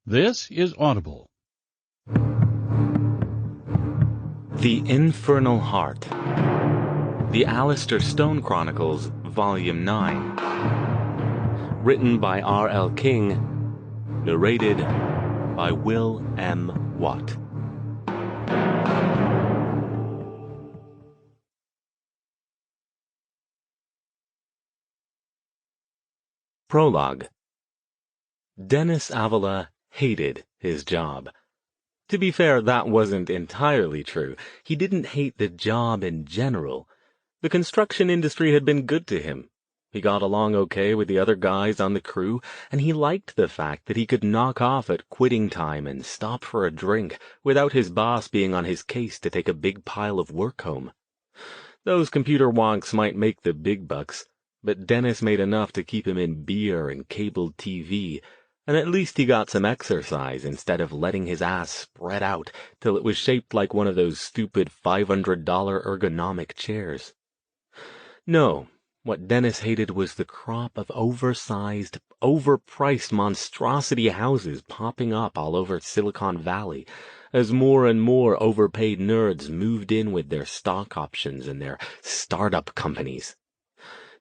This is Audible. The Infernal Heart. The Alastair Stone Chronicles, Volume 9. Written by R.L. King. Narrated by Will M. Watt. Prologue. Dennis Avila hated his job. To be fair, that wasn't entirely true. He didn't hate the job in general. The construction industry had been good to him. He got along okay with the other guys on the crew, and he liked the fact that he could knock off at quitting time and stop for a drink without his boss being on his case to take a big pile of work home. Those computer wonks might make the big bucks, but Dennis made enough to keep him in beer and cable TV, and at least he got some exercise instead of letting his ass spread out till it was shaped like one of those stupid $500 ergonomic chairs. No, what Dennis hated was the crop of oversized, overpriced monstrosity houses popping up all over Silicon Valley as more and more overpaid nerds moved in with their stock options and their startup companies.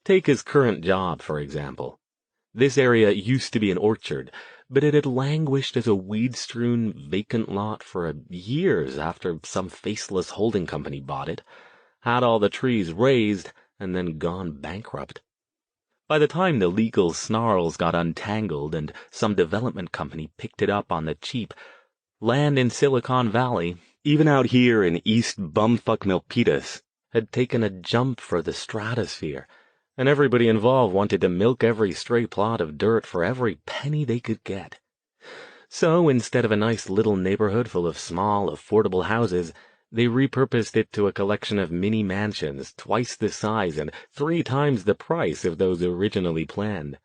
Take his current job, for example. This area used to be an orchard, but it had languished as a weed-strewn vacant lot for years after some faceless holding company bought it, had all the trees raised, and then gone bankrupt. By the time the legal snarls got untangled and some development company picked it up on the cheap, land in Silicon Valley, even out here in East Bumfuck Milpitas, had taken a jump for the stratosphere, and everybody involved wanted to milk every stray plot of dirt for every penny they could get. So instead of a nice little neighborhood full of small, affordable houses, they repurposed it to a collection of mini mansions twice the size and 3 times the price of those originally planned.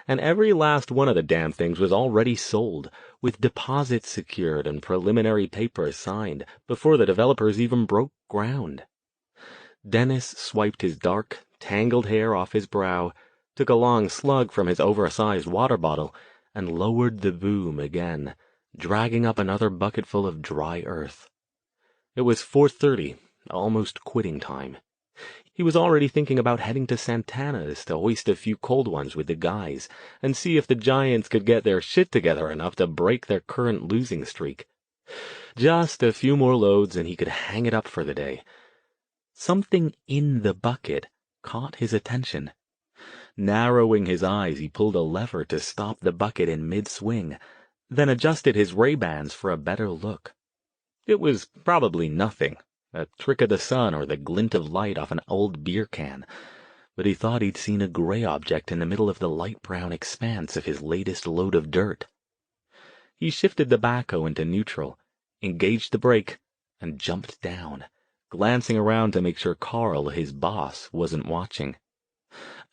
And every last one of the damn things was already sold, with deposits secured and preliminary papers signed before the developers even broke ground. Dennis swiped his dark, tangled hair off his brow, took a long slug from his oversized water bottle, and lowered the boom again, dragging up another bucketful of dry earth. It was 4:30, almost quitting time. He was already thinking about heading to Santana's to hoist a few cold ones with the guys and see if the Giants could get their shit together enough to break their current losing streak. Just a few more loads and he could hang it up for the day. Something in the bucket caught his attention. Narrowing his eyes, he pulled a lever to stop the bucket in mid-swing, then adjusted his Ray-Bans for a better look. It was probably nothing, a trick of the sun or the glint of light off an old beer can, but he thought he'd seen a gray object in the middle of the light brown expanse of his latest load of dirt. He shifted the backhoe into neutral, engaged the brake, and jumped down, glancing around to make sure Carl, his boss, wasn't watching.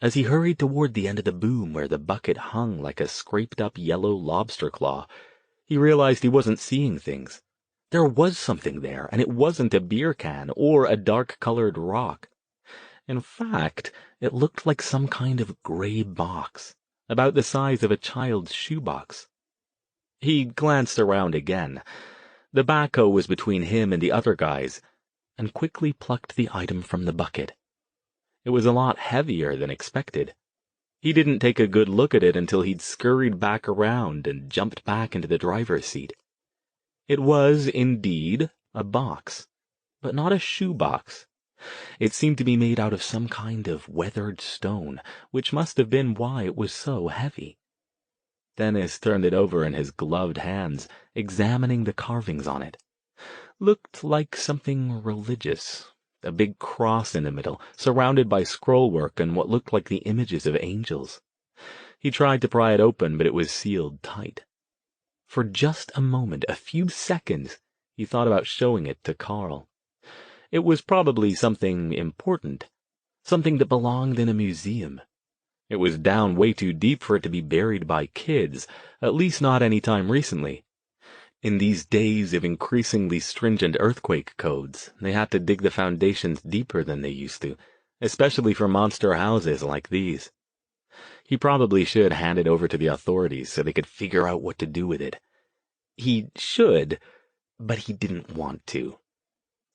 As he hurried toward the end of the boom where the bucket hung like a scraped-up yellow lobster claw, he realized he wasn't seeing things. There was something there, and it wasn't a beer can or a dark-colored rock. In fact, it looked like some kind of gray box, about the size of a child's shoebox. He glanced around again. The backhoe was between him and the other guys, and quickly plucked the item from the bucket. It was a lot heavier than expected. He didn't take a good look at it until he'd scurried back around and jumped back into the driver's seat. It was, indeed, a box, but not a shoebox. It seemed to be made out of some kind of weathered stone, which must have been why it was so heavy. Dennis turned it over in his gloved hands, examining the carvings on it. Looked like something religious. A big cross in the middle, surrounded by scrollwork and what looked like the images of angels. He tried to pry it open, but it was sealed tight. For just a moment, a few seconds, he thought about showing it to Carl. It was probably something important, something that belonged in a museum. It was down way too deep for it to be buried by kids, at least not any time recently. In these days of increasingly stringent earthquake codes, they had to dig the foundations deeper than they used to, especially for monster houses like these. He probably should hand it over to the authorities so they could figure out what to do with it. He should, but he didn't want to.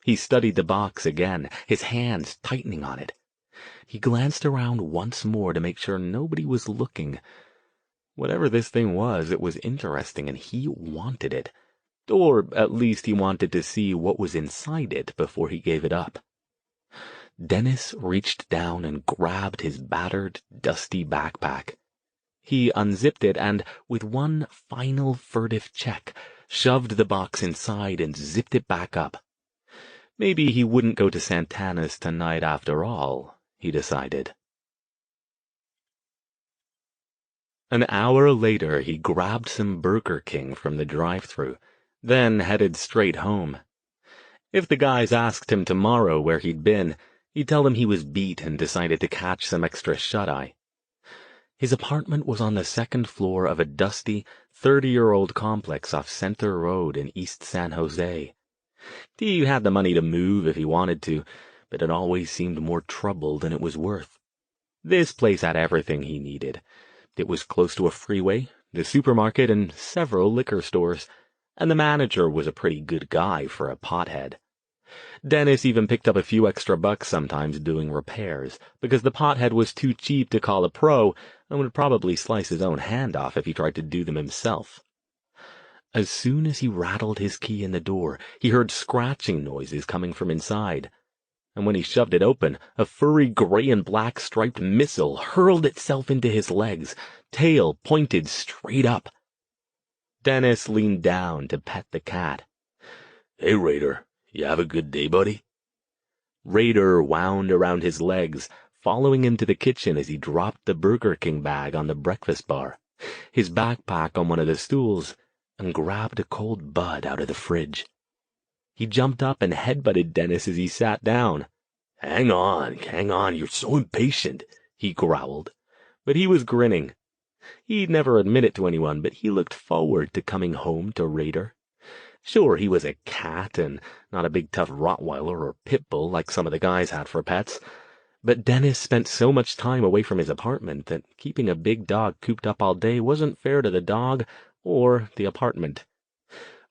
He studied the box again, his hands tightening on it. He glanced around once more to make sure nobody was looking. Whatever this thing was, it was interesting, and he wanted it. Or at least he wanted to see what was inside it before he gave it up. Dennis reached down and grabbed his battered, dusty backpack. He unzipped it and, with one final furtive check, shoved the box inside and zipped it back up. Maybe he wouldn't go to Santana's tonight after all, he decided. An hour later, he grabbed some Burger King from the drive-thru, then headed straight home. If the guys asked him tomorrow where he'd been, he'd tell them he was beat and decided to catch some extra shut-eye. His apartment was on the second floor of a dusty, 30-year-old complex off Center Road in East San Jose. He had the money to move if he wanted to, but it always seemed more trouble than it was worth. This place had everything he needed. It was close to a freeway, the supermarket, and several liquor stores, and the manager was a pretty good guy for a pothead. Dennis even picked up a few extra bucks sometimes doing repairs, because the pothead was too cheap to call a pro and would probably slice his own hand off if he tried to do them himself. As soon as he rattled his key in the door, he heard scratching noises coming from inside. And when he shoved it open, a furry gray and black striped missile hurled itself into his legs, tail pointed straight up. Dennis leaned down to pet the cat. "Hey, Raider, you have a good day, buddy?" Raider wound around his legs, following him to the kitchen as he dropped the Burger King bag on the breakfast bar, his backpack on one of the stools, and grabbed a cold Bud out of the fridge. He jumped up and headbutted Dennis as he sat down. Hang on, you're so impatient," he growled. But he was grinning. He'd never admit it to anyone, but he looked forward to coming home to Raider. Sure, he was a cat and not a big tough Rottweiler or pit bull like some of the guys had for pets, but Dennis spent so much time away from his apartment that keeping a big dog cooped up all day wasn't fair to the dog or the apartment.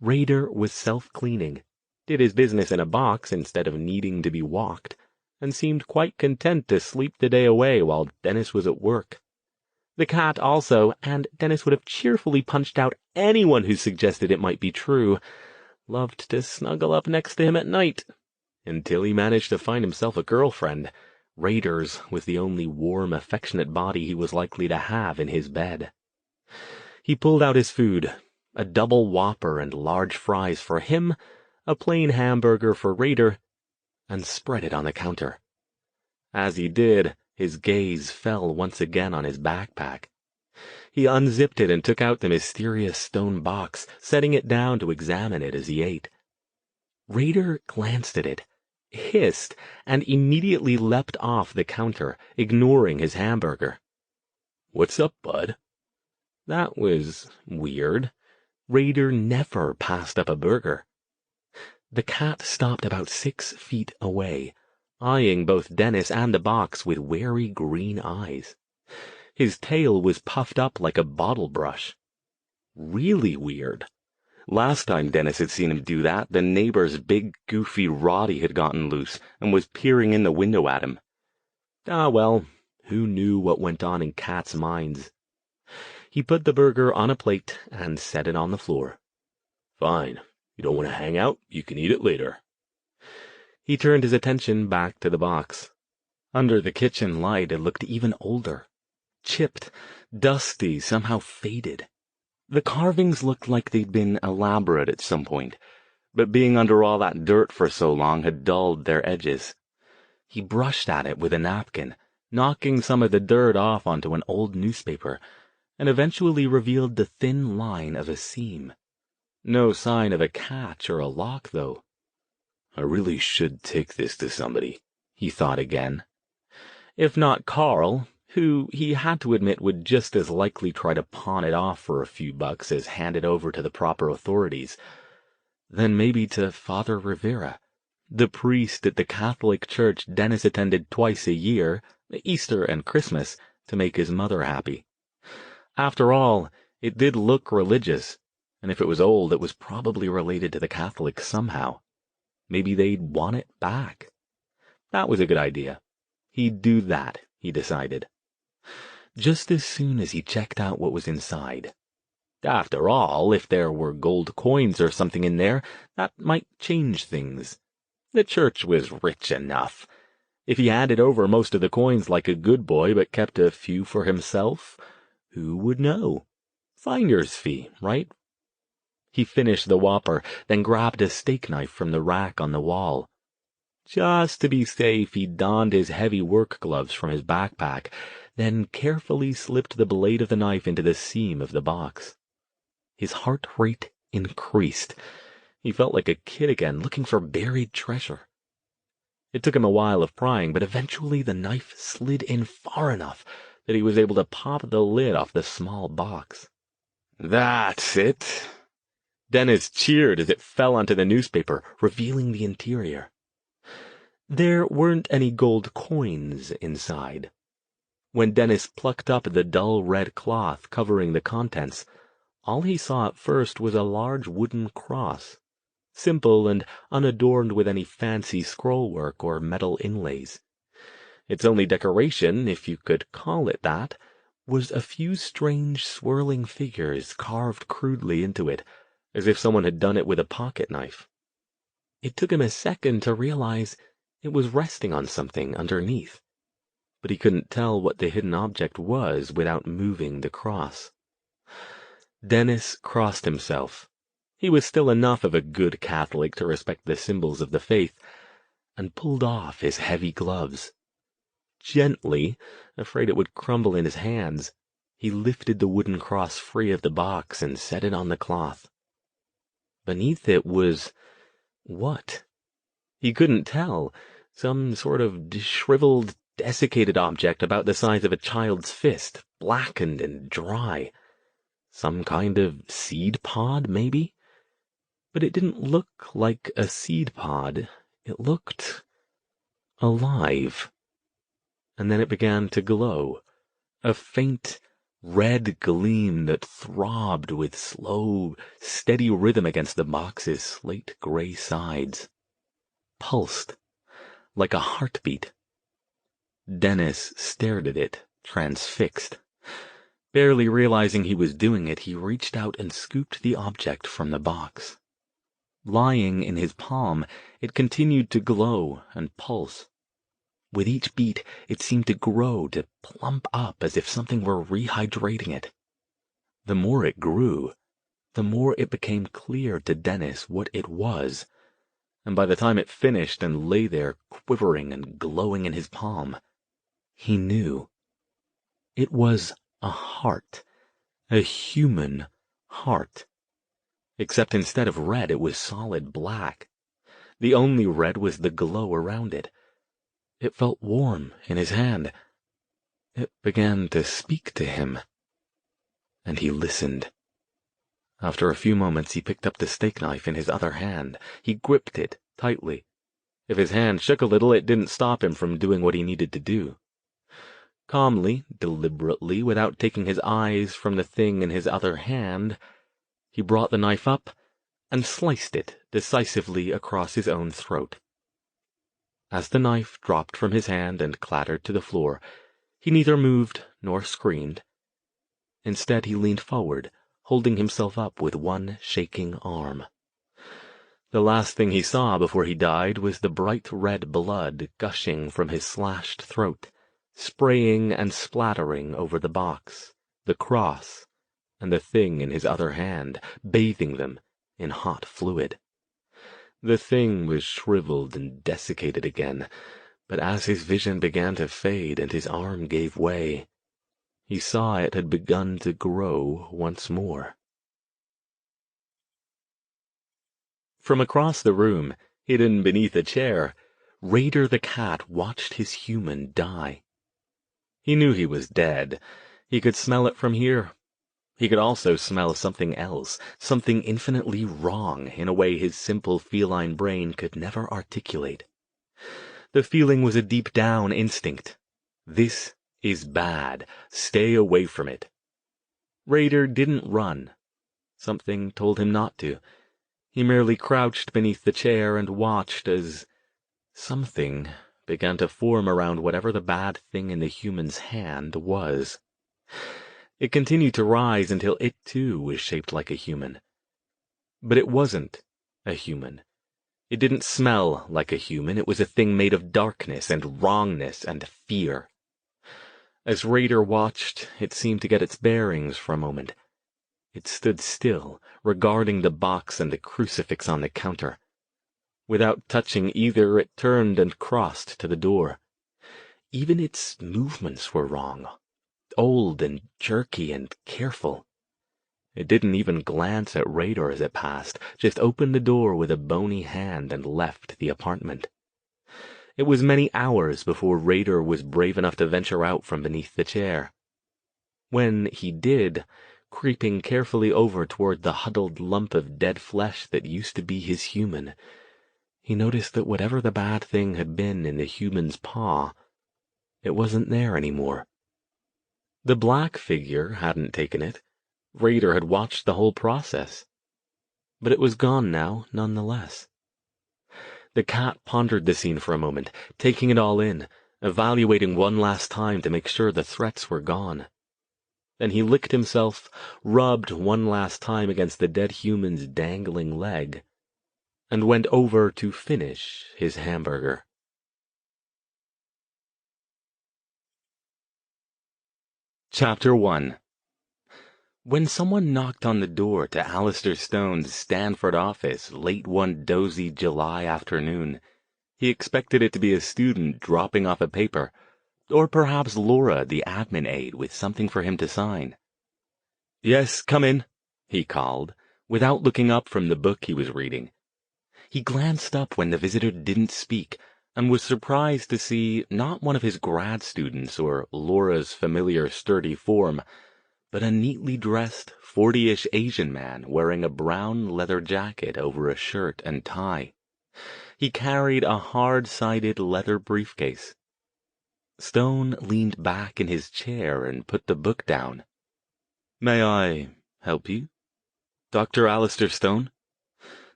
Raider was self-cleaning, did his business in a box instead of needing to be walked, and seemed quite content to sleep the day away while Dennis was at work. The cat also, and Dennis would have cheerfully punched out anyone who suggested it might be true, loved to snuggle up next to him at night, until he managed to find himself a girlfriend. Raider's was the only warm, affectionate body he was likely to have in his bed. He pulled out his food, a double Whopper and large fries for him, a plain hamburger for Raider, and spread it on the counter. As he did, his gaze fell once again on his backpack. He unzipped it and took out the mysterious stone box, setting it down to examine it as he ate. Raider glanced at it, hissed, and immediately leapt off the counter, ignoring his hamburger. "What's up, bud?" That was weird. Raider never passed up a burger. The cat stopped about 6 feet away, eyeing both Dennis and the box with wary green eyes. His tail was puffed up like a bottle brush. Really weird. Last time Dennis had seen him do that, the neighbor's big, goofy Roddy had gotten loose and was peering in the window at him. Ah, well, who knew what went on in cats' minds? He put the burger on a plate and set it on the floor. "Fine. You don't want to hang out? You can eat it later." He turned his attention back to the box. Under the kitchen light, it looked even older. Chipped, dusty, somehow faded. The carvings looked like they'd been elaborate at some point, but being under all that dirt for so long had dulled their edges. He brushed at it with a napkin, knocking some of the dirt off onto an old newspaper, and eventually revealed the thin line of a seam. No sign of a catch or a lock, though. "I really should take this to somebody," he thought again. If not Carl, who he had to admit would just as likely try to pawn it off for a few bucks as hand it over to the proper authorities, then maybe to Father Rivera, the priest at the Catholic church Dennis attended twice a year, Easter and Christmas, to make his mother happy. After all, it did look religious, And if it was old, it was probably related to the Catholics somehow. Maybe they'd want it back. That was a good idea. He'd do that, he decided. Just as soon as he checked out what was inside. After all, if there were gold coins or something in there, that might change things. The church was rich enough. If he handed over most of the coins like a good boy but kept a few for himself, who would know? Finder's fee, right? He finished the Whopper, then grabbed a steak knife from the rack on the wall. Just to be safe, he donned his heavy work gloves from his backpack, then carefully slipped the blade of the knife into the seam of the box. His heart rate increased. He felt like a kid again, looking for buried treasure. It took him a while of prying, but eventually the knife slid in far enough that he was able to pop the lid off the small box. That's it. Dennis cheered as it fell onto the newspaper, revealing the interior. There weren't any gold coins inside. When Dennis plucked up the dull red cloth covering the contents, all he saw at first was a large wooden cross, simple and unadorned with any fancy scrollwork or metal inlays. Its only decoration, if you could call it that, was a few strange swirling figures carved crudely into it, as if someone had done it with a pocket knife. It took him a second to realize it was resting on something underneath, but he couldn't tell what the hidden object was without moving the cross. Dennis crossed himself. He was still enough of a good Catholic to respect the symbols of the faith, and pulled off his heavy gloves. Gently, afraid it would crumble in his hands, he lifted the wooden cross free of the box and set it on the cloth. Beneath it was what? He couldn't tell. Some sort of shriveled, desiccated object about the size of a child's fist, blackened and dry. Some kind of seed pod, maybe? But it didn't look like a seed pod. It looked alive. And then it began to glow, a faint red gleam that throbbed with slow, steady rhythm against the box's slate-gray sides. Pulsed, like a heartbeat. Dennis stared at it, transfixed. Barely realizing he was doing it, he reached out and scooped the object from the box. Lying in his palm, it continued to glow and pulse. With each beat, it seemed to grow, to plump up as if something were rehydrating it. The more it grew, the more it became clear to Dennis what it was, and by the time it finished and lay there quivering and glowing in his palm, he knew. It was a heart, a human heart. Except instead of red, it was solid black. The only red was the glow around it. It felt warm in his hand. It began to speak to him. And he listened. After a few moments, he picked up the steak knife in his other hand. He gripped it tightly. If his hand shook a little, it didn't stop him from doing what he needed to do. Calmly, deliberately, without taking his eyes from the thing in his other hand, he brought the knife up and sliced it decisively across his own throat. As the knife dropped from his hand and clattered to the floor, he neither moved nor screamed. Instead, he leaned forward, holding himself up with one shaking arm. The last thing he saw before he died was the bright red blood gushing from his slashed throat, spraying and splattering over the box, the cross, and the thing in his other hand, bathing them in hot fluid. The thing was shriveled and desiccated again, but as his vision began to fade and his arm gave way, he saw it had begun to grow once more. From across the room, hidden beneath a chair, Raider the cat watched his human die. He knew he was dead. He could smell it from here. He could also smell something else, something infinitely wrong in a way his simple feline brain could never articulate. The feeling was a deep-down instinct. This is bad. Stay away from it. Raider didn't run. Something told him not to. He merely crouched beneath the chair and watched as something began to form around whatever the bad thing in the human's hand was. It continued to rise until it too was shaped like a human. But it wasn't a human. It didn't smell like a human. It was a thing made of darkness and wrongness and fear. As Raider watched, it seemed to get its bearings for a moment. It stood still, regarding the box and the crucifix on the counter. Without touching either, it turned and crossed to the door. Even its movements were wrong, old and jerky and careful. It didn't even glance at Raider as it passed, just opened the door with a bony hand and left the apartment. It was many hours before Raider was brave enough to venture out from beneath the chair. When he did, creeping carefully over toward the huddled lump of dead flesh that used to be his human, he noticed that whatever the bad thing had been in the human's paw, it wasn't there anymore. The black figure hadn't taken it. Raider had watched the whole process. But it was gone now, nonetheless. The cat pondered the scene for a moment, taking it all in, evaluating one last time to make sure the threats were gone. Then he licked himself, rubbed one last time against the dead human's dangling leg, and went over to finish his hamburger. Chapter 1. When someone knocked on the door to Alastair Stone's Stanford office late one dozy July afternoon, he expected it to be a student dropping off a paper, or perhaps Laura, the admin aide, with something for him to sign. "Yes, come in," he called, without looking up from the book he was reading. He glanced up when the visitor didn't speak, and was surprised to see not one of his grad students or Laura's familiar sturdy form, but a neatly dressed 40-ish Asian man wearing a brown leather jacket over a shirt and tie. He carried a hard-sided leather briefcase. Stone leaned back in his chair and put the book down. "May I help you, Dr. Alastair Stone?"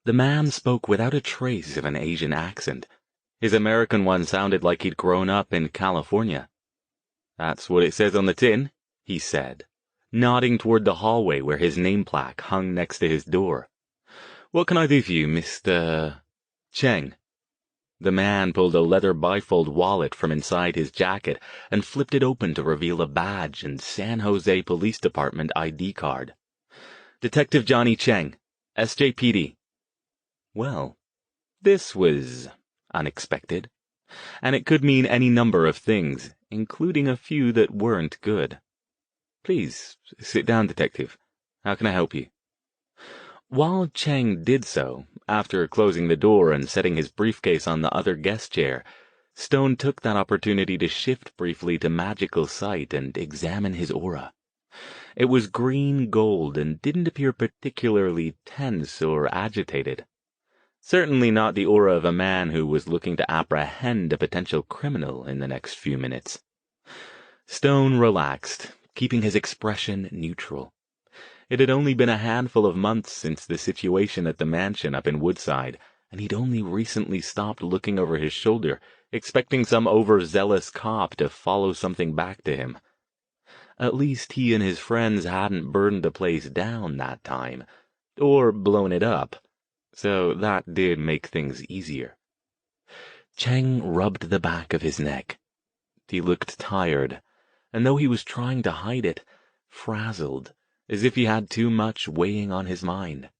The man spoke without a trace of an Asian accent. His American one sounded like he'd grown up in California. "That's what it says on the tin," he said, nodding toward the hallway where his name plaque hung next to his door. "What can I do for you, Mr. Cheng?" The man pulled a leather bifold wallet from inside his jacket and flipped it open to reveal a badge and San Jose Police Department ID card. "Detective Johnny Cheng, SJPD." Well, this was unexpected, and it could mean any number of things, including a few that weren't good. "Please, sit down, Detective. How can I help you?" While Cheng did so, after closing the door and setting his briefcase on the other guest chair, Stone took that opportunity to shift briefly to magical sight and examine his aura. It was green gold and didn't appear particularly tense or agitated. Certainly not the aura of a man who was looking to apprehend a potential criminal in the next few minutes. Stone relaxed, keeping his expression neutral. It had only been a handful of months since the situation at the mansion up in Woodside, and he'd only recently stopped looking over his shoulder, expecting some overzealous cop to follow something back to him. At least he and his friends hadn't burned the place down that time, or blown it up, so that did make things easier. Cheng rubbed the back of his neck. He looked tired, and though he was trying to hide it, frazzled, as if he had too much weighing on his mind.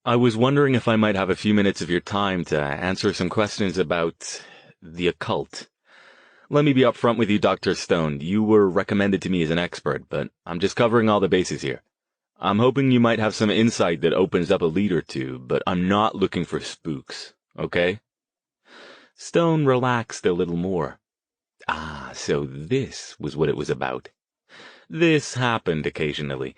"I was wondering if I might have a few minutes of your time to answer some questions about the occult. Let me be upfront with you, Dr. Stone. You were recommended to me as an expert, but I'm just covering all the bases here. I'm hoping you might have some insight that opens up a lead or two, but I'm not looking for spooks, okay?" Stone relaxed a little more. So this was what it was about. This happened occasionally.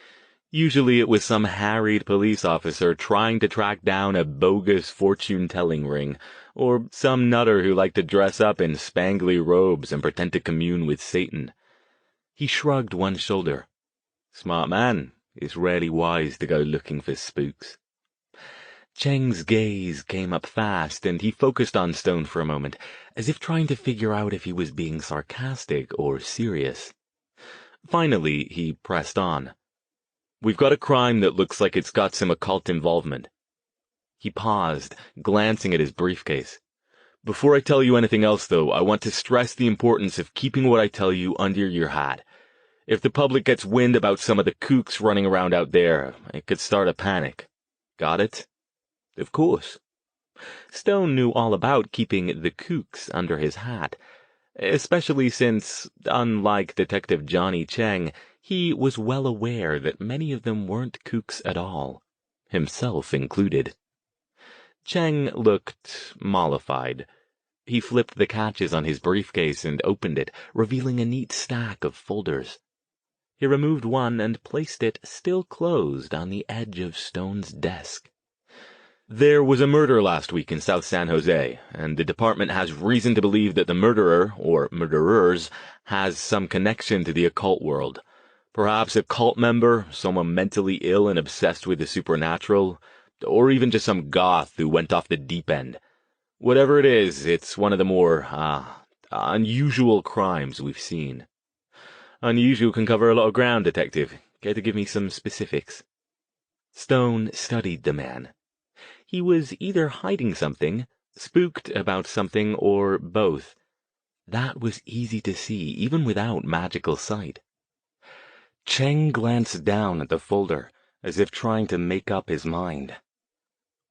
Usually it was some harried police officer trying to track down a bogus fortune-telling ring, or some nutter who liked to dress up in spangly robes and pretend to commune with Satan. He shrugged one shoulder. "Smart man. It's rarely wise to go looking for spooks. Cheng's gaze came up fast, and he focused on Stone for a moment, as if trying to figure out if he was being sarcastic or serious. Finally, he pressed on. We've got a crime that looks like it's got some occult involvement. He paused, glancing at his briefcase. Before I tell you anything else, though, I want to stress the importance of keeping what I tell you under your hat. If the public gets wind about some of the kooks running around out there, it could start a panic. Got it? Of course. Stone knew all about keeping the kooks under his hat, especially since, unlike Detective Johnny Cheng, he was well aware that many of them weren't kooks at all, himself included. Cheng looked mollified. He flipped the catches on his briefcase and opened it, revealing a neat stack of folders. He removed one and placed it, still closed, on the edge of Stone's desk. There was a murder last week in South San Jose, and the department has reason to believe that the murderer, or murderers, has some connection to the occult world. Perhaps a cult member, someone mentally ill and obsessed with the supernatural, or even just some goth who went off the deep end. Whatever it is, it's one of the more, unusual crimes we've seen. Unusual can cover a lot of ground, Detective. Care to give me some specifics? Stone studied the man. He was either hiding something, spooked about something, or both. That was easy to see, even without magical sight. Cheng glanced down at the folder, as if trying to make up his mind.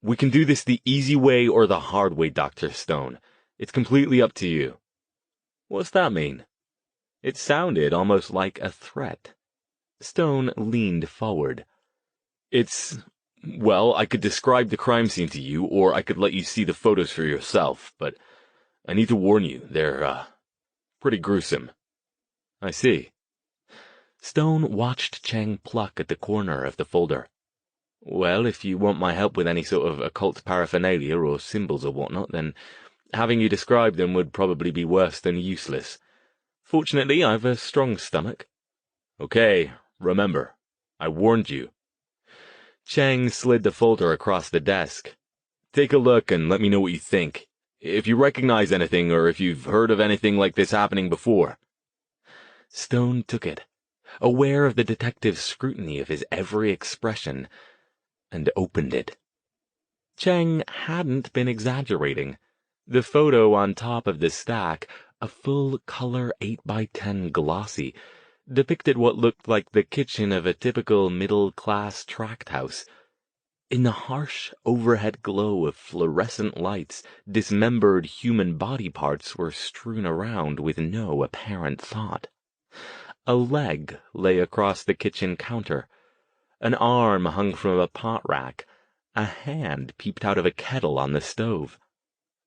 We can do this the easy way or the hard way, Dr. Stone. It's completely up to you. What's that mean? It sounded almost like a threat. Stone leaned forward. Well, I could describe the crime scene to you, or I could let you see the photos for yourself, but I need to warn you, they're, pretty gruesome. I see. Stone watched Cheng pluck at the corner of the folder. Well, if you want my help with any sort of occult paraphernalia or symbols or whatnot, then having you describe them would probably be worse than useless. Fortunately, I've a strong stomach. Okay, remember, I warned you. Cheng slid the folder across the desk. Take a look and let me know what you think. If you recognize anything or if you've heard of anything like this happening before. Stone took it, aware of the detective's scrutiny of his every expression, and opened it. Cheng hadn't been exaggerating. The photo on top of the stack, a full-color 8x10 glossy, depicted what looked like the kitchen of a typical middle-class tract house. In the harsh overhead glow of fluorescent lights, dismembered human body parts were strewn around with no apparent thought. A leg lay across the kitchen counter. An arm hung from a pot rack. A hand peeped out of a kettle on the stove.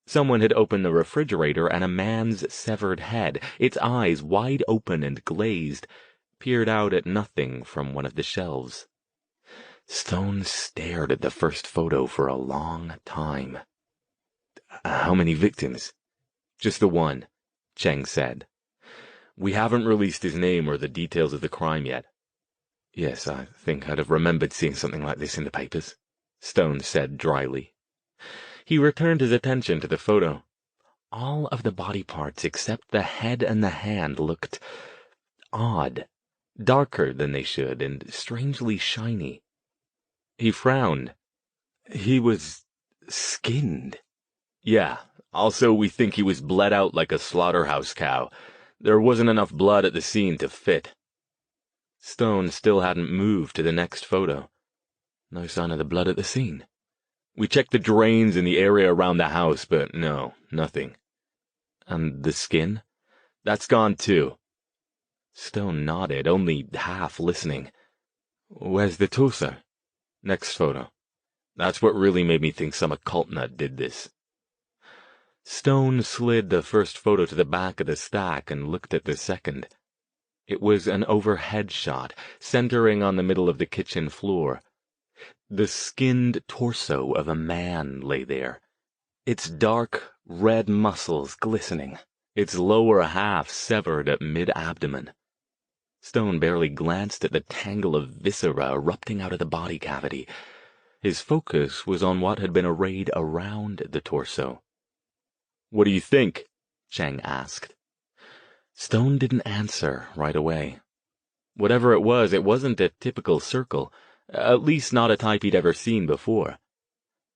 Someone had opened the refrigerator, and a man's severed head, its eyes wide open and glazed, peered out at nothing from one of the shelves. Stone stared at the first photo for a long time. How many victims? Just the one, Cheng said. We haven't released his name or the details of the crime yet. Yes, I think I'd have remembered seeing something like this in the papers, Stone said dryly. He returned his attention to the photo. All of the body parts except the head and the hand looked odd, darker than they should, and strangely shiny. He frowned. He was skinned. Yeah, also we think he was bled out like a slaughterhouse cow. There wasn't enough blood at the scene to fit. Stone still hadn't moved to the next photo. No sign of the blood at the scene. We checked the drains in the area around the house, but no, nothing. And the skin? That's gone too. Stone nodded, only half listening. Where's the torso? Next photo. That's what really made me think some occult nut did this. Stone slid the first photo to the back of the stack and looked at the second. It was an overhead shot, centering on the middle of the kitchen floor. The skinned torso of a man lay there, its dark, red muscles glistening, its lower half severed at mid-abdomen. Stone barely glanced at the tangle of viscera erupting out of the body cavity. His focus was on what had been arrayed around the torso. "What do you think?" Cheng asked. Stone didn't answer right away. Whatever it wasn't a typical circle, at least not a type he'd ever seen before.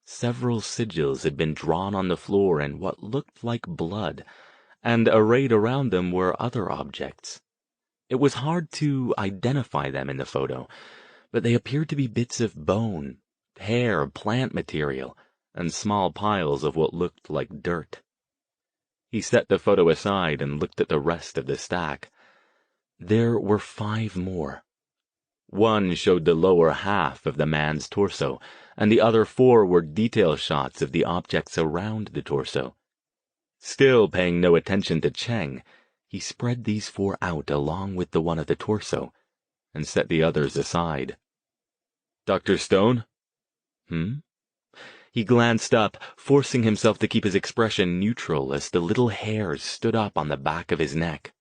Several sigils had been drawn on the floor in what looked like blood, and arrayed around them were other objects. It was hard to identify them in the photo, but they appeared to be bits of bone, hair, plant material, and small piles of what looked like dirt. He set the photo aside and looked at the rest of the stack. There were 5 more. One showed the lower half of the man's torso, and the other 4 were detail shots of the objects around the torso. Still paying no attention to Cheng, he spread these 4 out along with the one of the torso, and set the others aside. "Dr. Stone?" He glanced up, forcing himself to keep his expression neutral as the little hairs stood up on the back of his neck.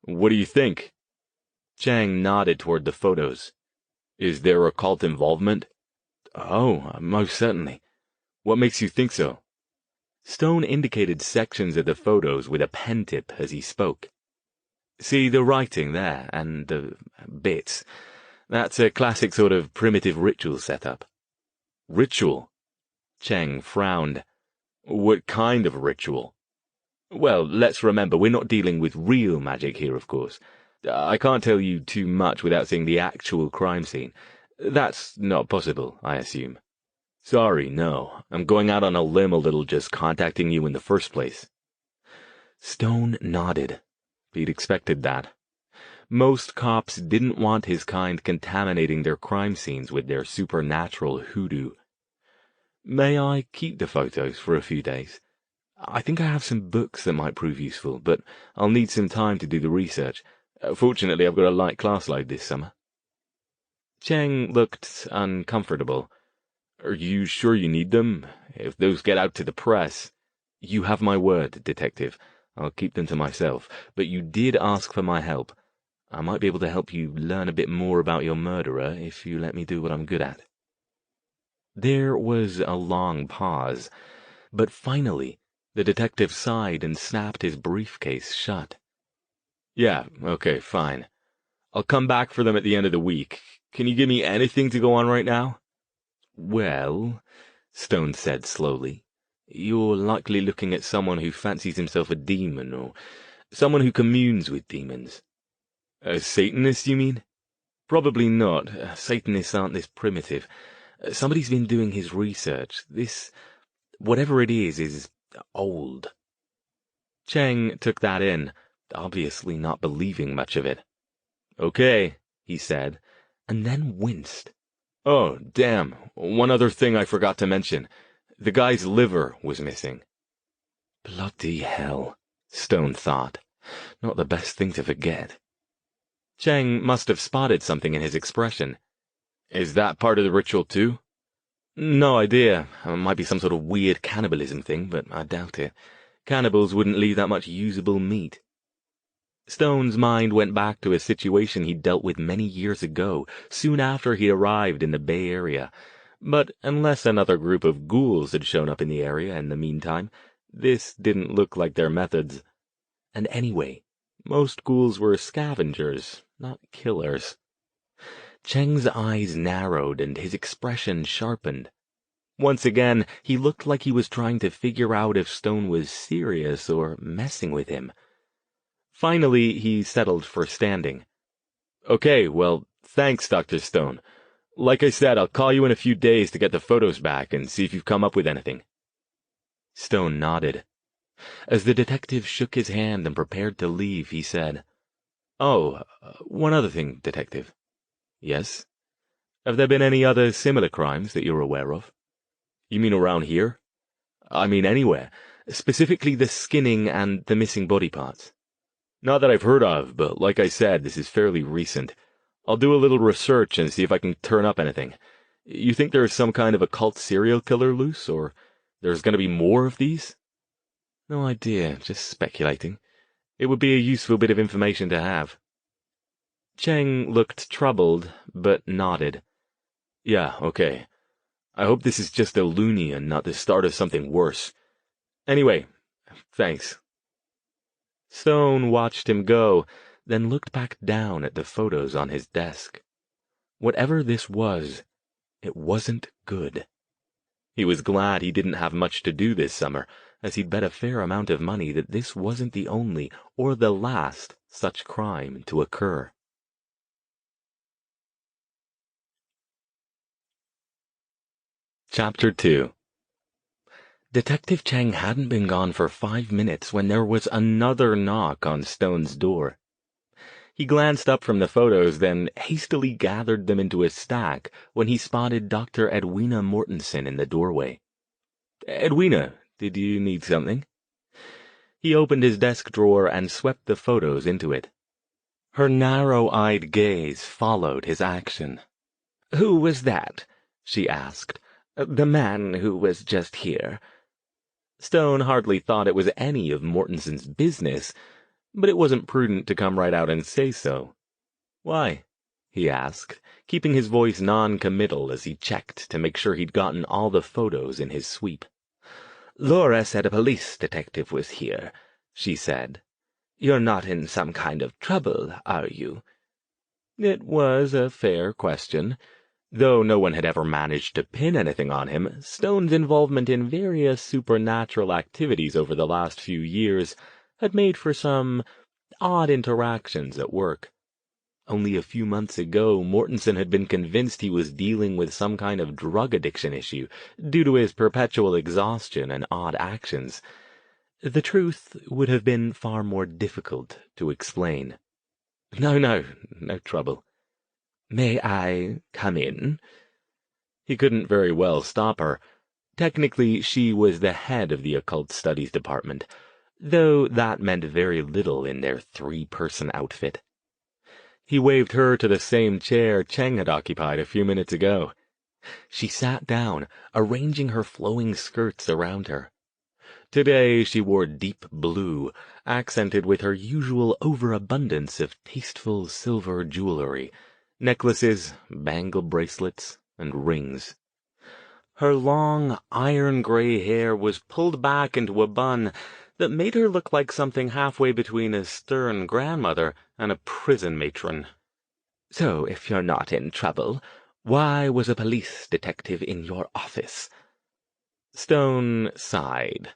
"What do you think?" Cheng nodded toward the photos. "Is there occult involvement?" "Oh, most certainly. What makes you think so?" Stone indicated sections of the photos with a pen tip as he spoke. "See the writing there, and the bits. That's a classic sort of primitive ritual setup." "Ritual?" Cheng frowned. "What kind of ritual?" "Well, let's remember, we're not dealing with real magic here, of course. I can't tell you too much without seeing the actual crime scene. That's not possible, I assume." "Sorry, no. I'm going out on a limb a little just contacting you in the first place." Stone nodded. He'd expected that. Most cops didn't want his kind contaminating their crime scenes with their supernatural hoodoo. "May I keep the photos for a few days? I think I have some books that might prove useful, but I'll need some time to do the research. Fortunately, I've got a light class load this summer." Cheng looked uncomfortable. "Are you sure you need them? If those get out to the press—" "You have my word, Detective. I'll keep them to myself. But you did ask for my help. I might be able to help you learn a bit more about your murderer if you let me do what I'm good at." There was a long pause, but finally the detective sighed and snapped his briefcase shut. "Yeah, okay, fine. I'll come back for them at the end of the week. Can you give me anything to go on right now?" "Well," Stone said slowly, "you're likely looking at someone who fancies himself a demon, or someone who communes with demons." "A Satanist, you mean?" "Probably not. Satanists aren't this primitive. Somebody's been doing his research. This, whatever it is old." Cheng took that in, obviously not believing much of it. "Okay," he said, and then winced. "Oh, damn, one other thing I forgot to mention. The guy's liver was missing." Bloody hell, Stone thought. Not the best thing to forget. Cheng must have spotted something in his expression. "Is that part of the ritual too?" "No idea. It might be some sort of weird cannibalism thing, but I doubt it. Cannibals wouldn't leave that much usable meat." Stone's mind went back to a situation he'd dealt with many years ago, soon after he'd arrived in the Bay Area. But unless another group of ghouls had shown up in the area in the meantime, this didn't look like their methods. And anyway, most ghouls were scavengers, not killers. Cheng's eyes narrowed and his expression sharpened. Once again, he looked like he was trying to figure out if Stone was serious or messing with him. Finally, he settled for standing. "Okay, well, thanks, Dr. Stone. Like I said, I'll call you in a few days to get the photos back and see if you've come up with anything." Stone nodded. As the detective shook his hand and prepared to leave, he said, "Oh, one other thing, Detective." "Yes? Have there been any other similar crimes that you're aware of?" "You mean around here?" "I mean anywhere, specifically the skinning and the missing body parts." "Not that I've heard of, but like I said, this is fairly recent. I'll do a little research and see if I can turn up anything. You think there's some kind of occult serial killer loose, or there's going to be more of these?" "No idea, just speculating. It would be a useful bit of information to have." Cheng looked troubled, but nodded. Yeah, okay. I hope this is just a loony and not the start of something worse. Anyway, thanks. Stone watched him go, then looked back down at the photos on his desk. Whatever this was, it wasn't good. He was glad he didn't have much to do this summer, as he'd bet a fair amount of money that this wasn't the only or the last such crime to occur. Chapter 2. Detective Cheng hadn't been gone for 5 minutes when there was another knock on Stone's door. He glanced up from the photos, then hastily gathered them into a stack when he spotted Dr. Edwina Mortensen in the doorway. Edwina, did you need something? He opened his desk drawer and swept the photos into it. Her narrow-eyed gaze followed his action. "Who was that?" she asked. "The man who was just here." Stone hardly thought it was any of Mortensen's business, but it wasn't prudent to come right out and say so. "Why?" he asked, keeping his voice non-committal as he checked to make sure he'd gotten all the photos in his sweep. "Laura said a police detective was here," she said. "You're not in some kind of trouble, are you?" It was a fair question. Though no one had ever managed to pin anything on him, Stone's involvement in various supernatural activities over the last few years had made for some odd interactions at work. Only a few months ago, Mortensen had been convinced he was dealing with some kind of drug addiction issue due to his perpetual exhaustion and odd actions. The truth would have been far more difficult to explain. No trouble. "May I come in?" He couldn't very well stop her. Technically, she was the head of the Occult Studies Department, though that meant very little in their 3-person outfit. He waved her to the same chair Cheng had occupied a few minutes ago. She sat down, arranging her flowing skirts around her. Today she wore deep blue, accented with her usual overabundance of tasteful silver jewelry, necklaces, bangle bracelets, and rings. Her long, iron-gray hair was pulled back into a bun that made her look like something halfway between a stern grandmother and a prison matron. "So, if you're not in trouble, why was a police detective in your office?" Stone sighed.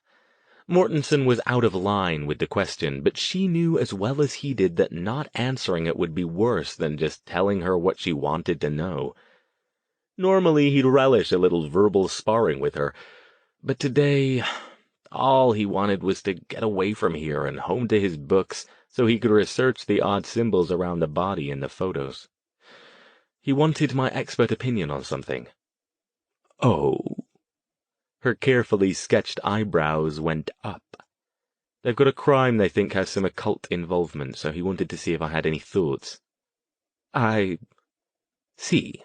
Mortensen was out of line with the question, but she knew as well as he did that not answering it would be worse than just telling her what she wanted to know. Normally he'd relish a little verbal sparring with her, but today all he wanted was to get away from here and home to his books so he could research the odd symbols around the body in the photos. He wanted my expert opinion on something. "Oh." Her carefully sketched eyebrows went up. "They've got a crime they think has some occult involvement, so he wanted to see if I had any thoughts." "I see."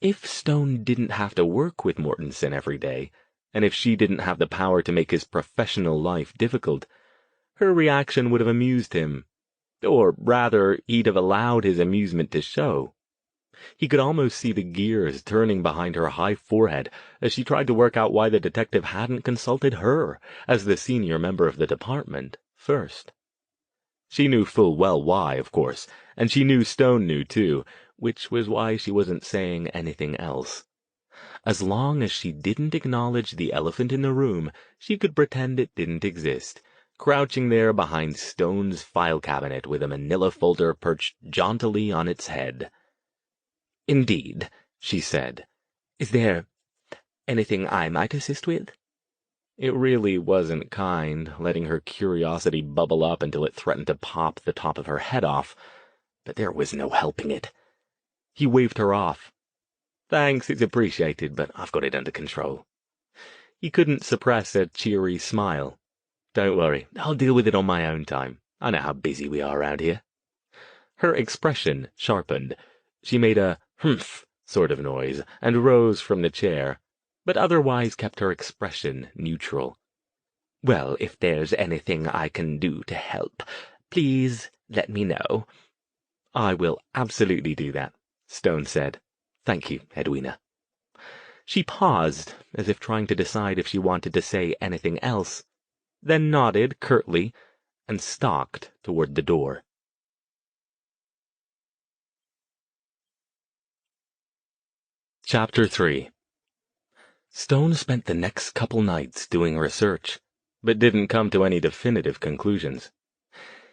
If Stone didn't have to work with Mortensen every day, and if she didn't have the power to make his professional life difficult, her reaction would have amused him. Or rather, he'd have allowed his amusement to show. He could almost see the gears turning behind her high forehead as she tried to work out why the detective hadn't consulted her, as the senior member of the department, first. She knew full well why, of course, and she knew Stone knew too, which was why she wasn't saying anything else. As long as she didn't acknowledge the elephant in the room, she could pretend it didn't exist, crouching there behind Stone's file cabinet with a manila folder perched jauntily on its head. "Indeed," she said. "Is there anything I might assist with?" It really wasn't kind, letting her curiosity bubble up until it threatened to pop the top of her head off, but there was no helping it. He waved her off. "Thanks, it's appreciated, but I've got it under control." He couldn't suppress a cheery smile. "Don't worry, I'll deal with it on my own time. I know how busy we are around here." Her expression sharpened. She made a humph sort of noise and rose from the chair, but otherwise kept her expression neutral. "Well, if there's anything I can do to help, please let me know." I will absolutely do that, Stone said. Thank you, Edwina. She paused, as if trying to decide if she wanted to say anything else, then nodded curtly and stalked toward the door. Chapter 3. Stone spent the next couple nights doing research, but didn't come to any definitive conclusions.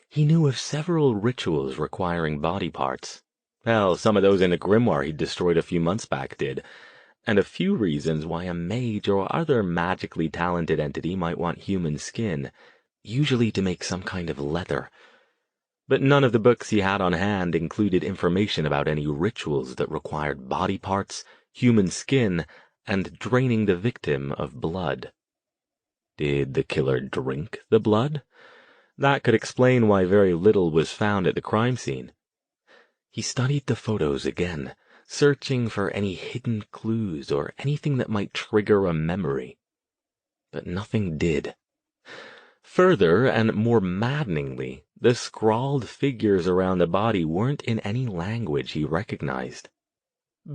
He knew of several rituals requiring body parts. Hell, some of those in a grimoire he'd destroyed a few months back did, and a few reasons why a mage or other magically talented entity might want human skin, usually to make some kind of leather. But none of the books he had on hand included information about any rituals that required body parts, human skin, and draining the victim of blood. Did the killer drink the blood? That could explain why very little was found at the crime scene. He studied the photos again, searching for any hidden clues or anything that might trigger a memory. But nothing did. Further, and more maddeningly, the scrawled figures around the body weren't in any language he recognized.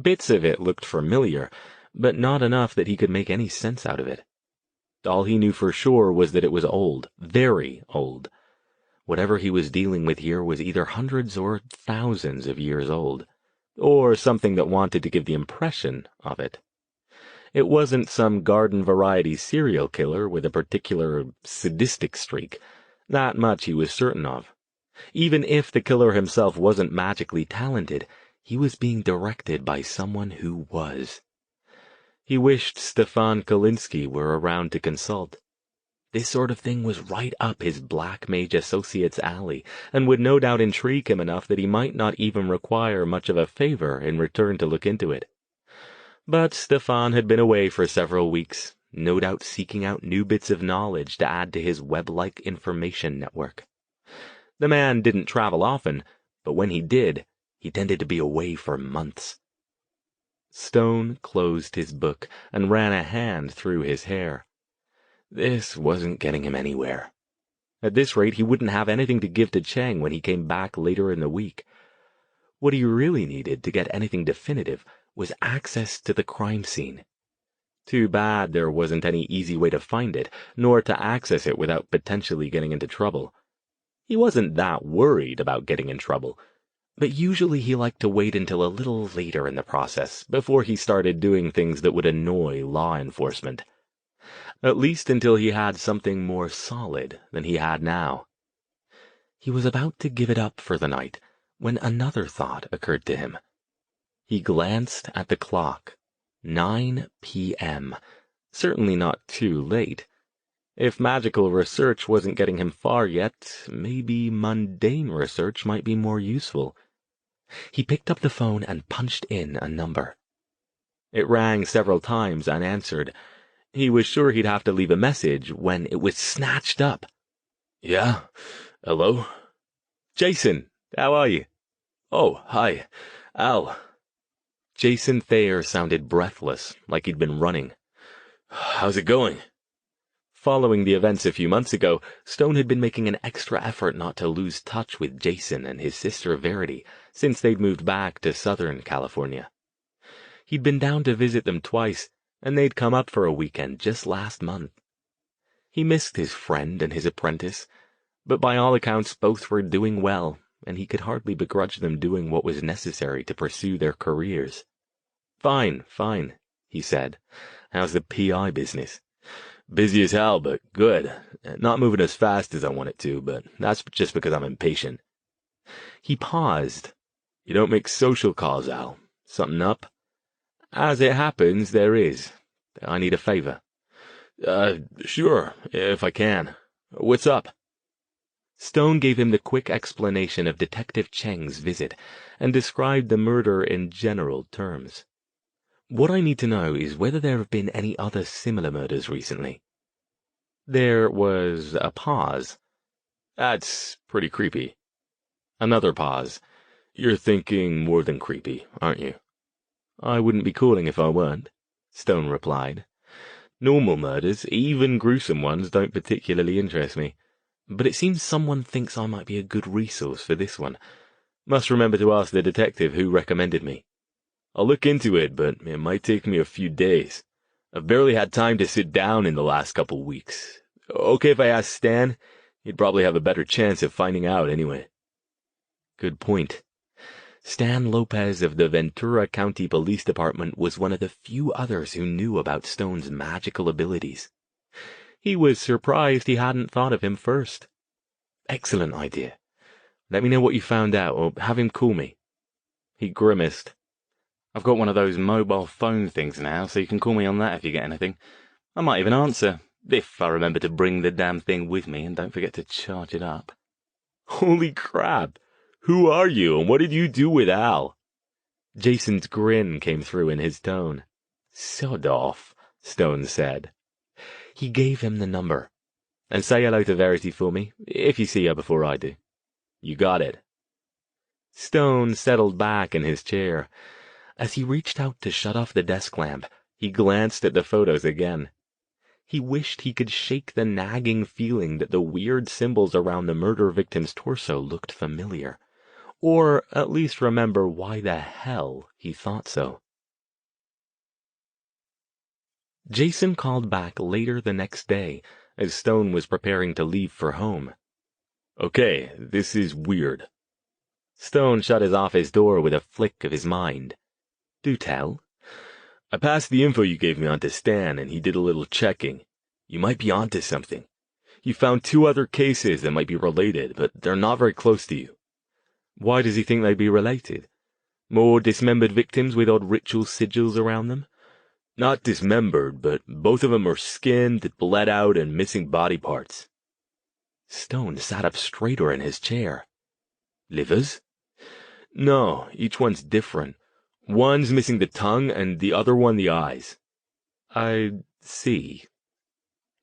Bits of it looked familiar, but not enough that he could make any sense out of it. All he knew for sure was that it was old, very old. Whatever he was dealing with here was either hundreds or thousands of years old, or something that wanted to give the impression of it. It wasn't some garden-variety serial killer with a particular sadistic streak. That much he was certain of. Even if the killer himself wasn't magically talented, he was being directed by someone who was. He wished Stefan Kalinsky were around to consult. This sort of thing was right up his Black Mage Associate's alley, and would no doubt intrigue him enough that he might not even require much of a favor in return to look into it. But Stefan had been away for several weeks, no doubt seeking out new bits of knowledge to add to his web-like information network. The man didn't travel often, but when he did, he tended to be away for months. Stone closed his book and ran a hand through his hair. This wasn't getting him anywhere. At this rate, he wouldn't have anything to give to Cheng when he came back later in the week. What he really needed to get anything definitive was access to the crime scene. Too bad there wasn't any easy way to find it, nor to access it without potentially getting into trouble. He wasn't that worried about getting in trouble, but usually he liked to wait until a little later in the process before he started doing things that would annoy law enforcement. At least until he had something more solid than he had now. He was about to give it up for the night when another thought occurred to him. He glanced at the clock. 9 p.m. Certainly not too late. If magical research wasn't getting him far yet, maybe mundane research might be more useful. He picked up the phone and punched in a number. It rang several times unanswered. He was sure he'd have to leave a message when it was snatched up. "Yeah? Hello? Jason, how are you?" "Oh, hi. Al." Jason Thayer sounded breathless, like he'd been running. "How's it going?" Following the events a few months ago, Stone had been making an extra effort not to lose touch with Jason and his sister Verity since they'd moved back to Southern California. He'd been down to visit them twice, and they'd come up for a weekend just last month. He missed his friend and his apprentice, but by all accounts both were doing well, and he could hardly begrudge them doing what was necessary to pursue their careers. Fine, he said. "How's the PI business?" "Busy as hell, but good. Not moving as fast as I want it to, but that's just because I'm impatient." He paused. "You don't make social calls, Al. Something up?" "As it happens, there is. I need a favor." Sure, if I can. What's up?" Stone gave him the quick explanation of Detective Cheng's visit, and described the murder in general terms. "What I need to know is whether there have been any other similar murders recently." There was a pause. "That's pretty creepy." Another pause. "You're thinking more than creepy, aren't you?" "I wouldn't be calling if I weren't," Stone replied. "Normal murders, even gruesome ones, don't particularly interest me. But it seems someone thinks I might be a good resource for this one. Must remember to ask the detective who recommended me. I'll look into it, but it might take me a few days. I've barely had time to sit down in the last couple weeks. Okay if I ask Stan? He'd probably have a better chance of finding out anyway. Good point. Stan Lopez of the Ventura County Police Department was one of the few others who knew about Stone's magical abilities. He was surprised he hadn't thought of him first. Excellent idea. Let me know what you found out, or have him call me. He grimaced. I've got one of those mobile phone things now, so you can call me on that if you get anything. I might even answer, if I remember to bring the damn thing with me and don't forget to charge it up. Holy crap! Who are you, and what did you do with Al? Jason's grin came through in his tone. Sod off, Stone said. He gave him the number. And say hello to Verity for me, if you see her before I do. You got it. Stone settled back in his chair. As he reached out to shut off the desk lamp, he glanced at the photos again. He wished he could shake the nagging feeling that the weird symbols around the murder victim's torso looked familiar. Or at least remember why the hell he thought so. Jason called back later the next day, as Stone was preparing to leave for home. Okay, this is weird. Stone shut his office door with a flick of his mind. Do tell. I passed the info you gave me on to Stan, and he did a little checking. You might be onto something. He found 2 other cases that might be related, but they're not very close to you. Why does he think they'd be related? More dismembered victims with odd ritual sigils around them? Not dismembered, but both of them are skinned, bled out, and missing body parts. Stone sat up straighter in his chair. Livers? No, each one's different. One's missing the tongue, and the other one the eyes. I see.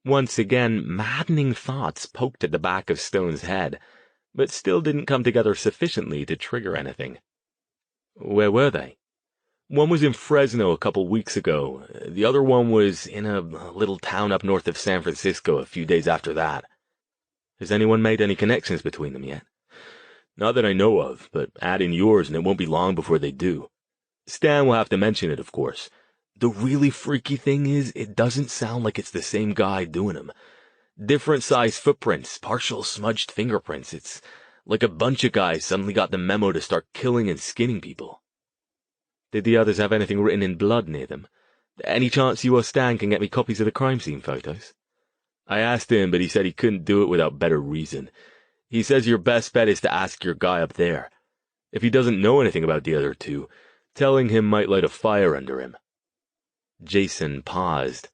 Once again, maddening thoughts poked at the back of Stone's head, but still didn't come together sufficiently to trigger anything. Where were they? One was in Fresno a couple weeks ago. The other one was in a little town up north of San Francisco a few days after that. Has anyone made any connections between them yet? Not that I know of, but add in yours and it won't be long before they do. Stan will have to mention it, of course. The really freaky thing is, it doesn't sound like it's the same guy doing them. Different size footprints, partial smudged fingerprints. It's like a bunch of guys suddenly got the memo to start killing and skinning people. Did the others have anything written in blood near them? Any chance you or Stan can get me copies of the crime scene photos? I asked him, but he said he couldn't do it without better reason. He says your best bet is to ask your guy up there. If he doesn't know anything about the other 2, telling him might light a fire under him. Jason paused.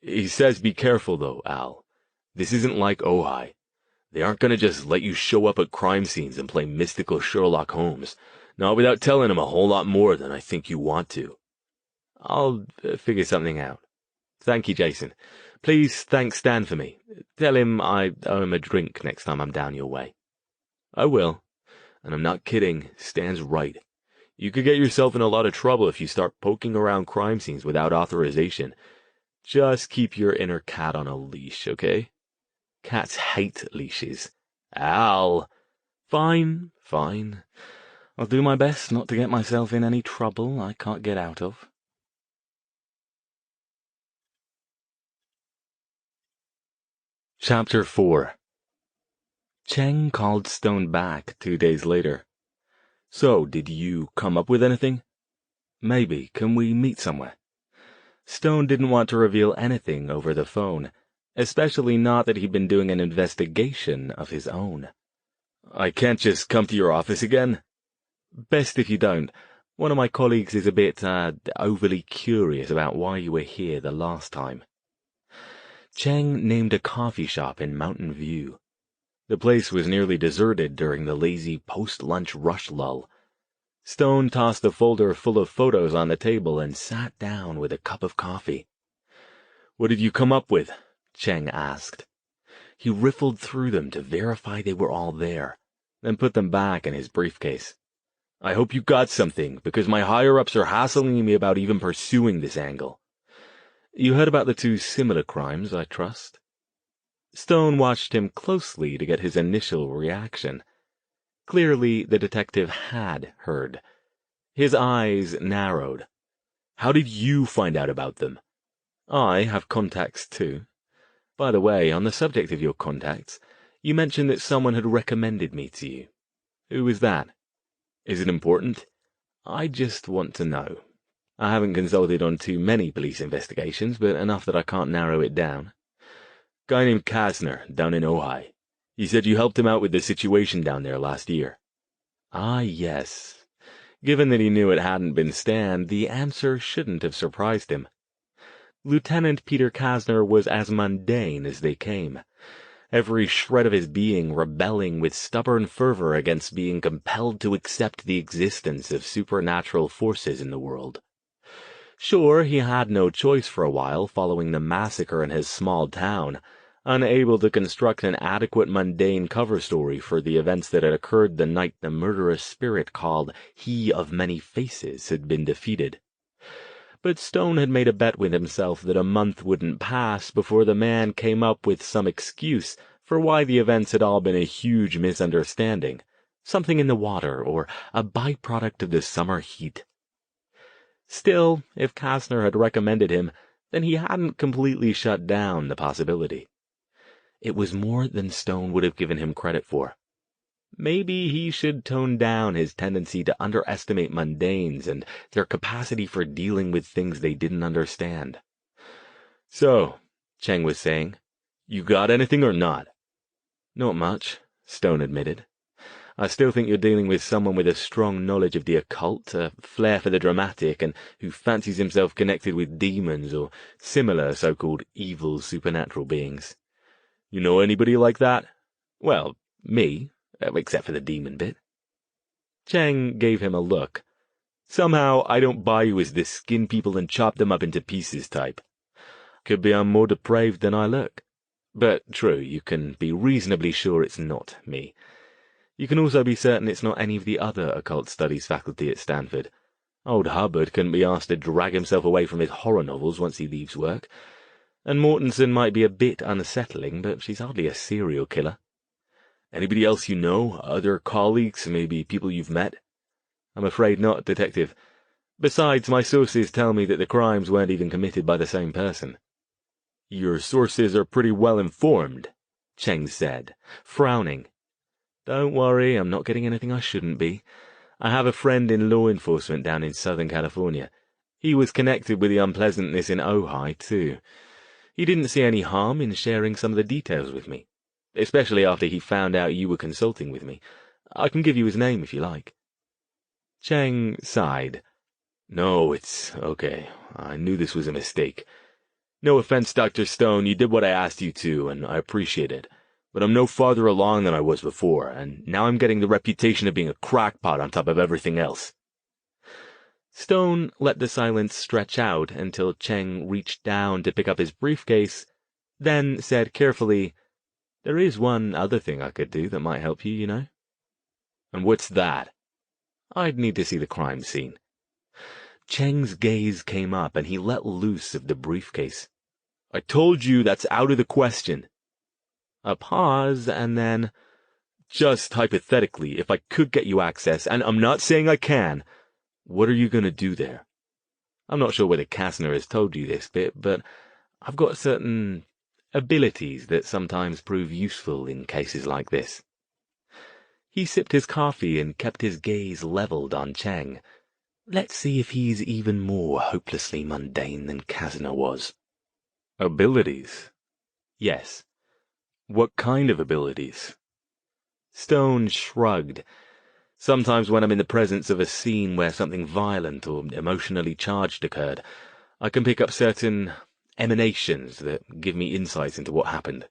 He says be careful, though, Al. This isn't like Ojai. They aren't going to just let you show up at crime scenes and play mystical Sherlock Holmes, not without telling him a whole lot more than I think you want to. I'll figure something out. Thank you, Jason. Please thank Stan for me. Tell him I owe him a drink next time I'm down your way. I will. And I'm not kidding. Stan's right. You could get yourself in a lot of trouble if you start poking around crime scenes without authorization. Just keep your inner cat on a leash, okay? Cats hate leashes. Al! Fine, fine. I'll do my best not to get myself in any trouble I can't get out of. Chapter 4. Cheng called Stone back 2 days later. So, did you come up with anything? Maybe. Can we meet somewhere? Stone didn't want to reveal anything over the phone, especially not that he'd been doing an investigation of his own. I can't just come to your office again? Best if you don't. One of my colleagues is a bit, overly curious about why you were here the last time. Cheng named a coffee shop in Mountain View. The place was nearly deserted during the lazy post-lunch rush lull. Stone tossed a folder full of photos on the table and sat down with a cup of coffee. What did you come up with? Cheng asked. He riffled through them to verify they were all there, then put them back in his briefcase. I hope you got something, because my higher-ups are hassling me about even pursuing this angle. You heard about the 2 similar crimes, I trust? Stone watched him closely to get his initial reaction. Clearly, the detective had heard. His eyes narrowed. "How did you find out about them?" "I have contacts, too. By the way, on the subject of your contacts, you mentioned that someone had recommended me to you. Who was that? Is it important?" "I just want to know. I haven't consulted on too many police investigations, but enough that I can't narrow it down." "Guy named Kasner, down in Ojai. He said you helped him out with the situation down there last year." "Ah, yes." Given that he knew it hadn't been Stan, the answer shouldn't have surprised him. Lieutenant Peter Kasner was as mundane as they came, every shred of his being rebelling with stubborn fervor against being compelled to accept the existence of supernatural forces in the world. Sure, he had no choice for a while following the massacre in his small town, unable to construct an adequate mundane cover story for the events that had occurred the night the murderous spirit called He of Many Faces had been defeated. But Stone had made a bet with himself that a month wouldn't pass before the man came up with some excuse for why the events had all been a huge misunderstanding, something in the water or a byproduct of the summer heat. Still, if Kasner had recommended him, then he hadn't completely shut down the possibility. It was more than Stone would have given him credit for. Maybe he should tone down his tendency to underestimate mundanes and their capacity for dealing with things they didn't understand. "So," Cheng was saying, "you got anything or not?" "Not much," Stone admitted. "I still think you're dealing with someone with a strong knowledge of the occult, a flair for the dramatic, and who fancies himself connected with demons or similar so-called evil supernatural beings. You know anybody like that?" "Well, me. Except for the demon bit." Cheng gave him a look. "Somehow, I don't buy you as the skin people and chop them up into pieces type. Could be I'm more depraved than I look. But true, you can be reasonably sure it's not me. You can also be certain it's not any of the other occult studies faculty at Stanford. Old Hubbard couldn't be asked to drag himself away from his horror novels once he leaves work. And Mortensen might be a bit unsettling, but she's hardly a serial killer. Anybody else you know? Other colleagues? Maybe people you've met?" "I'm afraid not, Detective. Besides, my sources tell me that the crimes weren't even committed by the same person." "Your sources are pretty well informed," Cheng said, frowning. "Don't worry, I'm not getting anything I shouldn't be. I have a friend in law enforcement down in Southern California. He was connected with the unpleasantness in Ojai, too. He didn't see any harm in sharing some of the details with me, especially after he found out you were consulting with me. I can give you his name if you like." Cheng sighed. "No, it's okay. I knew this was a mistake. No offense, Dr. Stone, you did what I asked you to, and I appreciate it. But I'm no farther along than I was before, and now I'm getting the reputation of being a crackpot on top of everything else." Stone let the silence stretch out until Cheng reached down to pick up his briefcase, then said carefully, "There is one other thing I could do that might help you, you know." "And what's that?" "I'd need to see the crime scene." Cheng's gaze came up, and he let loose of the briefcase. "I told you that's out of the question." A pause, and then, "Just hypothetically, if I could get you access, and I'm not saying I can, what are you going to do there? I'm not sure whether Kastner has told you this bit, but I've got certain abilities that sometimes prove useful in cases like this." He sipped his coffee and kept his gaze leveled on Cheng. Let's see if he's even more hopelessly mundane than Kastner was. "Abilities?" "Yes." "What kind of abilities?" Stone shrugged. "Sometimes when I'm in the presence of a scene where something violent or emotionally charged occurred, I can pick up certain emanations that give me insights into what happened."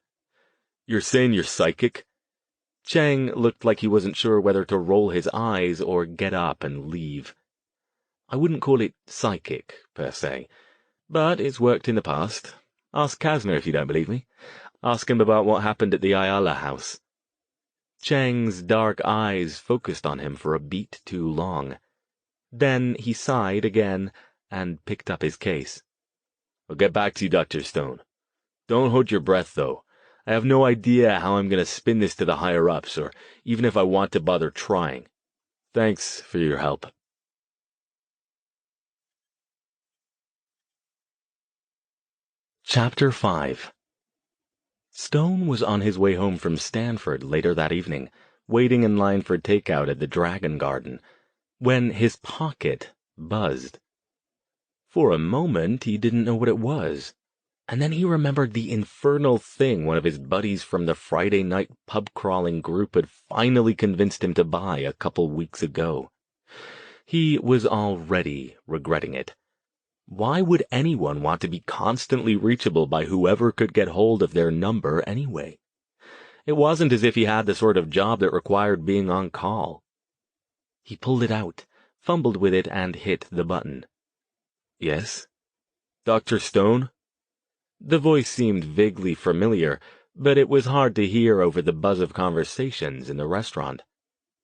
"You're saying you're psychic?" Cheng looked like he wasn't sure whether to roll his eyes or get up and leave. "I wouldn't call it psychic, per se, but it's worked in the past. Ask Kastner if you don't believe me. Ask him about what happened at the Ayala house." Cheng's dark eyes focused on him for a beat too long. Then he sighed again and picked up his case. "I'll get back to you, Dr. Stone. Don't hold your breath, though. I have no idea how I'm going to spin this to the higher-ups, or even if I want to bother trying. Thanks for your help. Chapter 5. Stone was on his way home from Stanford later that evening, waiting in line for takeout at the Dragon Garden, when his pocket buzzed. For a moment, he didn't know what it was, and then he remembered the infernal thing one of his buddies from the Friday night pub-crawling group had finally convinced him to buy a couple weeks ago. He was already regretting it. Why would anyone want to be constantly reachable by whoever could get hold of their number anyway? It wasn't as if he had the sort of job that required being on call. He pulled it out, fumbled with it, and hit the button. Yes? Dr. Stone? The voice seemed vaguely familiar, but it was hard to hear over the buzz of conversations in the restaurant.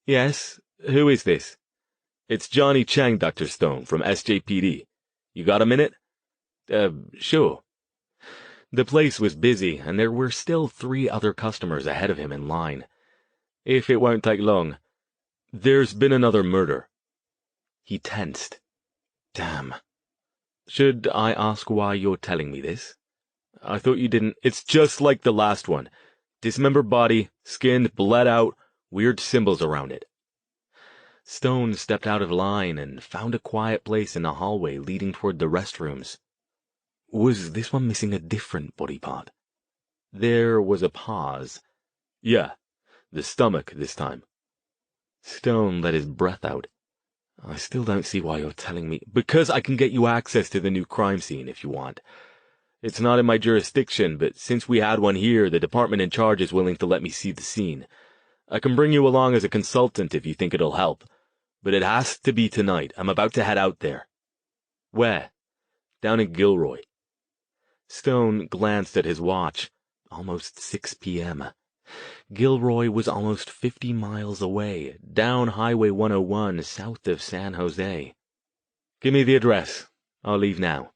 Yes? Who is this? It's Johnny Chang, Dr. Stone, from SJPD. You got a minute? Sure. The place was busy, and there were still 3 other customers ahead of him in line. If it won't take long. There's been another murder. He tensed. Damn. Should I ask why you're telling me this? I thought you didn't. It's just like the last one. Dismembered body, skinned, bled out, weird symbols around it. Stone stepped out of line and found a quiet place in the hallway leading toward the restrooms. Was this one missing a different body part? There was a pause. Yeah, the stomach this time. Stone let his breath out. I still don't see why you're telling me. Because I can get you access to the new crime scene if you want. It's not in my jurisdiction, but since we had one here, the department in charge is willing to let me see the scene. I can bring you along as a consultant if you think it'll help. But it has to be tonight. I'm about to head out there. Where? Down in Gilroy. Stone glanced at his watch. Almost 6 p.m. Gilroy was almost 50 miles away, down Highway 101 south of San Jose. Give me the address. I'll leave now.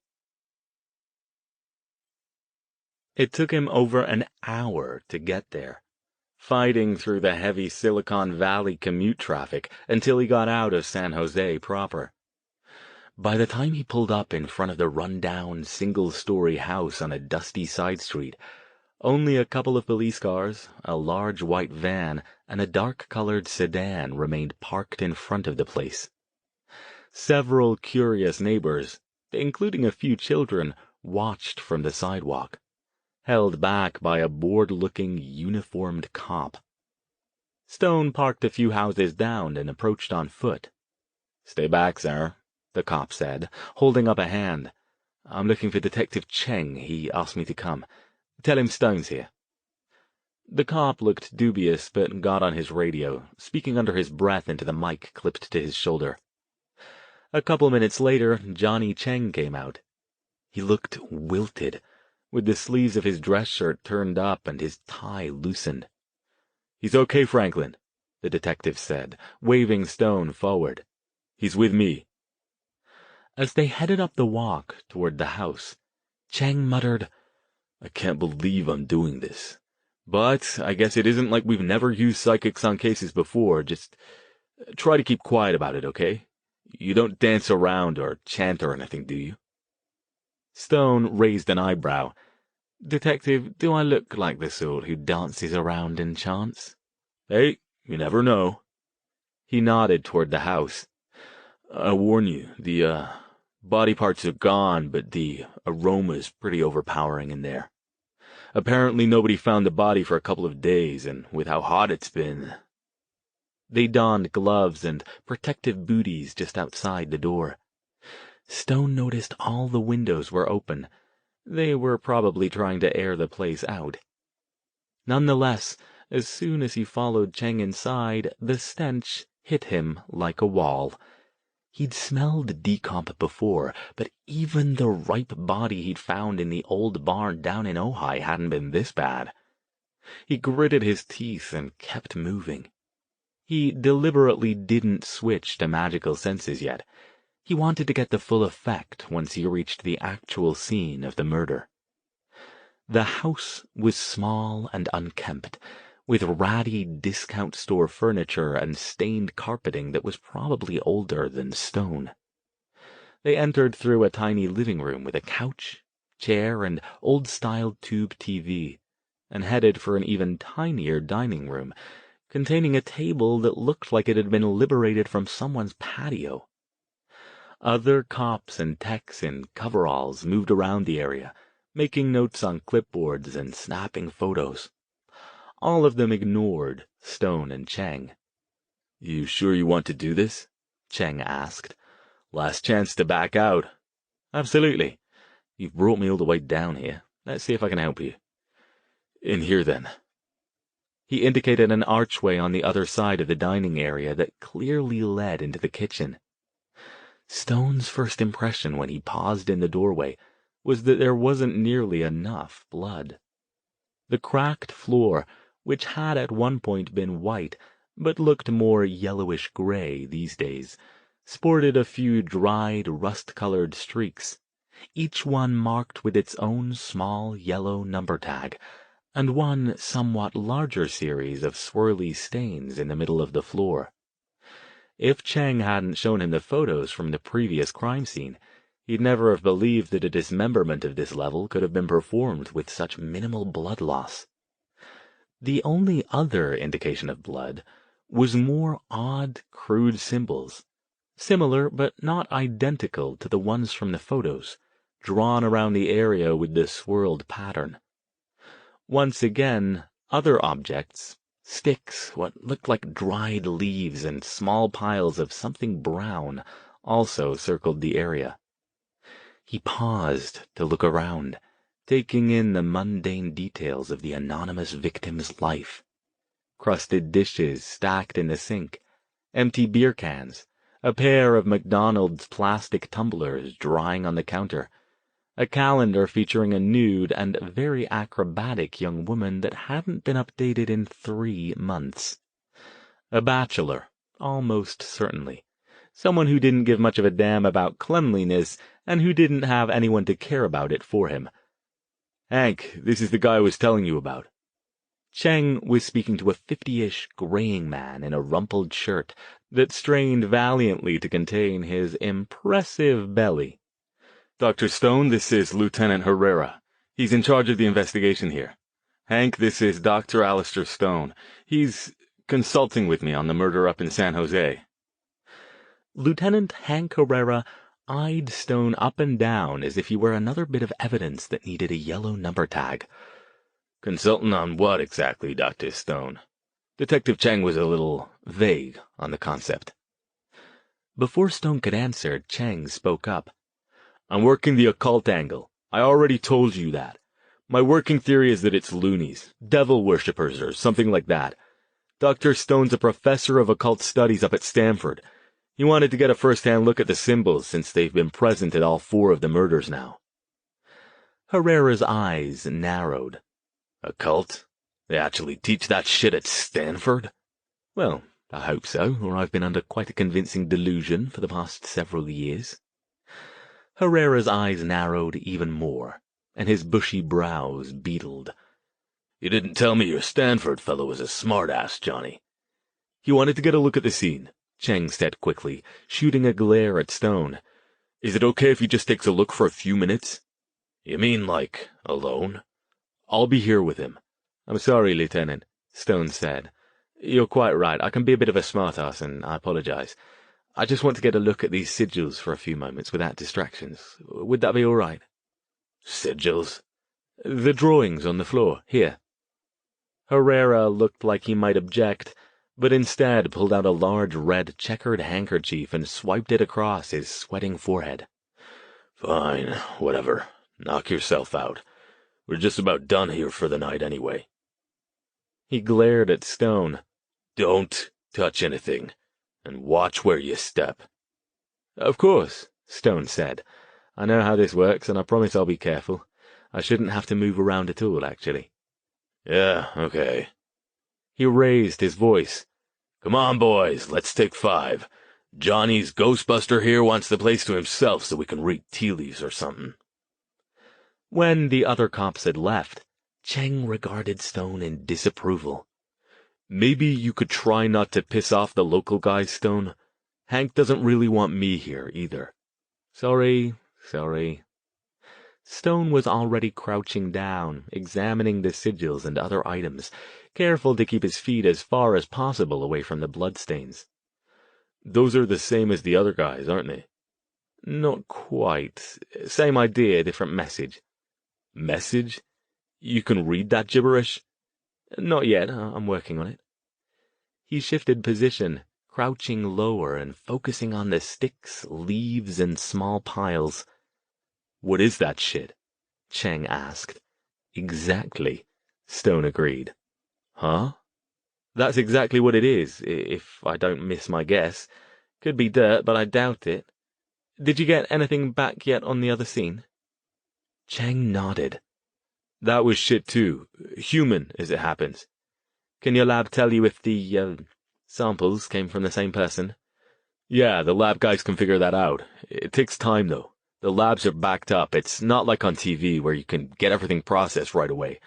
It took him over an hour to get there, fighting through the heavy Silicon Valley commute traffic until he got out of San Jose proper. By the time he pulled up in front of the run-down, single-story house on a dusty side street, only a couple of police cars, a large white van, and a dark-colored sedan remained parked in front of the place. Several curious neighbors, including a few children, watched from the sidewalk, held back by a bored-looking, uniformed cop. Stone parked a few houses down and approached on foot. "Stay back, sir," the cop said, holding up a hand. "I'm looking for Detective Cheng. He asked me to come. Tell him Stone's here." The cop looked dubious, but got on his radio, speaking under his breath into the mic clipped to his shoulder. A couple minutes later, Johnny Cheng came out. He looked wilted, with the sleeves of his dress shirt turned up and his tie loosened. "He's okay, Franklin," the detective said, waving Stone forward. "He's with me." As they headed up the walk toward the house, Cheng muttered, "I can't believe I'm doing this. But I guess it isn't like we've never used psychics on cases before. Just try to keep quiet about it, okay? You don't dance around or chant or anything, do you?" Stone raised an eyebrow. "Detective, do I look like the sort who dances around and chants?" "Hey, you never know." He nodded toward the house. "I warn you, the body parts are gone, but the aroma's pretty overpowering in there. Apparently nobody found the body for a couple of days, and with how hot it's been..." They donned gloves and protective booties just outside the door. Stone noticed all the windows were open. They were probably trying to air the place out. Nonetheless, as soon as he followed Cheng inside, the stench hit him like a wall. He'd smelled decomp before, but even the ripe body he'd found in the old barn down in Ojai hadn't been this bad. He gritted his teeth and kept moving. He deliberately didn't switch to magical senses yet. He wanted to get the full effect once he reached the actual scene of the murder. The house was small and unkempt, with ratty discount store furniture and stained carpeting that was probably older than stone. They entered through a tiny living room with a couch, chair, and old-style tube TV, and headed for an even tinier dining room, containing a table that looked like it had been liberated from someone's patio. Other cops and techs in coveralls moved around the area, making notes on clipboards and snapping photos. All of them ignored Stone and Cheng. "You sure you want to do this?" Cheng asked. "Last chance to back out." "Absolutely. You've brought me all the way down here. Let's see if I can help you." "In here, then." He indicated an archway on the other side of the dining area that clearly led into the kitchen. Stone's first impression when he paused in the doorway was that there wasn't nearly enough blood. The cracked floor, which had at one point been white, but looked more yellowish-gray these days, sported a few dried, rust-colored streaks, each one marked with its own small yellow number tag, and one somewhat larger series of swirly stains in the middle of the floor. If Cheng hadn't shown him the photos from the previous crime scene, he'd never have believed that a dismemberment of this level could have been performed with such minimal blood loss. The only other indication of blood was more odd, crude symbols, similar but not identical to the ones from the photos, drawn around the area with the swirled pattern. Once again, other objects, sticks, what looked like dried leaves, and small piles of something brown also circled the area. He paused to look around, taking in the mundane details of the anonymous victim's life. Crusted dishes stacked in the sink, empty beer cans, a pair of McDonald's plastic tumblers drying on the counter, a calendar featuring a nude and very acrobatic young woman that hadn't been updated in 3 months. A bachelor, almost certainly. Someone who didn't give much of a damn about cleanliness and who didn't have anyone to care about it for him. "Hank, this is the guy I was telling you about." Cheng was speaking to a 50-ish graying man in a rumpled shirt that strained valiantly to contain his impressive belly. "Dr. Stone, this is Lieutenant Herrera. He's in charge of the investigation here. Hank, this is Dr. Alastair Stone. He's consulting with me on the murder up in San Jose." Lieutenant Hank Herrera eyed Stone up and down as if he were another bit of evidence that needed a yellow number tag. "Consulting on what exactly, Dr. Stone?" Detective Cheng was a little vague on the concept. Before Stone could answer, Cheng spoke up. "I'm working the occult angle. I already told you that. My working theory is that it's loonies, devil worshippers, or something like that. Dr. Stone's a professor of occult studies up at Stanford. He wanted to get a first-hand look at the symbols since they've been present at all 4 of the murders now." Herrera's eyes narrowed. "Occult? They actually teach that shit at Stanford?" "Well, I hope so, or I've been under quite a convincing delusion for the past several years." Herrera's eyes narrowed even more, and his bushy brows beetled. "You didn't tell me your Stanford fellow was a smart-ass, Johnny." "He wanted to get a look at the scene," Cheng said quickly, shooting a glare at Stone. "Is it okay if he just takes a look for a few minutes?" "You mean, like, alone?" "I'll be here with him." "I'm sorry, Lieutenant," Stone said. "You're quite right. I can be a bit of a smart-ass, and I apologize. I just want to get a look at these sigils for a few moments without distractions. Would that be all right?" "Sigils?" "The drawings on the floor, here." Herrera looked like he might object, but instead pulled out a large red checkered handkerchief and swiped it across his sweating forehead. "Fine, whatever. Knock yourself out. We're just about done here for the night anyway." He glared at Stone. "Don't touch anything, and watch where you step." "Of course," Stone said. "I know how this works, and I promise I'll be careful. I shouldn't have to move around at all, actually." "Yeah, okay." He raised his voice. "Come on, boys, let's take 5. Johnny's Ghostbuster here wants the place to himself so we can read tea leaves or something." When the other cops had left, Cheng regarded Stone in disapproval. "Maybe you could try not to piss off the local guys, Stone. Hank doesn't really want me here, either." Sorry. Stone was already crouching down, examining the sigils and other items, careful to keep his feet as far as possible away from the bloodstains. "Those are the same as the other guys, aren't they?" "Not quite. Same idea, different message." "Message? You can read that gibberish?" "Not yet. I'm working on it." He shifted position, crouching lower and focusing on the sticks, leaves, and small piles. "What is that shit?" Cheng asked. "Exactly," Stone agreed. "Huh? That's exactly what it is, if I don't miss my guess. Could be dirt, but I doubt it. Did you get anything back yet on the other scene?" Cheng nodded. "That was shit too. Human, as it happens." "Can your lab tell you if the, samples came from the same person?" "Yeah, the lab guys can figure that out. It takes time, though. The labs are backed up. It's not like on TV where you can get everything processed right away.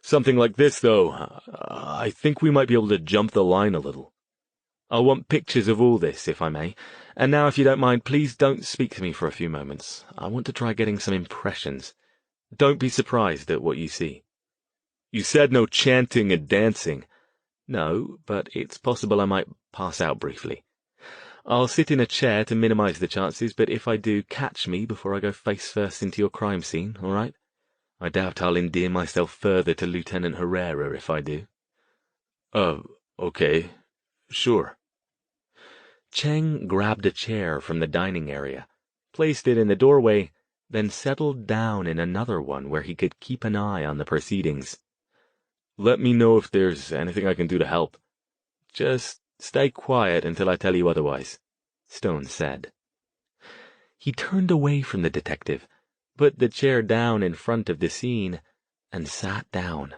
Something like this, though, I think we might be able to jump the line a little. I'll want pictures of all this, if I may. And now, if you don't mind, please don't speak to me for a few moments. I want to try getting some impressions. Don't be surprised at what you see." "You said no chanting and dancing." "No, but it's possible I might pass out briefly. I'll sit in a chair to minimize the chances, but if I do, catch me before I go face first into your crime scene, all right? I doubt I'll endear myself further to Lieutenant Herrera if I do." Okay. Sure." Cheng grabbed a chair from the dining area, placed it in the doorway, then settled down in another one where he could keep an eye on the proceedings. "Let me know if there's anything I can do to help. Just stay quiet until I tell you otherwise," Stone said. He turned away from the detective, put the chair down in front of the scene, and sat down.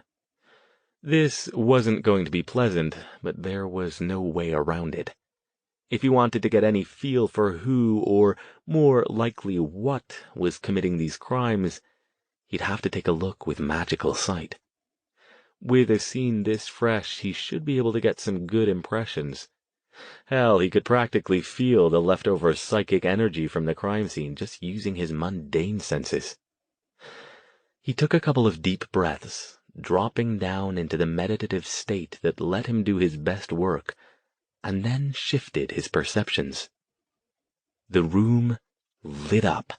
This wasn't going to be pleasant, but there was no way around it. If he wanted to get any feel for who, or more likely what, was committing these crimes, he'd have to take a look with magical sight. With a scene this fresh, he should be able to get some good impressions. Hell, he could practically feel the leftover psychic energy from the crime scene just using his mundane senses. He took a couple of deep breaths, dropping down into the meditative state that let him do his best work, and then shifted his perceptions. The room lit up.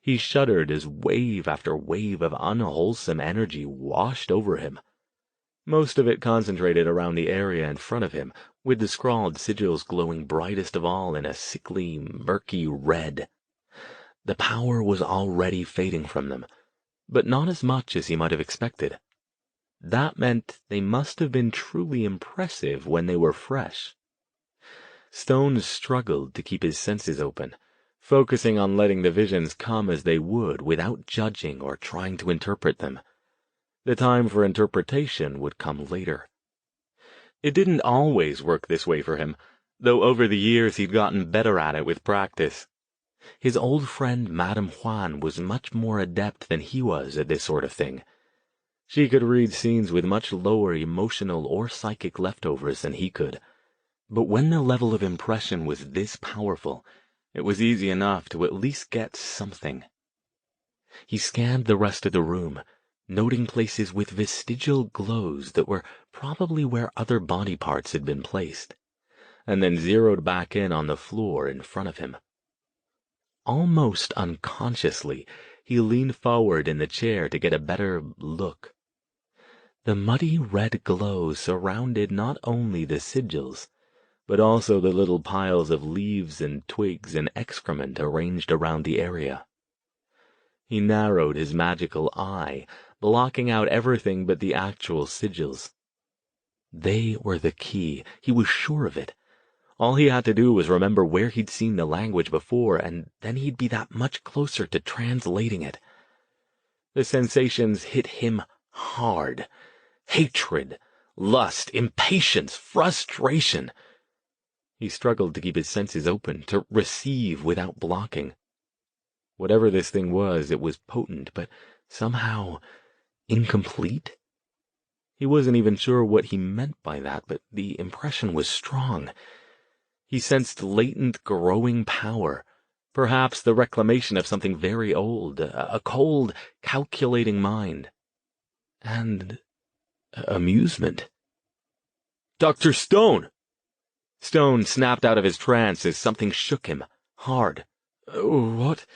He shuddered as wave after wave of unwholesome energy washed over him. Most of it concentrated around the area in front of him, with the scrawled sigils glowing brightest of all in a sickly, murky red. The power was already fading from them, but not as much as he might have expected. That meant they must have been truly impressive when they were fresh. Stone struggled to keep his senses open, focusing on letting the visions come as they would without judging or trying to interpret them. The time for interpretation would come later. It didn't always work this way for him, though over the years he'd gotten better at it with practice. His old friend Madame Juan was much more adept than he was at this sort of thing. She could read scenes with much lower emotional or psychic leftovers than he could. But when the level of impression was this powerful, it was easy enough to at least get something. He scanned the rest of the room, noting places with vestigial glows that were probably where other body parts had been placed, and then zeroed back in on the floor in front of him. Almost unconsciously, he leaned forward in the chair to get a better look. The muddy red glow surrounded not only the sigils, but also the little piles of leaves and twigs and excrement arranged around the area. He narrowed his magical eye, blocking out everything but the actual sigils. They were the key, he was sure of it. All he had to do was remember where he'd seen the language before, and then he'd be that much closer to translating it. The sensations hit him hard. Hatred, lust, impatience, frustration. He struggled to keep his senses open, to receive without blocking. Whatever this thing was, it was potent, but somehow incomplete. He wasn't even sure what he meant by that, but the impression was strong. He sensed latent, growing power, perhaps the reclamation of something very old, a cold, calculating mind. And amusement. "Dr. Stone!" Stone snapped out of his trance as something shook him, hard. "What?"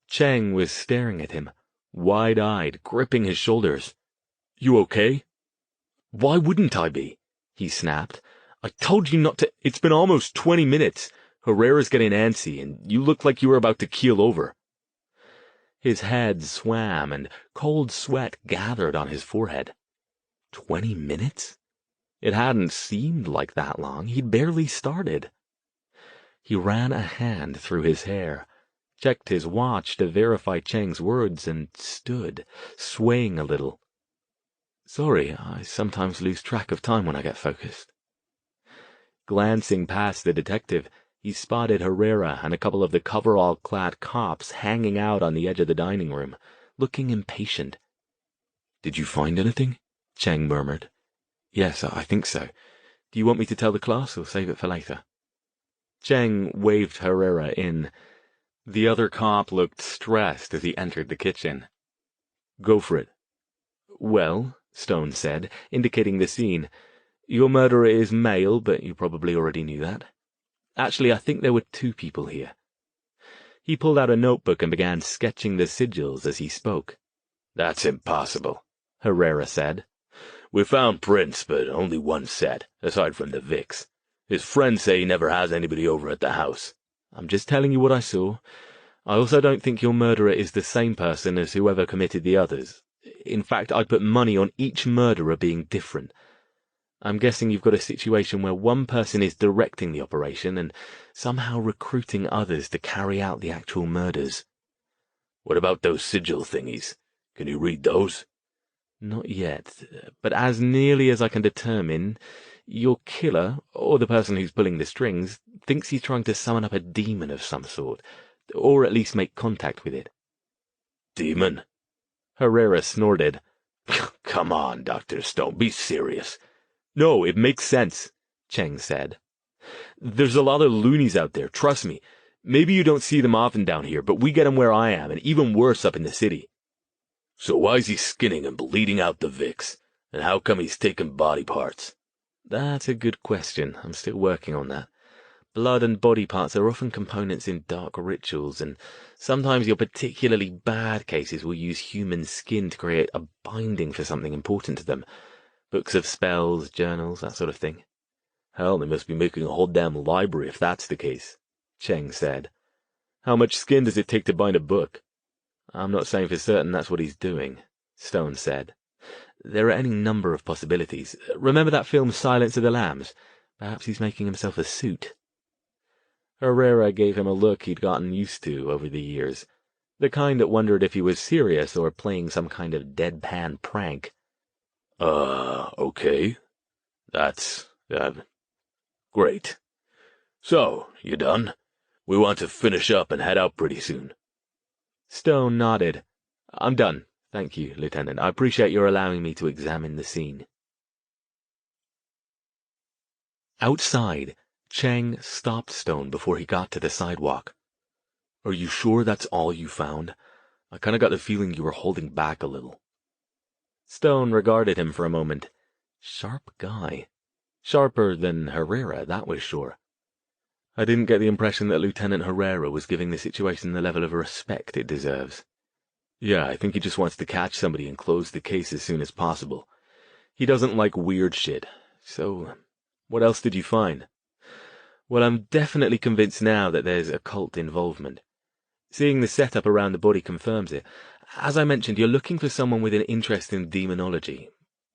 Cheng was staring at him, wide-eyed, gripping his shoulders. "You okay?" "Why wouldn't I be?" he snapped. "I told you not to—" "It's been almost 20 minutes. Herrera's getting antsy, and you look like you were about to keel over." His head swam, and cold sweat gathered on his forehead. 20 minutes? It hadn't seemed like that long. He'd barely started. He ran a hand through his hair, checked his watch to verify Cheng's words, and stood, swaying a little. "Sorry, I sometimes lose track of time when I get focused." Glancing past the detective, he spotted Herrera and a couple of the coverall-clad cops hanging out on the edge of the dining room, looking impatient. "Did you find anything?" Cheng murmured. "Yes, I think so. Do you want me to tell the class or save it for later?" Cheng waved Herrera in. The other cop looked stressed as he entered the kitchen. "Go for it." "Well," Stone said, indicating the scene, "your murderer is male, but you probably already knew that. Actually, I think there were 2 people here." He pulled out a notebook and began sketching the sigils as he spoke. "That's impossible," Herrera said. "We found prints, but only 1 set, aside from the Vicks. His friends say he never has anybody over at the house." "I'm just telling you what I saw. I also don't think your murderer is the same person as whoever committed the others. In fact, I'd put money on each murderer being different. I'm guessing you've got a situation where one person is directing the operation and somehow recruiting others to carry out the actual murders." "What about those sigil thingies? Can you read those?" "Not yet, but as nearly as I can determine, your killer, or the person who's pulling the strings, thinks he's trying to summon up a demon of some sort, or at least make contact with it." "Demon?" Herrera snorted. "Come on, Dr. Stone, be serious." "No, it makes sense," Cheng said. "There's a lot of loonies out there, trust me. Maybe you don't see them often down here, but we get them where I am, and even worse up in the city." "So why's he skinning and bleeding out the Vicks? And how come he's taking body parts?" "That's a good question. I'm still working on that. Blood and body parts are often components in dark rituals, and sometimes your particularly bad cases will use human skin to create a binding for something important to them. Books of spells, journals, that sort of thing." "Hell, they must be making a whole damn library if that's the case," Cheng said. "How much skin does it take to bind a book?" "I'm not saying for certain that's what he's doing," Stone said. "There are any number of possibilities. Remember that film Silence of the Lambs? Perhaps he's making himself a suit." Herrera gave him a look he'd gotten used to over the years, the kind that wondered if he was serious or playing some kind of deadpan prank. Okay. That's, great. So, you done? We want to finish up and head out pretty soon." Stone nodded. "I'm done. Thank you, Lieutenant. I appreciate your allowing me to examine the scene." Outside, Cheng stopped Stone before he got to the sidewalk. "Are you sure that's all you found? I kind of got the feeling you were holding back a little." Stone regarded him for a moment. Sharp guy. Sharper than Herrera, that was sure. "I didn't get the impression that Lieutenant Herrera was giving the situation the level of respect it deserves." "Yeah, I think he just wants to catch somebody and close the case as soon as possible. He doesn't like weird shit. So, what else did you find?" "Well, I'm definitely convinced now that there's occult involvement. Seeing the setup around the body confirms it. As I mentioned, you're looking for someone with an interest in demonology.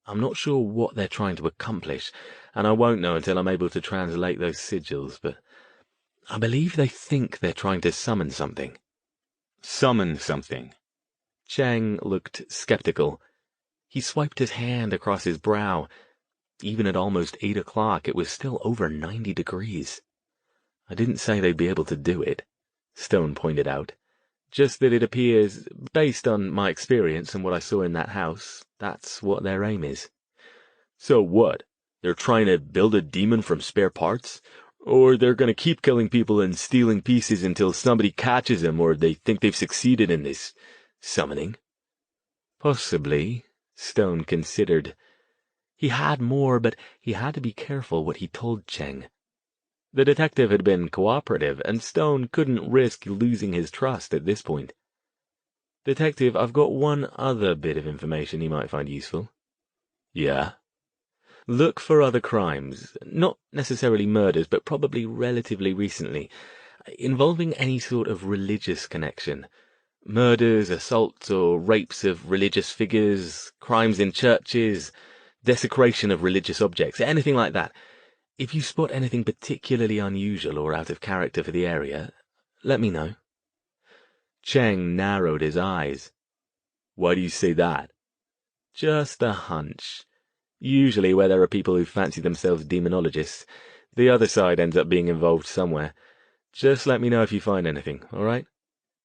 I'm not sure what they're trying to accomplish, and I won't know until I'm able to translate those sigils, but I believe they think they're trying to summon something." "Summon something?" Cheng looked skeptical. He swiped his hand across his brow. Even at almost 8 o'clock, it was still over 90 degrees. "I didn't say they'd be able to do it," Stone pointed out. Just that it appears, based on my experience and what I saw in that house, that's what their aim is. So what? They're trying to build a demon from spare parts? Or they're gonna keep killing people and stealing pieces until somebody catches them or they think they've succeeded in this summoning? Possibly, Stone considered. He had more, but he had to be careful what he told Cheng. The detective had been cooperative, and Stone couldn't risk losing his trust at this point. Detective, I've got one other bit of information you might find useful. Yeah? Look for other crimes, not necessarily murders, but probably relatively recently, involving any sort of religious connection. Murders, assaults, or rapes of religious figures, crimes in churches, desecration of religious objects, anything like that. If you spot anything particularly unusual or out of character for the area, let me know. Cheng narrowed his eyes. Why do you say that? Just a hunch. Usually where there are people who fancy themselves demonologists, the other side ends up being involved somewhere. Just let me know if you find anything, all right?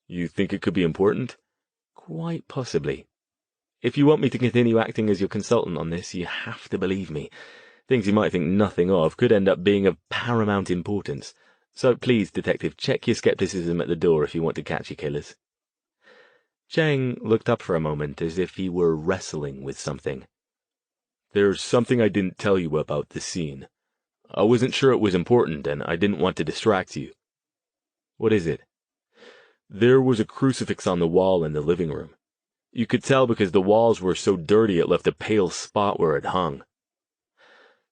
You think it could be important? Quite possibly. If you want me to continue acting as your consultant on this, you have to believe me. Things you might think nothing of could end up being of paramount importance. So please, Detective, check your skepticism at the door if you want to catch your killers. Cheng looked up for a moment as if he were wrestling with something. There's something I didn't tell you about the scene. I wasn't sure it was important, and I didn't want to distract you. What is it? There was a crucifix on the wall in the living room. You could tell because the walls were so dirty it left a pale spot where it hung.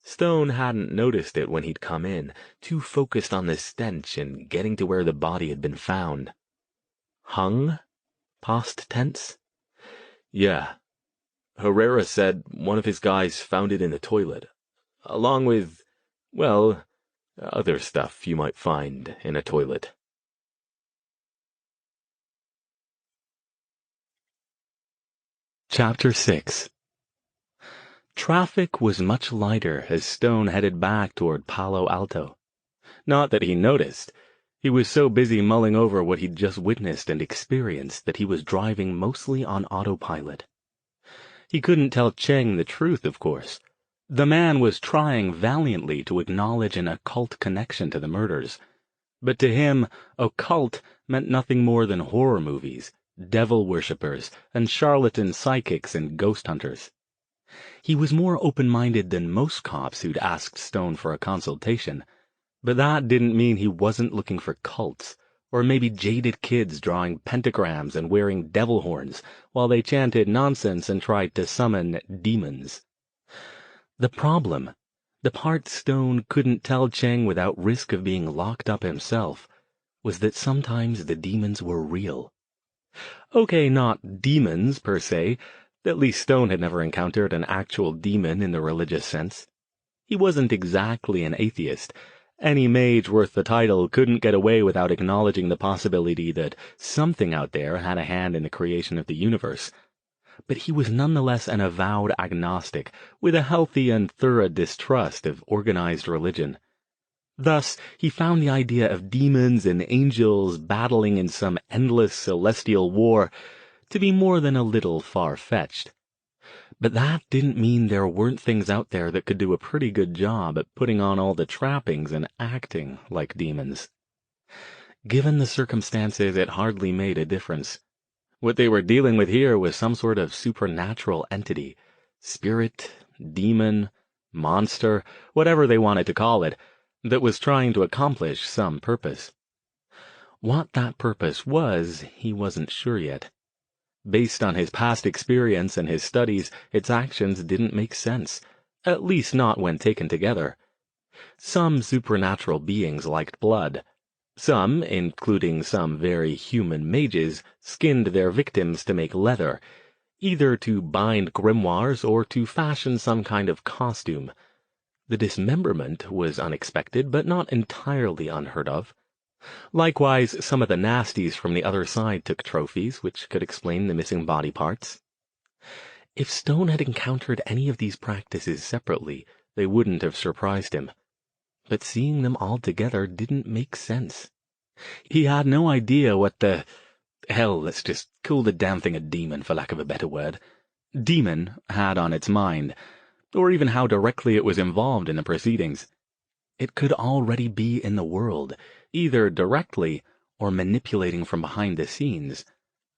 Stone hadn't noticed it when he'd come in, too focused on the stench and getting to where the body had been found. Hung? Past tense? Yeah. Herrera said one of his guys found it in the toilet, along with, well, other stuff you might find in a toilet. Chapter 6. Traffic was much lighter as Stone headed back toward Palo Alto. Not that he noticed. He was so busy mulling over what he'd just witnessed and experienced that he was driving mostly on autopilot. He couldn't tell Cheng the truth, of course. The man was trying valiantly to acknowledge an occult connection to the murders. But to him, occult meant nothing more than horror movies, devil worshippers, and charlatan psychics and ghost hunters. He was more open-minded than most cops who'd asked Stone for a consultation, but that didn't mean he wasn't looking for cults, or maybe jaded kids drawing pentagrams and wearing devil horns while they chanted nonsense and tried to summon demons. The problem, the part Stone couldn't tell Cheng without risk of being locked up himself, was that sometimes the demons were real. Okay, not demons per se. At least Stone had never encountered an actual demon in the religious sense. He wasn't exactly an atheist. Any mage worth the title couldn't get away without acknowledging the possibility that something out there had a hand in the creation of the universe. But he was nonetheless an avowed agnostic, with a healthy and thorough distrust of organized religion. Thus, he found the idea of demons and angels battling in some endless celestial war to be more than a little far-fetched. But that didn't mean there weren't things out there that could do a pretty good job at putting on all the trappings and acting like demons. Given the circumstances, it hardly made a difference. What they were dealing with here was some sort of supernatural entity, spirit, demon, monster, whatever they wanted to call it, that was trying to accomplish some purpose. What that purpose was, he wasn't sure yet. Based on his past experience and his studies, its actions didn't make sense, at least not when taken together. Some supernatural beings liked blood. Some, including some very human mages, skinned their victims to make leather, either to bind grimoires or to fashion some kind of costume. The dismemberment was unexpected, but not entirely unheard of. Likewise, some of the nasties from the other side took trophies, which could explain the missing body parts. If Stone had encountered any of these practices separately, they wouldn't have surprised him. But seeing them all together didn't make sense. He had no idea what the Hell, let's just call the damn thing a demon, for lack of a better word. Demon had on its mind, or even how directly it was involved in the proceedings. It could already be in the world, either directly or manipulating from behind the scenes,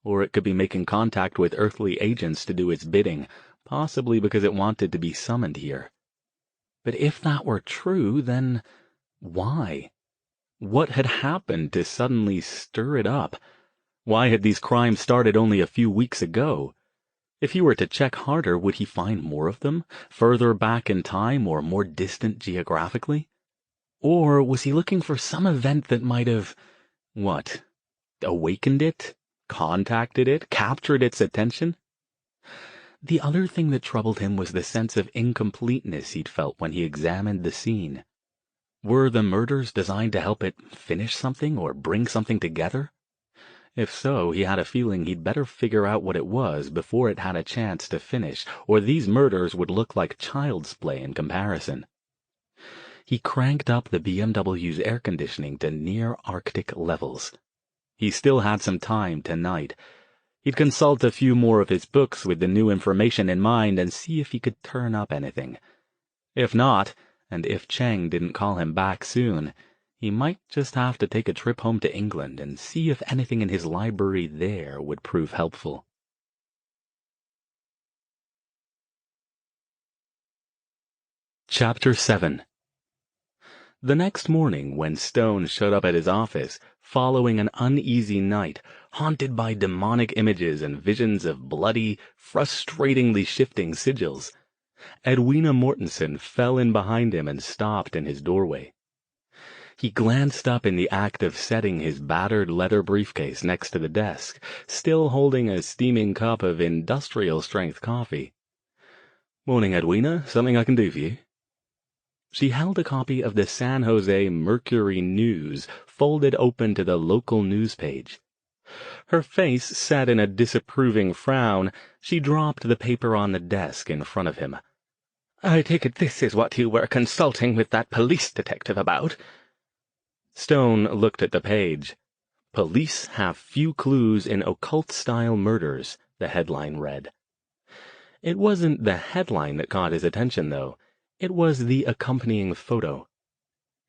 or it could be making contact with earthly agents to do its bidding, possibly because it wanted to be summoned here. But if that were true, then why? What had happened to suddenly stir it up? Why had these crimes started only a few weeks ago? If he were to check harder, would he find more of them, further back in time or more distant geographically? Or was he looking for some event that might have, awakened it, contacted it, captured its attention? The other thing that troubled him was the sense of incompleteness he'd felt when he examined the scene. Were the murders designed to help it finish something or bring something together? If so, he had a feeling he'd better figure out what it was before it had a chance to finish, or these murders would look like child's play in comparison. He cranked up the BMW's air conditioning to near Arctic levels. He still had some time tonight. He'd consult a few more of his books with the new information in mind and see if he could turn up anything. If not, and if Cheng didn't call him back soon, he might just have to take a trip home to England and see if anything in his library there would prove helpful. Chapter 7. The next morning, when Stone showed up at his office, following an uneasy night, haunted by demonic images and visions of bloody, frustratingly shifting sigils, Edwina Mortensen fell in behind him and stopped in his doorway. He glanced up in the act of setting his battered leather briefcase next to the desk, still holding a steaming cup of industrial-strength coffee. "Morning, Edwina. Something I can do for you?" She held a copy of the San Jose Mercury News folded open to the local news page. Her face set in a disapproving frown. She dropped the paper on the desk in front of him. "I take it this is what you were consulting with that police detective about?" Stone looked at the page. "Police have few clues in occult-style murders," the headline read. It wasn't the headline that caught his attention, though. It was the accompanying photo.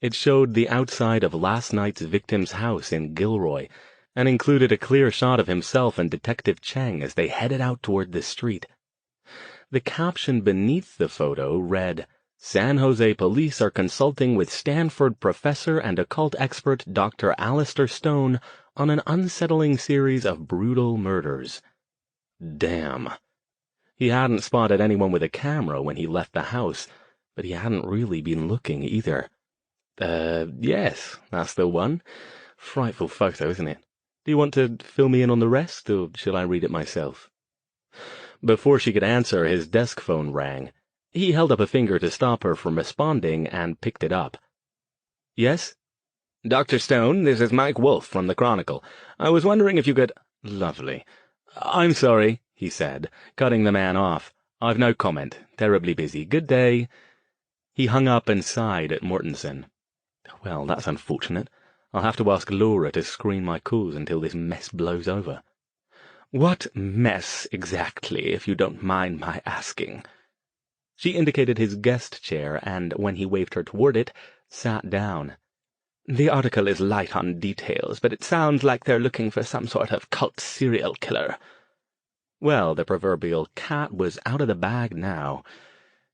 It showed the outside of last night's victim's house in Gilroy, and included a clear shot of himself and Detective Cheng as they headed out toward the street. The caption beneath the photo read, "San Jose police are consulting with Stanford professor and occult expert Dr. Alastair Stone on an unsettling series of brutal murders." Damn. He hadn't spotted anyone with a camera when he left the house, but he hadn't really been looking either. Yes, that's the one. Frightful photo, isn't it? Do you want to fill me in on the rest, or shall I read it myself? Before she could answer, his desk phone rang. He held up a finger to stop her from responding and picked it up. "Yes?" "Dr. Stone, this is Mike Wolfe from the Chronicle. I was wondering if you could—" "Lovely. I'm sorry," he said, cutting the man off. "I've no comment. Terribly busy. Good day." He hung up and sighed at Mortensen. "Well, that's unfortunate. I'll have to ask Laura to screen my calls until this mess blows over." "What mess, exactly, if you don't mind my asking?" She indicated his guest chair, and when he waved her toward it, sat down. "The article is light on details, but it sounds like they're looking for some sort of cult serial killer." Well, the proverbial cat was out of the bag now.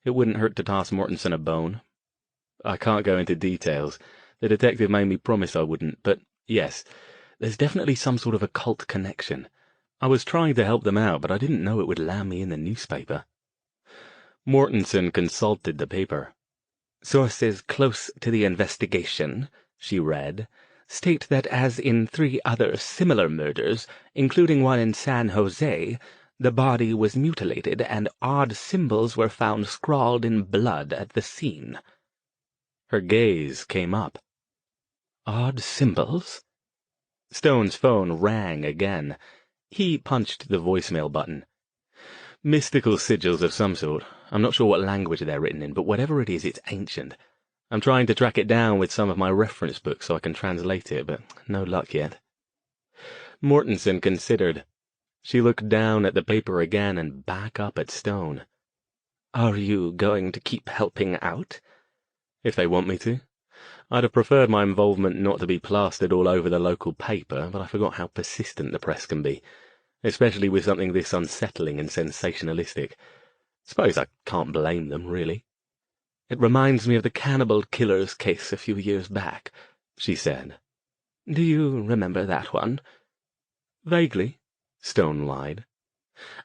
It wouldn't hurt to toss Mortensen a bone. "I can't go into details. The detective made me promise I wouldn't, but yes, there's definitely some sort of occult connection. I was trying to help them out, but I didn't know it would land me in the newspaper." Mortensen consulted the paper. "Sources close to the investigation," she read, "state that as in 3 other similar murders, including one in San Jose, the body was mutilated and odd symbols were found scrawled in blood at the scene." Her gaze came up. "Odd symbols?" Stone's phone rang again. He punched the voicemail button. "Mystical sigils of some sort. I'm not sure what language they're written in, but whatever it is, it's ancient. I'm trying to track it down with some of my reference books so I can translate it, but no luck yet." Mortensen considered. She looked down at the paper again and back up at Stone. "Are you going to keep helping out?" "If they want me to. I'd have preferred my involvement not to be plastered all over the local paper, but I forgot how persistent the press can be, especially with something this unsettling and sensationalistic. Suppose I can't blame them, really." "It reminds me of the cannibal killer's case a few years back," she said. "Do you remember that one?" "Vaguely," Stone lied.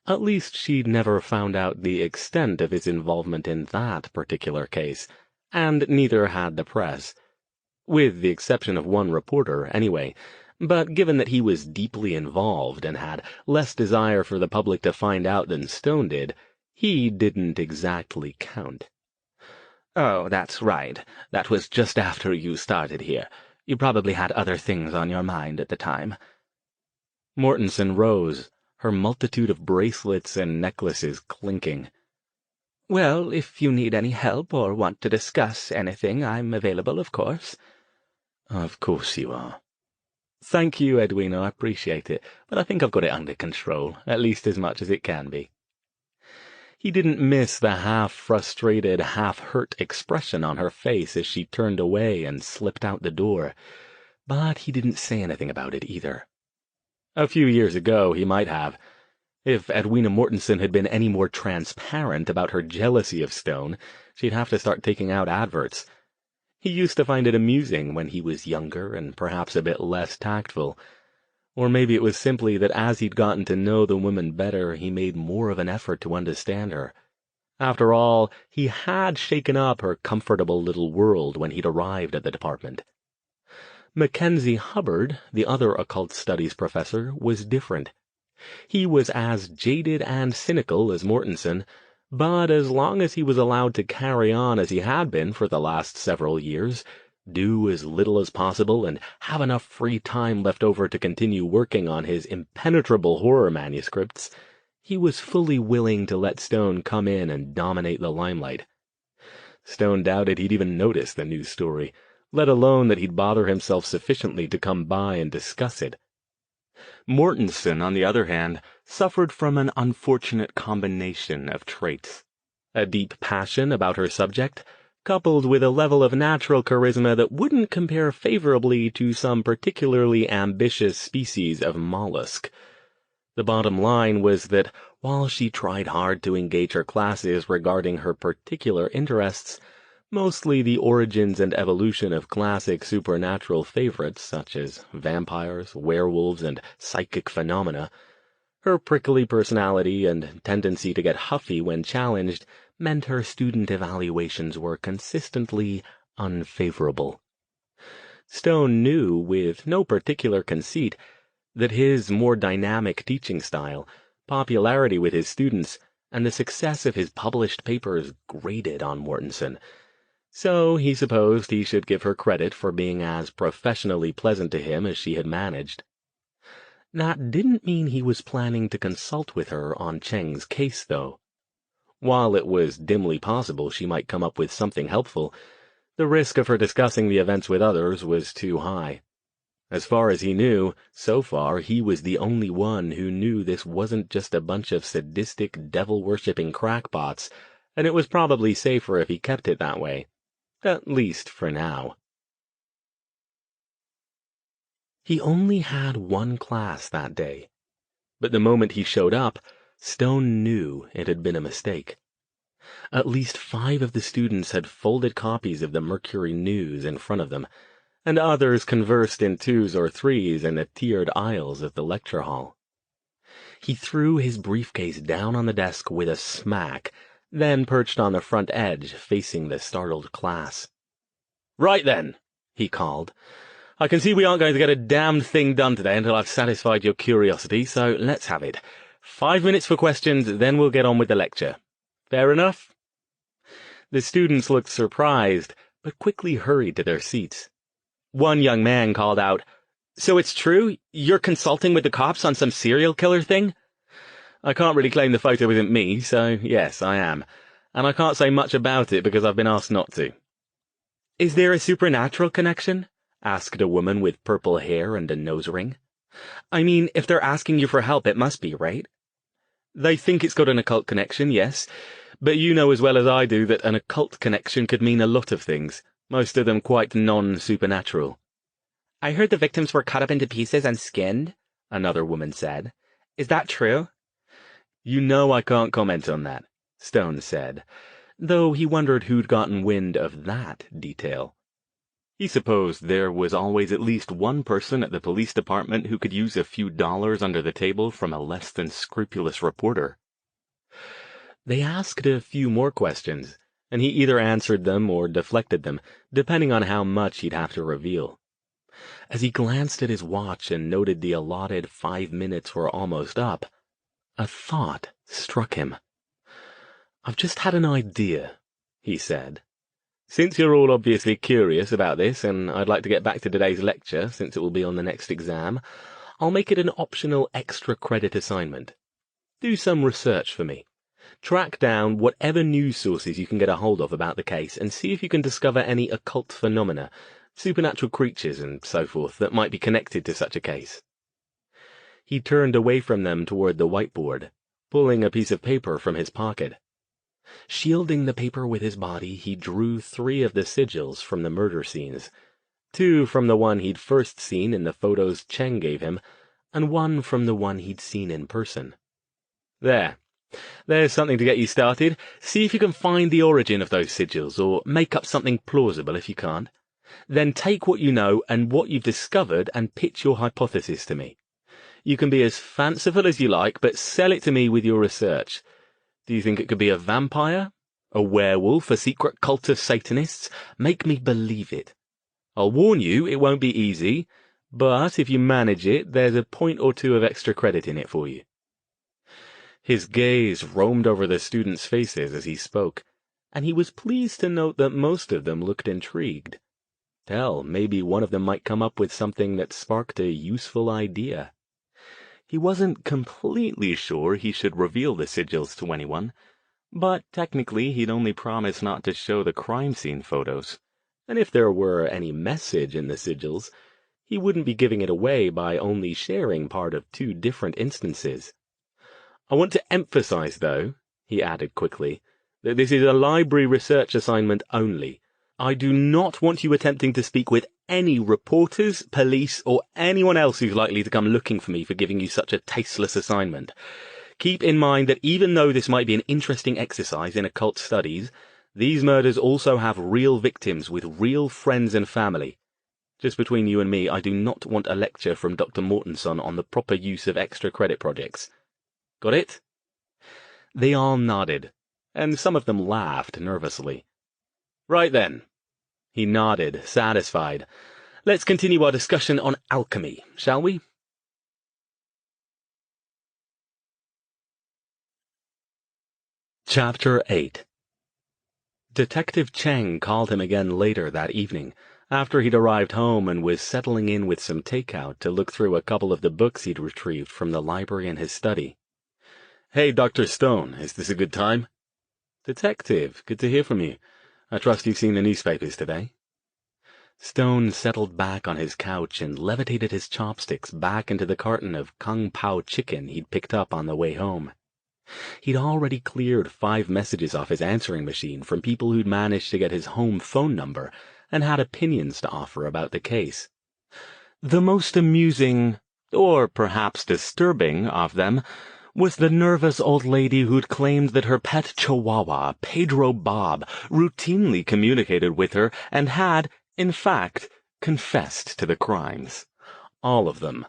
At least she'd never found out the extent of his involvement in that particular case, and neither had the press. With the exception of one reporter, anyway. But given that he was deeply involved and had less desire for the public to find out than Stone did, he didn't exactly count. "Oh, that's right. That was just after you started here. You probably had other things on your mind at the time." Mortensen rose, her multitude of bracelets and necklaces clinking. "Well, if you need any help or want to discuss anything, I'm available, of course." "Of course you are." "Thank you, Edwina, I appreciate it, but I think I've got it under control, at least as much as it can be." He didn't miss the half-frustrated, half-hurt expression on her face as she turned away and slipped out the door, but he didn't say anything about it either. A few years ago he might have. If Edwina Mortensen had been any more transparent about her jealousy of Stone, she'd have to start taking out adverts. He used to find it amusing when he was younger and perhaps a bit less tactful. Or maybe it was simply that as he'd gotten to know the woman better, he made more of an effort to understand her. After all, he had shaken up her comfortable little world when he'd arrived at the department. Mackenzie Hubbard, the other occult studies professor, was different. He was as jaded and cynical as Mortensen, but as long as he was allowed to carry on as he had been for the last several years, do as little as possible and have enough free time left over to continue working on his impenetrable horror manuscripts, he was fully willing to let Stone come in and dominate the limelight. Stone doubted he'd even notice the news story, let alone that he'd bother himself sufficiently to come by and discuss it. Mortensen, on the other hand, suffered from an unfortunate combination of traits. A deep passion about her subject, coupled with a level of natural charisma that wouldn't compare favorably to some particularly ambitious species of mollusk. The bottom line was that while she tried hard to engage her classes regarding her particular interests, mostly the origins and evolution of classic supernatural favorites such as vampires, werewolves, and psychic phenomena, her prickly personality and tendency to get huffy when challenged meant her student evaluations were consistently unfavorable. Stone knew, with no particular conceit, that his more dynamic teaching style, popularity with his students, and the success of his published papers grated on Mortensen. So he supposed he should give her credit for being as professionally pleasant to him as she had managed. That didn't mean he was planning to consult with her on Cheng's case, though. While it was dimly possible she might come up with something helpful, the risk of her discussing the events with others was too high. As far as he knew, so far he was the only one who knew this wasn't just a bunch of sadistic, devil-worshipping crackpots, and it was probably safer if he kept it that way. At least for now. He only had one class that day, but the moment he showed up, Stone knew it had been a mistake. At least 5 of the students had folded copies of the Mercury News in front of them, and others conversed in 2s or 3s in the tiered aisles of the lecture hall. He threw his briefcase down on the desk with a smack, then perched on the front edge, facing the startled class. "Right then," he called. "I can see we aren't going to get a damned thing done today until I've satisfied your curiosity, so let's have it. 5 minutes for questions, then we'll get on with the lecture. Fair enough?" The students looked surprised, but quickly hurried to their seats. One young man called out, "So it's true? You're consulting with the cops on some serial killer thing?" "I can't really claim the photo isn't me, so yes, I am. And I can't say much about it because I've been asked not to." "Is there a supernatural connection?" asked a woman with purple hair and a nose ring. I mean, if they're asking you for help, it must be, right? They think it's got an occult connection, yes, but you know as well as I do that an occult connection could mean a lot of things, most of them quite non-supernatural. I heard the victims were cut up into pieces and skinned, another woman said. Is that true? You know I can't comment on that, Stone said, though he wondered who'd gotten wind of that detail. He supposed there was always at least one person at the police department who could use a few dollars under the table from a less than scrupulous reporter. They asked a few more questions, and he either answered them or deflected them, depending on how much he'd have to reveal. As he glanced at his watch and noted the allotted 5 minutes were almost up, a thought struck him. "I've just had an idea," he said. "Since you're all obviously curious about this, and I'd like to get back to today's lecture, since it will be on the next exam, I'll make it an optional extra credit assignment. Do some research for me. Track down whatever news sources you can get a hold of about the case, and see if you can discover any occult phenomena, supernatural creatures and so forth, that might be connected to such a case." He turned away from them toward the whiteboard, pulling a piece of paper from his pocket. Shielding the paper with his body, he drew 3 of the sigils from the murder scenes, 2 from the one he'd first seen in the photos Cheng gave him, and 1 from the one he'd seen in person. There's something to get you started. See if you can find the origin of those sigils, or make up something plausible if you can't. Then take what you know and what you've discovered and pitch your hypothesis to me. You can be as fanciful as you like, but sell it to me with your research. Do you think it could be a vampire? A werewolf? A secret cult of Satanists? Make me believe it. I'll warn you, it won't be easy, but if you manage it, there's a point or 2 of extra credit in it for you. His gaze roamed over the students' faces as he spoke, and he was pleased to note that most of them looked intrigued. Hell, maybe one of them might come up with something that sparked a useful idea. He wasn't completely sure he should reveal the sigils to anyone, but technically he'd only promised not to show the crime scene photos, and if there were any message in the sigils, he wouldn't be giving it away by only sharing part of 2 different instances. I want to emphasize, though, he added quickly, that this is a library research assignment only. I do not want you attempting to speak with any reporters, police, or anyone else who's likely to come looking for me for giving you such a tasteless assignment. Keep in mind that even though this might be an interesting exercise in occult studies, these murders also have real victims with real friends and family. Just between you and me, I do not want a lecture from Dr. Mortenson on the proper use of extra credit projects. Got it? They all nodded, and some of them laughed nervously. Right then. He nodded, satisfied. Let's continue our discussion on alchemy, shall we? Chapter 8. Detective Cheng called him again later that evening, after he'd arrived home and was settling in with some takeout to look through a couple of the books he'd retrieved from the library in his study. "Hey, Dr. Stone, is this a good time?" "Detective, good to hear from you. I trust you've seen the newspapers today." Stone settled back on his couch and levitated his chopsticks back into the carton of Kung Pao chicken he'd picked up on the way home. He'd already cleared 5 messages off his answering machine from people who'd managed to get his home phone number and had opinions to offer about the case. The most amusing, or perhaps disturbing, of them was the nervous old lady who'd claimed that her pet chihuahua, Pedro Bob, routinely communicated with her and had, in fact, confessed to the crimes. All of them.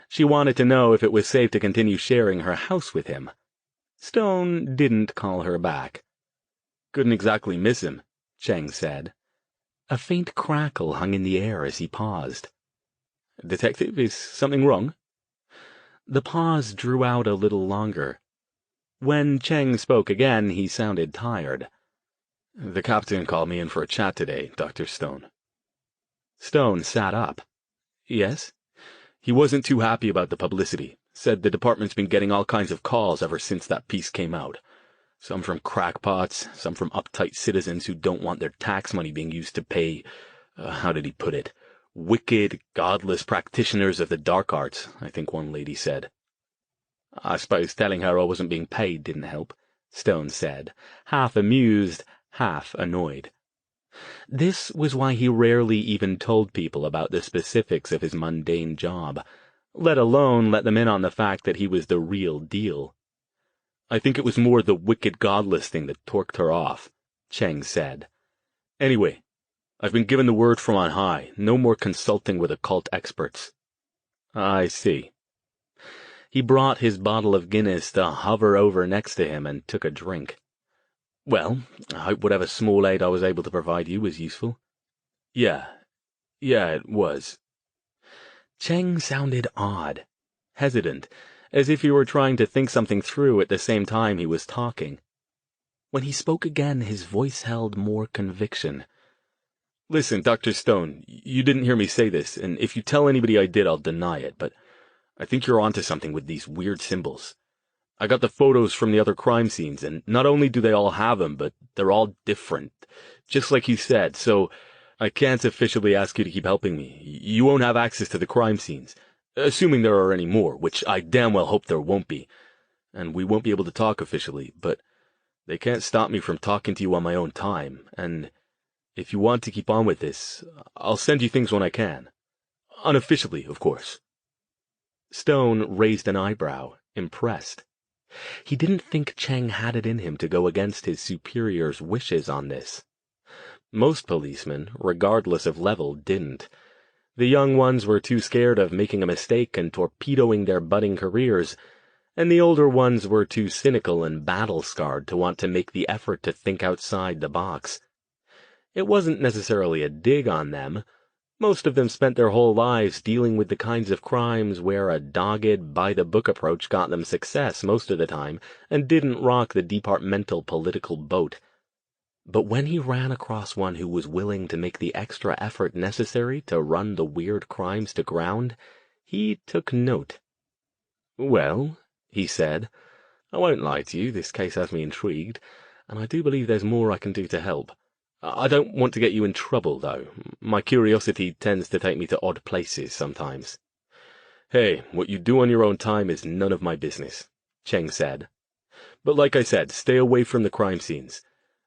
She wanted to know if it was safe to continue sharing her house with him. Stone didn't call her back. "Couldn't exactly miss him," Cheng said. A faint crackle hung in the air as he paused. "Detective, is something wrong?" The pause drew out a little longer. When Cheng spoke again, he sounded tired. "The captain called me in for a chat today, Dr. Stone." Stone sat up. "Yes?" "He wasn't too happy about the publicity. Said the department's been getting all kinds of calls ever since that piece came out. Some from crackpots, some from uptight citizens who don't want their tax money being used to pay, how did he put it, Wicked, godless practitioners of the dark arts, I think one lady said. I suppose telling her I wasn't being paid didn't help, Stone said, half amused, half annoyed. This was why he rarely even told people about the specifics of his mundane job, let alone let them in on the fact that he was the real deal. I think it was more the wicked godless thing that torqued her off, Cheng said. Anyway, I've been given the word from on high, no more consulting with occult experts. I see. He brought his bottle of Guinness to hover over next to him and took a drink. Well, I hope whatever small aid I was able to provide you was useful. Yeah, it was. Cheng sounded odd, hesitant, as if he were trying to think something through at the same time he was talking. When he spoke again, his voice held more conviction. Listen, Dr. Stone, you didn't hear me say this, and if you tell anybody I did, I'll deny it, but I think you're onto something with these weird symbols. I got the photos from the other crime scenes, and not only do they all have them, but they're all different, just like you said, so I can't officially ask you to keep helping me. You won't have access to the crime scenes, assuming there are any more, which I damn well hope there won't be, and we won't be able to talk officially, but they can't stop me from talking to you on my own time, and if you want to keep on with this, I'll send you things when I can. Unofficially, of course. Stone raised an eyebrow, impressed. He didn't think Cheng had it in him to go against his superior's wishes on this. Most policemen, regardless of level, didn't. The young ones were too scared of making a mistake and torpedoing their budding careers, and the older ones were too cynical and battle-scarred to want to make the effort to think outside the box. It wasn't necessarily a dig on them. Most of them spent their whole lives dealing with the kinds of crimes where a dogged, by-the-book approach got them success most of the time and didn't rock the departmental political boat. But when he ran across one who was willing to make the extra effort necessary to run the weird crimes to ground, he took note. "Well," he said, "I won't lie to you, this case has me intrigued, and I do believe there's more I can do to help. I don't want to get you in trouble, though. My curiosity tends to take me to odd places sometimes." "Hey, what you do on your own time is none of my business," Cheng said. "But like I said, stay away from the crime scenes.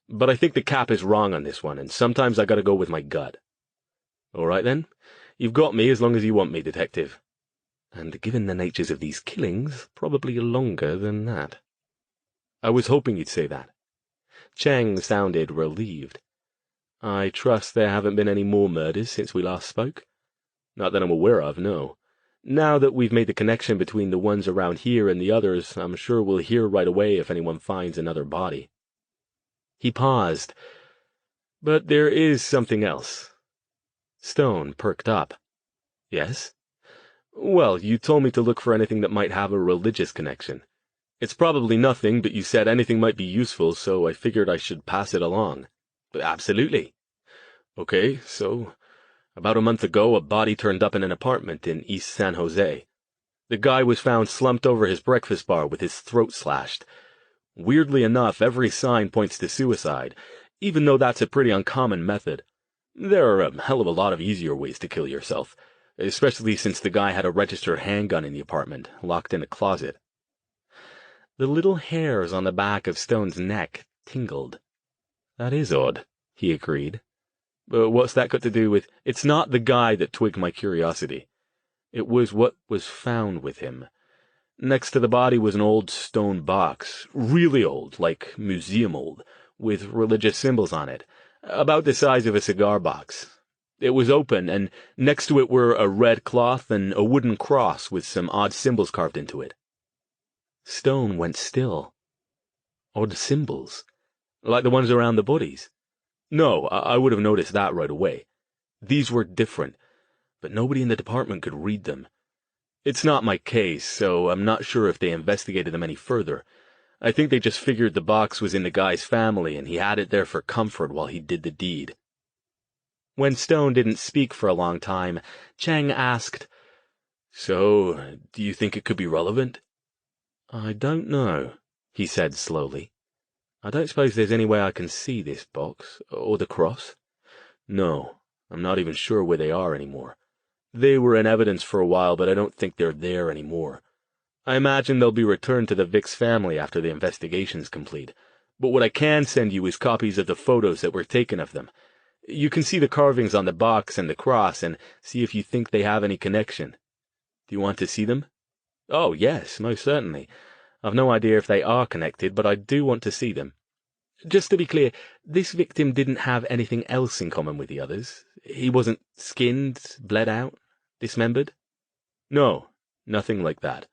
But I think the cap is wrong on this one, and sometimes I gotta go with my gut." "All right, then. You've got me as long as you want me, Detective. And given the natures of these killings, probably longer than that." "I was hoping you'd say that." Cheng sounded relieved. "I trust there haven't been any more murders since we last spoke?" "Not that I'm aware of, no. Now that we've made the connection between the ones around here and the others, I'm sure we'll hear right away if anyone finds another body." He paused. "But there is something else." Stone perked up. "Yes?" "Well, you told me to look for anything that might have a religious connection. It's probably nothing, but you said anything might be useful, so I figured I should pass it along." "Absolutely." "Okay, so about a month ago, a body turned up in an apartment in East San Jose. The guy was found slumped over his breakfast bar with his throat slashed. Weirdly enough, every sign points to suicide, even though that's a pretty uncommon method. There are a hell of a lot of easier ways to kill yourself, especially since the guy had a registered handgun in the apartment, locked in a closet." The little hairs on the back of Stone's neck tingled. "That is odd," he agreed. "But what's that got to do with—" "It's not the guy that twigged my curiosity. It was what was found with him. Next to the body was an old stone box, really old, like museum old, with religious symbols on it, about the size of a cigar box. It was open, and next to it were a red cloth and a wooden cross with some odd symbols carved into it." Stone went still. "Odd symbols? Like the ones around the bodies?" "No, I would have noticed that right away. These were different, but nobody in the department could read them. It's not my case, so I'm not sure if they investigated them any further. I think they just figured the box was in the guy's family and he had it there for comfort while he did the deed." When Stone didn't speak for a long time, Cheng asked, "So, do you think it could be relevant?" "I don't know," he said slowly. "I don't suppose there's any way I can see this box, or the cross." "No, I'm not even sure where they are anymore. They were in evidence for a while, but I don't think they're there anymore. I imagine they'll be returned to the Vic's family after the investigation's complete. But what I can send you is copies of the photos that were taken of them. You can see the carvings on the box and the cross and see if you think they have any connection. Do you want to see them? Oh, yes, most certainly. I've no idea if they are connected, but I do want to see them. Just to be clear, this victim didn't have anything else in common with the others. He wasn't skinned, bled out, dismembered? No, nothing like that.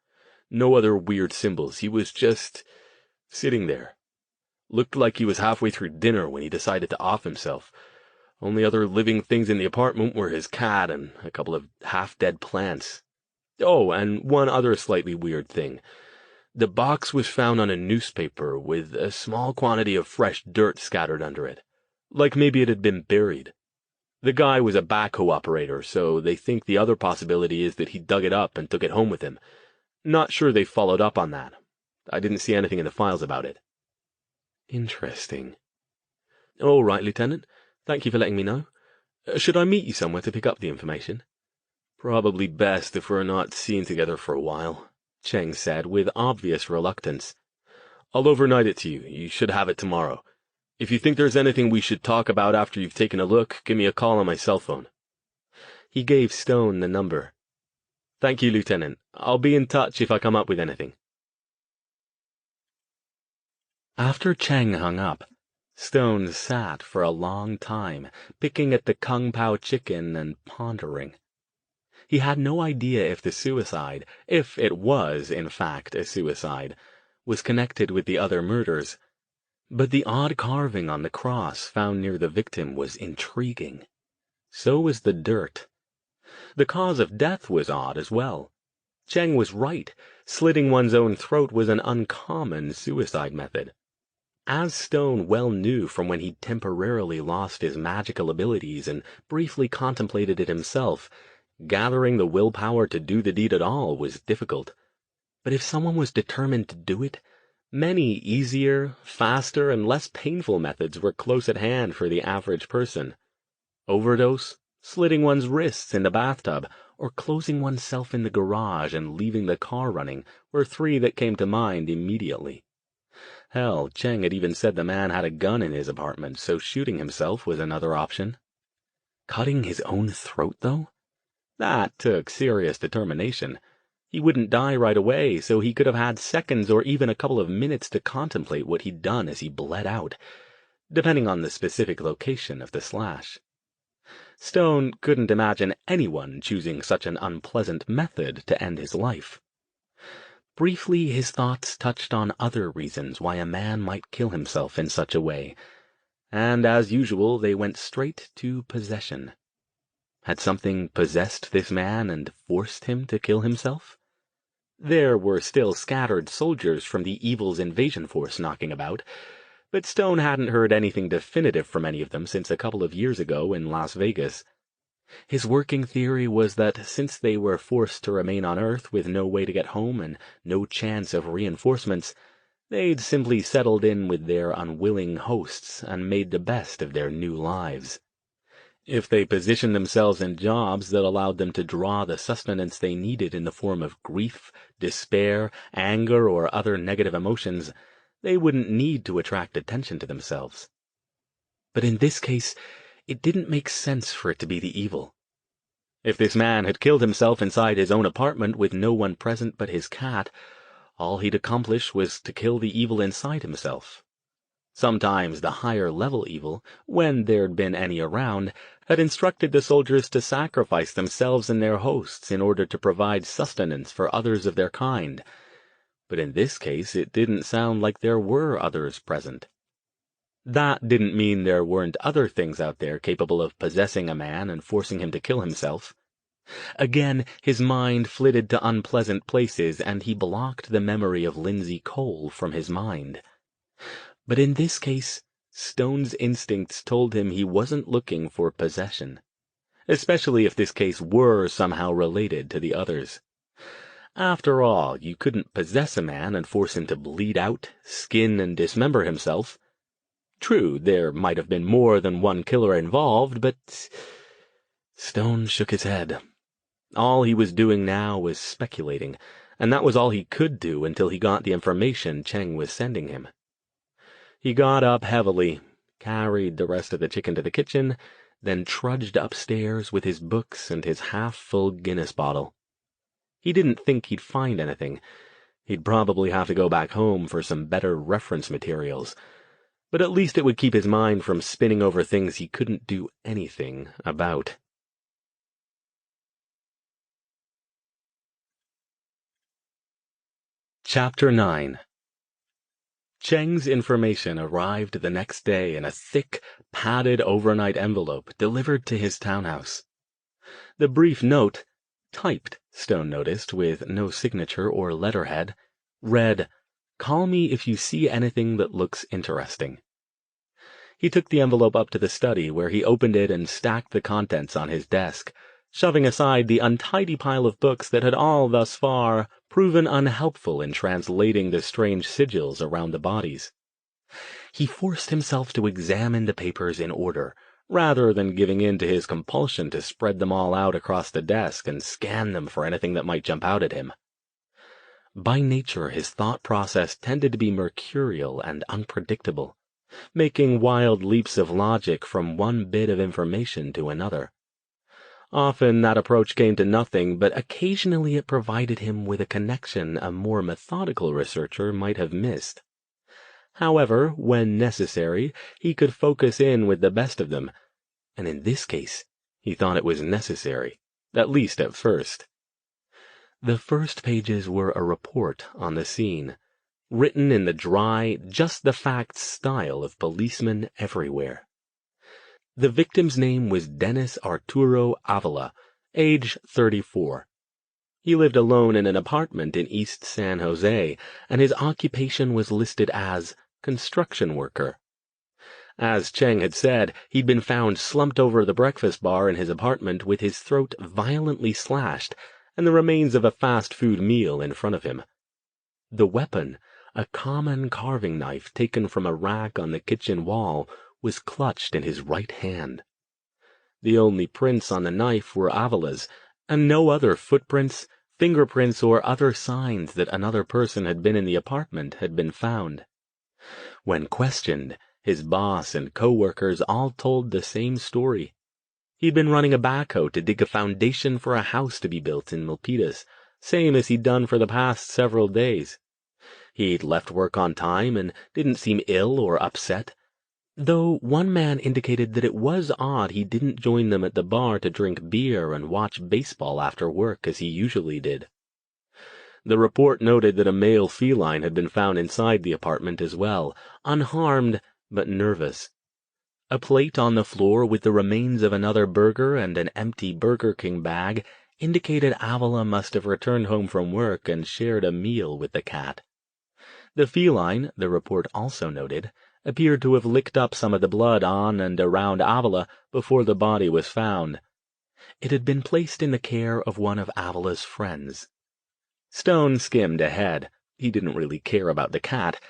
No other weird symbols. He was just sitting there. Looked like he was halfway through dinner when he decided to off himself. Only other living things in the apartment were his cat and a couple of half-dead plants. Oh, and one other slightly weird thing. The box was found on a newspaper with a small quantity of fresh dirt scattered under it, like maybe it had been buried. The guy was a backhoe operator, so they think the other possibility is that he dug it up and took it home with him. Not sure they followed up on that. I didn't see anything in the files about it. Interesting. All right, Lieutenant. Thank you for letting me know. Should I meet you somewhere to pick up the information? Probably best if we're not seen together for a while, Cheng said with obvious reluctance. I'll overnight it to you. You should have it tomorrow. If you think there's anything we should talk about after you've taken a look, give me a call on my cell phone. He gave Stone the number. Thank you, Lieutenant. I'll be in touch if I come up with anything. After Cheng hung up, Stone sat for a long time, picking at the Kung Pao chicken and pondering. He had no idea if the suicide, if it was, in fact, a suicide, was connected with the other murders. But the odd carving on the cross found near the victim was intriguing. So was the dirt. The cause of death was odd as well. Cheng was right. Slitting one's own throat was an uncommon suicide method. As Stone well knew from when he temporarily lost his magical abilities and briefly contemplated it himself, gathering the willpower to do the deed at all was difficult. But if someone was determined to do it, many easier, faster, and less painful methods were close at hand for the average person. Overdose, slitting one's wrists in the bathtub, or closing oneself in the garage and leaving the car running were three that came to mind immediately. Hell, Cheng had even said the man had a gun in his apartment, so shooting himself was another option. Cutting his own throat, though? That took serious determination. He wouldn't die right away, so he could have had seconds or even a couple of minutes to contemplate what he'd done as he bled out, depending on the specific location of the slash. Stone couldn't imagine anyone choosing such an unpleasant method to end his life. Briefly, his thoughts touched on other reasons why a man might kill himself in such a way, and as usual they went straight to possession. Had something possessed this man and forced him to kill himself? There were still scattered soldiers from the Evil's invasion force knocking about, but Stone hadn't heard anything definitive from any of them since a couple of years ago in Las Vegas. His working theory was that since they were forced to remain on Earth with no way to get home and no chance of reinforcements, they'd simply settled in with their unwilling hosts and made the best of their new lives. If they positioned themselves in jobs that allowed them to draw the sustenance they needed in the form of grief, despair, anger, or other negative emotions, they wouldn't need to attract attention to themselves. But in this case, it didn't make sense for it to be the Evil. If this man had killed himself inside his own apartment with no one present but his cat, all he'd accomplish was to kill the Evil inside himself. Sometimes the higher-level Evil, when there'd been any around, had instructed the soldiers to sacrifice themselves and their hosts in order to provide sustenance for others of their kind. But in this case it didn't sound like there were others present. That didn't mean there weren't other things out there capable of possessing a man and forcing him to kill himself. Again, his mind flitted to unpleasant places, and he blocked the memory of Lindsay Cole from his mind. But in this case, Stone's instincts told him he wasn't looking for possession, especially if this case were somehow related to the others. After all, you couldn't possess a man and force him to bleed out, skin, and dismember himself. True, there might have been more than one killer involved, but... Stone shook his head. All he was doing now was speculating, and that was all he could do until he got the information Cheng was sending him. He got up heavily, carried the rest of the chicken to the kitchen, then trudged upstairs with his books and his half-full Guinness bottle. He didn't think he'd find anything. He'd probably have to go back home for some better reference materials, but at least it would keep his mind from spinning over things he couldn't do anything about. Chapter 9. Cheng's information arrived the next day in a thick, padded overnight envelope delivered to his townhouse. The brief note, typed, Stone noticed, with no signature or letterhead, read, "Call me if you see anything that looks interesting." He took the envelope up to the study, where he opened it and stacked the contents on his desk, shoving aside the untidy pile of books that had all, thus far, proven unhelpful in translating the strange sigils around the bodies. He forced himself to examine the papers in order, rather than giving in to his compulsion to spread them all out across the desk and scan them for anything that might jump out at him. By nature, his thought process tended to be mercurial and unpredictable, making wild leaps of logic from one bit of information to another. Often that approach came to nothing, but occasionally it provided him with a connection a more methodical researcher might have missed. However, when necessary, he could focus in with the best of them, and in this case, he thought it was necessary, at least at first. The first pages were a report on the scene, written in the dry, just-the-facts style of policemen everywhere. The victim's name was Dennis Arturo Avila, age 34. He lived alone in an apartment in East San Jose, and his occupation was listed as construction worker. As Cheng had said, he'd been found slumped over the breakfast bar in his apartment with his throat violently slashed and the remains of a fast food meal in front of him. The weapon, a common carving knife taken from a rack on the kitchen wall, was clutched in his right hand. The only prints on the knife were Avila's, and no other footprints, fingerprints, or other signs that another person had been in the apartment had been found. When questioned, his boss and co-workers all told the same story. He'd been running a backhoe to dig a foundation for a house to be built in Milpitas, same as he'd done for the past several days. He'd left work on time and didn't seem ill or upset, though one man indicated that it was odd he didn't join them at the bar to drink beer and watch baseball after work as he usually did. The report noted that a male feline had been found inside the apartment as well, unharmed but nervous. A plate on the floor with the remains of another burger and an empty Burger King bag indicated Avila must have returned home from work and shared a meal with the cat. The feline, the report also noted, appeared to have licked up some of the blood on and around Avila before the body was found. It had been placed in the care of one of Avila's friends. Stone skimmed ahead. He didn't really care about the cat,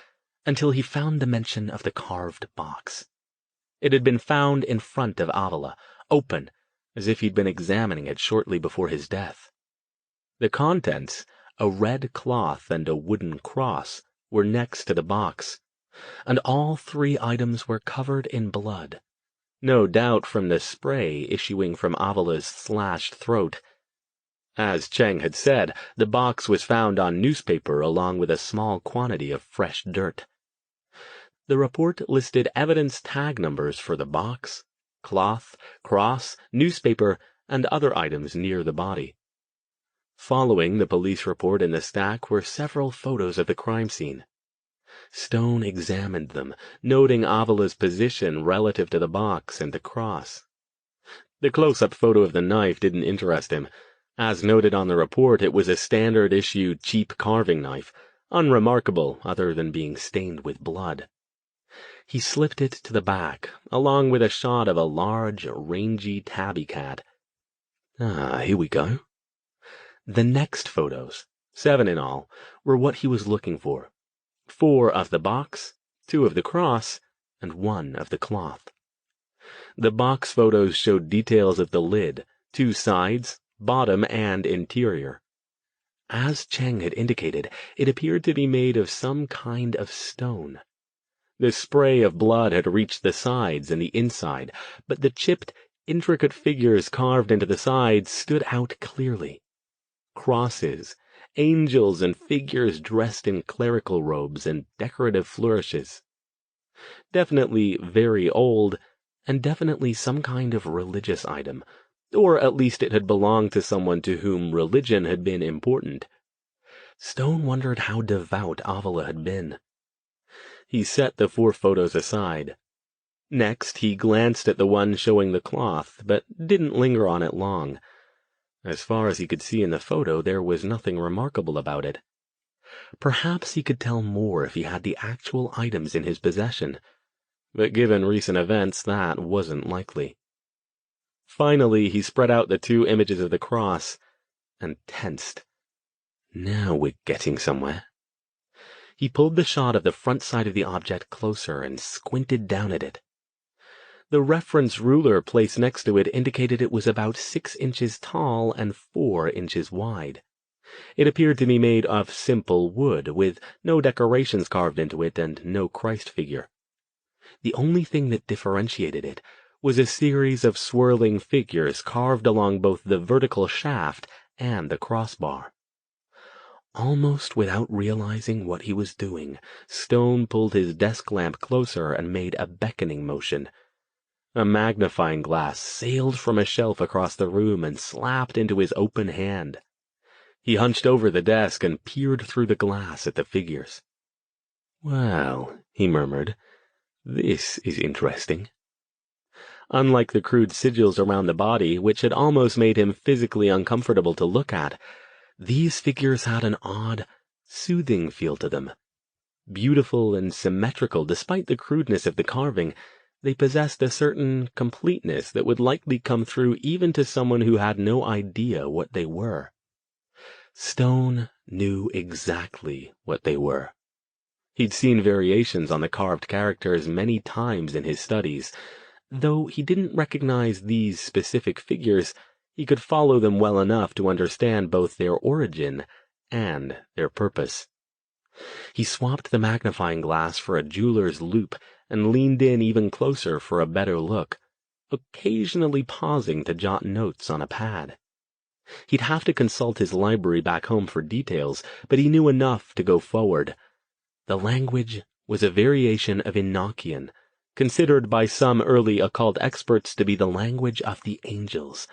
until he found the mention of the carved box. It had been found in front of Avila, open, as if he'd been examining it shortly before his death. The contents, a red cloth and a wooden cross, were next to the box, and all three items were covered in blood, no doubt from the spray issuing from Avila's slashed throat. As Cheng had said, the box was found on newspaper along with a small quantity of fresh dirt. The report listed evidence tag numbers for the box, cloth, cross, newspaper, and other items near the body. Following the police report in the stack were several photos of the crime scene. Stone examined them, noting Avila's position relative to the box and the cross. The close-up photo of the knife didn't interest him. As noted on the report, it was a standard-issue cheap carving knife, unremarkable other than being stained with blood. He slipped it to the back, along with a shot of a large, rangy tabby cat. Here we go. The next photos, 7 in all, were what he was looking for. 4 of the box, 2 of the cross, and 1 of the cloth. The box photos showed details of the lid, 2 sides, bottom and interior. As Cheng had indicated, it appeared to be made of some kind of stone. The spray of blood had reached the sides and the inside, but the chipped, intricate figures carved into the sides stood out clearly. Crosses, angels, and figures dressed in clerical robes and decorative flourishes. Definitely very old, and definitely some kind of religious item, or at least it had belonged to someone to whom religion had been important. Stone wondered how devout Avila had been. He set the 4 photos aside. Next, he glanced at the one showing the cloth, but didn't linger on it long. As far as he could see in the photo, there was nothing remarkable about it. Perhaps he could tell more if he had the actual items in his possession, but given recent events, that wasn't likely. Finally, he spread out the 2 images of the cross, and tensed. Now we're getting somewhere. He pulled the shot of the front side of the object closer and squinted down at it. The reference ruler placed next to it indicated it was about 6 inches tall and 4 inches wide. It appeared to be made of simple wood, with no decorations carved into it and no Christ figure. The only thing that differentiated it was a series of swirling figures carved along both the vertical shaft and the crossbar. Almost without realizing what he was doing, Stone pulled his desk lamp closer and made a beckoning motion. A magnifying glass sailed from a shelf across the room and slapped into his open hand. He hunched over the desk and peered through the glass at the figures. "Well," he murmured, "this is interesting." Unlike the crude sigils around the body, which had almost made him physically uncomfortable to look at, these figures had an odd, soothing feel to them. Beautiful and symmetrical despite the crudeness of the carving, they possessed a certain completeness that would likely come through even to someone who had no idea what they were. Stone knew exactly what they were. He'd seen variations on the carved characters many times in his studies. Though he didn't recognize these specific figures, he could follow them well enough to understand both their origin and their purpose. He swapped the magnifying glass for a jeweler's loupe and leaned in even closer for a better look, occasionally pausing to jot notes on a pad. He'd have to consult his library back home for details, but he knew enough to go forward. The language was a variation of Enochian, considered by some early occult experts to be the language of the angels.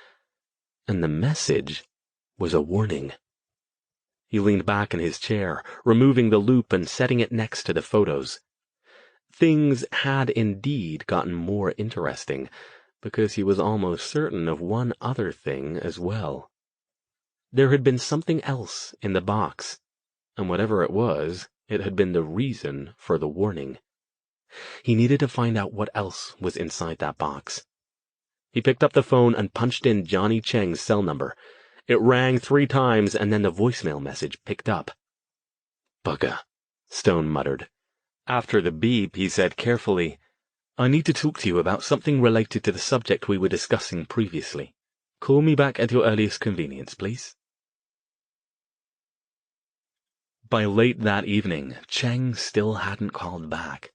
And the message was a warning. He leaned back in his chair, removing the loupe and setting it next to the photos. Things had indeed gotten more interesting, because he was almost certain of one other thing as well. There had been something else in the box, and whatever it was, it had been the reason for the warning. He needed to find out what else was inside that box. He picked up the phone and punched in Johnny Cheng's cell number. It rang 3 times, and then the voicemail message picked up. "Bugger," Stone muttered. After the beep, he said carefully, "I need to talk to you about something related to the subject we were discussing previously. Call me back at your earliest convenience, please." By late that evening, Cheng still hadn't called back.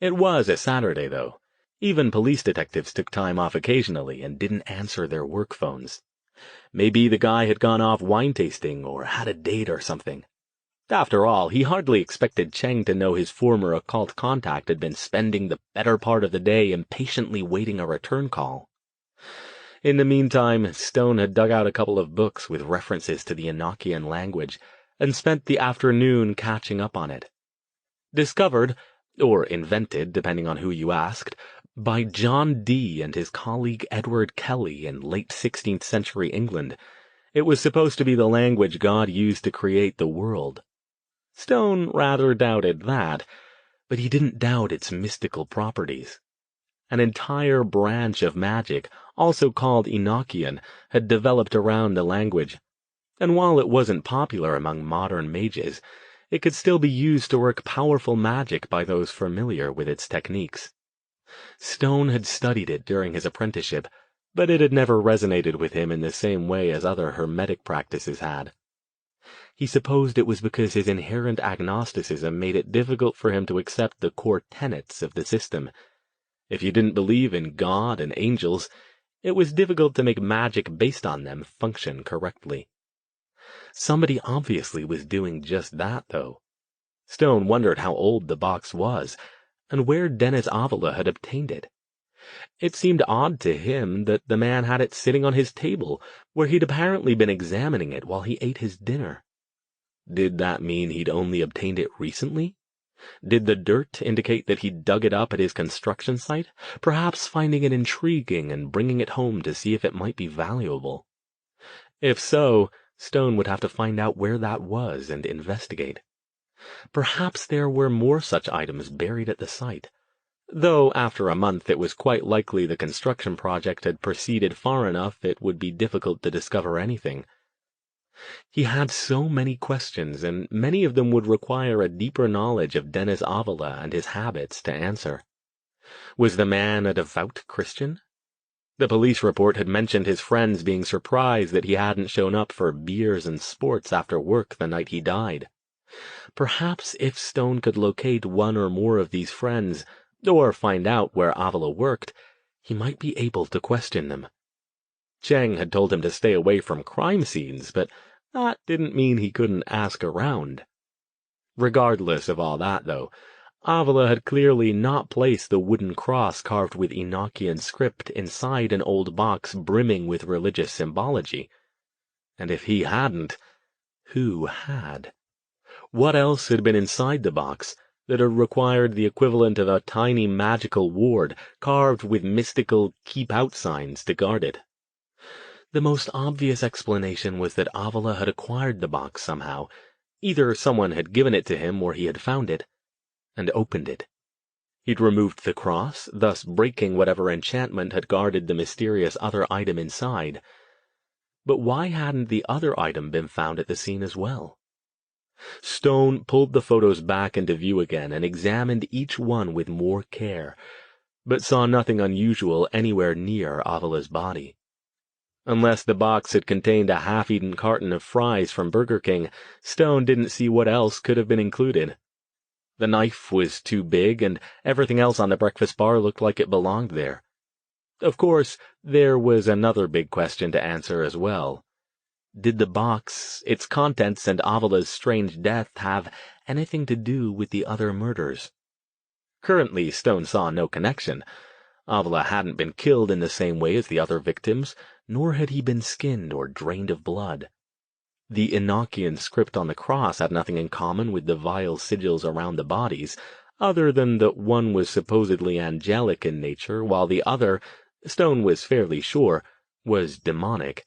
It was a Saturday, though. Even police detectives took time off occasionally and didn't answer their work phones. Maybe the guy had gone off wine tasting or had a date or something. After all, he hardly expected Cheng to know his former occult contact had been spending the better part of the day impatiently waiting a return call. In the meantime, Stone had dug out a couple of books with references to the Enochian language and spent the afternoon catching up on it. Discovered, or invented, depending on who you asked, by John Dee and his colleague Edward Kelly in late 16th century England, it was supposed to be the language God used to create the world. Stone rather doubted that, but he didn't doubt its mystical properties. An entire branch of magic, also called Enochian, had developed around the language, and while it wasn't popular among modern mages, it could still be used to work powerful magic by those familiar with its techniques. Stone had studied it during his apprenticeship, but it had never resonated with him in the same way as other hermetic practices had. He supposed it was because his inherent agnosticism made it difficult for him to accept the core tenets of the system. If you didn't believe in God and angels, it was difficult to make magic based on them function correctly. Somebody obviously was doing just that, though. Stone wondered how old the box was, and where Dennis Avila had obtained it. It seemed odd to him that the man had it sitting on his table, where he'd apparently been examining it while he ate his dinner. Did that mean he'd only obtained it recently? Did the dirt indicate that he'd dug it up at his construction site, perhaps finding it intriguing and bringing it home to see if it might be valuable? If so, Stone would have to find out where that was and investigate. Perhaps there were more such items buried at the site, though after a month it was quite likely the construction project had proceeded far enough it would be difficult to discover anything. He had so many questions, and many of them would require a deeper knowledge of Dennis Avila and his habits to answer. Was the man a devout Christian? The police report had mentioned his friends being surprised that he hadn't shown up for beers and sports after work the night he died. Perhaps if Stone could locate one or more of these friends, or find out where Avila worked, he might be able to question them. Cheng had told him to stay away from crime scenes, but that didn't mean he couldn't ask around. Regardless of all that, though, Avila had clearly not placed the wooden cross carved with Enochian script inside an old box brimming with religious symbology. And if he hadn't, who had? What else had been inside the box that had required the equivalent of a tiny magical ward carved with mystical keep-out signs to guard it? The most obvious explanation was that Avila had acquired the box somehow. Either someone had given it to him or he had found it, and opened it. He'd removed the cross, thus breaking whatever enchantment had guarded the mysterious other item inside. But why hadn't the other item been found at the scene as well? Stone pulled the photos back into view again and examined each one with more care, but saw nothing unusual anywhere near Avila's body. Unless the box had contained a half-eaten carton of fries from Burger King, Stone didn't see what else could have been included. The knife was too big, and everything else on the breakfast bar looked like it belonged there. Of course, there was another big question to answer as well. Did the box, its contents, and Avila's strange death have anything to do with the other murders? Currently, Stone saw no connection. Avila hadn't been killed in the same way as the other victims, nor had he been skinned or drained of blood. The Enochian script on the cross had nothing in common with the vile sigils around the bodies, other than that one was supposedly angelic in nature, while the other, Stone was fairly sure, was demonic.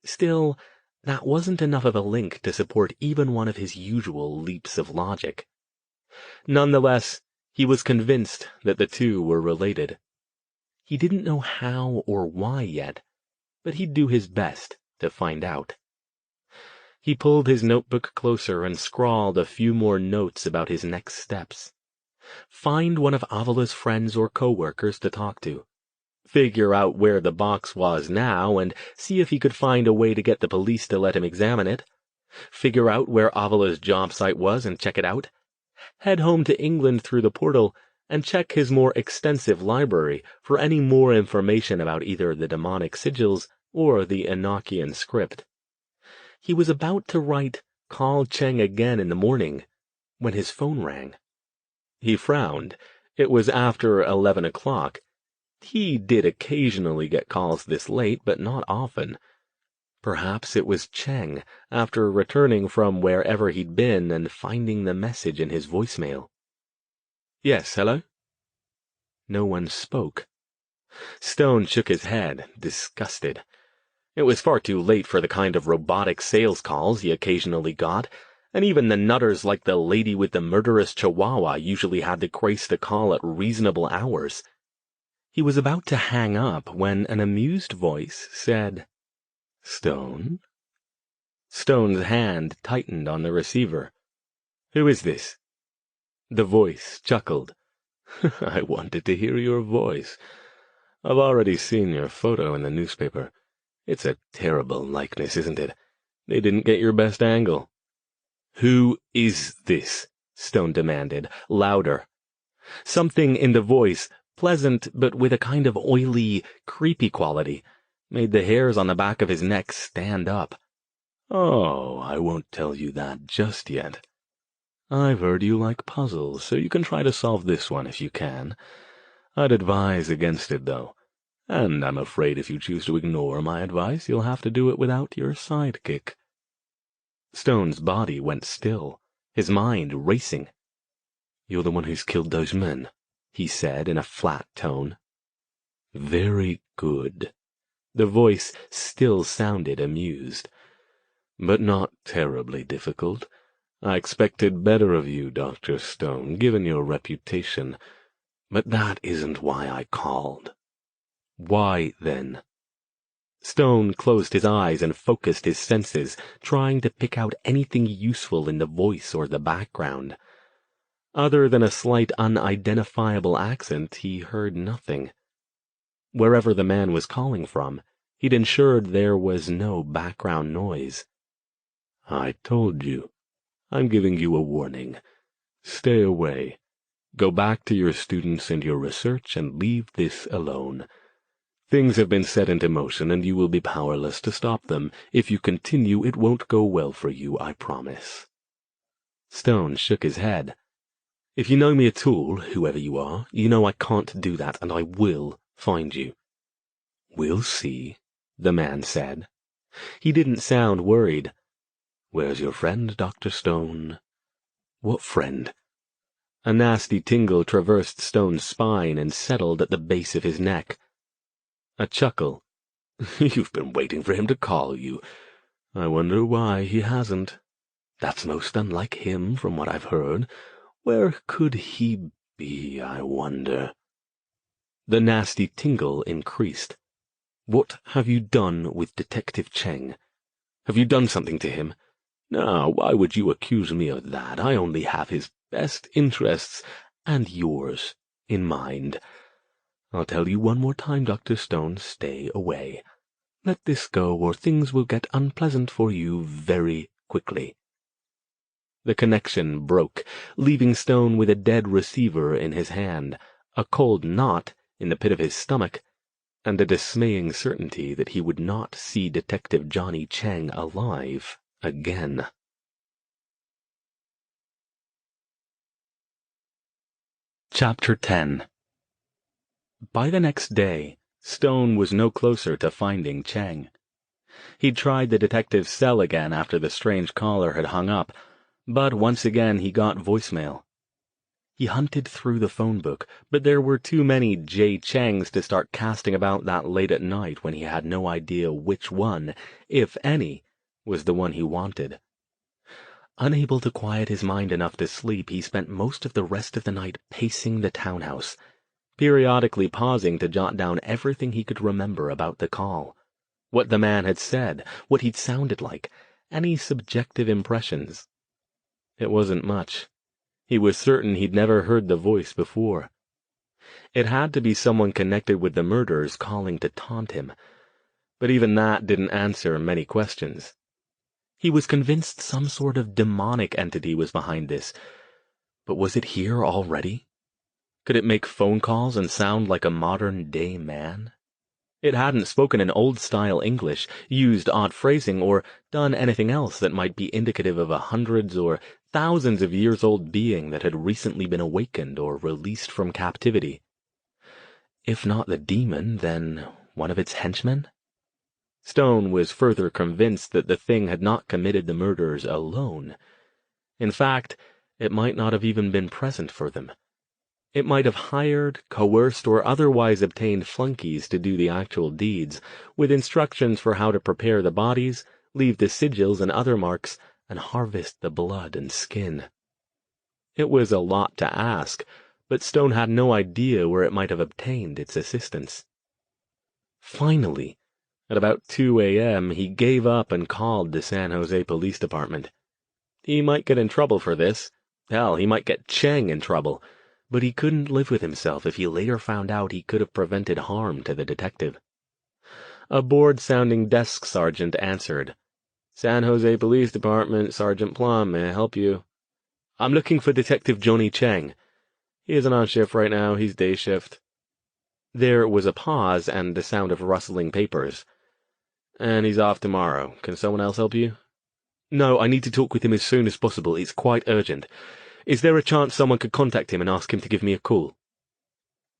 Still, that wasn't enough of a link to support even one of his usual leaps of logic. Nonetheless, he was convinced that the two were related. He didn't know how or why yet, but he'd do his best to find out. He pulled his notebook closer and scrawled a few more notes about his next steps. Find one of Avila's friends or co-workers to talk to. Figure out where the box was now and see if he could find a way to get the police to let him examine it. Figure out where Avila's job site was and check it out. Head home to England through the portal and check his more extensive library for any more information about either the demonic sigils or the Enochian script. He was about to write, "Call Cheng again in the morning," when his phone rang. He frowned. It was after 11 o'clock. He did occasionally get calls this late, but not often. Perhaps it was Cheng, after returning from wherever he'd been and finding the message in his voicemail. "Yes, hello?" No one spoke. Stone shook his head, disgusted. It was far too late for the kind of robotic sales calls he occasionally got, and even the nutters like the lady with the murderous chihuahua usually had the grace to call at reasonable hours. He was about to hang up when an amused voice said, "Stone?" Stone's hand tightened on the receiver. "Who is this?" The voice chuckled. "I wanted to hear your voice. I've already seen your photo in the newspaper. It's a terrible likeness, isn't it? They didn't get your best angle." "Who is this?" Stone demanded, louder. Something in the voice, pleasant but with a kind of oily, creepy quality, made the hairs on the back of his neck stand up. "Oh, I won't tell you that just yet. I've heard you like puzzles, so you can try to solve this one if you can. I'd advise against it, though. And I'm afraid if you choose to ignore my advice, you'll have to do it without your sidekick." Stone's body went still, his mind racing. "You're the one who's killed those men," he said in a flat tone. "Very good." The voice still sounded amused. "But not terribly difficult. I expected better of you, Dr. Stone, given your reputation. But that isn't why I called." "Why, then?" Stone closed his eyes and focused his senses, trying to pick out anything useful in the voice or the background. Other than a slight unidentifiable accent, he heard nothing. Wherever the man was calling from, he'd ensured there was no background noise. "I told you. I'm giving you a warning. Stay away. Go back to your students and your research and leave this alone. Things have been set into motion and you will be powerless to stop them. If you continue, it won't go well for you, I promise." Stone shook his head. "If you know me at all, whoever you are, you know I can't do that, and I will find you." "We'll see," the man said. He didn't sound worried. "Where's your friend, Dr. Stone?" "What friend?" A nasty tingle traversed Stone's spine and settled at the base of his neck. A chuckle. "You've been waiting for him to call you. I wonder why he hasn't. That's most unlike him from what I've heard. Where could he be, I wonder?" The nasty tingle increased. "What have you done with Detective Cheng? Have you done something to him?" "Now, why would you accuse me of that? I only have his best interests, and yours, in mind. I'll tell you one more time, Dr. Stone, stay away. Let this go, or things will get unpleasant for you very quickly." The connection broke, leaving Stone with a dead receiver in his hand, a cold knot in the pit of his stomach, and a dismaying certainty that he would not see Detective Johnny Cheng alive again. Chapter 10. By the next day, Stone was no closer to finding Cheng. He'd tried the detective's cell again after the strange caller had hung up, but once again he got voicemail. He hunted through the phone book, but there were too many J. Chengs to start casting about that late at night when he had no idea which one, if any, was the one he wanted. Unable to quiet his mind enough to sleep, he spent most of the rest of the night pacing the townhouse, periodically pausing to jot down everything he could remember about the call. What the man had said, what he'd sounded like, any subjective impressions. It wasn't much. He was certain he'd never heard the voice before. It had to be someone connected with the murders calling to taunt him, but even that didn't answer many questions. He was convinced some sort of demonic entity was behind this, but was it here already? Could it make phone calls and sound like a modern-day man? It hadn't spoken in old-style English, used odd phrasing, or done anything else that might be indicative of a hundreds or thousands of years old being that had recently been awakened or released from captivity. If not the demon, then one of its henchmen? Stone was further convinced that the thing had not committed the murders alone. In fact, it might not have even been present for them. It might have hired, coerced, or otherwise obtained flunkies to do the actual deeds, with instructions for how to prepare the bodies, leave the sigils and other marks, and harvest the blood and skin. It was a lot to ask, but Stone had no idea where it might have obtained its assistance. Finally, at about 2 a.m., he gave up and called the San Jose Police Department. He might get in trouble for this. Hell, he might get Cheng in trouble. but he couldn't live with himself if he later found out he could have prevented harm to the detective. A bored-sounding desk sergeant answered. "San Jose Police Department, Sergeant Plum, may I help you?" "I'm looking for Detective Johnny Cheng." "He isn't on shift right now, he's day shift." There was a pause and the sound of rustling papers. "And he's off tomorrow. Can someone else help you?" "No, I need to talk with him as soon as possible. It's quite urgent. Is there a chance someone could contact him and ask him to give me a call?"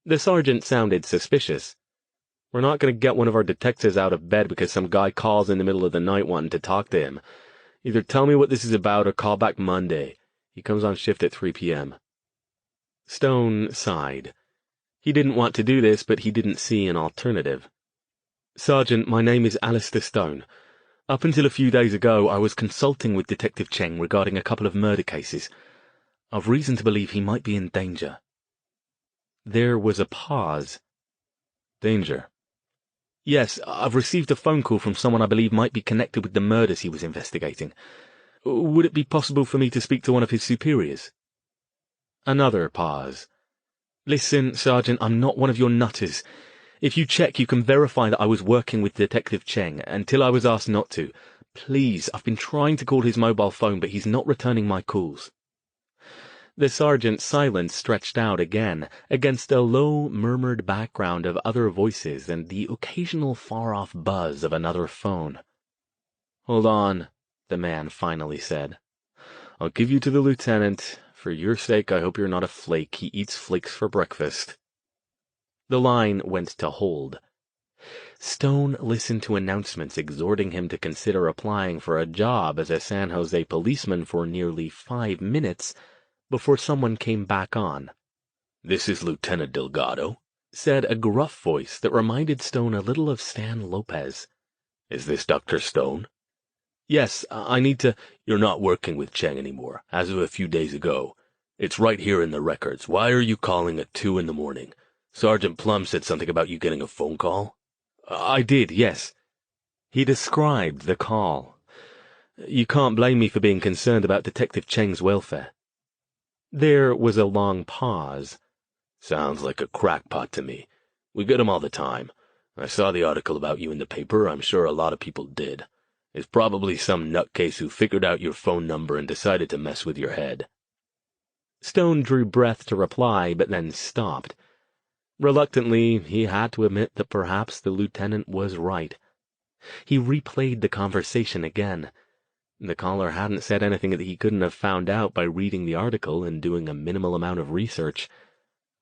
The sergeant sounded suspicious. "We're not going to get one of our detectives out of bed because some guy calls in the middle of the night wanting to talk to him. Either tell me what this is about or call back Monday. He comes on shift at 3 p.m. Stone sighed. He didn't want to do this, but he didn't see an alternative. "Sergeant, my name is Alastair Stone. Up until a few days ago, I was consulting with Detective Cheng regarding a couple of murder cases. I've reason to believe he might be in danger." There was a pause. "Danger?" "Yes, I've received a phone call from someone I believe might be connected with the murders he was investigating. Would it be possible for me to speak to one of his superiors?" Another pause. "Listen, Sergeant, I'm not one of your nutters. If you check, you can verify that I was working with Detective Cheng until I was asked not to. Please, I've been trying to call his mobile phone, but he's not returning my calls." The sergeant's silence stretched out again, against a low, murmured background of other voices and the occasional far-off buzz of another phone. "Hold on," the man finally said. "I'll give you to the lieutenant. For your sake, I hope you're not a flake. He eats flakes for breakfast." The line went to hold. Stone listened to announcements exhorting him to consider applying for a job as a San Jose policeman for nearly 5 minutes before someone came back on. "This is Lieutenant Delgado," said a gruff voice that reminded Stone a little of Stan Lopez. "Is this Dr. Stone?" "Yes, I need to—" "You're not working with Cheng anymore, as of a few days ago. It's right here in the records. Why are you calling at 2 in the morning? Sergeant Plum said something about you getting a phone call?" "I did, yes." He described the call. "You can't blame me for being concerned about Detective Cheng's welfare." There was a long pause. "Sounds like a crackpot to me. We get 'em all the time. I saw the article about you in the paper. I'm sure a lot of people did. It's probably some nutcase who figured out your phone number and decided to mess with your head." Stone drew breath to reply, but then stopped. Reluctantly, he had to admit that perhaps the lieutenant was right. He replayed the conversation again. The caller hadn't said anything that he couldn't have found out by reading the article and doing a minimal amount of research.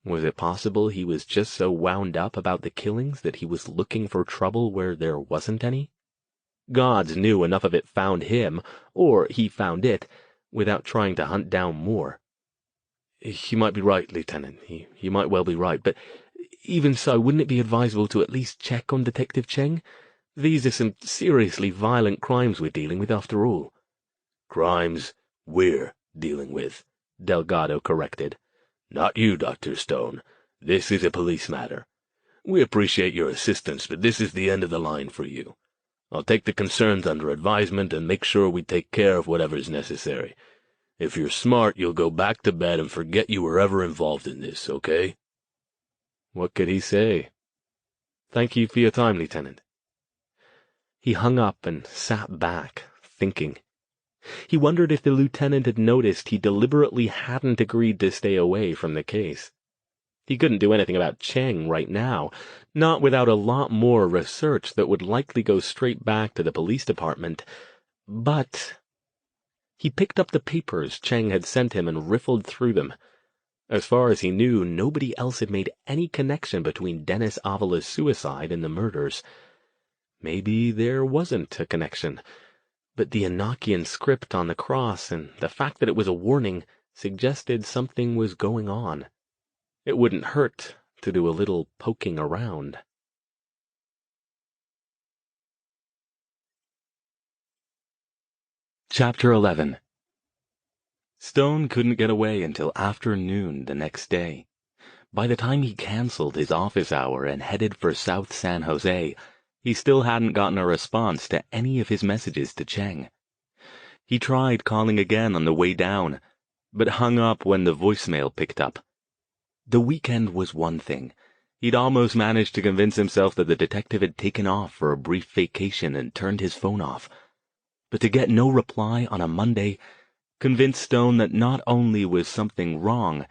Was it possible he was just so wound up about the killings that he was looking for trouble where there wasn't any? Gods knew enough of it found him, or he found it, without trying to hunt down more. "He might be right, Lieutenant. He might well be right, but even so, wouldn't it be advisable to at least check on Detective Cheng? These are some seriously violent crimes we're dealing with after all." "Crimes we're dealing with," Delgado corrected. "Not you, Dr. Stone. This is a police matter. We appreciate your assistance, but this is the end of the line for you. I'll take the concerns under advisement and make sure we take care of whatever's necessary. If you're smart, you'll go back to bed and forget you were ever involved in this, okay?" What could he say? "Thank you for your time, Lieutenant." He hung up and sat back, thinking. He wondered if the lieutenant had noticed he deliberately hadn't agreed to stay away from the case. He couldn't do anything about Cheng right now, not without a lot more research that would likely go straight back to the police department. But he picked up the papers Cheng had sent him and riffled through them. As far as he knew, nobody else had made any connection between Dennis Avala's suicide and the murders. Maybe there wasn't a connection, but the Enochian script on the cross and the fact that it was a warning suggested something was going on. It wouldn't hurt to do a little poking around. Chapter 11. Stone couldn't get away until afternoon the next day. By the time he canceled his office hour and headed for South San Jose, he still hadn't gotten a response to any of his messages to Cheng. He tried calling again on the way down, but hung up when the voicemail picked up. The weekend was one thing. He'd almost managed to convince himself that the detective had taken off for a brief vacation and turned his phone off. But to get no reply on a Monday convinced Stone that not only was something wrong,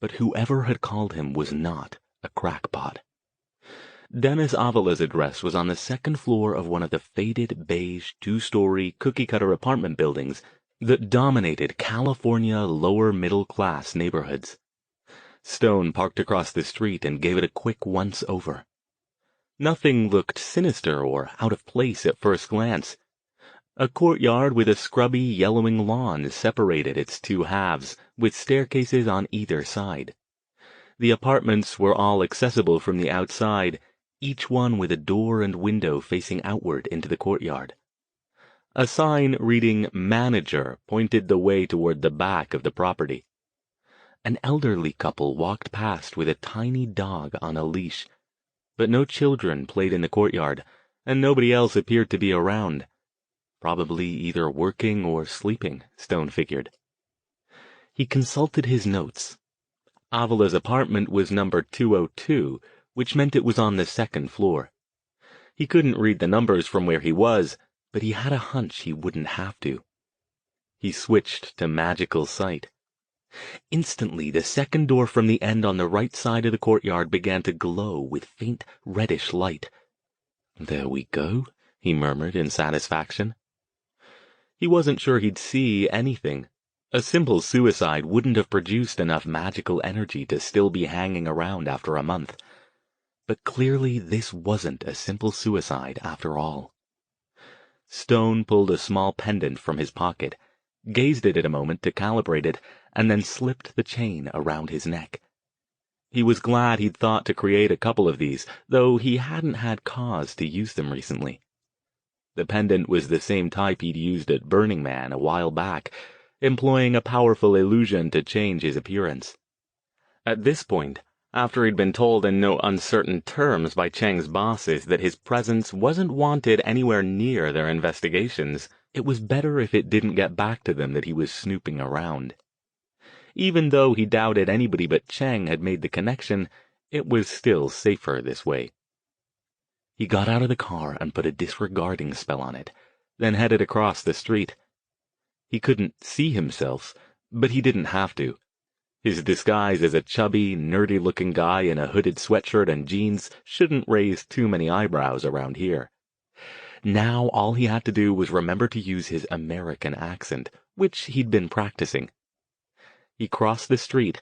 but whoever had called him was not a crackpot. Dennis Avala's address was on the second floor of one of the faded beige two-story cookie-cutter apartment buildings that dominated California lower-middle-class neighborhoods. Stone parked across the street and gave it a quick once-over. Nothing looked sinister or out of place at first glance. A courtyard with a scrubby, yellowing lawn separated its two halves, with staircases on either side. The apartments were all accessible from the outside, each one with a door and window facing outward into the courtyard. A sign reading "Manager" pointed the way toward the back of the property. An elderly couple walked past with a tiny dog on a leash, but no children played in the courtyard, and nobody else appeared to be around. Probably either working or sleeping, Stone figured. He consulted his notes. Avala's apartment was number 202, which meant it was on the second floor. He couldn't read the numbers from where he was, but he had a hunch he wouldn't have to. He switched to magical sight. Instantly, the second door from the end on the right side of the courtyard began to glow with faint reddish light. "There we go," he murmured in satisfaction. He wasn't sure he'd see anything. A simple suicide wouldn't have produced enough magical energy to still be hanging around after a month. But clearly this wasn't a simple suicide after all. Stone pulled a small pendant from his pocket, gazed at it a moment to calibrate it, and then slipped the chain around his neck. He was glad he'd thought to create a couple of these, though he hadn't had cause to use them recently. The pendant was the same type he'd used at Burning Man a while back, employing a powerful illusion to change his appearance. At this point, after he'd been told in no uncertain terms by Cheng's bosses that his presence wasn't wanted anywhere near their investigations, it was better if it didn't get back to them that he was snooping around. Even though he doubted anybody but Cheng had made the connection, it was still safer this way. He got out of the car and put a disregarding spell on it, then headed across the street. He couldn't see himself, but he didn't have to. His disguise as a chubby, nerdy-looking guy in a hooded sweatshirt and jeans shouldn't raise too many eyebrows around here. Now all he had to do was remember to use his American accent, which he'd been practicing. He crossed the street,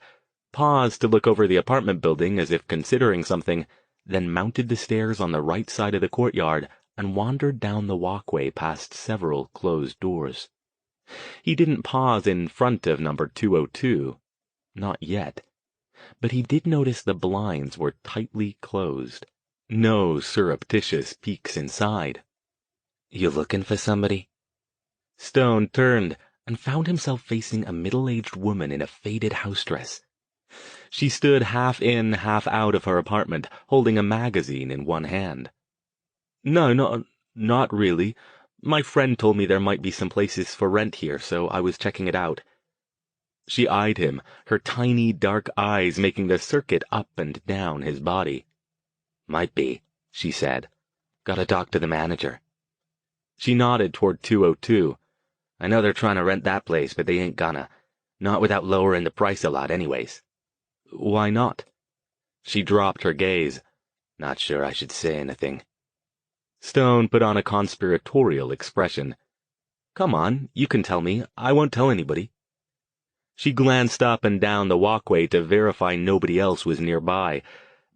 paused to look over the apartment building as if considering something, then mounted the stairs on the right side of the courtyard and wandered down the walkway past several closed doors. He didn't pause in front of number 202. Not yet. But he did notice the blinds were tightly closed. No surreptitious peeks inside. "You looking for somebody?" Stone turned and found himself facing a middle-aged woman in a faded house dress. She stood half in, half out of her apartment, holding a magazine in one hand. No, not really. My friend told me there might be some places for rent here, so I was checking it out." She eyed him, her tiny, dark eyes making the circuit up and down his body. "Might be," she said. "Gotta talk to the manager." She nodded toward 202. "I know they're trying to rent that place, but they ain't gonna. Not without lowering the price a lot anyways." "Why not?" She dropped her gaze. "Not sure I should say anything." Stone put on a conspiratorial expression. "Come on, you can tell me. I won't tell anybody." She glanced up and down the walkway to verify nobody else was nearby,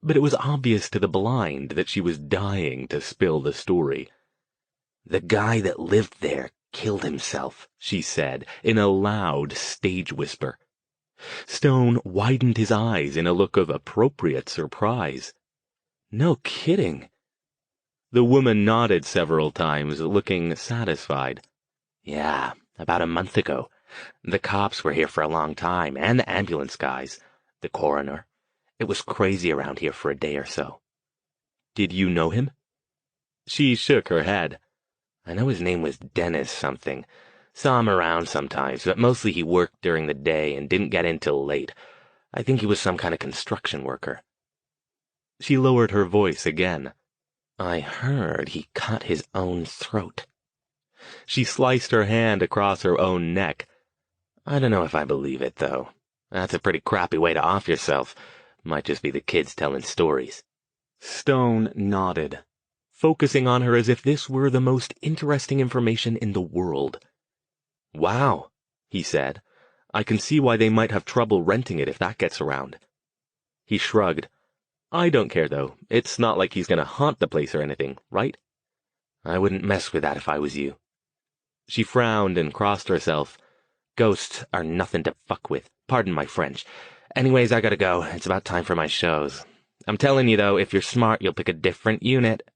but it was obvious to the blind that she was dying to spill the story. "The guy that lived there killed himself," she said, in a loud stage whisper. Stone widened his eyes in a look of appropriate surprise. "No kidding." The woman nodded several times, looking satisfied. "Yeah, about a month ago. The cops were here for a long time, and the ambulance guys, the coroner. It was crazy around here for a day or so." "Did you know him?" She shook her head. "I know his name was Dennis something. Saw him around sometimes, but mostly he worked during the day and didn't get in till late. I think he was some kind of construction worker. She lowered her voice again. I heard he cut his own throat. She sliced her hand across her own neck. I don't know if I believe it, though. That's a pretty crappy way to off yourself. Might just be the kids telling stories. Stone nodded, focusing on her as if this were the most interesting information in the world. Wow, he said. I can see why they might have trouble renting it if that gets around. He shrugged. I don't care, though. It's not like he's going to haunt the place or anything, right? I wouldn't mess with that if I was you. She frowned and crossed herself. Ghosts are nothing to fuck with. Pardon my French. Anyways, I gotta go. It's about time for my shows. I'm telling you, though, if you're smart, you'll pick a different unit.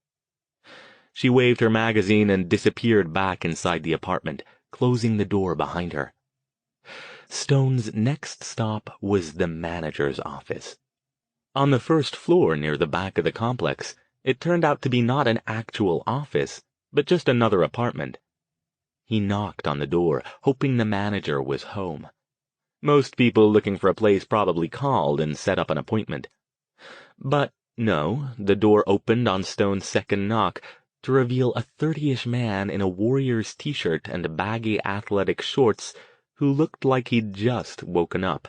She waved her magazine and disappeared back inside the apartment, closing the door behind her. Stone's next stop was the manager's office. On the first floor near the back of the complex, it turned out to be not an actual office, but just another apartment. He knocked on the door, hoping the manager was home. Most people looking for a place probably called and set up an appointment. But no, the door opened on Stone's second knock to reveal a 30-ish man in a Warriors t-shirt and baggy athletic shorts who looked like he'd just woken up.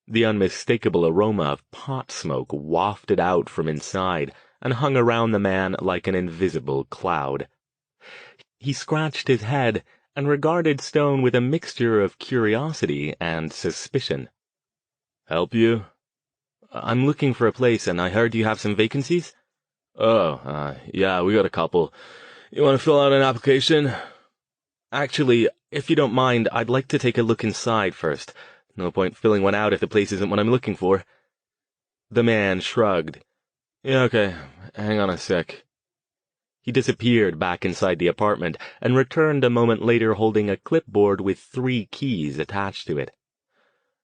The unmistakable aroma of pot smoke wafted out from inside and hung around the man like an invisible cloud. He scratched his head and regarded Stone with a mixture of curiosity and suspicion. Help you? I'm looking for a place, and I heard you have some vacancies? Yeah, we got a couple. You want to fill out an application? Actually, if you don't mind, I'd like to take a look inside first. No point filling one out if the place isn't what I'm looking for. The man shrugged. Yeah, okay. Hang on a sec. He disappeared back inside the apartment and returned a moment later holding a clipboard with 3 keys attached to it.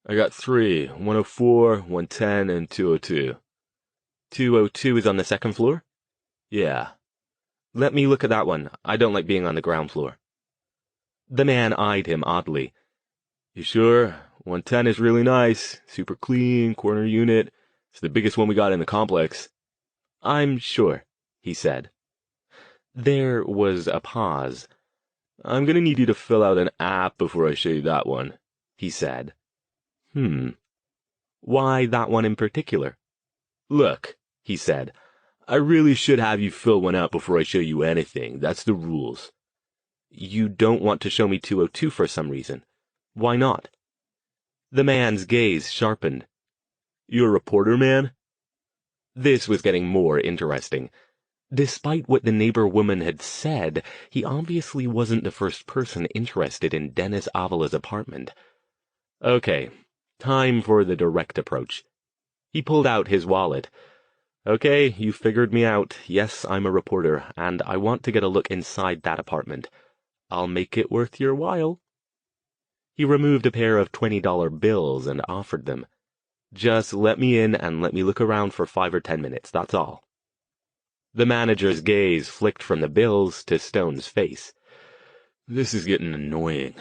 I got 3, 104, 110, and 202. 202 is on the second floor? Yeah. Let me look at that one. I don't like being on the ground floor. The man eyed him oddly. You sure? 110 is really nice. Super clean, corner unit. It's the biggest one we got in the complex. I'm sure, he said. There was a pause. I'm gonna need you to fill out an app before I show you that one, he said. Why that one in particular? Look, he said, I really should have you fill one out before I show you anything. That's the rules. You don't want to show me 202 for some reason. Why not? The man's gaze sharpened. You're a reporter, man? This was getting more interesting. Despite what the neighbor woman had said, he obviously wasn't the first person interested in Dennis Avala's apartment. Okay, time for the direct approach. He pulled out his wallet. Okay, you figured me out. Yes, I'm a reporter, and I want to get a look inside that apartment. I'll make it worth your while. He removed a pair of $20 bills and offered them. Just let me in and let me look around for 5 or 10 minutes, that's all. The manager's gaze flicked from the bills to Stone's face. This is getting annoying,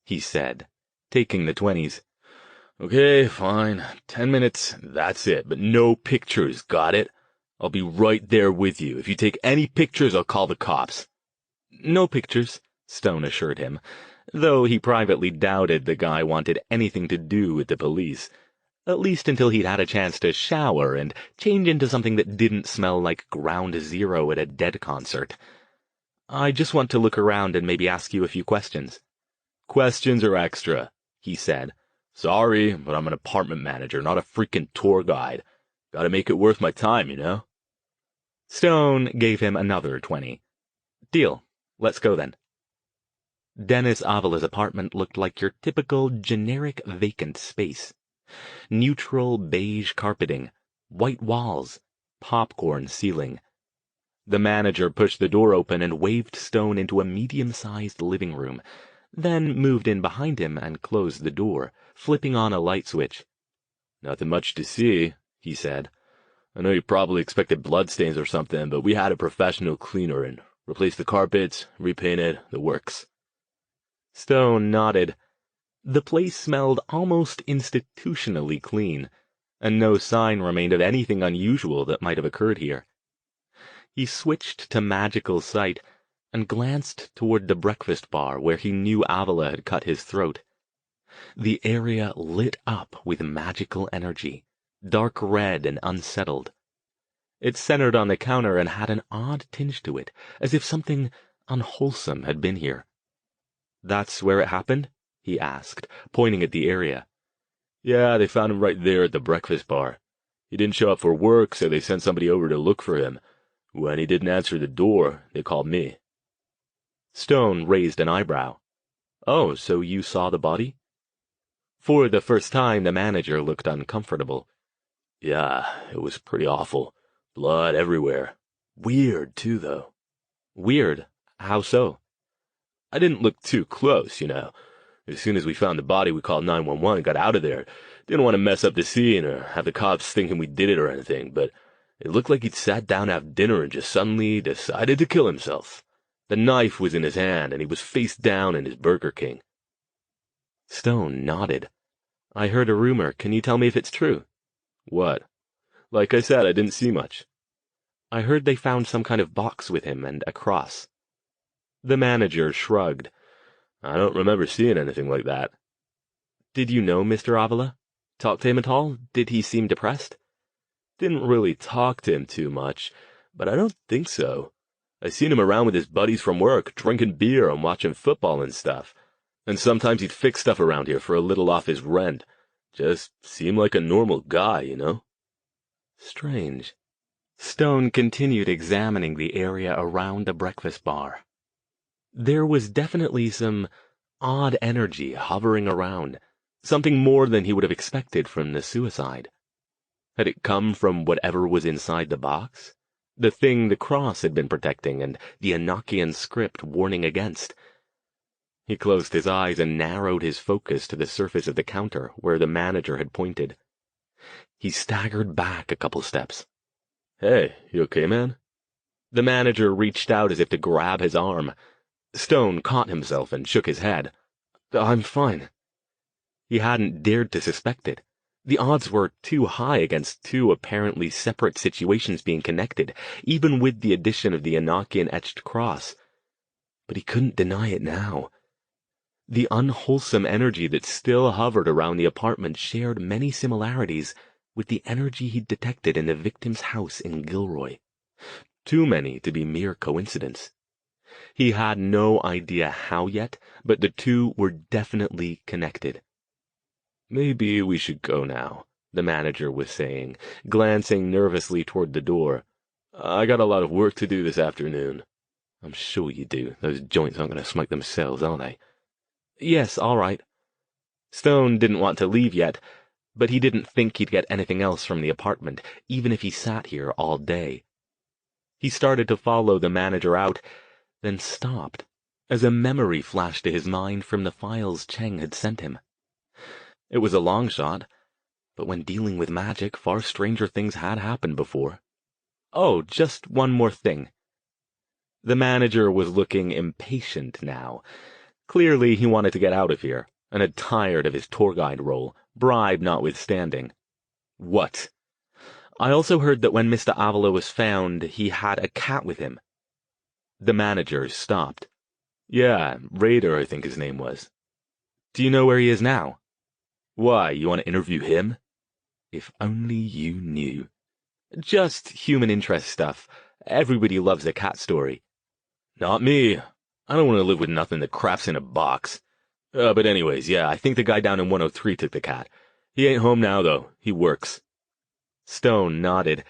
he said, taking the 20s. Okay, fine. 10 minutes, that's it, but no pictures, got it? I'll be right there with you. If you take any pictures, I'll call the cops. No pictures, Stone assured him, though he privately doubted the guy wanted anything to do with the police. At least until he'd had a chance to shower and change into something that didn't smell like Ground Zero at a Dead concert. I just want to look around and maybe ask you a few questions. Questions are extra, he said. Sorry, but I'm an apartment manager, not a freaking tour guide. Gotta make it worth my time, you know? Stone gave him another 20. Deal. Let's go then. Dennis Avala's apartment looked like your typical generic vacant space. Neutral beige carpeting, white walls, popcorn ceiling. The manager pushed the door open and waved Stone into a medium-sized living room, then moved in behind him and closed the door, flipping on a light switch. Nothing much to see, he said. I know you probably expected bloodstains or something, but we had a professional cleaner and replaced the carpets, repainted, the works. Stone nodded. The place smelled almost institutionally clean, and no sign remained of anything unusual that might have occurred here. He switched to magical sight and glanced toward the breakfast bar where he knew Avila had cut his throat. The area lit up with magical energy, dark red and unsettled. It centered on the counter and had an odd tinge to it, as if something unwholesome had been here. "That's where it happened?" he asked, pointing at the area. "Yeah, they found him right there at the breakfast bar. He didn't show up for work, so they sent somebody over to look for him. When he didn't answer the door, they called me." Stone raised an eyebrow. "Oh, so you saw the body?" For the first time, the manager looked uncomfortable. "Yeah, it was pretty awful. Blood everywhere. Weird, too, though." "Weird? How so?" "I didn't look too close, you know. As soon as we found the body, we called 911 and got out of there. Didn't want to mess up the scene or have the cops thinking we did it or anything, but it looked like he'd sat down to have dinner and just suddenly decided to kill himself. The knife was in his hand, and he was face down in his Burger King." Stone nodded. "I heard a rumor. Can you tell me if it's true?" "What?" "Like I said, I didn't see much." "I heard they found some kind of box with him and a cross." The manager shrugged. "I don't remember seeing anything like that." "Did you know Mr. Avila? Talk to him at all? Did he seem depressed?" "Didn't really talk to him too much, but I don't think so. I seen him around with his buddies from work, drinking beer and watching football and stuff. And sometimes he'd fix stuff around here for a little off his rent. Just seemed like a normal guy, you know?" Strange. Stone continued examining the area around the breakfast bar. There was definitely some odd energy hovering around, something more than he would have expected from the suicide. Had it come from whatever was inside the box? The thing the cross had been protecting and the Enochian script warning against. He closed his eyes and narrowed his focus to the surface of the counter where the manager had pointed. He staggered back a couple steps. "Hey, you okay, man?" The manager reached out as if to grab his arm. Stone caught himself and shook his head. "I'm fine." He hadn't dared to suspect it. The odds were too high against two apparently separate situations being connected, even with the addition of the Enochian-etched cross. But he couldn't deny it now. The unwholesome energy that still hovered around the apartment shared many similarities with the energy he'd detected in the victim's house in Gilroy. Too many to be mere coincidence. He had no idea how yet, but the two were definitely connected. "Maybe we should go now," the manager was saying, glancing nervously toward the door. "I got a lot of work to do this afternoon." "I'm sure you do. Those joints aren't going to smoke themselves, are they?" "Yes, all right." Stone didn't want to leave yet, but he didn't think he'd get anything else from the apartment, even if he sat here all day. He started to follow the manager out, then stopped, as a memory flashed to his mind from the files Cheng had sent him. It was a long shot, but when dealing with magic, far stranger things had happened before. "Oh, just one more thing." The manager was looking impatient now. Clearly he wanted to get out of here, and had tired of his tour guide role, bribe notwithstanding. "What?" "I also heard that when Mr. Avila was found, he had a cat with him." The manager stopped. "Yeah, Raider, I think his name was." "Do you know where he is now?" "Why, you want to interview him?" "If only you knew." "Just human interest stuff. Everybody loves a cat story." "Not me. I don't want to live with nothing that craps in a box. But anyways, yeah, I think the guy down in 103 took the cat. He ain't home now, though. He works." Stone nodded.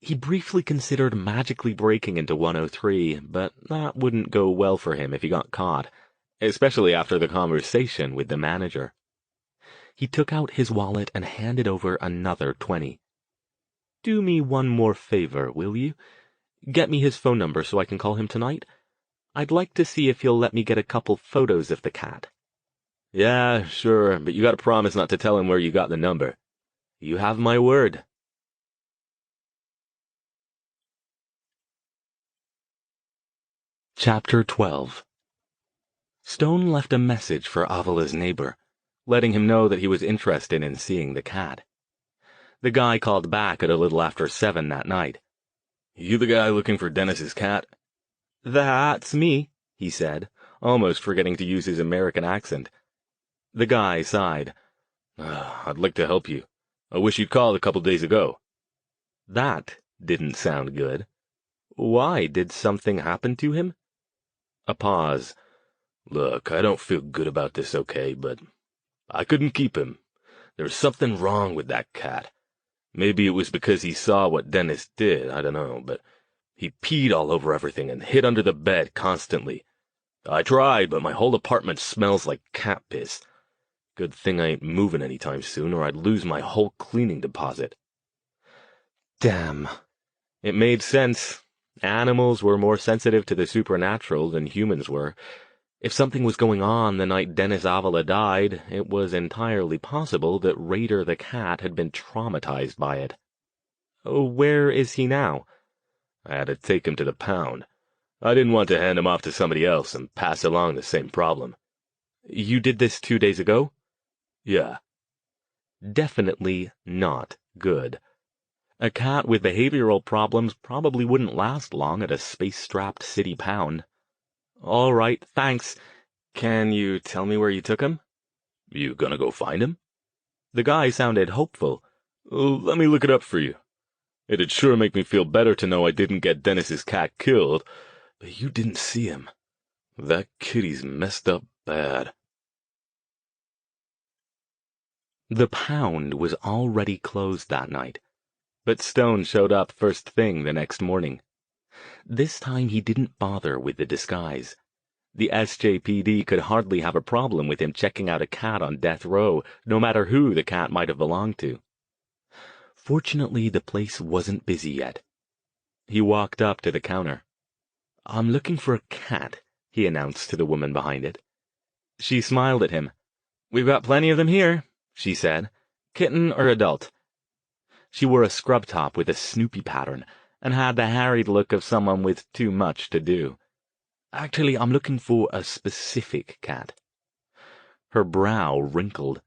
He briefly considered magically breaking into 103, but that wouldn't go well for him if he got caught, especially after the conversation with the manager. He took out his wallet and handed over another 20. "Do me one more favor, will you? Get me his phone number so I can call him tonight. I'd like to see if he'll let me get a couple photos of the cat." "Yeah, sure, but you gotta promise not to tell him where you got the number." "You have my word." Chapter 12. Stone left a message for Avila's neighbor, letting him know that he was interested in seeing the cat. The guy called back at a little after 7 that night. "You the guy looking for Dennis's cat?" "That's me," he said, almost forgetting to use his American accent. The guy sighed. "I'd like to help you. I wish you'd called a couple days ago." That didn't sound good. Why? Did something happen to him? A pause. "Look, I don't feel good about this, okay, but I couldn't keep him. There's something wrong with that cat. Maybe it was because he saw what Dennis did, I don't know, but he peed all over everything and hid under the bed constantly. I tried, but my whole apartment smells like cat piss. Good thing I ain't moving anytime soon, or I'd lose my whole cleaning deposit." Damn. It made sense. Animals were more sensitive to the supernatural than humans were. If something was going on the night Dennis Avila died, it was entirely possible that Raider the cat had been traumatized by it. Where is he now? I had to take him to the pound. I didn't want to hand him off to somebody else and pass along the same problem. You did this 2 days ago? Yeah. Definitely not good. A cat with behavioral problems probably wouldn't last long at a space-strapped city pound. All right, thanks. Can you tell me where you took him? You gonna go find him? The guy sounded hopeful. Let me look it up for you. It'd sure make me feel better to know I didn't get Dennis's cat killed, but you didn't see him. That kitty's messed up bad. The pound was already closed that night, but Stone showed up first thing the next morning. This time he didn't bother with the disguise. The SJPD could hardly have a problem with him checking out a cat on death row, no matter who the cat might have belonged to. Fortunately, the place wasn't busy yet. He walked up to the counter. "I'm looking for a cat," he announced to the woman behind it. She smiled at him. "We've got plenty of them here," she said. "Kitten or adult?" She wore a scrub top with a Snoopy pattern and had the harried look of someone with too much to do. "Actually, I'm looking for a specific cat." Her brow wrinkled.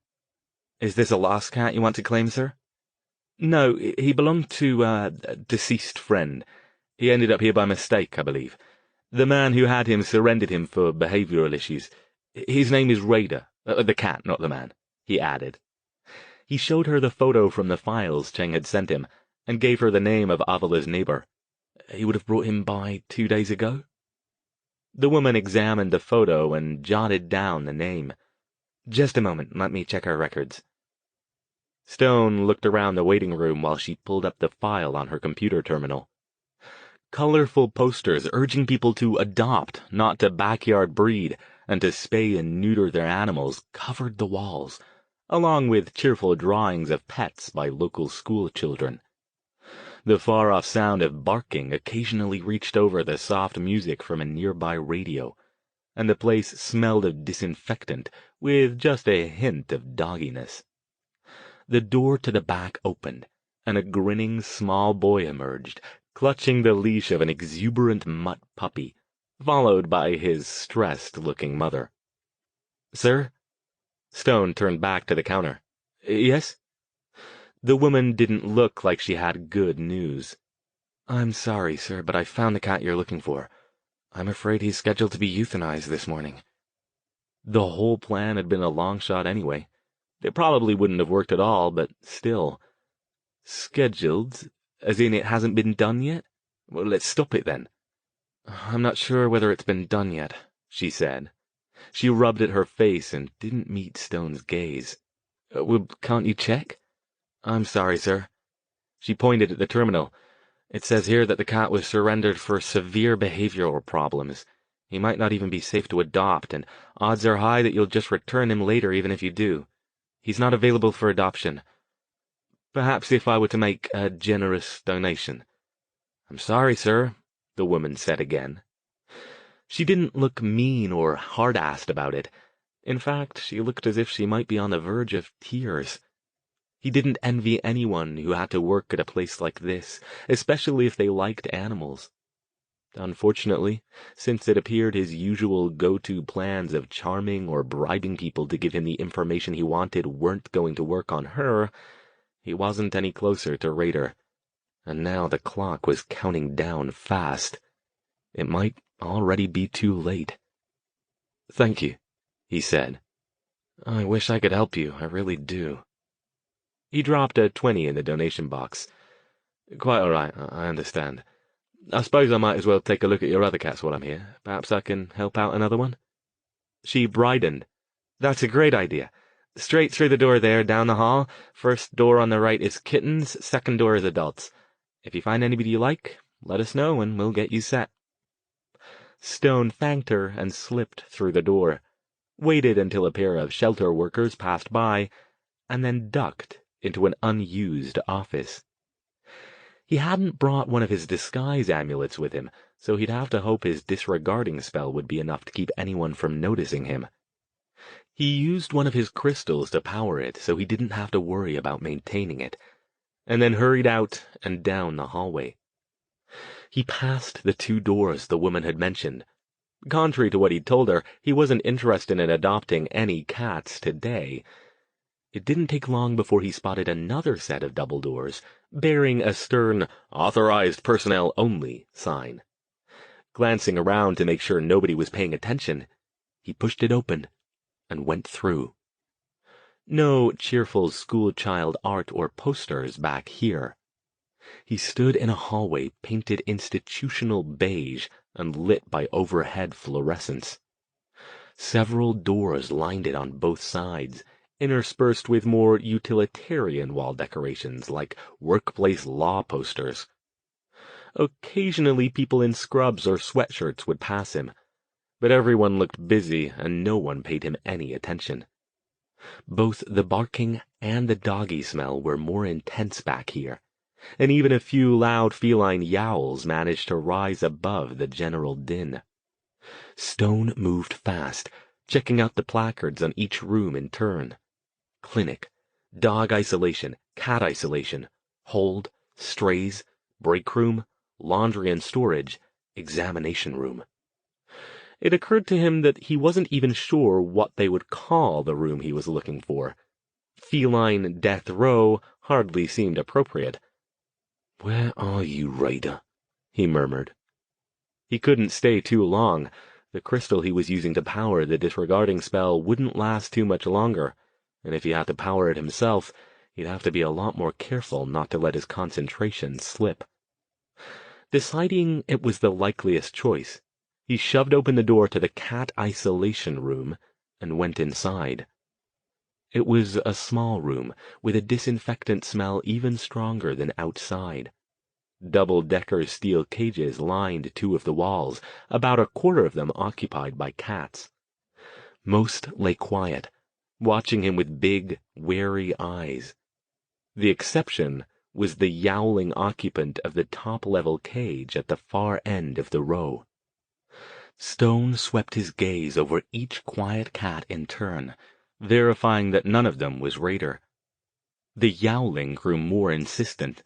"Is this a lost cat you want to claim, sir?" "No, he belonged to a deceased friend. He ended up here by mistake, I believe. The man who had him surrendered him for behavioral issues. His name is Raider. The cat, not the man," he added. He showed her the photo from the files Cheng had sent him, and gave her the name of Avila's neighbor. "He would have brought him by 2 days ago?" The woman examined the photo and jotted down the name. "Just a moment, let me check our records." Stone looked around the waiting room while she pulled up the file on her computer terminal. Colorful posters urging people to adopt, not to backyard breed, and to spay and neuter their animals covered the walls, along with cheerful drawings of pets by local school children. The far-off sound of barking occasionally reached over the soft music from a nearby radio, and the place smelled of disinfectant with just a hint of dogginess. The door to the back opened, and a grinning small boy emerged, clutching the leash of an exuberant mutt puppy, followed by his stressed-looking mother. "Sir?" Stone turned back to the counter. "Yes?" The woman didn't look like she had good news. "I'm sorry, sir, but I found the cat you're looking for. I'm afraid he's scheduled to be euthanized this morning." The whole plan had been a long shot anyway. It probably wouldn't have worked at all, but still. Scheduled? As in it hasn't been done yet? Well, let's stop it then. "I'm not sure whether it's been done yet," she said. She rubbed at her face and didn't meet Stone's gaze. Well, can't you check?" "I'm sorry, sir." She pointed at the terminal. "It says here that the cat was surrendered for severe behavioral problems. He might not even be safe to adopt, and odds are high that you'll just return him later even if you do. He's not available for adoption. Perhaps if I were to make a generous donation." "I'm sorry, sir," the woman said again. She didn't look mean or hard-assed about it. In fact, she looked as if she might be on the verge of tears. He didn't envy anyone who had to work at a place like this, especially if they liked animals. Unfortunately, since it appeared his usual go-to plans of charming or bribing people to give him the information he wanted weren't going to work on her, he wasn't any closer to Raider. And now the clock was counting down fast. It might already be too late. "Thank you," he said. "I wish I could help you, I really do." He dropped a 20 in the donation box. "Quite all right, I understand. I suppose I might as well take a look at your other cats while I'm here. Perhaps I can help out another one?" She brightened. "That's a great idea. Straight through the door there, down the hall. First door on the right is kittens, second door is adults. If you find anybody you like, let us know and we'll get you set." Stone thanked her and slipped through the door, waited until a pair of shelter workers passed by, and then ducked into an unused office. He hadn't brought one of his disguise amulets with him, so he'd have to hope his disregarding spell would be enough to keep anyone from noticing him. He used one of his crystals to power it so he didn't have to worry about maintaining it, and then hurried out and down the hallway. He passed the 2 doors the woman had mentioned. Contrary to what he'd told her, he wasn't interested in adopting any cats today. It didn't take long before he spotted another set of double doors, bearing a stern, "Authorized personnel only" sign. Glancing around to make sure nobody was paying attention, he pushed it open and went through. No cheerful schoolchild art or posters back here. He stood in a hallway painted institutional beige and lit by overhead fluorescents. Several doors lined it on both sides, interspersed with more utilitarian wall decorations like workplace law posters. Occasionally people in scrubs or sweatshirts would pass him, but everyone looked busy and no one paid him any attention. Both the barking and the doggy smell were more intense back here, and even a few loud feline yowls managed to rise above the general din. Stone moved fast, checking out the placards on each room in turn. Clinic, dog isolation, cat isolation, hold, strays, break room, laundry and storage, examination room. It occurred to him that he wasn't even sure what they would call the room he was looking for. Feline death row hardly seemed appropriate. "Where are you, Raider?" he murmured. He couldn't stay too long. The crystal he was using to power the disregarding spell wouldn't last too much longer, and if he had to power it himself, he'd have to be a lot more careful not to let his concentration slip. Deciding it was the likeliest choice, he shoved open the door to the cat isolation room and went inside. It was a small room with a disinfectant smell even stronger than outside. Double-decker steel cages lined 2 of the walls, about a quarter of them occupied by cats. Most lay quiet, watching him with big, wary eyes. The exception was the yowling occupant of the top-level cage at the far end of the row. Stone swept his gaze over each quiet cat in turn, verifying that none of them was Raider. The yowling grew more insistent.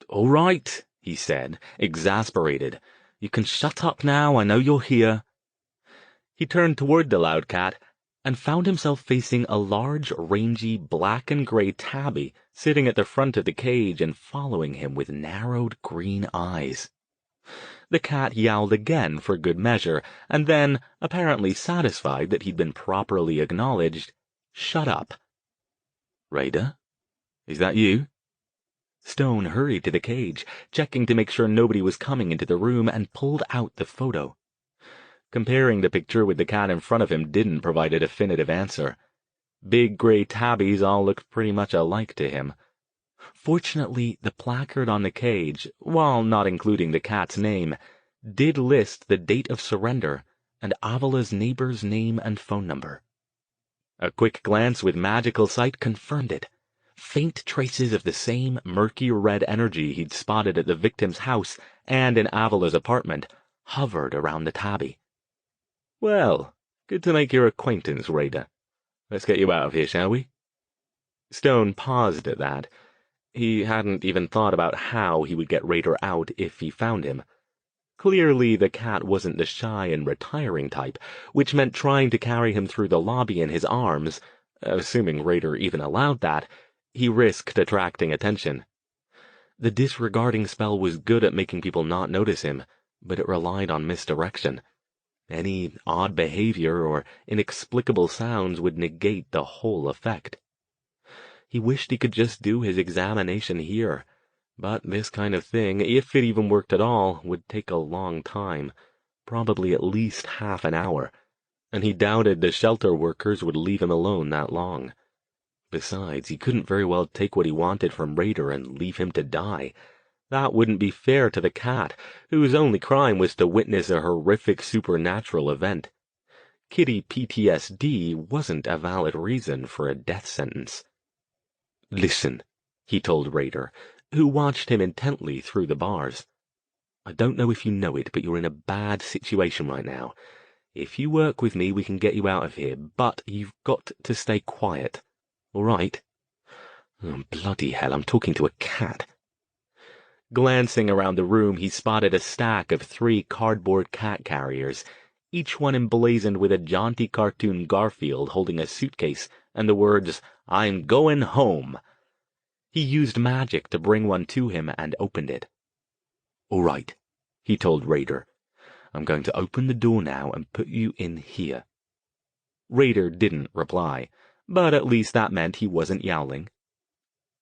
"All right," he said, exasperated. "You can shut up now, I know you're here." He turned toward the loud cat and found himself facing a large, rangy, black and gray tabby sitting at the front of the cage and following him with narrowed green eyes. The cat yowled again for good measure, and then, apparently satisfied that he'd been properly acknowledged, shut up. "Raider? Is that you?" Stone hurried to the cage, checking to make sure nobody was coming into the room, and pulled out the photo. Comparing the picture with the cat in front of him didn't provide a definitive answer. Big gray tabbies all looked pretty much alike to him. Fortunately, the placard on the cage, while not including the cat's name, did list the date of surrender and Avala's neighbor's name and phone number. A quick glance with magical sight confirmed it. Faint traces of the same murky red energy he'd spotted at the victim's house and in Avala's apartment hovered around the tabby. "Well, good to make your acquaintance, Raider. Let's get you out of here, shall we?" Stone paused at that. He hadn't even thought about how he would get Raider out if he found him. Clearly, the cat wasn't the shy and retiring type, which meant trying to carry him through the lobby in his arms, assuming Raider even allowed that, he risked attracting attention. The disregarding spell was good at making people not notice him, but it relied on misdirection. Any odd behavior or inexplicable sounds would negate the whole effect. He wished he could just do his examination here, but this kind of thing, if it even worked at all, would take a long time, probably at least half an hour, and he doubted the shelter workers would leave him alone that long. Besides, he couldn't very well take what he wanted from Raider and leave him to die. That wouldn't be fair to the cat, whose only crime was to witness a horrific supernatural event. Kitty PTSD wasn't a valid reason for a death sentence. "Listen," he told Raider, who watched him intently through the bars. "I don't know if you know it, but you're in a bad situation right now. If you work with me, we can get you out of here, but you've got to stay quiet. All right?" "Oh, bloody hell, I'm talking to a cat." Glancing around the room, he spotted a stack of 3 cardboard cat carriers, each one emblazoned with a jaunty cartoon Garfield holding a suitcase and the words, "I'm going home." He used magic to bring one to him and opened it. "All right," he told Raider. "I'm going to open the door now and put you in here." Raider didn't reply, but at least that meant he wasn't yowling.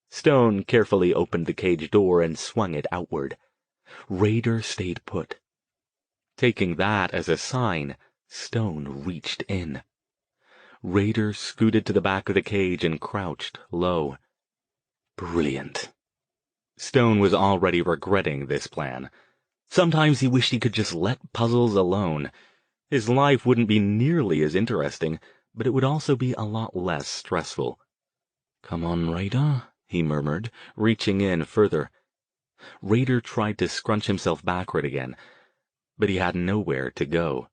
Stone carefully opened the cage door and swung it outward. Raider stayed put. Taking that as a sign, Stone reached in. Raider scooted to the back of the cage and crouched low. Brilliant. Stone was already regretting this plan. Sometimes he wished he could just let puzzles alone. His life wouldn't be nearly as interesting, but it would also be a lot less stressful. "Come on, Raider," he murmured, reaching in further. Raider tried to scrunch himself backward again, but he had nowhere to go.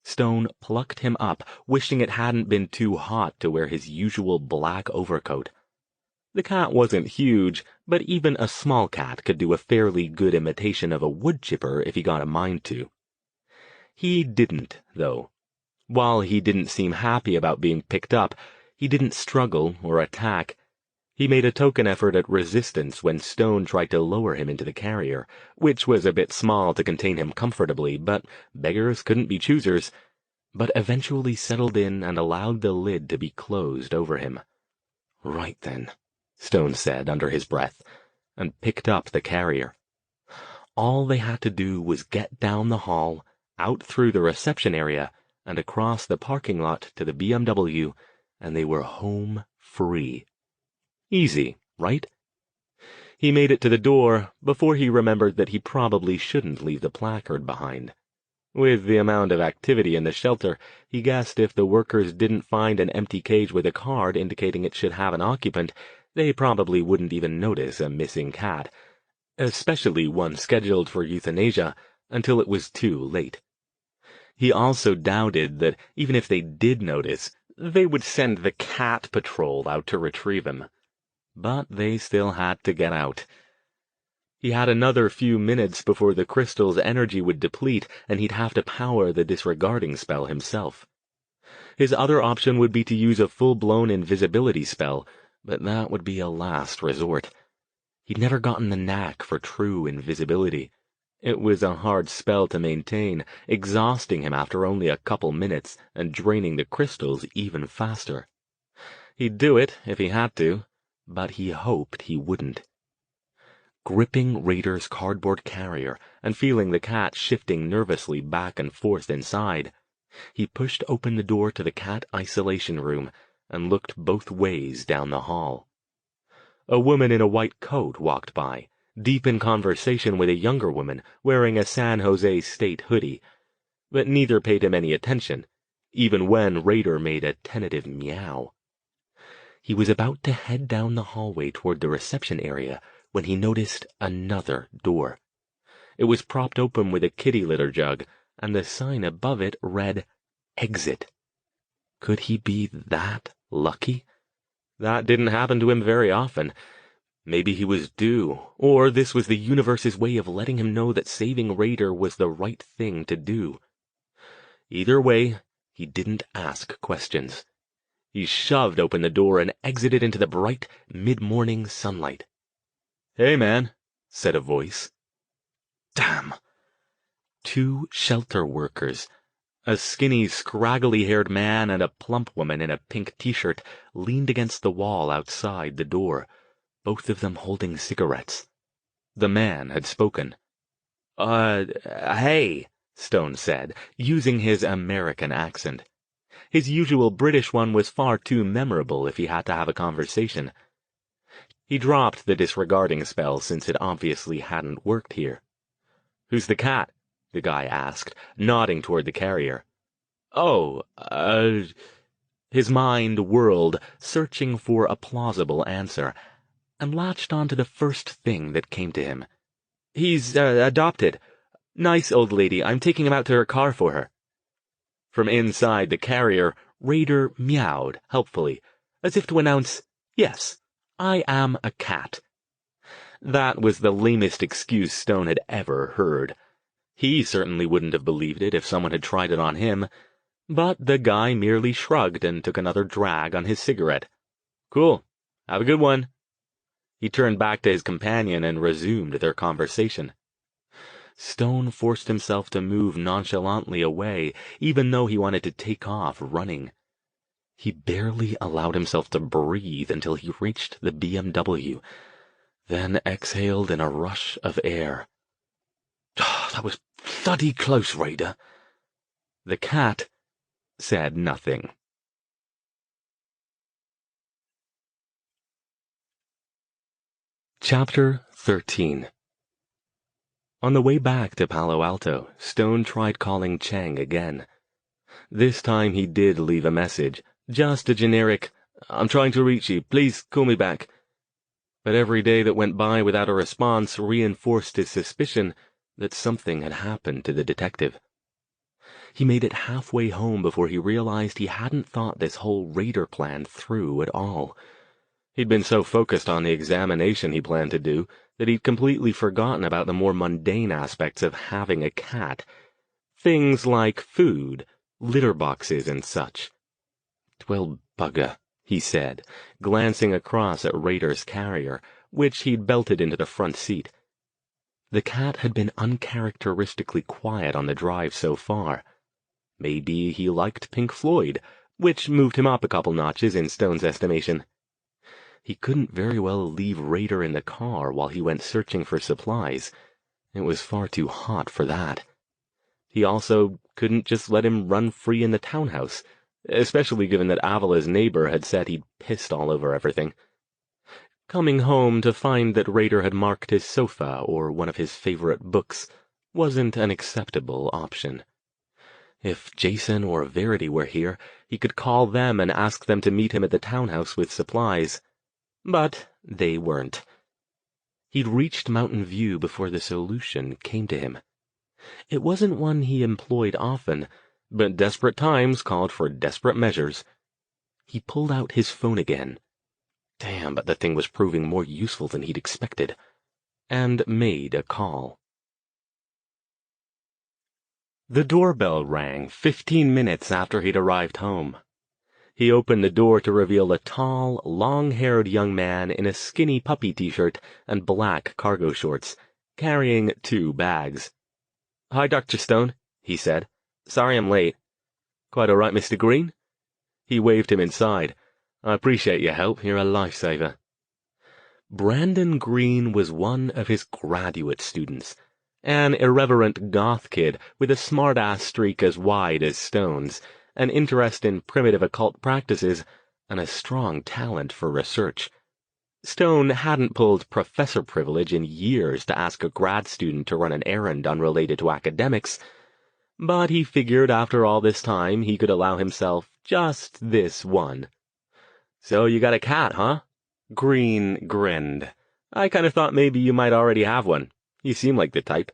Stone plucked him up, wishing it hadn't been too hot to wear his usual black overcoat. The cat wasn't huge, but even a small cat could do a fairly good imitation of a wood chipper if he got a mind to. He didn't, though. While he didn't seem happy about being picked up, he didn't struggle or attack. He made a token effort at resistance when Stone tried to lower him into the carrier, which was a bit small to contain him comfortably, but beggars couldn't be choosers, but eventually settled in and allowed the lid to be closed over him. "Right then," Stone said under his breath, and picked up the carrier. All they had to do was get down the hall, out through the reception area, and across the parking lot to the BMW, and they were home free. Easy, right? He made it to the door before he remembered that he probably shouldn't leave the placard behind. With the amount of activity in the shelter, he guessed if the workers didn't find an empty cage with a card indicating it should have an occupant, they probably wouldn't even notice a missing cat, especially one scheduled for euthanasia, until it was too late. He also doubted that even if they did notice, they would send the cat patrol out to retrieve him. But they still had to get out. He had another few minutes before the crystal's energy would deplete, and he'd have to power the disregarding spell himself. His other option would be to use a full-blown invisibility spell, but that would be a last resort. He'd never gotten the knack for true invisibility. It was a hard spell to maintain, exhausting him after only a couple minutes and draining the crystals even faster. He'd do it if he had to, but he hoped he wouldn't. Gripping Raider's cardboard carrier and feeling the cat shifting nervously back and forth inside, he pushed open the door to the cat isolation room and looked both ways down the hall. A woman in a white coat walked by, deep in conversation with a younger woman wearing a San Jose State hoodie, but neither paid him any attention, even when Raider made a tentative meow. He was about to head down the hallway toward the reception area when he noticed another door. It was propped open with a kitty litter jug, and the sign above it read, "Exit." Could he be that lucky? That didn't happen to him very often. Maybe he was due, or this was the universe's way of letting him know that saving Raider was the right thing to do. Either way, he didn't ask questions. He shoved open the door and exited into the bright, mid-morning sunlight. "Hey, man," said a voice. Damn. 2 shelter workers, a skinny, scraggly-haired man and a plump woman in a pink t-shirt, leaned against the wall outside the door, both of them holding cigarettes. The man had spoken. Hey," Stone said, using his American accent. His usual British one was far too memorable if he had to have a conversation. He dropped the disregarding spell since it obviously hadn't worked here. "Who's the cat?" the guy asked, nodding toward the carrier. "Oh, His mind whirled, searching for a plausible answer, and latched onto the first thing that came to him. "He's, adopted. Nice old lady. I'm taking him out to her car for her." From inside the carrier, Raider meowed helpfully, as if to announce, "Yes, I am a cat." That was the lamest excuse Stone had ever heard. He certainly wouldn't have believed it if someone had tried it on him, but the guy merely shrugged and took another drag on his cigarette. "Cool. Have a good one." He turned back to his companion and resumed their conversation. Stone forced himself to move nonchalantly away, even though he wanted to take off running. He barely allowed himself to breathe until he reached the BMW, then exhaled in a rush of air. "That was bloody close, Raider." The cat said nothing. Chapter 13. On the way back to Palo Alto, Stone tried calling Chang again. This time he did leave a message, just a generic, "I'm trying to reach you, please call me back." But every day that went by without a response reinforced his suspicion that something had happened to the detective. He made it halfway home before he realized he hadn't thought this whole Raider plan through at all. He'd been so focused on the examination he planned to do that he'd completely forgotten about the more mundane aspects of having a cat. Things like food, litter boxes, and such. "Well, bugger," he said, glancing across at Raider's carrier, which he'd belted into the front seat. The cat had been uncharacteristically quiet on the drive so far. Maybe he liked Pink Floyd, which moved him up a couple notches in Stone's estimation. He couldn't very well leave Raider in the car while he went searching for supplies. It was far too hot for that. He also couldn't just let him run free in the townhouse, especially given that Avila's neighbor had said he'd pissed all over everything. Coming home to find that Raider had marked his sofa or one of his favorite books wasn't an acceptable option. If Jason or Verity were here, he could call them and ask them to meet him at the townhouse with supplies. But they weren't. He'd reached Mountain View before the solution came to him. It wasn't one he employed often, but desperate times called for desperate measures. He pulled out his phone again. Damn, but the thing was proving more useful than he'd expected. And made a call. The doorbell rang 15 minutes after he'd arrived home. He opened the door to reveal a tall, long-haired young man in a skinny puppy t-shirt and black cargo shorts, carrying 2 bags. "Hi, Dr. Stone," he said. "Sorry I'm late." "Quite all right, Mr. Green?" He waved him inside. "I appreciate your help. You're a lifesaver." Brandon Green was one of his graduate students, an irreverent goth kid with a smart-ass streak as wide as Stone's, an interest in primitive occult practices, and a strong talent for research. Stone hadn't pulled professor privilege in years to ask a grad student to run an errand unrelated to academics, but he figured after all this time he could allow himself just this one. "So you got a cat, huh?" Green grinned. "I kind of thought maybe you might already have one. You seem like the type."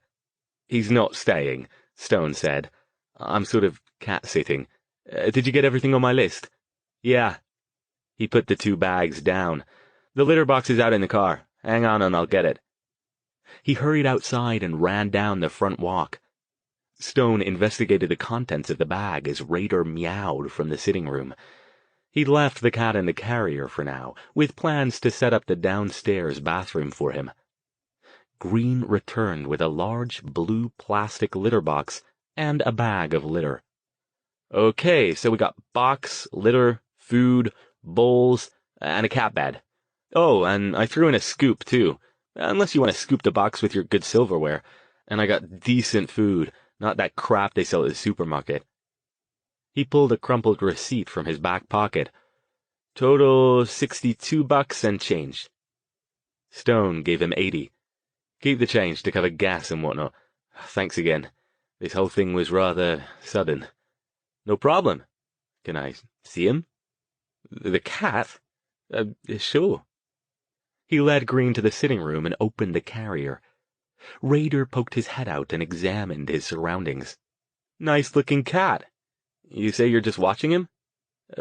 "He's not staying," Stone said. "I'm sort of cat-sitting. Did you get everything on my list?" "Yeah." He put the 2 bags down. "The litter box is out in the car. Hang on and I'll get it. He hurried outside and ran down the front walk. Stone investigated the contents of the bag as Raider meowed from the sitting room. He'd left the cat in the carrier for now, with plans to set up the downstairs bathroom for him. Green returned with a large blue plastic litter box and a bag of litter. Okay, so we got box, litter, food, bowls, and a cat bed. Oh, and I threw in a scoop, too. Unless you want to scoop the box with your good silverware. And I got decent food, not that crap they sell at the supermarket. He pulled a crumpled receipt from his back pocket. Total $62 and change. Stone gave him 80. Keep the change to cover gas and whatnot. Thanks again. This whole thing was rather sudden. No problem. Can I see him? The cat? Sure. He led Green to the sitting room and opened the carrier. Raider poked his head out and examined his surroundings. Nice-looking cat. You say you're just watching him?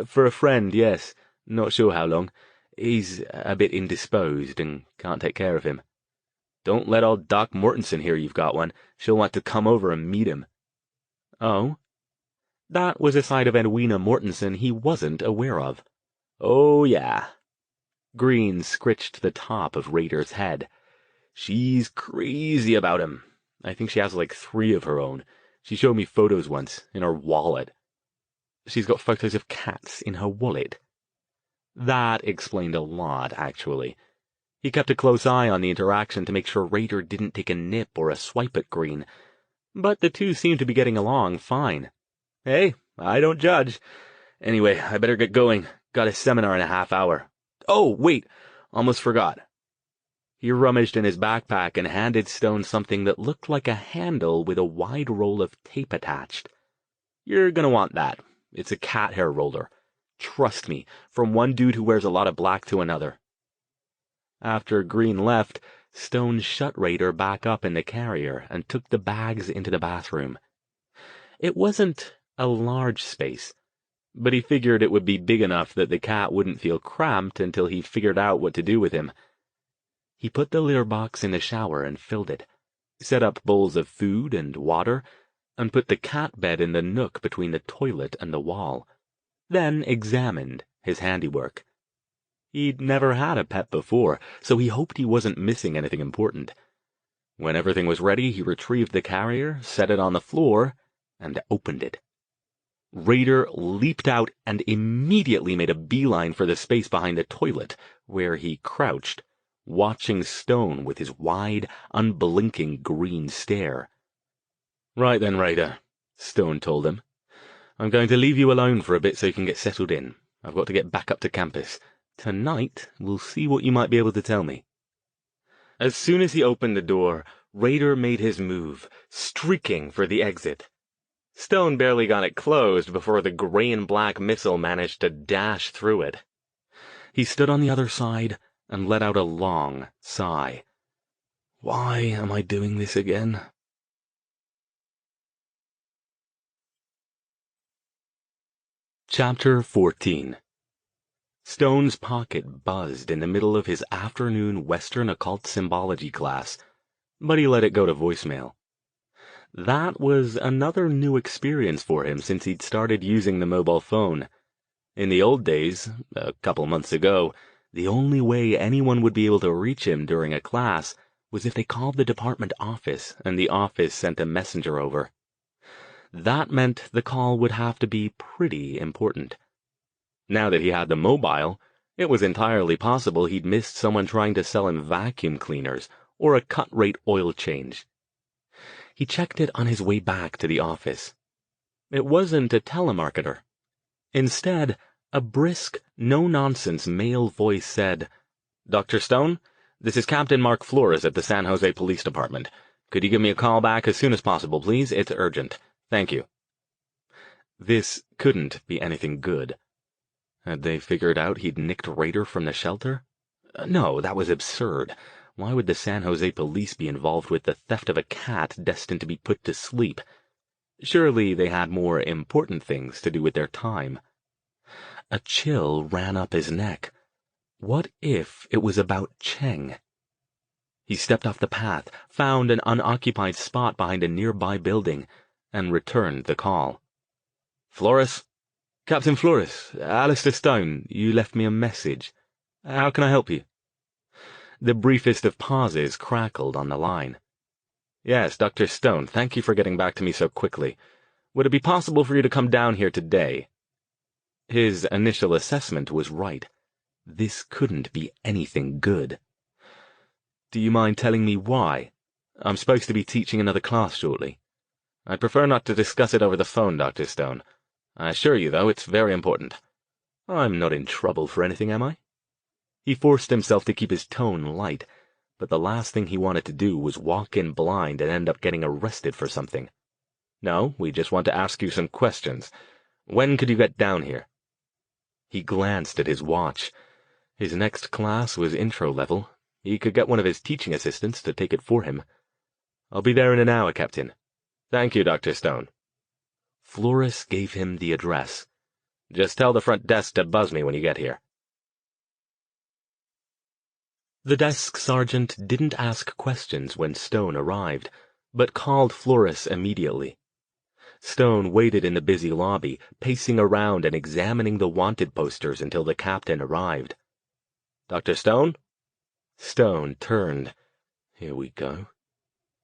For a friend, yes. Not sure how long. He's a bit indisposed and can't take care of him. Don't let old Doc Mortensen hear you've got one. She'll want to come over and meet him. Oh? That was a side of Edwina Mortensen he wasn't aware of. Oh, yeah. Green scritched the top of Raider's head. She's crazy about him. I think she has like 3 of her own. She showed me photos once, in her wallet. She's got photos of cats in her wallet. That explained a lot, actually. He kept a close eye on the interaction to make sure Raider didn't take a nip or a swipe at Green. But the two seemed to be getting along fine. Hey, I don't judge. Anyway, I better get going. Got a seminar in a half hour. Oh, wait, almost forgot. He rummaged in his backpack and handed Stone something that looked like a handle with a wide roll of tape attached. You're gonna want that. It's a cat hair roller. Trust me, from one dude who wears a lot of black to another. After Green left, Stone shut Raider back up in the carrier and took the bags into the bathroom. It wasn't a large space, but he figured it would be big enough that the cat wouldn't feel cramped until he figured out what to do with him. He put the litter box in the shower and filled it, set up bowls of food and water, and put the cat bed in the nook between the toilet and the wall, then examined his handiwork. He'd never had a pet before, so he hoped he wasn't missing anything important. When everything was ready, he retrieved the carrier, set it on the floor, and opened it. Raider leaped out and immediately made a beeline for the space behind the toilet, where he crouched, watching Stone with his wide, unblinking green stare. Right then, Raider, Stone told him. I'm going to leave you alone for a bit so you can get settled in. I've got to get back up to campus. Tonight, we'll see what you might be able to tell me. As soon as he opened the door, Raider made his move, streaking for the exit. Stone barely got it closed before the gray and black missile managed to dash through it. He stood on the other side and let out a long sigh. Why am I doing this again? Chapter 14. Stone's pocket buzzed in the middle of his afternoon Western occult symbology class, but he let it go to voicemail. That was another new experience for him since he'd started using the mobile phone. In the old days, a couple months ago, the only way anyone would be able to reach him during a class was if they called the department office and the office sent a messenger over. That meant the call would have to be pretty important. Now that he had the mobile, it was entirely possible he'd missed someone trying to sell him vacuum cleaners or a cut-rate oil change. He checked it on his way back to the office. It wasn't a telemarketer. Instead, a brisk, no-nonsense male voice said, "Dr. Stone, this is Captain Mark Flores at the San Jose Police Department. Could you give me a call back as soon as possible, please? It's urgent. Thank you." This couldn't be anything good. Had they figured out he'd nicked Raider from the shelter? No, that was absurd. Why would the San Jose police be involved with the theft of a cat destined to be put to sleep? Surely they had more important things to do with their time. A chill ran up his neck. What if it was about Cheng? He stepped off the path, found an unoccupied spot behind a nearby building, and returned the call. Flores? Captain Flores, Alastair Stone, you left me a message. How can I help you? The briefest of pauses crackled on the line. Yes, Dr. Stone, thank you for getting back to me so quickly. Would it be possible for you to come down here today? His initial assessment was right. This couldn't be anything good. Do you mind telling me why? I'm supposed to be teaching another class shortly. I'd prefer not to discuss it over the phone, Dr. Stone. I assure you, though, it's very important. I'm not in trouble for anything, am I? He forced himself to keep his tone light, but the last thing he wanted to do was walk in blind and end up getting arrested for something. No, we just want to ask you some questions. When could you get down here? He glanced at his watch. His next class was intro level. He could get one of his teaching assistants to take it for him. I'll be there in an hour, Captain. Thank you, Dr. Stone. Flores gave him the address. Just tell the front desk to buzz me when you get here. The desk sergeant didn't ask questions when Stone arrived, but called Flores immediately. Stone waited in the busy lobby, pacing around and examining the wanted posters until the captain arrived. Dr. Stone? Stone turned. Here we go.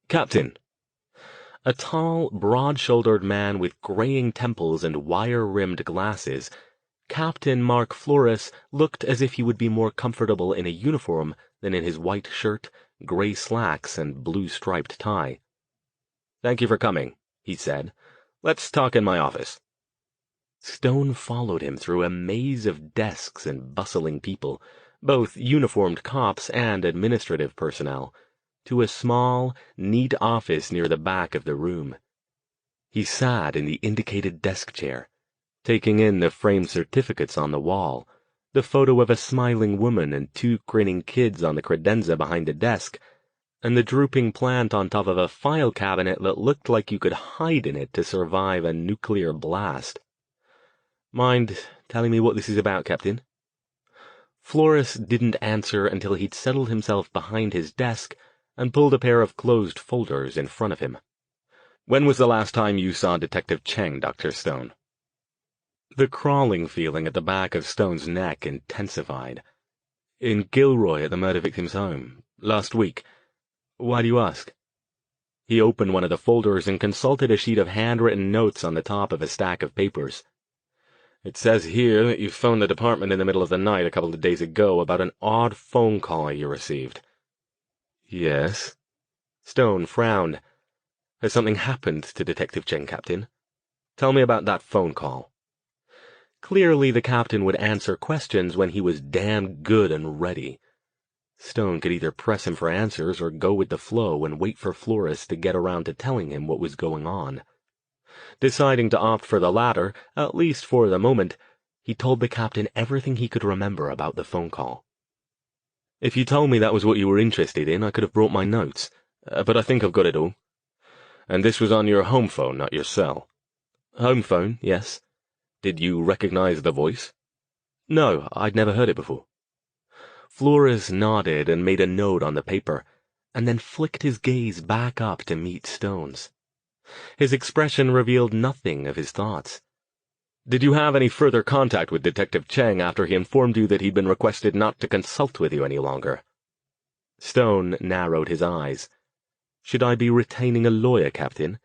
Captain. A tall, broad-shouldered man with graying temples and wire-rimmed glasses, Captain Mark Flores looked as if he would be more comfortable in a uniform than in his white shirt, gray slacks, and blue-striped tie. Thank you for coming, he said. Let's talk in my office. Stone followed him through a maze of desks and bustling people, both uniformed cops and administrative personnel, to a small, neat office near the back of the room. He sat in the indicated desk chair, taking in the framed certificates on the wall, the photo of a smiling woman and 2 grinning kids on the credenza behind the desk, and the drooping plant on top of a file cabinet that looked like you could hide in it to survive a nuclear blast. Mind telling me what this is about, Captain? Flores didn't answer until he'd settled himself behind his desk and pulled a pair of closed folders in front of him. When was the last time you saw Detective Cheng, Dr. Stone? The crawling feeling at the back of Stone's neck intensified. In Gilroy at the murder victim's home, last week. Why do you ask? He opened one of the folders and consulted a sheet of handwritten notes on the top of a stack of papers. It says here that you phoned the department in the middle of the night a couple of days ago about an odd phone call you received. Yes. Stone frowned. Has something happened to Detective Cheng, Captain? Tell me about that phone call. Clearly the captain would answer questions when he was damn good and ready. Stone could either press him for answers or go with the flow and wait for Flores to get around to telling him what was going on. Deciding to opt for the latter, at least for the moment, he told the captain everything he could remember about the phone call. If you told me that was what you were interested in, I could have brought my notes, but I think I've got it all. And this was on your home phone, not your cell? Home phone, yes. Did you recognize the voice? No, I'd never heard it before. Flores nodded and made a note on the paper, and then flicked his gaze back up to meet Stone's. His expression revealed nothing of his thoughts. Did you have any further contact with Detective Cheng after he informed you that he'd been requested not to consult with you any longer? Stone narrowed his eyes. Should I be retaining a lawyer, Captain?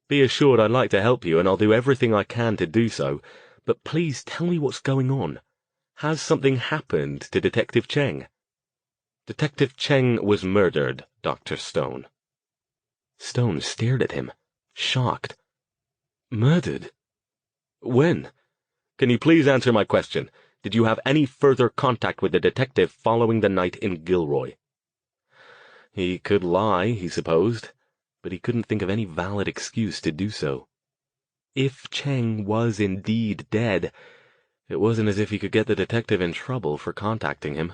Be assured I'd like to help you, and I'll do everything I can to do so, but please tell me what's going on. Has something happened to Detective Cheng? Detective Cheng was murdered, Dr. Stone. Stone stared at him, shocked. Murdered? When? Can you please answer my question? Did you have any further contact with the detective following the night in Gilroy? He could lie, he supposed, but he couldn't think of any valid excuse to do so. If Cheng was indeed dead, it wasn't as if he could get the detective in trouble for contacting him.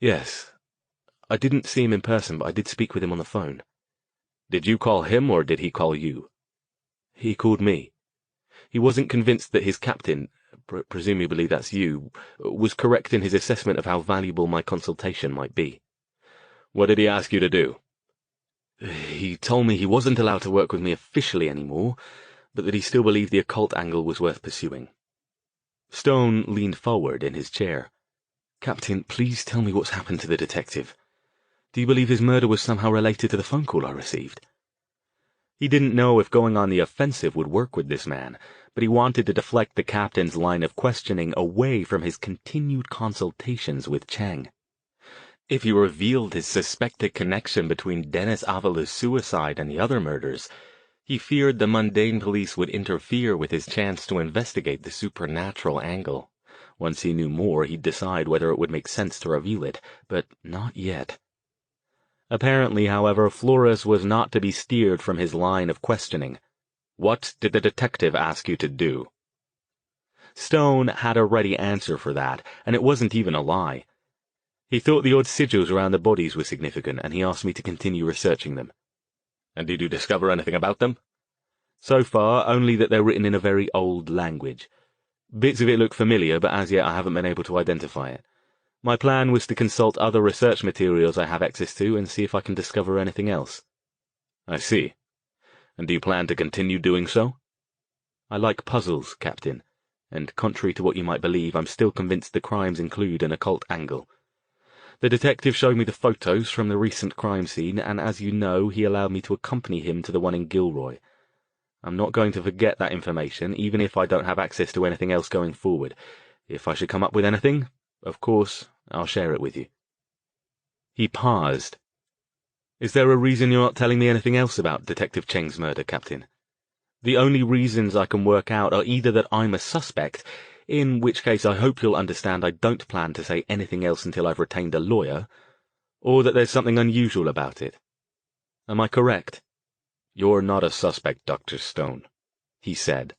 Yes, I didn't see him in person, but I did speak with him on the phone. Did you call him, or did he call you? He called me. He wasn't convinced that his captain, presumably that's you, was correct in his assessment of how valuable my consultation might be. What did he ask you to do? He told me he wasn't allowed to work with me officially anymore, but that he still believed the occult angle was worth pursuing. Stone leaned forward in his chair. Captain, please tell me what's happened to the detective. Do you believe his murder was somehow related to the phone call I received? He didn't know if going on the offensive would work with this man, but he wanted to deflect the captain's line of questioning away from his continued consultations with Cheng. If he revealed his suspected connection between Dennis Avala's suicide and the other murders, he feared the mundane police would interfere with his chance to investigate the supernatural angle. Once he knew more, he'd decide whether it would make sense to reveal it, but not yet. Apparently, however, Flores was not to be steered from his line of questioning. What did the detective ask you to do? Stone had a ready answer for that, and it wasn't even a lie. He thought the odd sigils around the bodies were significant, and he asked me to continue researching them. And did you discover anything about them? So far, only that they're written in a very old language. Bits of it look familiar, but as yet I haven't been able to identify it. My plan was to consult other research materials I have access to and see if I can discover anything else. I see. And do you plan to continue doing so? I like puzzles, Captain, and contrary to what you might believe, I'm still convinced the crimes include an occult angle. The detective showed me the photos from the recent crime scene, and as you know, he allowed me to accompany him to the one in Gilroy. I'm not going to forget that information, even if I don't have access to anything else going forward. If I should come up with anything, of course, I'll share it with you. He paused. Is there a reason you're not telling me anything else about Detective Cheng's murder, Captain? The only reasons I can work out are either that I'm a suspect, in which case I hope you'll understand I don't plan to say anything else until I've retained a lawyer, or that there's something unusual about it. Am I correct? You're not a suspect, Dr. Stone, he said.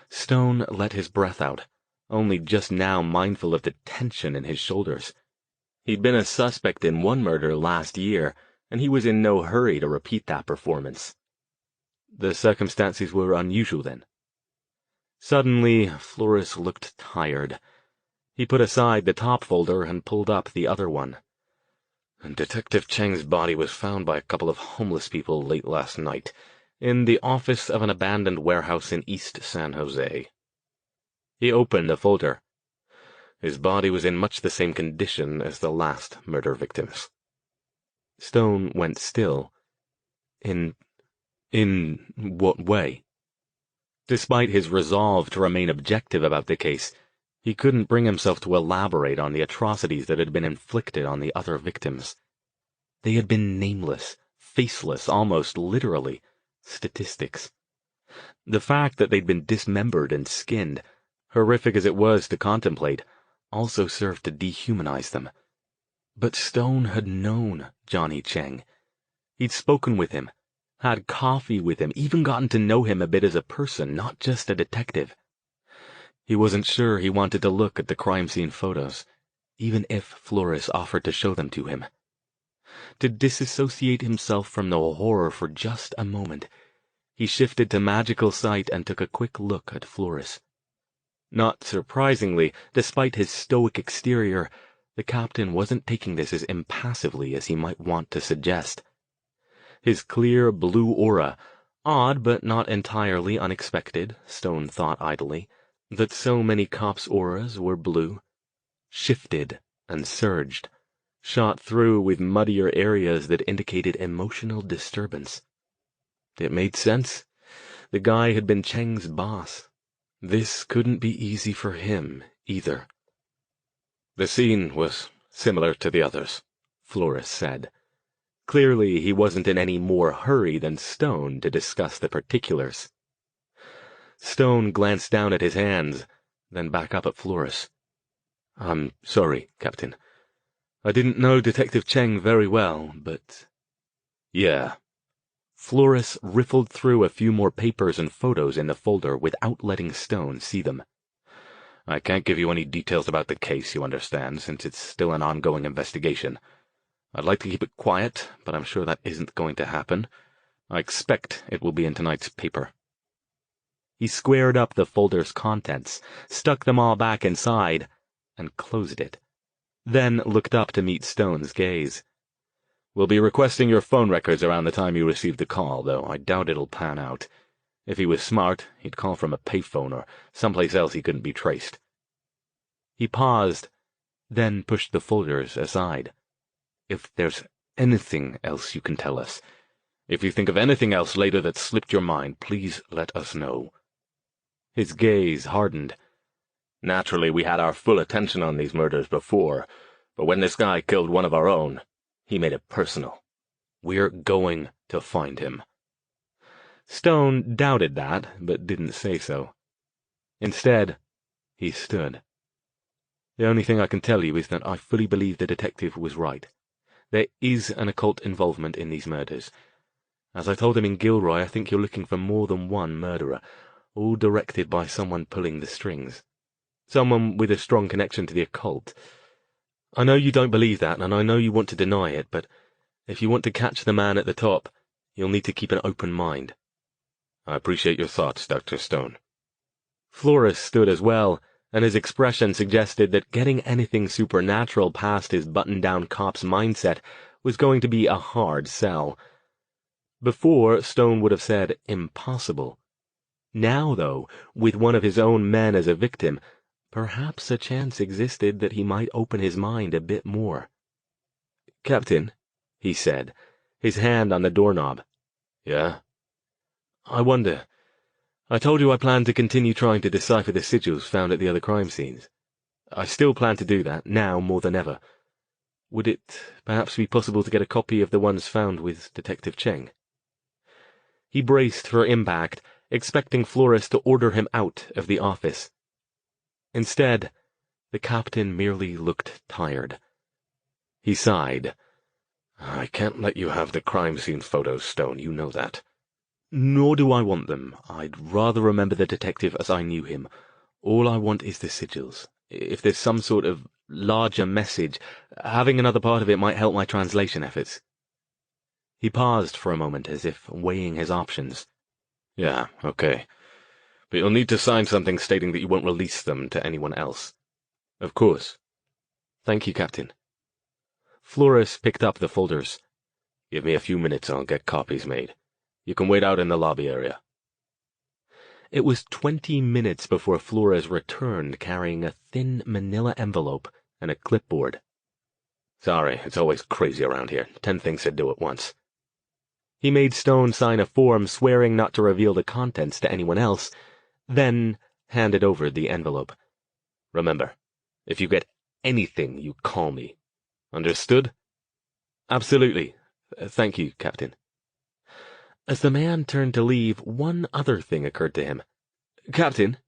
Stone let his breath out, only just now mindful of the tension in his shoulders. He'd been a suspect in one murder last year, and he was in no hurry to repeat that performance. The circumstances were unusual, then. Suddenly, Flores looked tired. He put aside the top folder and pulled up the other one. Detective Cheng's body was found by a couple of homeless people late last night, in the office of an abandoned warehouse in East San Jose. He opened the folder. His body was in much the same condition as the last murder victims. Stone went still. In what way? Despite his resolve to remain objective about the case, he couldn't bring himself to elaborate on the atrocities that had been inflicted on the other victims. They had been nameless, faceless, almost literally, statistics. The fact that they'd been dismembered and skinned, horrific as it was to contemplate, also served to dehumanize them. But Stone had known Johnny Cheng. He'd spoken with him, had coffee with him, even gotten to know him a bit as a person, not just a detective. He wasn't sure he wanted to look at the crime scene photos, even if Flores offered to show them to him. To disassociate himself from the horror for just a moment, he shifted to magical sight and took a quick look at Flores. Not surprisingly, despite his stoic exterior, the captain wasn't taking this as impassively as he might want to suggest. His clear blue aura, odd but not entirely unexpected, Stone thought idly, that so many cops' auras were blue, shifted and surged, shot through with muddier areas that indicated emotional disturbance. It made sense. The guy had been Cheng's boss. This couldn't be easy for him, either. The scene was similar to the others, Flores said. Clearly, he wasn't in any more hurry than Stone to discuss the particulars. Stone glanced down at his hands, then back up at Flores. I'm sorry, Captain. I didn't know Detective Cheng very well, but... Yeah. Flores riffled through a few more papers and photos in the folder without letting Stone see them. I can't give you any details about the case, you understand, since it's still an ongoing investigation. I'd like to keep it quiet, but I'm sure that isn't going to happen. I expect it will be in tonight's paper. He squared up the folder's contents, stuck them all back inside, and closed it, then looked up to meet Stone's gaze. We'll be requesting your phone records around the time you receive the call, though I doubt it'll pan out. If he was smart, he'd call from a payphone or someplace else he couldn't be traced." He paused, then pushed the folders aside. "If there's anything else you can tell us, If you think of anything else later that slipped your mind, please let us know." His gaze hardened. "Naturally, we had our full attention on these murders before, but when this guy killed one of our own, he made it personal. We're going to find him." Stone doubted that, but didn't say so. Instead, he stood. "The only thing I can tell you is that I fully believe the detective was right. There is an occult involvement in these murders. As I told him in Gilroy, I think you're looking for more than one murderer, all directed by someone pulling the strings. Someone with a strong connection to the occult. I know you don't believe that, and I know you want to deny it, but if you want to catch the man at the top, you'll need to keep an open mind." "I appreciate your thoughts, Dr. Stone." Flores stood as well, and his expression suggested that getting anything supernatural past his button-down cop's mindset was going to be a hard sell. Before, Stone would have said impossible. Now, though, with one of his own men as a victim, perhaps a chance existed that he might open his mind a bit more. "Captain," he said, his hand on the doorknob. "Yeah?" "I wonder. I told you I planned to continue trying to decipher the sigils found at the other crime scenes. I still plan to do that, now more than ever. Would it perhaps be possible to get a copy of the ones found with Detective Cheng?" He braced for impact, expecting Flores to order him out of the office. Instead, the captain merely looked tired. He sighed. "I can't let you have the crime scene photos, Stone, you know that." "Nor do I want them. I'd rather remember the detective as I knew him. All I want is the sigils. If there's some sort of larger message, having another part of it might help my translation efforts." He paused for a moment as if weighing his options. "Yeah, okay. But you'll need to sign something stating that you won't release them to anyone else." "Of course. Thank you, Captain." Flores picked up the folders. "Give me a few minutes and I'll get copies made. You can wait out in the lobby area." It was 20 minutes before Flores returned carrying a thin manila envelope and a clipboard. "Sorry, it's always crazy around here. 10 things to do at once." He made Stone sign a form swearing not to reveal the contents to anyone else, then handed over the envelope. "Remember, if you get anything, you call me. Understood?" "Absolutely. Thank you, Captain." As the man turned to leave, one other thing occurred to him. "Captain?"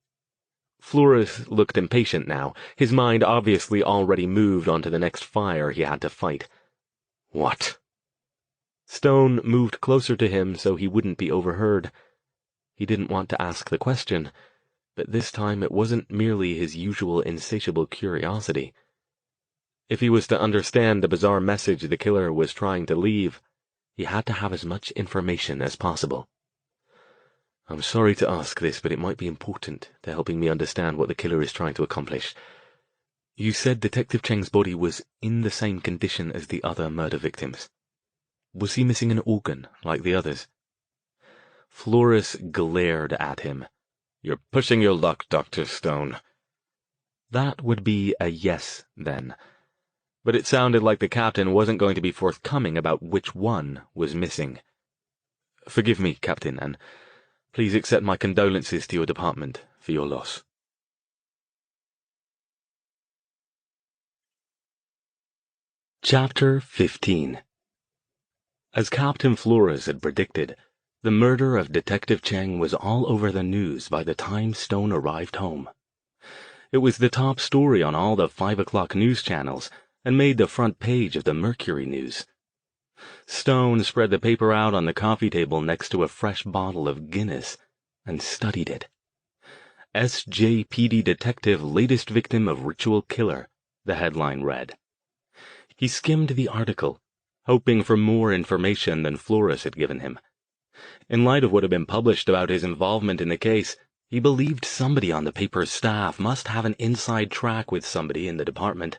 Flores looked impatient now, his mind obviously already moved on to the next fire he had to fight. "What?" Stone moved closer to him so he wouldn't be overheard. He didn't want to ask the question, but this time it wasn't merely his usual insatiable curiosity. If he was to understand the bizarre message the killer was trying to leave, he had to have as much information as possible. "I'm sorry to ask this, but it might be important to helping me understand what the killer is trying to accomplish. You said Detective Cheng's body was in the same condition as the other murder victims. Was he missing an organ, like the others?" Flores glared at him. "You're pushing your luck, Dr. Stone." That would be a yes, then. But it sounded like the captain wasn't going to be forthcoming about which one was missing. "Forgive me, Captain, and please accept my condolences to your department for your loss." Chapter 15. As Captain Flores had predicted, the murder of Detective Cheng was all over the news by the time Stone arrived home. It was the top story on all the 5 o'clock news channels and made the front page of the Mercury News. Stone spread the paper out on the coffee table next to a fresh bottle of Guinness and studied it. "SJPD Detective Latest Victim of Ritual Killer," the headline read. He skimmed the article, hoping for more information than Flores had given him. In light of what had been published about his involvement in the case, he believed somebody on the paper's staff must have an inside track with somebody in the department.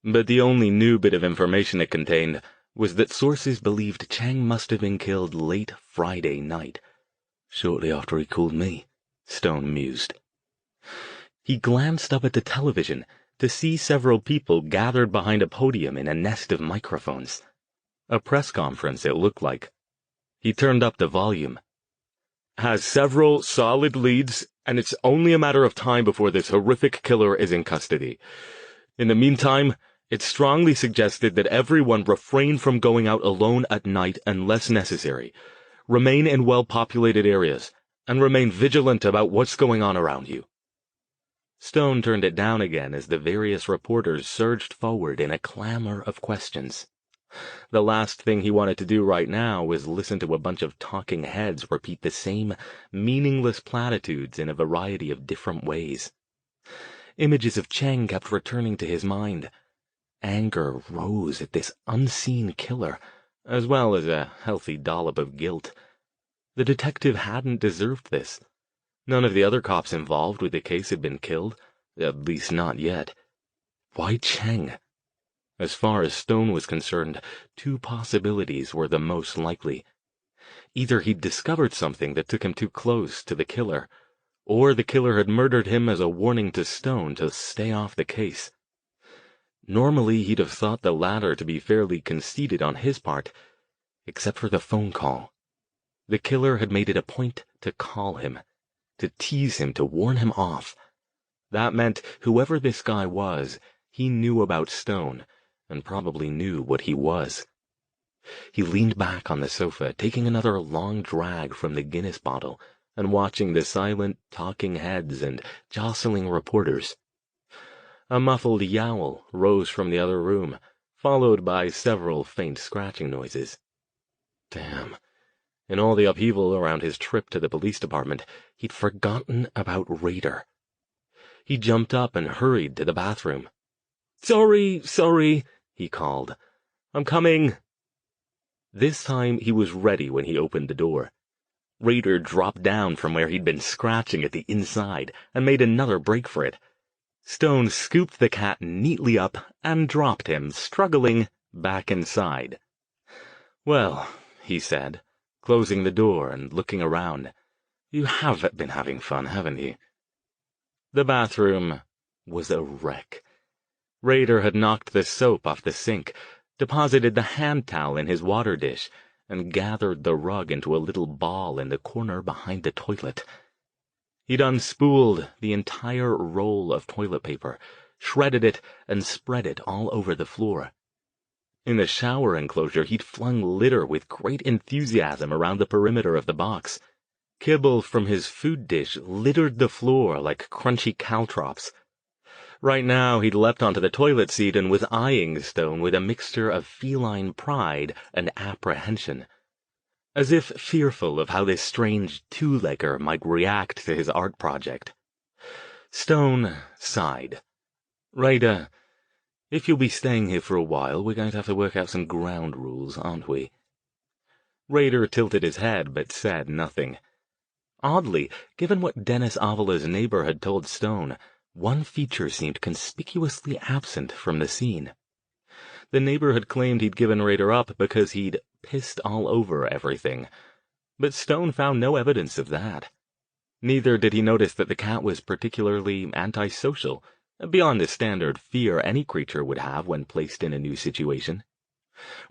But the only new bit of information it contained was that sources believed Chang must have been killed late Friday night, shortly after he called me, Stone mused. He glanced up at the television to see several people gathered behind a podium in a nest of microphones. A press conference, it looked like. He turned up the volume. Has several solid leads, and it's only a matter of time before this horrific killer is in custody. In the meantime, it's strongly suggested that everyone refrain from going out alone at night unless necessary. Remain in well-populated areas, and remain vigilant about what's going on around you. Stone turned it down again as the various reporters surged forward in a clamor of questions. The last thing he wanted to do right now was listen to a bunch of talking heads repeat the same meaningless platitudes in a variety of different ways. Images of Cheng kept returning to his mind. Anger rose at this unseen killer, as well as a healthy dollop of guilt. The detective hadn't deserved this. None of the other cops involved with the case had been killed, at least not yet. Why Cheng? As far as Stone was concerned, two possibilities were the most likely. Either he'd discovered something that took him too close to the killer, or the killer had murdered him as a warning to Stone to stay off the case. Normally he'd have thought the latter to be fairly conceited on his part, except for the phone call. The killer had made it a point to call him, to tease him, to warn him off. That meant whoever this guy was, he knew about Stone, and probably knew what he was. He leaned back on the sofa, taking another long drag from the Guinness bottle, and watching the silent, talking heads and jostling reporters. A muffled yowl rose from the other room, followed by several faint scratching noises. Damn. In all the upheaval around his trip to the police department, he'd forgotten about Raider. He jumped up and hurried to the bathroom. Sorry, he called. I'm coming. This time he was ready when he opened the door. Raider dropped down from where he'd been scratching at the inside and made another break for it. Stone scooped the cat neatly up and dropped him, struggling, back inside. Well, he said, closing the door and looking around. You have been having fun, haven't you? The bathroom was a wreck. Raider had knocked the soap off the sink, deposited the hand towel in his water dish, and gathered the rug into a little ball in the corner behind the toilet. He'd unspooled the entire roll of toilet paper, shredded it, and spread it all over the floor. In the shower enclosure, he'd flung litter with great enthusiasm around the perimeter of the box. Kibble from his food dish littered the floor like crunchy caltrops. Right now, he'd leapt onto the toilet seat and was eyeing Stone with a mixture of feline pride and apprehension, as if fearful of how this strange two-legger might react to his art project. Stone sighed. Raider, if you'll be staying here for a while, we're going to have to work out some ground rules, aren't we? Raider tilted his head, but said nothing. Oddly, given what Dennis Avala's neighbor had told Stone, one feature seemed conspicuously absent from the scene. The neighbor had claimed he'd given Raider up because he'd pissed all over everything, but Stone found no evidence of that. Neither did he notice that the cat was particularly antisocial, beyond the standard fear any creature would have when placed in a new situation.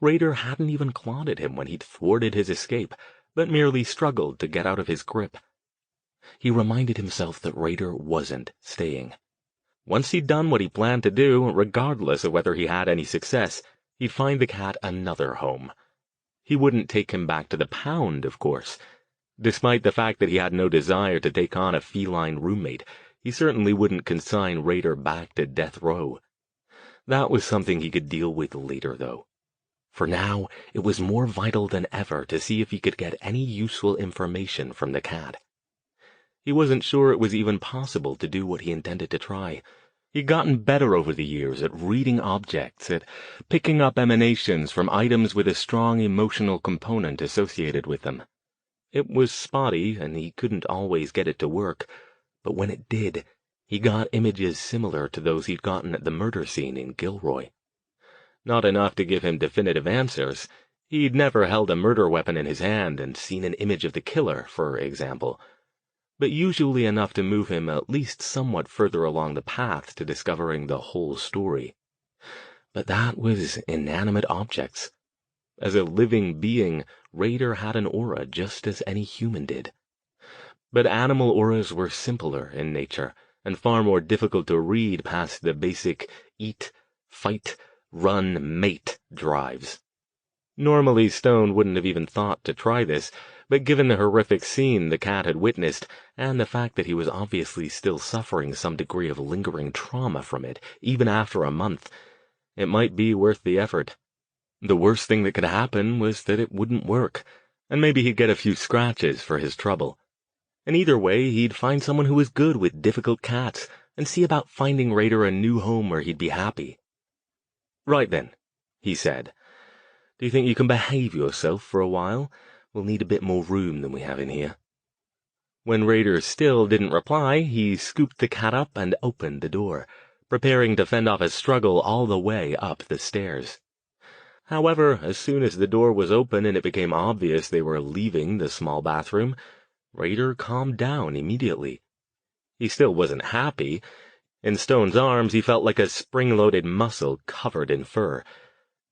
Raider hadn't even clawed at him when he'd thwarted his escape, but merely struggled to get out of his grip. He reminded himself that Raider wasn't staying. Once he'd done what he planned to do, regardless of whether he had any success, he'd find the cat another home. He wouldn't take him back to the pound, of course. Despite the fact that he had no desire to take on a feline roommate, he certainly wouldn't consign Raider back to death row. That was something he could deal with later, though. For now, it was more vital than ever to see if he could get any useful information from the cat. He wasn't sure it was even possible to do what he intended to try. He'd gotten better over the years at reading objects, at picking up emanations from items with a strong emotional component associated with them. It was spotty, and he couldn't always get it to work, but when it did, he got images similar to those he'd gotten at the murder scene in Gilroy. Not enough to give him definitive answers. He'd never held a murder weapon in his hand and seen an image of the killer, for example, but usually enough to move him at least somewhat further along the path to discovering the whole story. But that was inanimate objects. As a living being, Raider had an aura just as any human did. But animal auras were simpler in nature, and far more difficult to read past the basic eat, fight, run, mate drives. Normally, Stone wouldn't have even thought to try this, but given the horrific scene the cat had witnessed, and the fact that he was obviously still suffering some degree of lingering trauma from it, even after a month, it might be worth the effort. The worst thing that could happen was that it wouldn't work, and maybe he'd get a few scratches for his trouble. And either way, he'd find someone who was good with difficult cats, and see about finding Raider a new home where he'd be happy. "Right then," he said. "Do you think you can behave yourself for a while? We'll need a bit more room than we have in here." When Raider still didn't reply, he scooped the cat up and opened the door, preparing to fend off a struggle all the way up the stairs. However, as soon as the door was open and it became obvious they were leaving the small bathroom, Raider calmed down immediately. He still wasn't happy. In Stone's arms, he felt like a spring-loaded muscle covered in fur,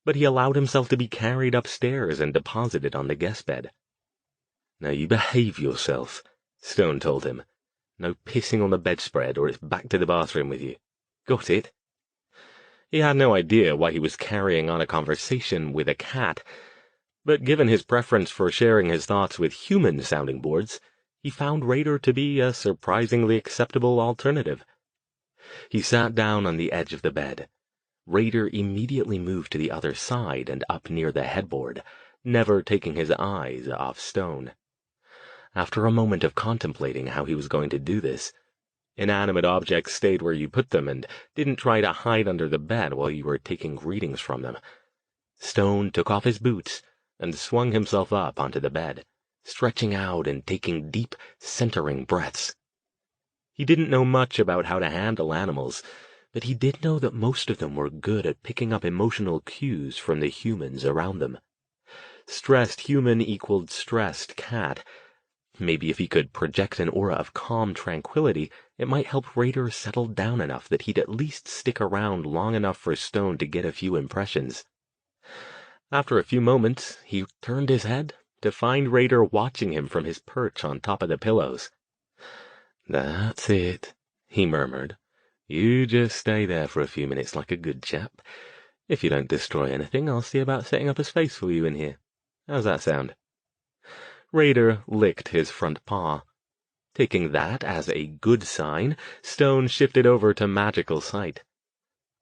but he allowed himself to be carried upstairs and deposited on the guest bed. "Now you behave yourself," Stone told him. "No pissing on the bedspread, or it's back to the bathroom with you. Got it?" He had no idea why he was carrying on a conversation with a cat, but given his preference for sharing his thoughts with human sounding boards, he found Raider to be a surprisingly acceptable alternative. He sat down on the edge of the bed. Raider immediately moved to the other side and up near the headboard, never taking his eyes off Stone. After a moment of contemplating how he was going to do this, inanimate objects stayed where you put them and didn't try to hide under the bed while you were taking readings from them. Stone took off his boots and swung himself up onto the bed, stretching out and taking deep, centering breaths. He didn't know much about how to handle animals, but he did know that most of them were good at picking up emotional cues from the humans around them. Stressed human equaled stressed cat. Maybe if he could project an aura of calm tranquility, it might help Raider settle down enough that he'd at least stick around long enough for Stone to get a few impressions. After a few moments, he turned his head to find Raider watching him from his perch on top of the pillows. "That's it," he murmured. "You just stay there for a few minutes like a good chap. If you don't destroy anything, I'll see about setting up a space for you in here. How's that sound?" Raider licked his front paw. Taking that as a good sign, Stone shifted over to magical sight.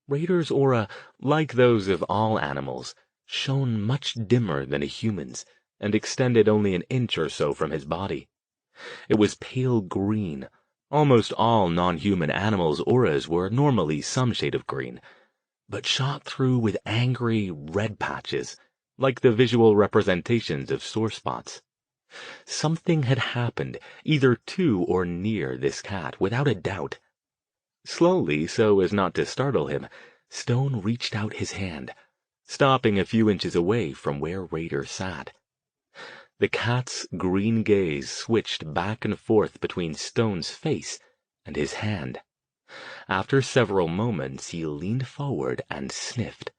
Raider's aura, like those of all animals, shone much dimmer than a human's and extended only an inch or so from his body. It was pale green. Almost all non-human animals' auras were normally some shade of green, but shot through with angry red patches, like the visual representations of sore spots. Something had happened, either to or near this cat, without a doubt. Slowly, so as not to startle him, Stone reached out his hand, stopping a few inches away from where Raider sat. The cat's green gaze switched back and forth between Stone's face and his hand. After several moments, he leaned forward and sniffed.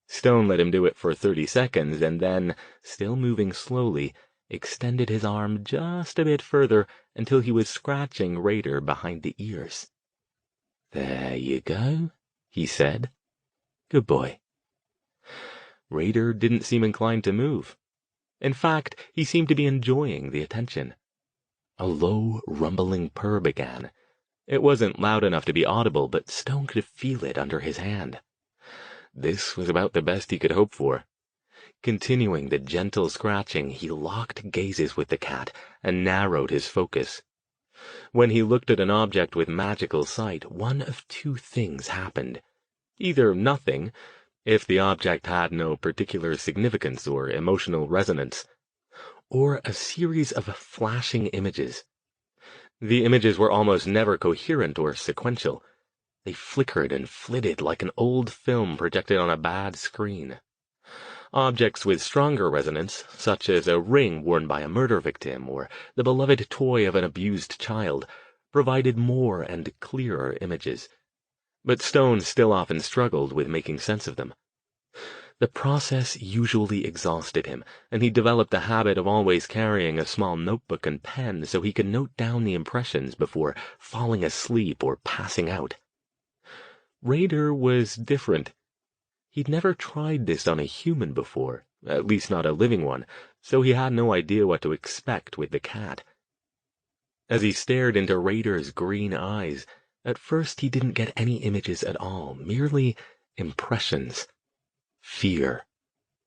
Stone let him do it for 30 seconds and then, still moving slowly, extended his arm just a bit further until he was scratching Raider behind the ears. "There you go," he said. "Good boy." Raider didn't seem inclined to move. In fact, he seemed to be enjoying the attention. A low, rumbling purr began. It wasn't loud enough to be audible, but Stone could feel it under his hand. This was about the best he could hope for. Continuing the gentle scratching, he locked gazes with the cat and narrowed his focus. When he looked at an object with magical sight, one of two things happened. Either nothing, if the object had no particular significance or emotional resonance, or a series of flashing images. The images were almost never coherent or sequential. They flickered and flitted like an old film projected on a bad screen. Objects with stronger resonance, such as a ring worn by a murder victim or the beloved toy of an abused child, provided more and clearer images. But Stone still often struggled with making sense of them. The process usually exhausted him, and he developed the habit of always carrying a small notebook and pen so he could note down the impressions before falling asleep or passing out. Raider was different. He'd never tried this on a human before, at least not a living one, so he had no idea what to expect with the cat. As he stared into Raider's green eyes, at first he didn't get any images at all, merely impressions. Fear.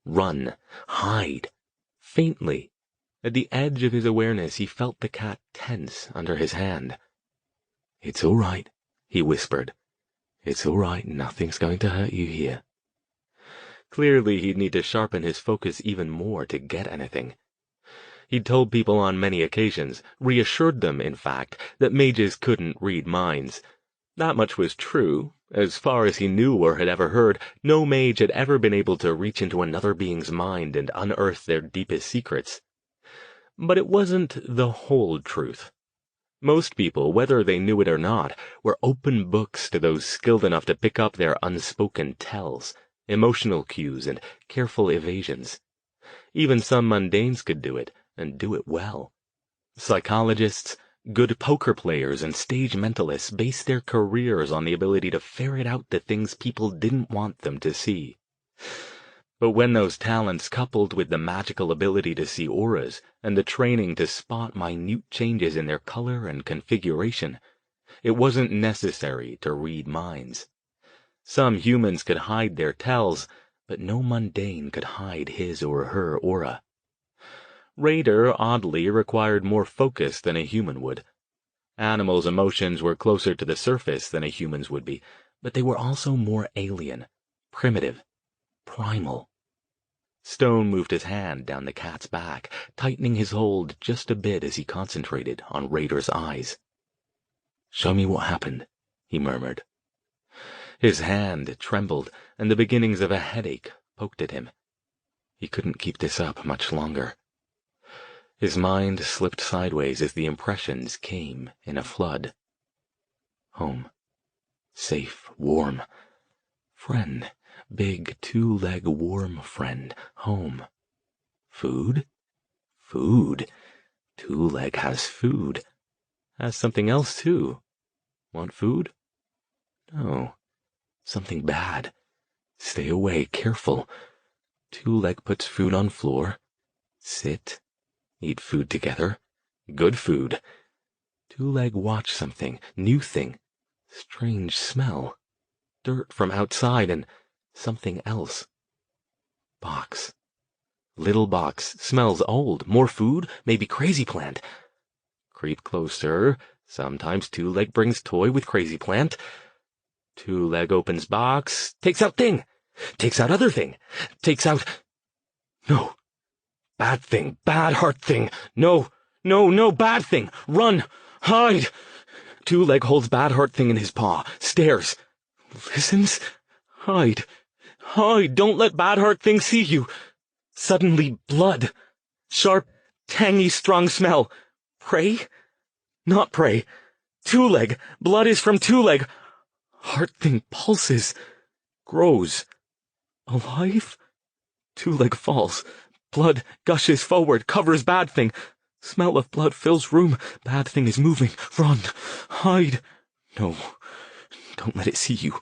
Run. Hide. Faintly. At the edge of his awareness, he felt the cat tense under his hand. "It's all right," he whispered. "It's all right. Nothing's going to hurt you here." Clearly, he'd need to sharpen his focus even more to get anything. He'd told people on many occasions, reassured them, in fact, that mages couldn't read minds. That much was true. As far as he knew or had ever heard, no mage had ever been able to reach into another being's mind and unearth their deepest secrets. But it wasn't the whole truth. Most people, whether they knew it or not, were open books to those skilled enough to pick up their unspoken tells, emotional cues, and careful evasions. Even some mundanes could do it, and do it well. Psychologists, good poker players, and stage mentalists base their careers on the ability to ferret out the things people didn't want them to see. But when those talents coupled with the magical ability to see auras and the training to spot minute changes in their color and configuration, it wasn't necessary to read minds. Some humans could hide their tells, but no mundane could hide his or her aura. Raider, oddly, required more focus than a human would. Animals' emotions were closer to the surface than a human's would be, but they were also more alien, primitive, primal. Stone moved his hand down the cat's back, tightening his hold just a bit as he concentrated on Raider's eyes. "Show me what happened," he murmured. His hand trembled, and the beginnings of a headache poked at him. He couldn't keep this up much longer. His mind slipped sideways as the impressions came in a flood. Home. Safe, warm. Friend. Big, two-leg warm friend. Home. Food? Food. Two-leg has food. Has something else, too. Want food? No. Something bad. Stay away, careful. Two-leg puts food on floor. Sit. Eat food together. Good food. Two-leg watch something. New thing. Strange smell. Dirt from outside and something else. Box. Little box. Smells old. More food? Maybe crazy plant. Creep closer. Sometimes Two-leg brings toy with crazy plant. Two-leg opens box. Takes out thing. Takes out other thing. Takes out... No. Bad thing. Bad heart thing. No. No, no, bad thing. Run. Hide. Two-leg holds bad heart thing in his paw. Stares. Listens. Hide. Hide. Don't let bad heart thing see you. Suddenly, blood. Sharp, tangy, strong smell. Prey? Not prey. Two-leg. Blood is from Two-leg. Heart thing pulses. Grows. Alive? Two-leg falls. Blood gushes forward, covers bad thing. Smell of blood fills room. Bad thing is moving. Run. Hide. No. Don't let it see you.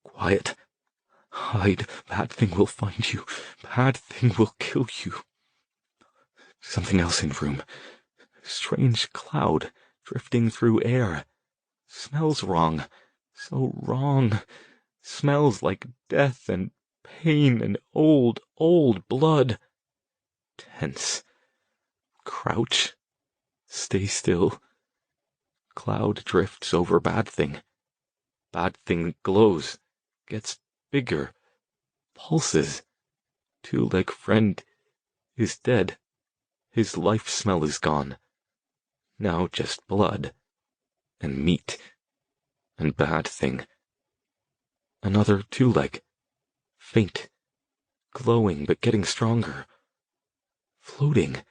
Quiet. Hide. Bad thing will find you. Bad thing will kill you. Something else in room. Strange cloud drifting through air. Smells wrong. So wrong. Smells like death and pain and old, old blood. Tense. Crouch. Stay still. Cloud drifts over bad thing. Bad thing glows. Gets bigger. Pulses. Two-leg friend is dead. His life smell is gone. Now just blood. And meat. And bad thing. Another two-leg. Faint. Glowing, but getting stronger. Floating.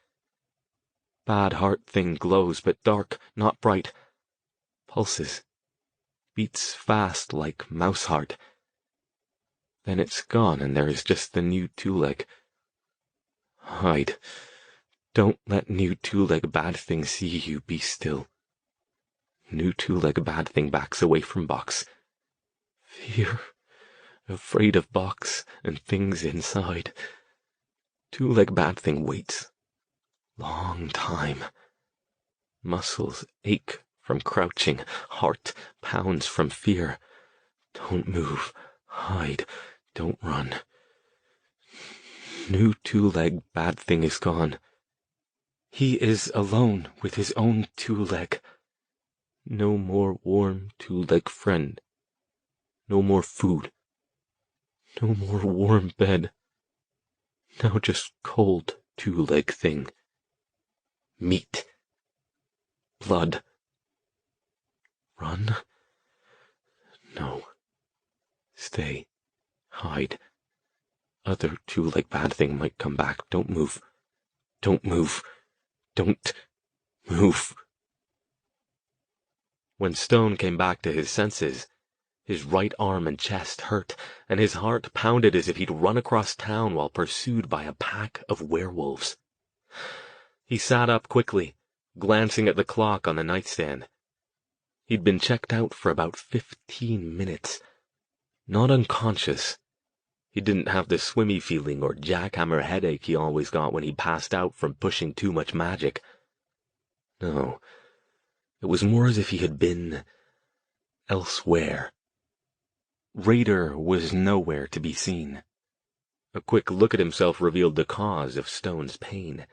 Bad heart thing glows, but dark, not bright. Pulses. Beats fast like mouse heart. Then it's gone, and there is just the new two-leg. Hide. Don't let new two-leg bad thing see you. Be still. New two-leg bad thing backs away from box. Fear. Afraid of box and things inside. Two-leg bad thing waits. Long time. Muscles ache from crouching. Heart pounds from fear. Don't move. Hide. Don't run. New two-leg bad thing is gone. He is alone with his own two-leg. No more warm two-leg friend. No more food. No more warm bed. Now just cold two-leg thing. Meat. Blood. Run? No. Stay. Hide. Other two-leg bad thing might come back. Don't move. Don't move. Don't move. When Stone came back to his senses, his right arm and chest hurt, and his heart pounded as if he'd run across town while pursued by a pack of werewolves. He sat up quickly, glancing at the clock on the nightstand. He'd been checked out for about 15 minutes. Not unconscious. He didn't have the swimmy feeling or jackhammer headache he always got when he passed out from pushing too much magic. No, it was more as if he had been elsewhere. Raider was nowhere to be seen. A quick look at himself revealed the cause of Stone's pain.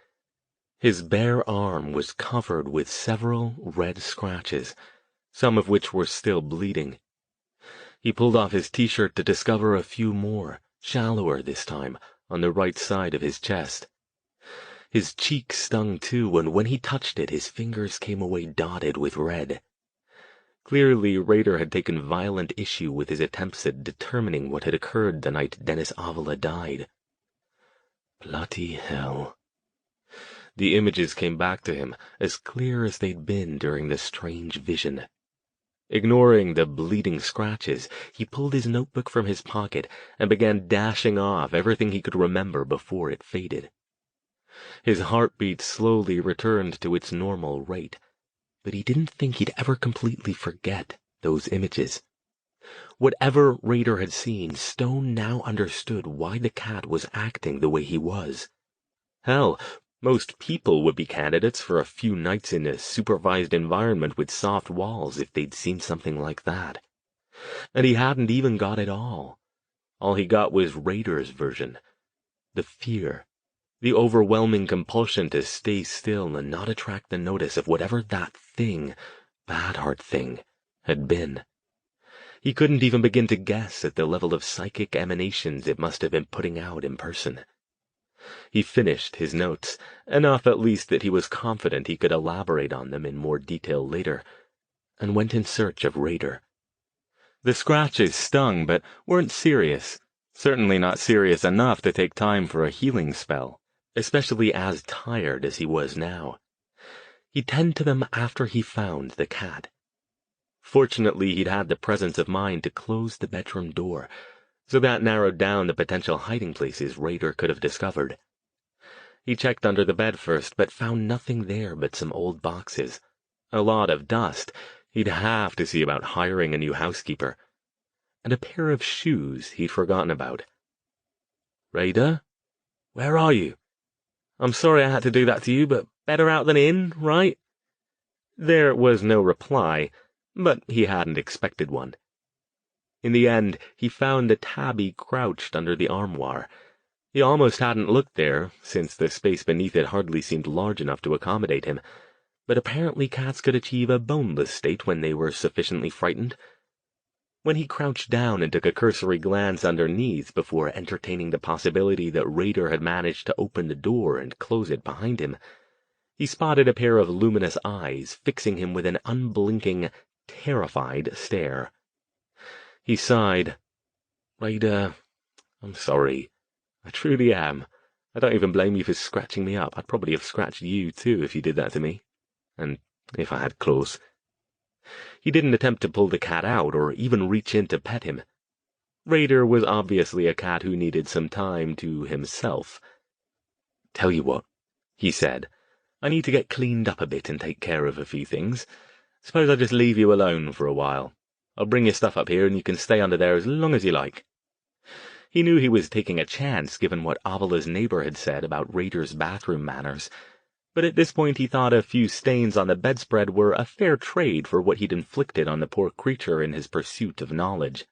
His bare arm was covered with several red scratches, some of which were still bleeding. He pulled off his t-shirt to discover a few more, shallower this time, on the right side of his chest. His cheek stung too, and when he touched it, his fingers came away dotted with red. Clearly, Raider had taken violent issue with his attempts at determining what had occurred the night Dennis Avila died. Bloody hell. The images came back to him, as clear as they'd been during the strange vision. Ignoring the bleeding scratches, he pulled his notebook from his pocket and began dashing off everything he could remember before it faded. His heartbeat slowly returned to its normal rate, but he didn't think he'd ever completely forget those images. Whatever Raider had seen, Stone now understood why the cat was acting the way he was. Hell, most people would be candidates for a few nights in a supervised environment with soft walls if they'd seen something like that. And he hadn't even got it all. All he got was Raider's version. The fear. The overwhelming compulsion to stay still and not attract the notice of whatever that thing, bad heart thing, had been. He couldn't even begin to guess at the level of psychic emanations it must have been putting out in person. He finished his notes, enough at least that he was confident he could elaborate on them in more detail later, and went in search of Raider. The scratches stung, but weren't serious. Certainly not serious enough to take time for a healing spell, especially as tired as he was now. He'd tend to them after he found the cat. Fortunately, he'd had the presence of mind to close the bedroom door, so that narrowed down the potential hiding places Raider could have discovered. He checked under the bed first, but found nothing there but some old boxes. A lot of dust. He'd have to see about hiring a new housekeeper. And a pair of shoes he'd forgotten about. "Raider? Where are you? I'm sorry I had to do that to you, but better out than in, right?" There was no reply, but he hadn't expected one. In the end, he found the tabby crouched under the armoire. He almost hadn't looked there, since the space beneath it hardly seemed large enough to accommodate him, but apparently cats could achieve a boneless state when they were sufficiently frightened. When he crouched down and took a cursory glance underneath before entertaining the possibility that Raider had managed to open the door and close it behind him, he spotted a pair of luminous eyes fixing him with an unblinking, terrified stare. He sighed, Raider, I'm sorry. I truly am. I don't even blame you for scratching me up. I'd probably have scratched you, too, if you did that to me. And if I had claws. He didn't attempt to pull the cat out or even reach in to pet him. Raider was obviously a cat who needed some time to himself. Tell you what, he said. I need to get cleaned up a bit and take care of a few things. Suppose I just leave you alone for a while. I'll bring your stuff up here and you can stay under there as long as you like. He knew he was taking a chance given what Avila's neighbor had said about Raider's bathroom manners, but at this point he thought a few stains on the bedspread were a fair trade for what he'd inflicted on the poor creature in his pursuit of knowledge.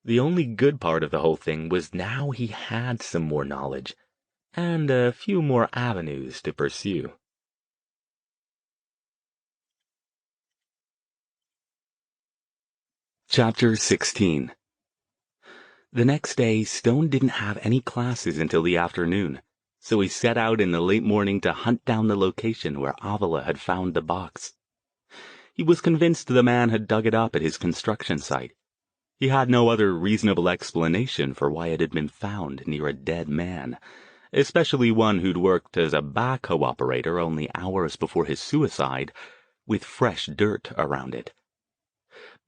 The only good part of the whole thing was now he had some more knowledge, and a few more avenues to pursue. Chapter 16. The next day, Stone didn't have any classes until the afternoon, so he set out in the late morning to hunt down the location where Avila had found the box. He was convinced the man had dug it up at his construction site. He had no other reasonable explanation for why it had been found near a dead man, especially one who'd worked as a backhoe operator only hours before his suicide, with fresh dirt around it.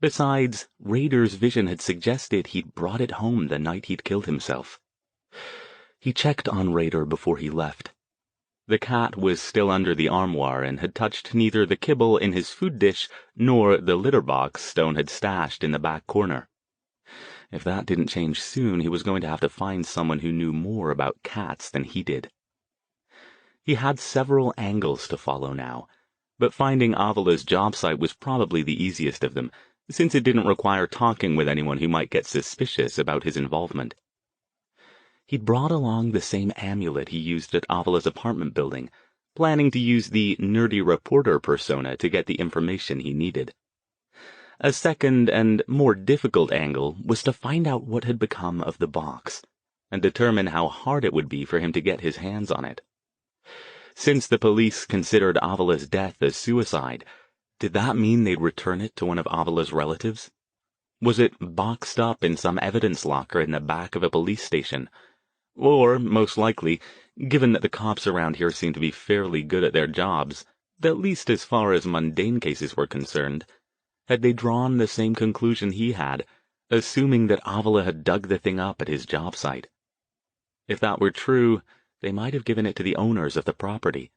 Besides, Raider's vision had suggested he'd brought it home the night he'd killed himself. He checked on Raider before he left. The cat was still under the armoire and had touched neither the kibble in his food dish nor the litter box Stone had stashed in the back corner. If that didn't change soon, he was going to have to find someone who knew more about cats than he did. He had several angles to follow now, but finding Avila's job site was probably the easiest of them, since it didn't require talking with anyone who might get suspicious about his involvement. He'd brought along the same amulet he used at Avila's apartment building, planning to use the nerdy reporter persona to get the information he needed. A second and more difficult angle was to find out what had become of the box, and determine how hard it would be for him to get his hands on it. Since the police considered Avila's death as suicide, did that mean they'd return it to one of Avila's relatives? Was it boxed up in some evidence locker in the back of a police station? Or, most likely, given that the cops around here seemed to be fairly good at their jobs, at least as far as mundane cases were concerned, had they drawn the same conclusion he had, assuming that Avila had dug the thing up at his job site? If that were true, they might have given it to the owners of the property,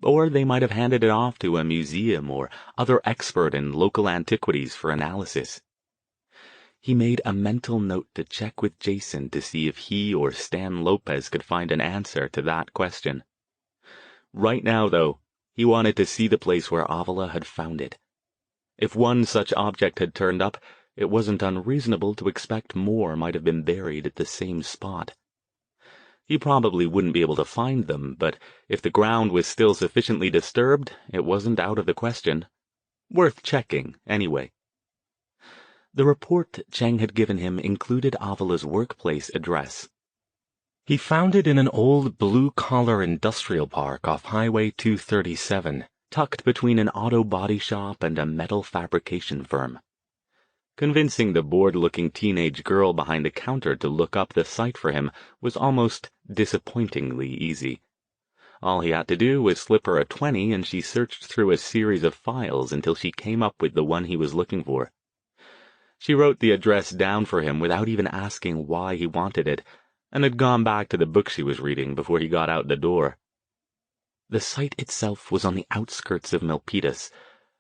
or they might have handed it off to a museum or other expert in local antiquities for analysis. He made a mental note to check with Jason to see if he or Stan Lopez could find an answer to that question. Right now, though, he wanted to see the place where Avila had found it. If one such object had turned up, it wasn't unreasonable to expect more might have been buried at the same spot. He probably wouldn't be able to find them, but if the ground was still sufficiently disturbed, it wasn't out of the question. Worth checking, anyway. The report Cheng had given him included Avila's workplace address. He found it in an old blue-collar industrial park off Highway 237, tucked between an auto body shop and a metal fabrication firm. Convincing the bored-looking teenage girl behind the counter to look up the site for him was almost disappointingly easy. All he had to do was slip her a 20 and she searched through a series of files until she came up with the one he was looking for. She wrote the address down for him without even asking why he wanted it, and had gone back to the book she was reading before he got out the door. The site itself was on the outskirts of Milpitas,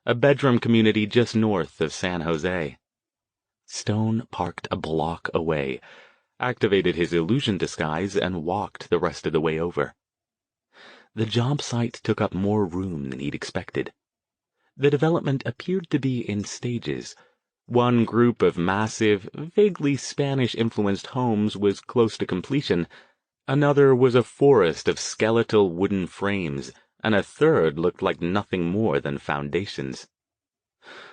a bedroom community just north of San Jose. Stone parked a block away, activated his illusion disguise, and walked the rest of the way over. The job site took up more room than he'd expected. The development appeared to be in stages. One group of massive, vaguely Spanish-influenced homes was close to completion, another was a forest of skeletal wooden frames, and a third looked like nothing more than foundations.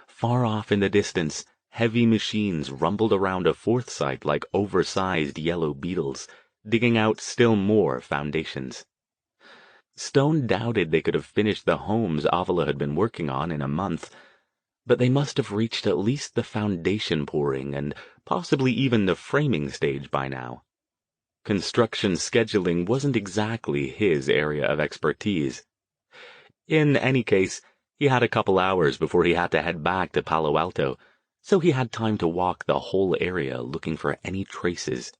Far off in the distance, heavy machines rumbled around a fourth site like oversized yellow beetles, digging out still more foundations. Stone doubted they could have finished the homes Avila had been working on in a month, but they must have reached at least the foundation pouring and possibly even the framing stage by now. Construction scheduling wasn't exactly his area of expertise. In any case, he had a couple hours before he had to head back to Palo Alto, so he had time to walk the whole area looking for any traces.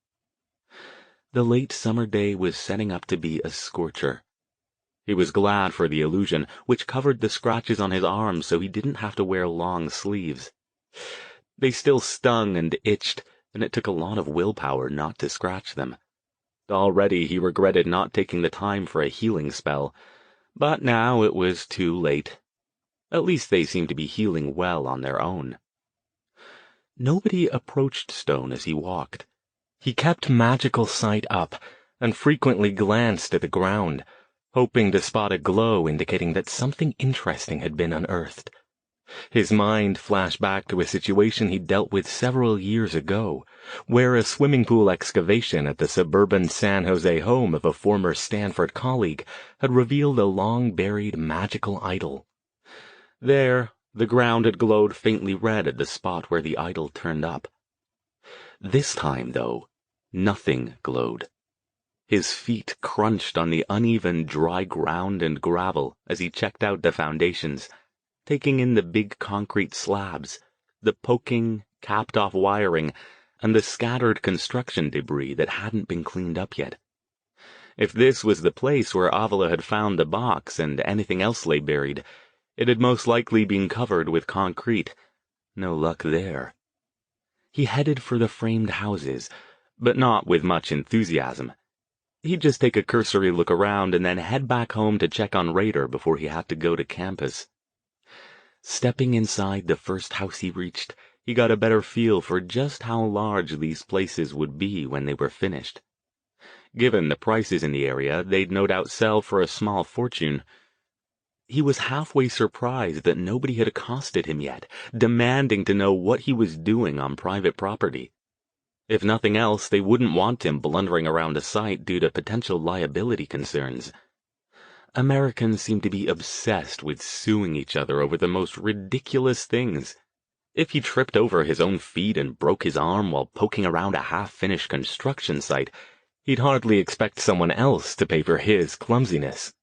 The late summer day was setting up to be a scorcher. He was glad for the illusion, which covered the scratches on his arms so he didn't have to wear long sleeves. They still stung and itched, and it took a lot of willpower not to scratch them. Already he regretted not taking the time for a healing spell, but now it was too late. At least they seemed to be healing well on their own. Nobody approached Stone as he walked. He kept magical sight up and frequently glanced at the ground, hoping to spot a glow indicating that something interesting had been unearthed. His mind flashed back to a situation he dealt with several years ago, where a swimming pool excavation at the suburban San Jose home of a former Stanford colleague had revealed a long-buried magical idol. There, the ground had glowed faintly red at the spot where the idol turned up. This time, though, nothing glowed. His feet crunched on the uneven, dry ground and gravel as he checked out the foundations, taking in the big concrete slabs, the poking, capped-off wiring, and the scattered construction debris that hadn't been cleaned up yet. If this was the place where Avila had found the box and anything else lay buried, it had most likely been covered with concrete. No luck there. He headed for the framed houses, but not with much enthusiasm. He'd just take a cursory look around and then head back home to check on Raider before he had to go to campus. Stepping inside the first house he reached, he got a better feel for just how large these places would be when they were finished. Given the prices in the area, they'd no doubt sell for a small fortune. He was halfway surprised that nobody had accosted him yet, demanding to know what he was doing on private property. If nothing else, they wouldn't want him blundering around a site due to potential liability concerns. Americans seem to be obsessed with suing each other over the most ridiculous things. If he tripped over his own feet and broke his arm while poking around a half-finished construction site, he'd hardly expect someone else to pay for his clumsiness.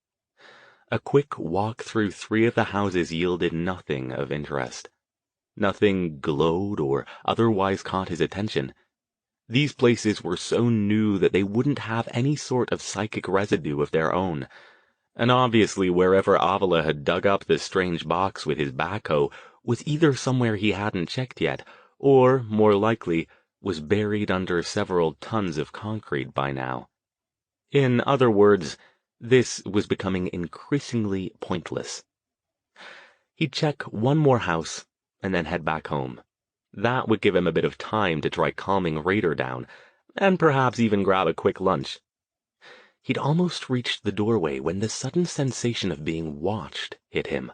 A quick walk through 3 of the houses yielded nothing of interest. Nothing glowed or otherwise caught his attention. These places were so new that they wouldn't have any sort of psychic residue of their own. And obviously wherever Avila had dug up the strange box with his backhoe was either somewhere he hadn't checked yet, or, more likely, was buried under several tons of concrete by now. In other words, this was becoming increasingly pointless. He'd check one more house and then head back home. That would give him a bit of time to try calming Raider down, and perhaps even grab a quick lunch. He'd almost reached the doorway when the sudden sensation of being watched hit him.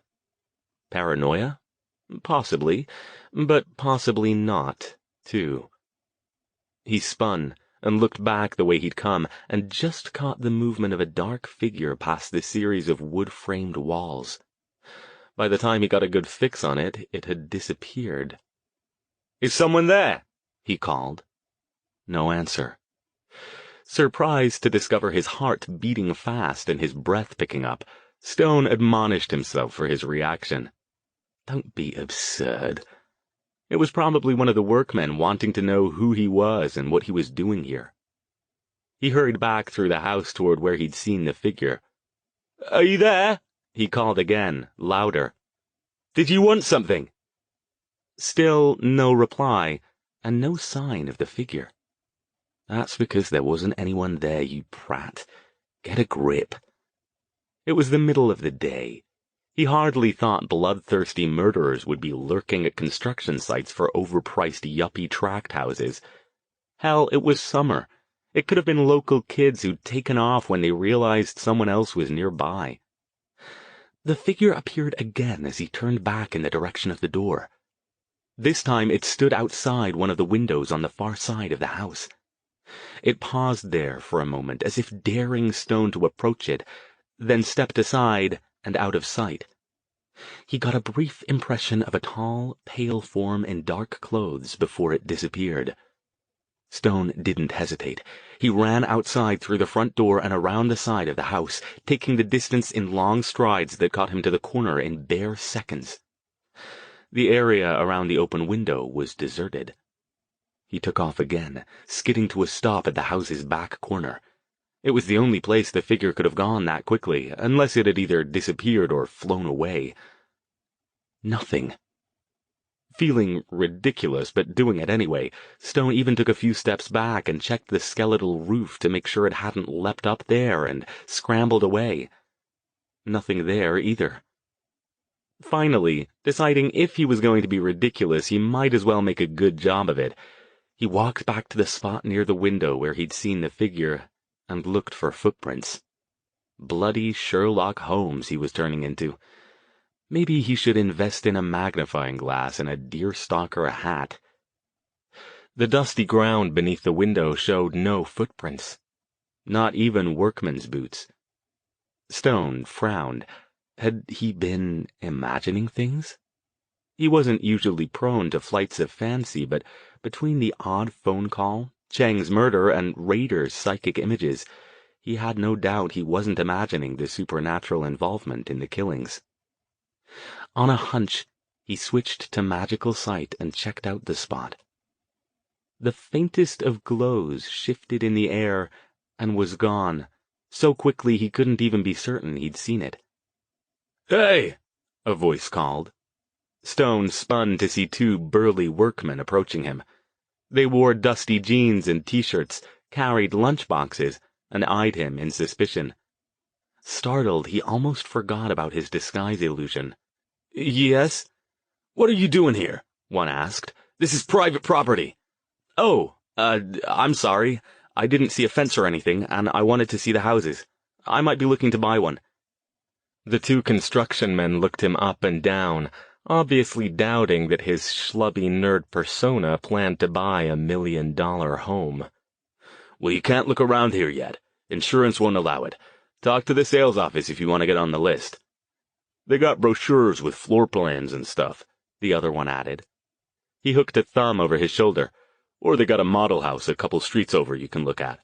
Paranoia? Possibly, but possibly not, too. He spun and looked back the way he'd come, and just caught the movement of a dark figure past the series of wood-framed walls. By the time he got a good fix on it, it had disappeared. "Is someone there?" he called. No answer. Surprised to discover his heart beating fast and his breath picking up, Stone admonished himself for his reaction. Don't be absurd. It was probably one of the workmen wanting to know who he was and what he was doing here. He hurried back through the house toward where he'd seen the figure. "Are you there?" he called again, louder. "Did you want something?" Still no reply, and no sign of the figure. That's because there wasn't anyone there, you prat. Get a grip. It was the middle of the day. He hardly thought bloodthirsty murderers would be lurking at construction sites for overpriced yuppie tract houses. Hell, it was summer. It could have been local kids who'd taken off when they realized someone else was nearby. The figure appeared again as he turned back in the direction of the door. This time it stood outside one of the windows on the far side of the house. It paused there for a moment, as if daring Stone to approach it, then stepped aside and out of sight. He got a brief impression of a tall, pale form in dark clothes before it disappeared. Stone didn't hesitate. He ran outside through the front door and around the side of the house, taking the distance in long strides that got him to the corner in bare seconds. The area around the open window was deserted. He took off again, skidding to a stop at the house's back corner. It was the only place the figure could have gone that quickly, unless it had either disappeared or flown away. Nothing. Feeling ridiculous, but doing it anyway, Stone even took a few steps back and checked the skeletal roof to make sure it hadn't leapt up there and scrambled away. Nothing there either. Finally, deciding if he was going to be ridiculous, he might as well make a good job of it. He walked back to the spot near the window where he'd seen the figure and looked for footprints. Bloody Sherlock Holmes he was turning into. Maybe he should invest in a magnifying glass and a deerstalker hat. The dusty ground beneath the window showed no footprints. Not even workman's boots. Stone frowned. Had he been imagining things? He wasn't usually prone to flights of fancy, but between the odd phone call, Cheng's murder, and Rader's psychic images, he had no doubt he wasn't imagining the supernatural involvement in the killings. On a hunch, he switched to magical sight and checked out the spot. The faintest of glows shifted in the air and was gone, so quickly he couldn't even be certain he'd seen it. "Hey!" a voice called. Stone spun to see two burly workmen approaching him. They wore dusty jeans and t-shirts, carried lunchboxes, and eyed him in suspicion. Startled, he almost forgot about his disguise illusion. "Yes?" "What are you doing here?" one asked. "This is private property." "Oh, I'm sorry. I didn't see a fence or anything, and I wanted to see the houses. I might be looking to buy one." The two construction men looked him up and down, obviously doubting that his schlubby nerd persona planned to buy $1 million home. "Well, you can't look around here yet. Insurance won't allow it. Talk to the sales office if you want to get on the list. They got brochures with floor plans and stuff," the other one added. He hooked a thumb over his shoulder. "Or they got a model house a couple streets over you can look at."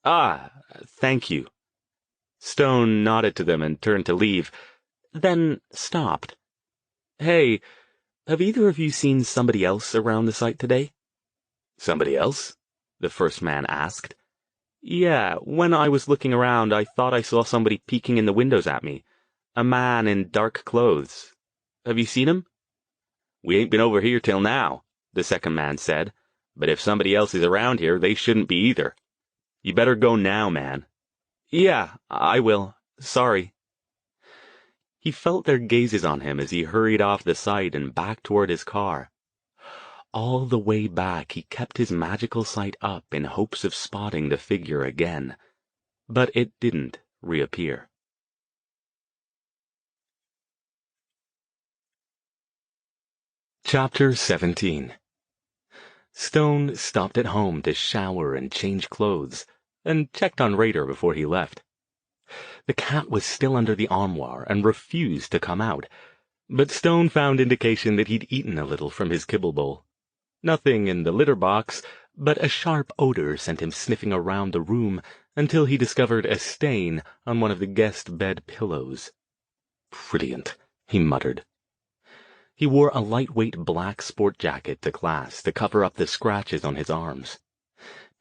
"Ah, thank you." Stone nodded to them and turned to leave, then stopped. "Hey, have either of you seen somebody else around the site today?" "Somebody else?" the first man asked. "Yeah, when I was looking around, I thought I saw somebody peeking in the windows at me. A man in dark clothes. Have you seen him?" "We ain't been over here till now," the second man said. "But if somebody else is around here, they shouldn't be either. You better go now, man." "Yeah, I will. Sorry." He felt their gazes on him as he hurried off the site and back toward his car. All the way back, he kept his magical sight up in hopes of spotting the figure again. But it didn't reappear. Chapter 17. Stone stopped at home to shower and change clothes, and checked on Rader before he left. The cat was still under the armoire and refused to come out, but Stone found indication that he'd eaten a little from his kibble bowl. Nothing in the litter box, but a sharp odor sent him sniffing around the room until he discovered a stain on one of the guest bed pillows. "Brilliant," he muttered. He wore a lightweight black sport jacket to class to cover up the scratches on his arms.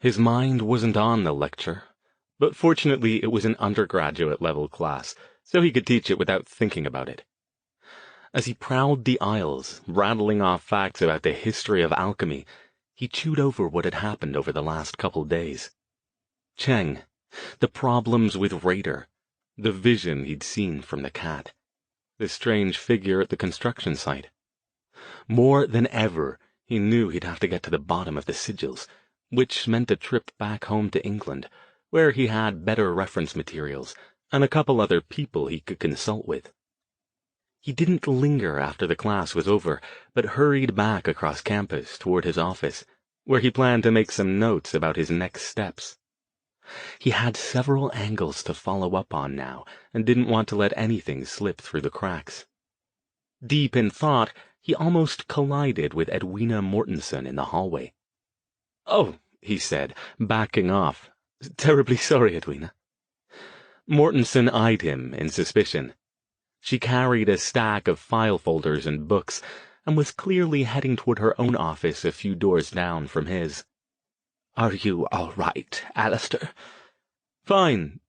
His mind wasn't on the lecture, but fortunately it was an undergraduate-level class, so he could teach it without thinking about it. As he prowled the aisles, rattling off facts about the history of alchemy, he chewed over what had happened over the last couple days. Cheng, the problems with Rader, the vision he'd seen from the cat, the strange figure at the construction site. More than ever, he knew he'd have to get to the bottom of the sigils, which meant a trip back home to England, where he had better reference materials and a couple other people he could consult with. He didn't linger after the class was over, but hurried back across campus toward his office, where he planned to make some notes about his next steps. He had several angles to follow up on now, and didn't want to let anything slip through the cracks. Deep in thought, he almost collided with Edwina Mortensen in the hallway. "Oh," he said, backing off. "Terribly sorry, Edwina." Mortensen eyed him in suspicion. She carried a stack of file folders and books, and was clearly heading toward her own office a few doors down from his. "Are you all right, Alastair?" Fine.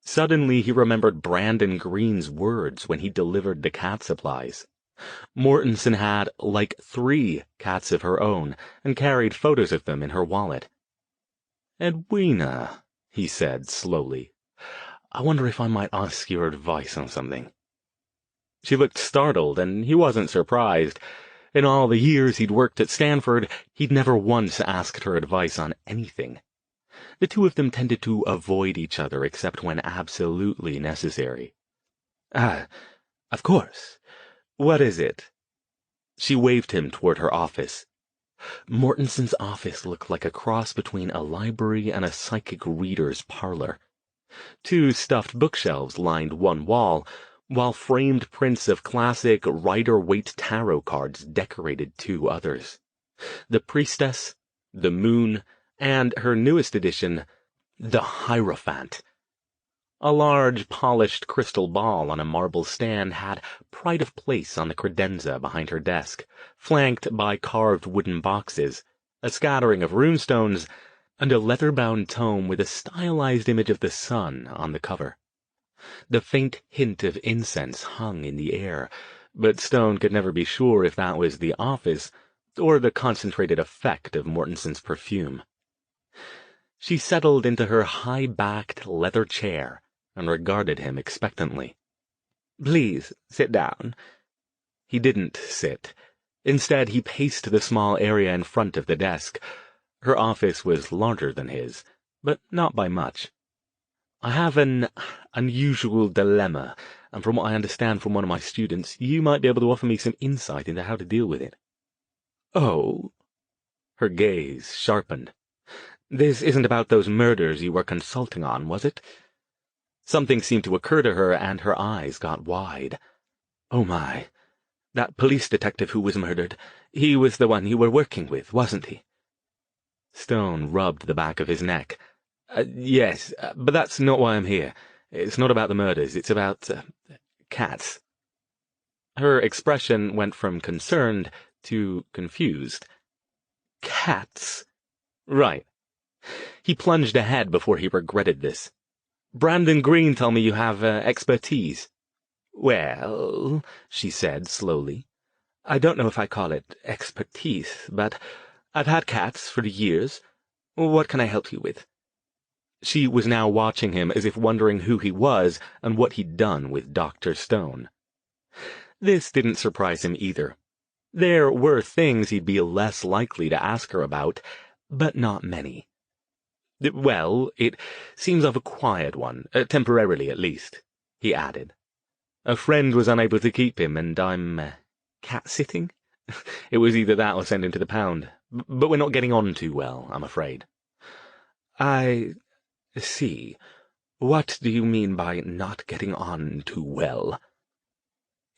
Suddenly he remembered Brandon Green's words when he delivered the cat supplies. Mortensen had, like, 3 cats of her own, and carried photos of them in her wallet. "Edwina," he said slowly, "I wonder if I might ask your advice on something." She looked startled, and he wasn't surprised. In all the years he'd worked at Stanford, he'd never once asked her advice on anything. The two of them tended to avoid each other except when absolutely necessary. Of course. What is it?" She waved him toward her office. Mortensen's office looked like a cross between a library and a psychic reader's parlor. 2 stuffed bookshelves lined one wall, while framed prints of classic Rider-Waite tarot cards decorated 2 others. The Priestess, the Moon, and her newest edition, the Hierophant. A large, polished crystal ball on a marble stand had pride of place on the credenza behind her desk, flanked by carved wooden boxes, a scattering of runestones, and a leather-bound tome with a stylized image of the sun on the cover. The faint hint of incense hung in the air, but Stone could never be sure if that was the office or the concentrated effect of Mortensen's perfume. She settled into her high-backed leather chair and regarded him expectantly. "Please, sit down." He didn't sit. Instead, he paced the small area in front of the desk. Her office was larger than his, but not by much. "I have an unusual dilemma, and from what I understand from one of my students, you might be able to offer me some insight into how to deal with it." "Oh?" Her gaze sharpened. "This isn't about those murders you were consulting on, was it?" Something seemed to occur to her, and her eyes got wide. "Oh my. That police detective who was murdered, he was the one you were working with, wasn't he?" Stone rubbed the back of his neck. Yes, but that's not why I'm here. It's not about the murders, it's about, cats." Her expression went from concerned to confused. "Cats?" "Right." He plunged ahead before he regretted this. "Brandon Green told me you have, expertise." "Well," she said slowly, "I don't know if I call it expertise, but I've had cats for years. What can I help you with?" She was now watching him as if wondering who he was and what he'd done with Dr. Stone. This didn't surprise him either. There were things he'd be less likely to ask her about, but not many. "Well, it seems I've acquired one, temporarily at least," he added. "A friend was unable to keep him, and I'm cat-sitting? It was either that or send him to the pound, but we're not getting on too well, I'm afraid." "I see. What do you mean by not getting on too well?"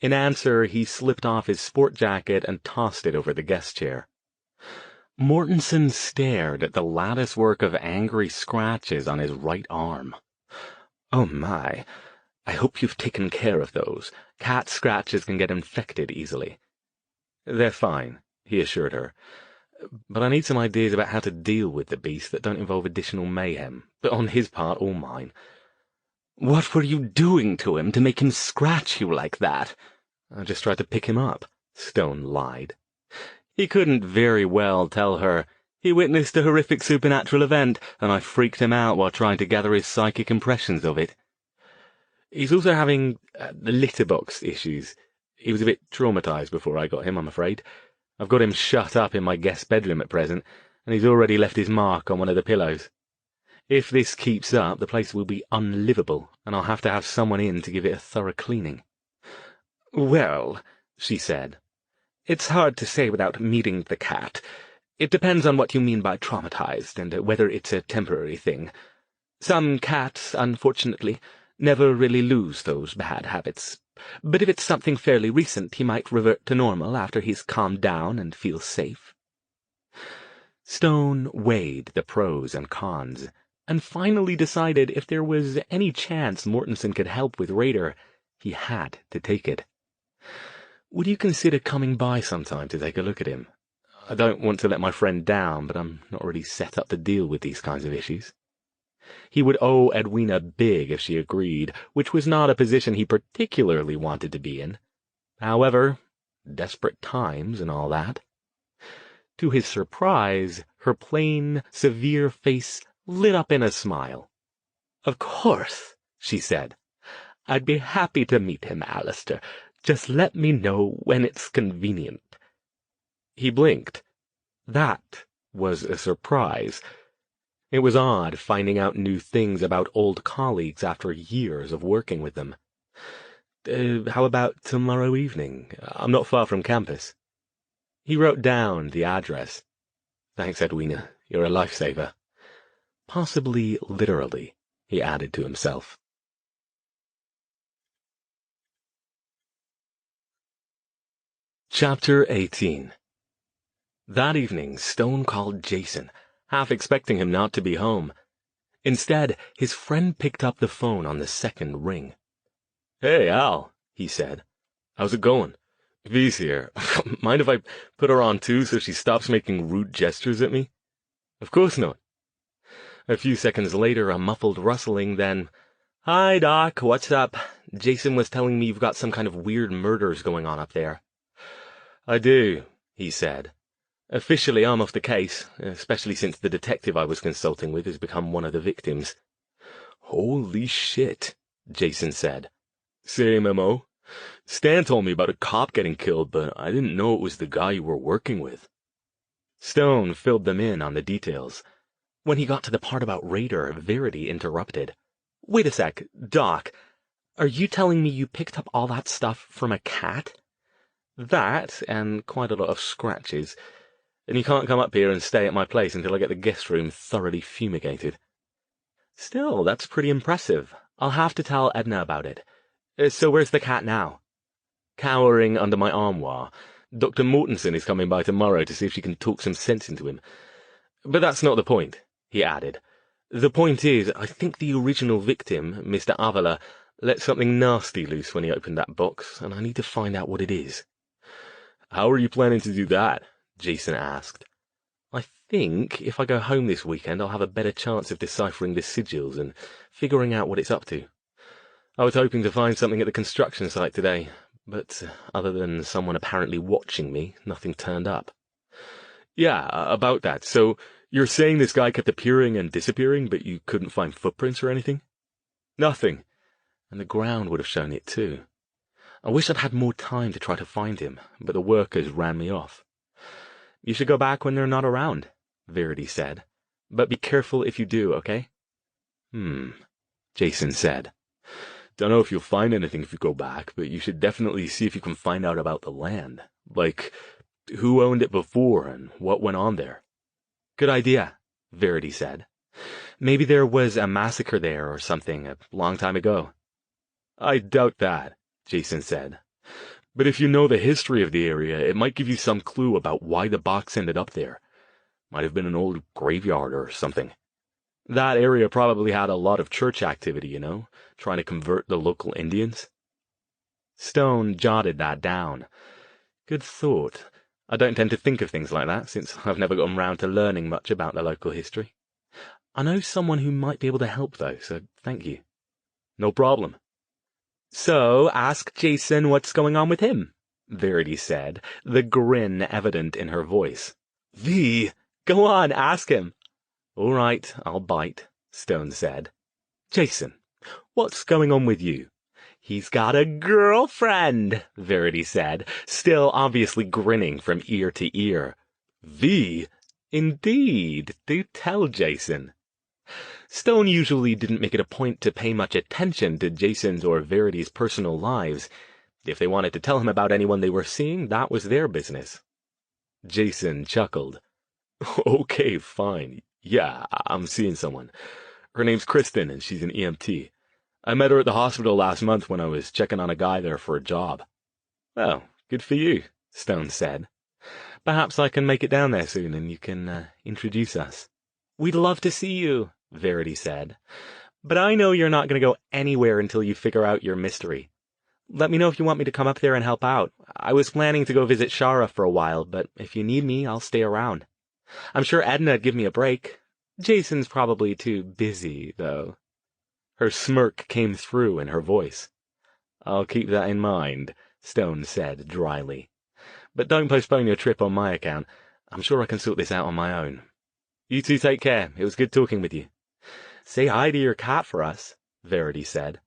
In answer, he slipped off his sport jacket and tossed it over the guest chair. Mortensen stared at the latticework of angry scratches on his right arm. "Oh my, I hope you've taken care of those. Cat scratches can get infected easily." "They're fine," he assured her. "But I need some ideas about how to deal with the beast that don't involve additional mayhem, but on his part or mine." "What were you doing to him to make him scratch you like that?" "I just tried to pick him up," Stone lied. He couldn't very well tell her. He witnessed a horrific supernatural event, and I freaked him out while trying to gather his psychic impressions of it. He's also having litterbox issues. He was a bit traumatized before I got him, I'm afraid. I've got him shut up in my guest bedroom at present, and he's already left his mark on one of the pillows. If this keeps up, the place will be unlivable, and I'll have to have someone in to give it a thorough cleaning." "Well," she said, "it's hard to say without meeting the cat. It depends on what you mean by traumatized, and whether it's a temporary thing. Some cats, unfortunately, Never really lose those bad habits. But if it's something fairly recent, he might revert to normal after he's calmed down and feels safe. Stone weighed the pros and cons, and finally decided if there was any chance Mortensen could help with Raider, he had to take it. Would you consider coming by sometime to take a look at him? I don't want to let my friend down, but I'm not really set up to deal with these kinds of issues. He would owe Edwina big if she agreed, which was not a position he particularly wanted to be in. However, desperate times and all that. To his surprise, her plain, severe face lit up in a smile. "Of course," she said. "I'd be happy to meet him, Alastair. Just let me know when it's convenient." He blinked. That was a surprise. It was odd finding out new things about old colleagues after years of working with them. How about tomorrow evening? I'm not far from campus." He wrote down the address. "Thanks, Edwina. You're a lifesaver." Possibly literally, he added to himself. Chapter 18. That evening, Stone called Jason, half expecting him not to be home. Instead, his friend picked up the phone on the second ring. "Hey, Al," he said. "How's it going? V's here. Mind if I put her on too so she stops making rude gestures at me?" "Of course not." A few seconds later, a muffled rustling, then, "Hi, Doc, what's up? Jason was telling me you've got some kind of weird murders going on up there." "I do," he said. "Officially, I'm off the case, especially since the detective I was consulting with has become one of the victims." "Holy shit," Jason said. "Same MO. Stan told me about a cop getting killed, but I didn't know it was the guy you were working with." Stone filled them in on the details. When he got to the part about Raider, Verity interrupted. "Wait a sec, Doc. Are you telling me you picked up all that stuff from a cat?" "That, and quite a lot of scratches. And you can't come up here and stay at my place until I get the guest room thoroughly fumigated." "Still, that's pretty impressive. I'll have to tell Edna about it. So where's the cat now?" "Cowering under my armoire. Dr. Mortensen is coming by tomorrow to see if she can talk some sense into him. But that's not the point," he added. "The point is, I think the original victim, Mr. Avila, let something nasty loose when he opened that box, and I need to find out what it is." "How are you planning to do that?" Jason asked. "I think if I go home this weekend, I'll have a better chance of deciphering the sigils and figuring out what it's up to. I was hoping to find something at the construction site today, but other than someone apparently watching me, nothing turned up." "Yeah, about that. So you're saying this guy kept appearing and disappearing, but you couldn't find footprints or anything?" "Nothing. And the ground would have shown it, too. I wish I'd had more time to try to find him, but the workers ran me off." "You should go back when they're not around," Verity said. "But be careful if you do, okay?" Jason said. "Don't know if you'll find anything if you go back, but you should definitely see if you can find out about the land. Like, who owned it before and what went on there." "Good idea," Verity said. "Maybe there was a massacre there or something a long time ago." "I doubt that," Jason said. "But if you know the history of the area, it might give you some clue about why the box ended up there. Might have been an old graveyard or something. That area probably had a lot of church activity, you know, trying to convert the local Indians." Stone jotted that down. "Good thought. I don't tend to think of things like that, since I've never gotten round to learning much about the local history. I know someone who might be able to help, though, so thank you." "No problem." "So ask Jason what's going on with him," Verity said, the grin evident in her voice. "V, go on, ask him." "All right, I'll bite," Stone said. "Jason, what's going on with you?" "He's got a girlfriend," Verity said, still obviously grinning from ear to ear. "V? Indeed, do tell Jason." Stone usually didn't make it a point to pay much attention to Jason's or Verity's personal lives. If they wanted to tell him about anyone they were seeing, that was their business. Jason chuckled. "Okay, fine. Yeah, I'm seeing someone. Her name's Kristen, and she's an EMT. I met her at the hospital last month when I was checking on a guy there for a job. Well, good for you, Stone said. Perhaps I can make it down there soon and you can introduce us. We'd love to see you, Verity said. But I know you're not going to go anywhere until you figure out your mystery. Let me know if you want me to come up there and help out. I was planning to go visit Shara for a while, but if you need me, I'll stay around. I'm sure Edna'd give me a break. Jason's probably too busy, though. Her smirk came through in her voice. I'll keep that in mind, Stone said dryly. But don't postpone your trip on my account. I'm sure I can sort this out on my own. You two take care. It was good talking with you. Say hi to your cat for us, Verity said.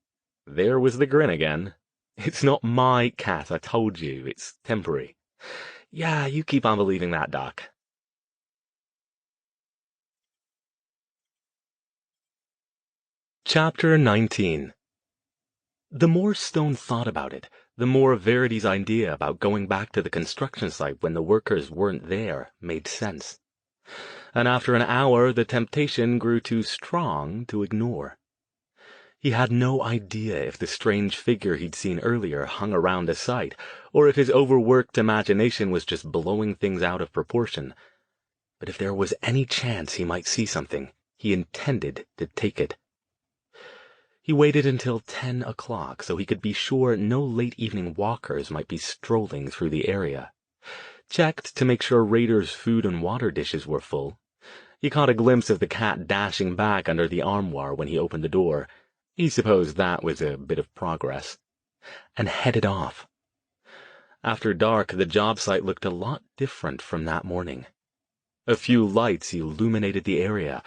There was the grin again. It's not my cat, I told you. It's temporary. Yeah, you keep on believing that, Doc. Chapter 19. The more Stone thought about it, the more Verity's idea about going back to the construction site when the workers weren't there made sense. And after an hour, the temptation grew too strong to ignore. He had no idea if the strange figure he'd seen earlier hung around the site, or if his overworked imagination was just blowing things out of proportion. But if there was any chance he might see something, he intended to take it. He waited until 10 o'clock so he could be sure no late-evening walkers might be strolling through the area. Checked to make sure Raiders' food and water dishes were full. He caught a glimpse of the cat dashing back under the armoire when he opened the door. He supposed that was a bit of progress. And headed off. After dark, the job site looked a lot different from that morning. A few lights illuminated the area,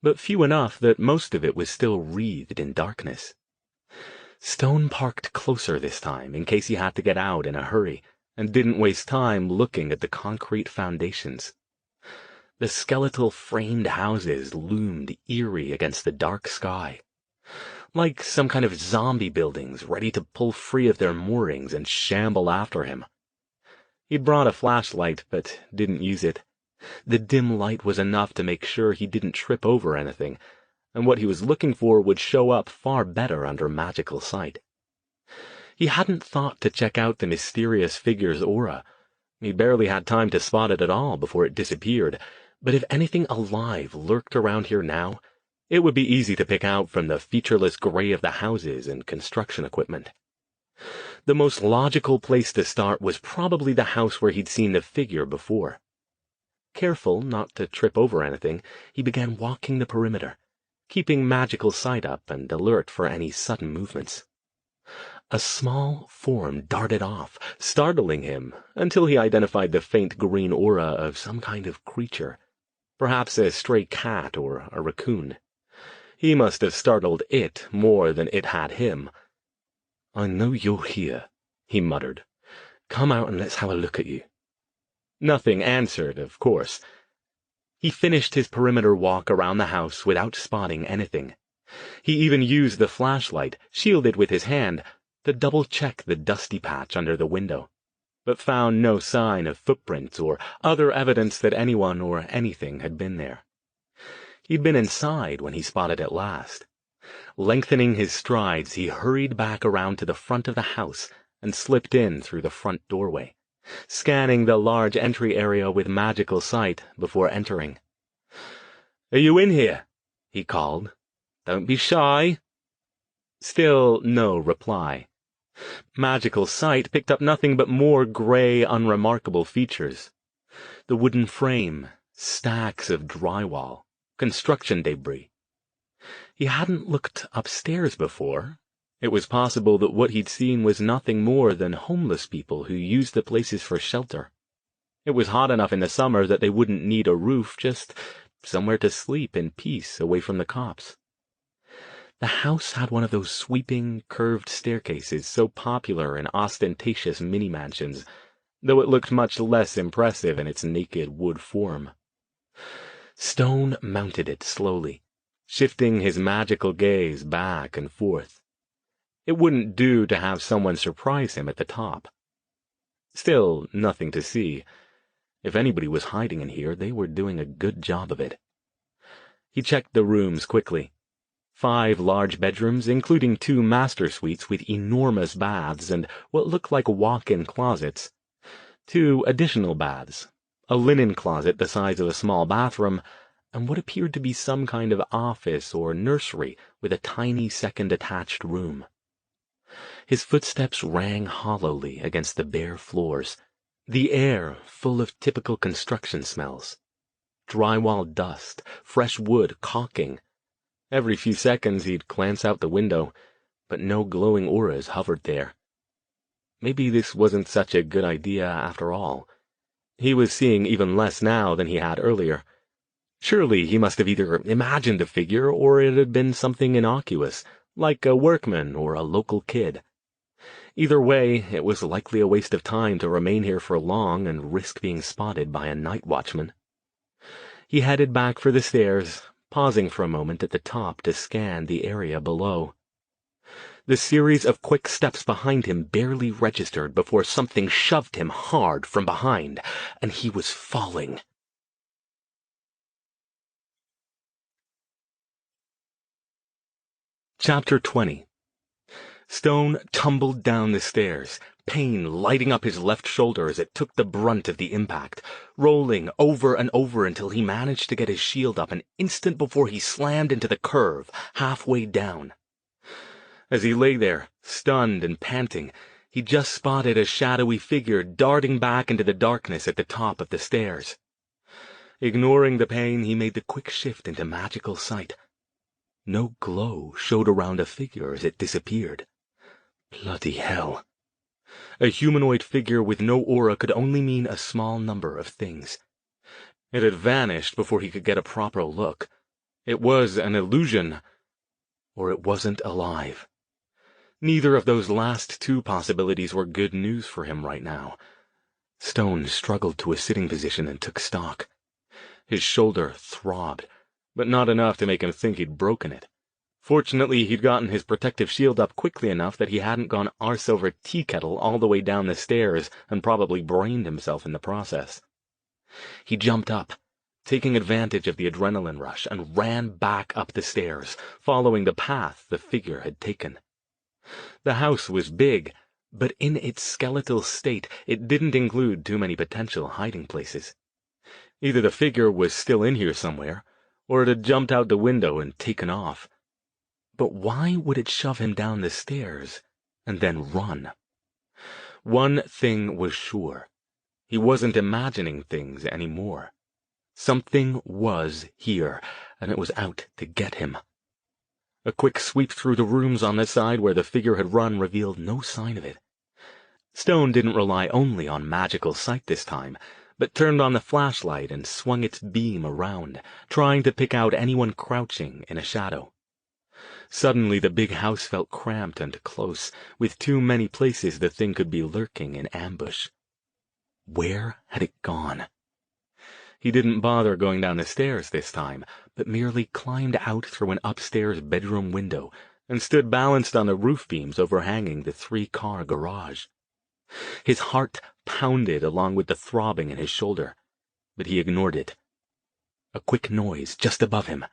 but few enough that most of it was still wreathed in darkness. Stone parked closer this time in case he had to get out in a hurry, and didn't waste time looking at the concrete foundations. The skeletal framed houses loomed eerie against the dark sky, like some kind of zombie buildings ready to pull free of their moorings and shamble after him. He'd brought a flashlight, but didn't use it. The dim light was enough to make sure he didn't trip over anything, and what he was looking for would show up far better under magical sight. He hadn't thought to check out the mysterious figure's aura. He barely had time to spot it at all before it disappeared, but if anything alive lurked around here now, it would be easy to pick out from the featureless gray of the houses and construction equipment. The most logical place to start was probably the house where he'd seen the figure before. Careful not to trip over anything, he began walking the perimeter, keeping magical sight up and alert for any sudden movements. A small form darted off, startling him, until he identified the faint green aura of some kind of creature, perhaps a stray cat or a raccoon. He must have startled it more than it had him. "I know you're here," he muttered. "Come out and let's have a look at you." Nothing answered, of course. He finished his perimeter walk around the house without spotting anything. He even used the flashlight, shielded with his hand, to double-check the dusty patch under the window, but found no sign of footprints or other evidence that anyone or anything had been there. He'd been inside when he spotted it last. Lengthening his strides, he hurried back around to the front of the house and slipped in through the front doorway, scanning the large entry area with magical sight before entering. "Are you in here?" he called. "Don't be shy." Still no reply. Magical sight picked up nothing but more gray, unremarkable features. The wooden frame, stacks of drywall, construction debris. He hadn't looked upstairs before. It was possible that what he'd seen was nothing more than homeless people who used the places for shelter. It was hot enough in the summer that they wouldn't need a roof, just somewhere to sleep in peace away from the cops. The house had one of those sweeping, curved staircases so popular in ostentatious mini-mansions, though it looked much less impressive in its naked wood form. Stone mounted it slowly, shifting his magical gaze back and forth. It wouldn't do to have someone surprise him at the top. Still, nothing to see. If anybody was hiding in here, they were doing a good job of it. He checked the rooms quickly. 5 large bedrooms, including 2 master suites with enormous baths and what looked like walk-in closets. 2 additional baths, a linen closet the size of a small bathroom, and what appeared to be some kind of office or nursery with a tiny second attached room. His footsteps rang hollowly against the bare floors, the air full of typical construction smells. Drywall dust, fresh wood caulking. Every few seconds he'd glance out the window, but no glowing auras hovered there. Maybe this wasn't such a good idea after all. He was seeing even less now than he had earlier. Surely he must have either imagined the figure or it had been something innocuous, like a workman or a local kid. Either way, it was likely a waste of time to remain here for long and risk being spotted by a night watchman. He headed back for the stairs, pausing for a moment at the top to scan the area below. The series of quick steps behind him barely registered before something shoved him hard from behind, and he was falling. Chapter 20. Stone tumbled down the stairs, pain lighting up his left shoulder as it took the brunt of the impact, rolling over and over until he managed to get his shield up an instant before he slammed into the curve, halfway down. As he lay there, stunned and panting, he just spotted a shadowy figure darting back into the darkness at the top of the stairs. Ignoring the pain, he made the quick shift into magical sight. No glow showed around a figure as it disappeared. Bloody hell. A humanoid figure with no aura could only mean a small number of things. It had vanished before he could get a proper look. It was an illusion, or it wasn't alive. Neither of those last 2 possibilities were good news for him right now. Stone struggled to a sitting position and took stock. His shoulder throbbed, but not enough to make him think he'd broken it. Fortunately, he'd gotten his protective shield up quickly enough that he hadn't gone arse over tea kettle all the way down the stairs and probably brained himself in the process. He jumped up, taking advantage of the adrenaline rush, and ran back up the stairs, following the path the figure had taken. The house was big, but in its skeletal state, it didn't include too many potential hiding places. Either the figure was still in here somewhere, or it had jumped out the window and taken off. But why would it shove him down the stairs and then run? One thing was sure. He wasn't imagining things anymore. Something was here, and it was out to get him. A quick sweep through the rooms on the side where the figure had run revealed no sign of it. Stone didn't rely only on magical sight this time, but turned on the flashlight and swung its beam around, trying to pick out anyone crouching in a shadow. Suddenly the big house felt cramped and close, with too many places the thing could be lurking in ambush. Where had it gone? He didn't bother going down the stairs this time, but merely climbed out through an upstairs bedroom window and stood balanced on the roof beams overhanging the 3-car garage. His heart pounded along with the throbbing in his shoulder, but he ignored it. A quick noise just above him.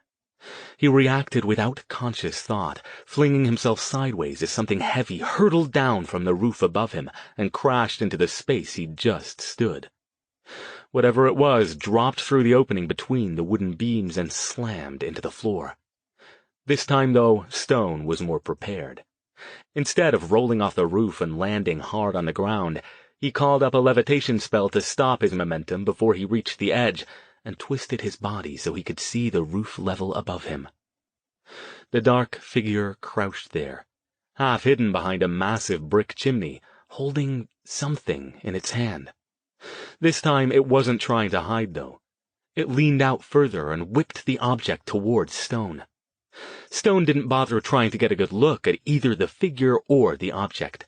He reacted without conscious thought, flinging himself sideways as something heavy hurtled down from the roof above him and crashed into the space he'd just stood. Whatever it was dropped through the opening between the wooden beams and slammed into the floor. This time, though, Stone was more prepared. Instead of rolling off the roof and landing hard on the ground, he called up a levitation spell to stop his momentum before he reached the edge, and twisted his body so he could see the roof level above him. The dark figure crouched there, half hidden behind a massive brick chimney, holding something in its hand. This time it wasn't trying to hide, though. It leaned out further and whipped the object towards Stone. Stone didn't bother trying to get a good look at either the figure or the object.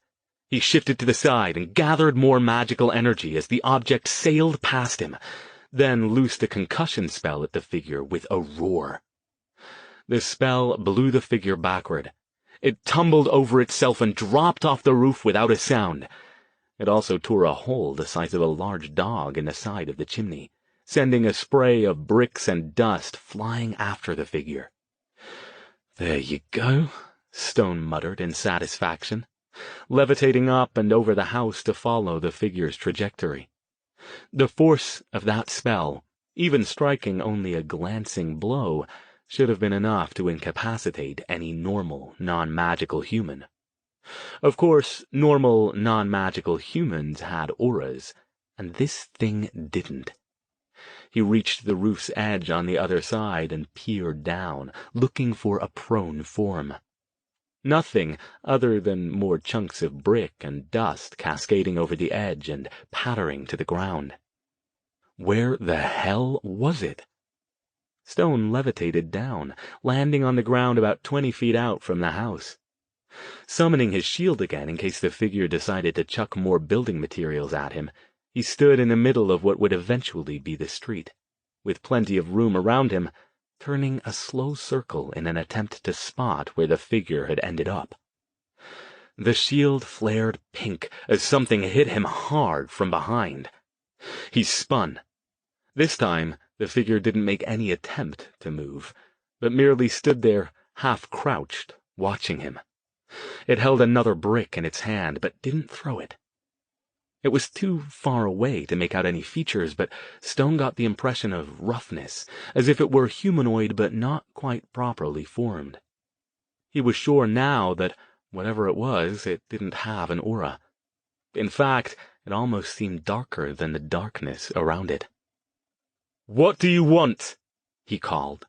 He shifted to the side and gathered more magical energy as the object sailed past him, then loosed a concussion spell at the figure with a roar. The spell blew the figure backward. It tumbled over itself and dropped off the roof without a sound. It also tore a hole the size of a large dog in the side of the chimney, sending a spray of bricks and dust flying after the figure. "There you go," Stone muttered in satisfaction, levitating up and over the house to follow the figure's trajectory. The force of that spell, even striking only a glancing blow, should have been enough to incapacitate any normal, non-magical human. Of course, normal, non-magical humans had auras, and this thing didn't. He reached the roof's edge on the other side and peered down, looking for a prone form. Nothing other than more chunks of brick and dust cascading over the edge and pattering to the ground. Where the hell was it? Stone levitated down, landing on the ground about 20 feet out from the house. Summoning his shield again in case the figure decided to chuck more building materials at him, he stood in the middle of what would eventually be the street, with plenty of room around him, turning a slow circle in an attempt to spot where the figure had ended up. The shield flared pink as something hit him hard from behind. He spun. This time, the figure didn't make any attempt to move, but merely stood there, half-crouched, watching him. It held another brick in its hand, but didn't throw it. It was too far away to make out any features, but Stone got the impression of roughness, as if it were humanoid but not quite properly formed. He was sure now that, whatever it was, it didn't have an aura. In fact, it almost seemed darker than the darkness around it. "What do you want?" he called.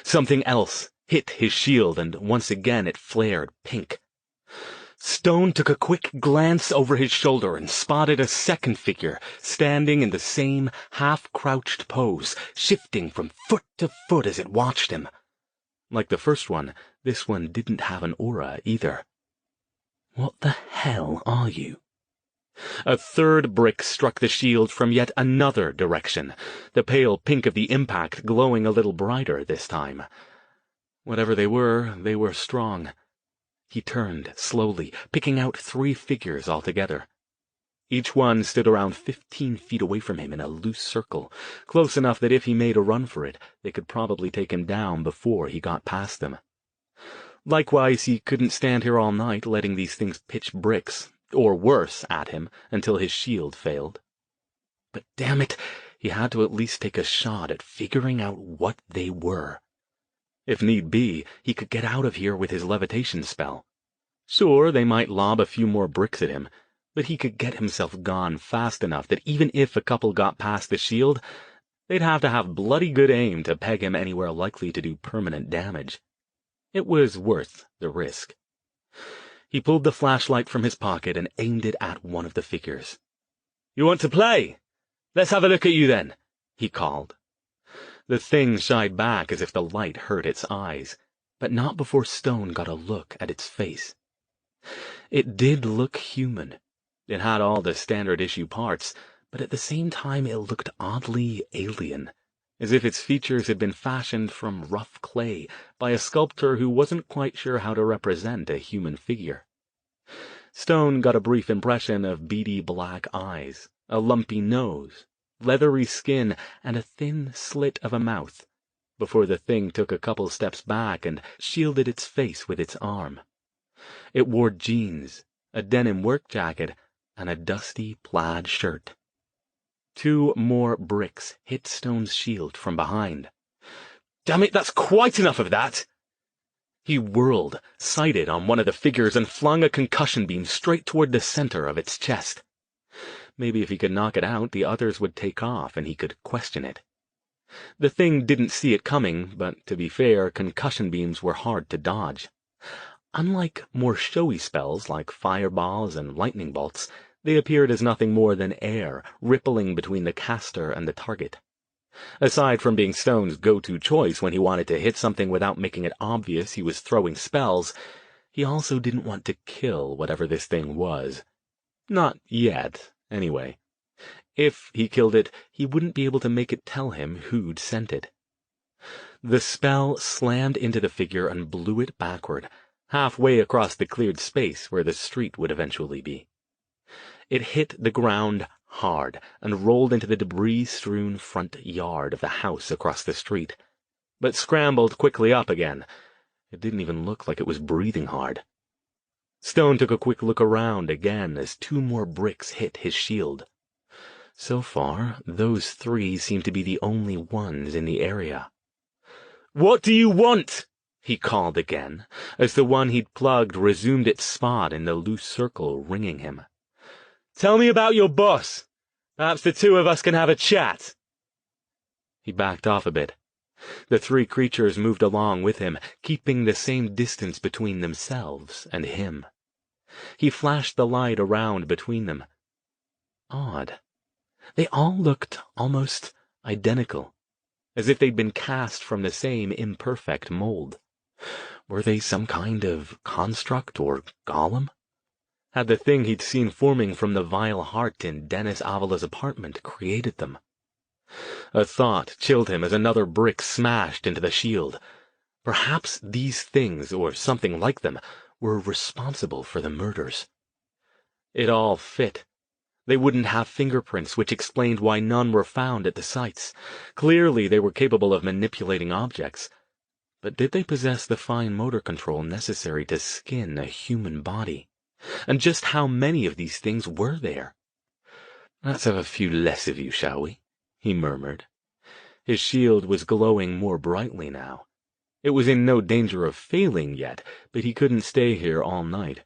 Something else hit his shield, and once again it flared pink. Stone took a quick glance over his shoulder and spotted a second figure standing in the same half-crouched pose, shifting from foot to foot as it watched him. Like the first one, this one didn't have an aura either. "What the hell are you?" A third brick struck the shield from yet another direction, the pale pink of the impact glowing a little brighter this time. Whatever they were strong. He turned slowly, picking out 3 figures altogether. Each one stood around 15 feet away from him in a loose circle, close enough that if he made a run for it, they could probably take him down before he got past them. Likewise, he couldn't stand here all night letting these things pitch bricks, or worse, at him until his shield failed. But damn it, he had to at least take a shot at figuring out what they were. If need be, he could get out of here with his levitation spell. Sure, they might lob a few more bricks at him, but he could get himself gone fast enough that even if a couple got past the shield, they'd have to have bloody good aim to peg him anywhere likely to do permanent damage. It was worth the risk. He pulled the flashlight from his pocket and aimed it at one of the figures. "You want to play? Let's have a look at you then," he called. The thing shied back as if the light hurt its eyes, but not before Stone got a look at its face. It did look human. It had all the standard-issue parts, but at the same time it looked oddly alien, as if its features had been fashioned from rough clay by a sculptor who wasn't quite sure how to represent a human figure. Stone got a brief impression of beady black eyes, a lumpy nose, leathery skin, and a thin slit of a mouth, before the thing took a couple steps back and shielded its face with its arm. It wore jeans, a denim work jacket, and a dusty plaid shirt. 2 more bricks hit Stone's shield from behind. "Damn it, that's quite enough of that!" He whirled, sighted on one of the figures, and flung a concussion beam straight toward the center of its chest. Maybe if he could knock it out, the others would take off and he could question it. The thing didn't see it coming, but to be fair, concussion beams were hard to dodge. Unlike more showy spells like fireballs and lightning bolts, they appeared as nothing more than air rippling between the caster and the target. Aside from being Stone's go-to choice when he wanted to hit something without making it obvious he was throwing spells, he also didn't want to kill whatever this thing was. Not yet, anyway. If he killed it, he wouldn't be able to make it tell him who'd sent it. The spell slammed into the figure and blew it backward, halfway across the cleared space where the street would eventually be. It hit the ground hard and rolled into the debris-strewn front yard of the house across the street, but scrambled quickly up again. It didn't even look like it was breathing hard. Stone took a quick look around again as 2 more bricks hit his shield. So far, those 3 seemed to be the only ones in the area. "What do you want?" he called again, as the one he'd plugged resumed its spot in the loose circle ringing him. "Tell me about your boss. Perhaps the 2 of us can have a chat." He backed off a bit. The 3 creatures moved along with him, keeping the same distance between themselves and him. He flashed the light around between them. Odd. They all looked almost identical, as if they'd been cast from the same imperfect mold. Were they some kind of construct or golem? Had the thing he'd seen forming from the vile heart in Dennis Avala's apartment created them? A thought chilled him as another brick smashed into the shield. Perhaps these things, or something like them, were responsible for the murders. It all fit. They wouldn't have fingerprints, which explained why none were found at the sites. Clearly they were capable of manipulating objects. But did they possess the fine motor control necessary to skin a human body? And just how many of these things were there? "Let's have a few less of you, shall we?" he murmured. His shield was glowing more brightly now. It was in no danger of failing yet, but he couldn't stay here all night.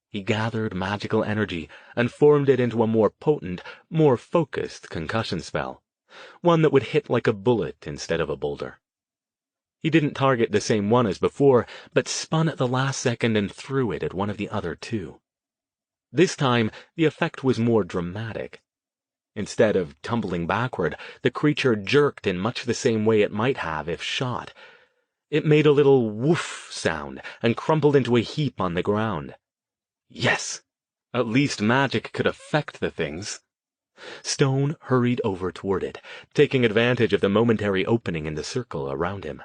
He gathered magical energy and formed it into a more potent, more focused concussion spell, one that would hit like a bullet instead of a boulder. He didn't target the same one as before, but spun at the last second and threw it at one of the other 2. This time, the effect was more dramatic. Instead of tumbling backward, the creature jerked in much the same way it might have if shot. It made a little woof sound and crumpled into a heap on the ground. Yes! At least magic could affect the things. Stone hurried over toward it, taking advantage of the momentary opening in the circle around him.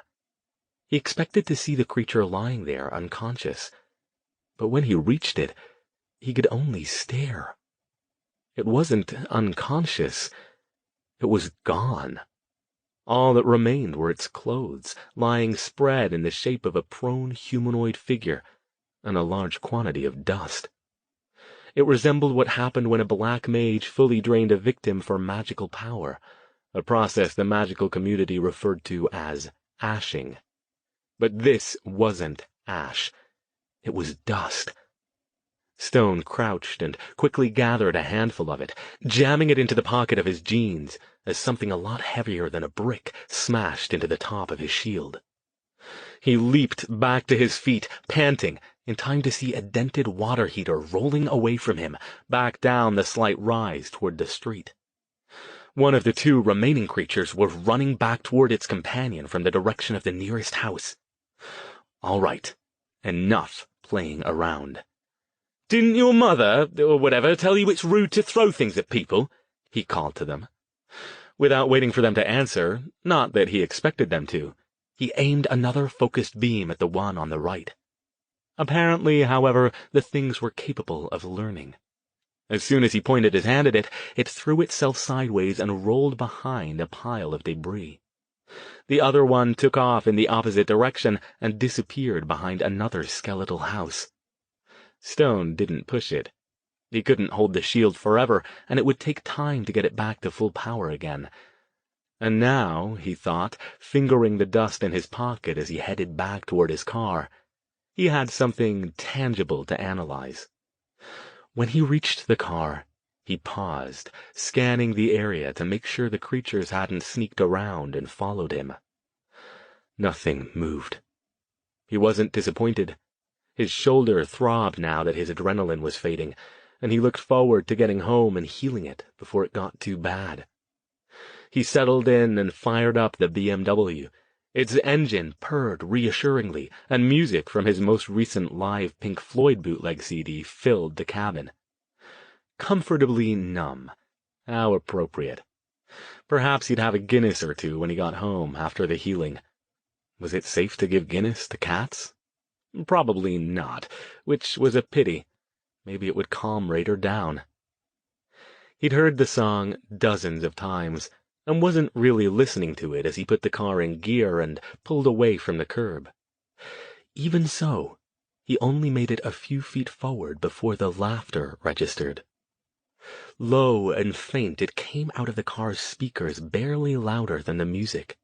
He expected to see the creature lying there unconscious, but when he reached it, he could only stare. It wasn't unconscious. It was gone. All that remained were its clothes, lying spread in the shape of a prone humanoid figure, and a large quantity of dust. It resembled what happened when a black mage fully drained a victim for magical power, a process the magical community referred to as ashing. But this wasn't ash. It was dust. Stone crouched and quickly gathered a handful of it, jamming it into the pocket of his jeans as something a lot heavier than a brick smashed into the top of his shield. He leaped back to his feet, panting, in time to see a dented water heater rolling away from him, back down the slight rise toward the street. One of the 2 remaining creatures was running back toward its companion from the direction of the nearest house. All right, enough playing around. "Didn't your mother, or whatever, tell you it's rude to throw things at people?" he called to them. Without waiting for them to answer, not that he expected them to, he aimed another focused beam at the one on the right. Apparently, however, the things were capable of learning. As soon as he pointed his hand at it, it threw itself sideways and rolled behind a pile of debris. The other one took off in the opposite direction and disappeared behind another skeletal house. Stone didn't push it. He couldn't hold the shield forever, and it would take time to get it back to full power again. And now, he thought, fingering the dust in his pocket as he headed back toward his car, he had something tangible to analyze. When he reached the car, he paused, scanning the area to make sure the creatures hadn't sneaked around and followed him. Nothing moved. He wasn't disappointed. His shoulder throbbed now that his adrenaline was fading, and he looked forward to getting home and healing it before it got too bad. He settled in and fired up the BMW. Its engine purred reassuringly, and music from his most recent live Pink Floyd bootleg CD filled the cabin. Comfortably numb. How appropriate. Perhaps he'd have a Guinness or 2 when he got home after the healing. Was it safe to give Guinness to cats? Probably not, which was a pity. Maybe it would calm Raider down. He'd heard the song dozens of times, and wasn't really listening to it as he put the car in gear and pulled away from the curb. Even so, he only made it a few feet forward before the laughter registered. Low and faint, it came out of the car's speakers, barely louder than the music.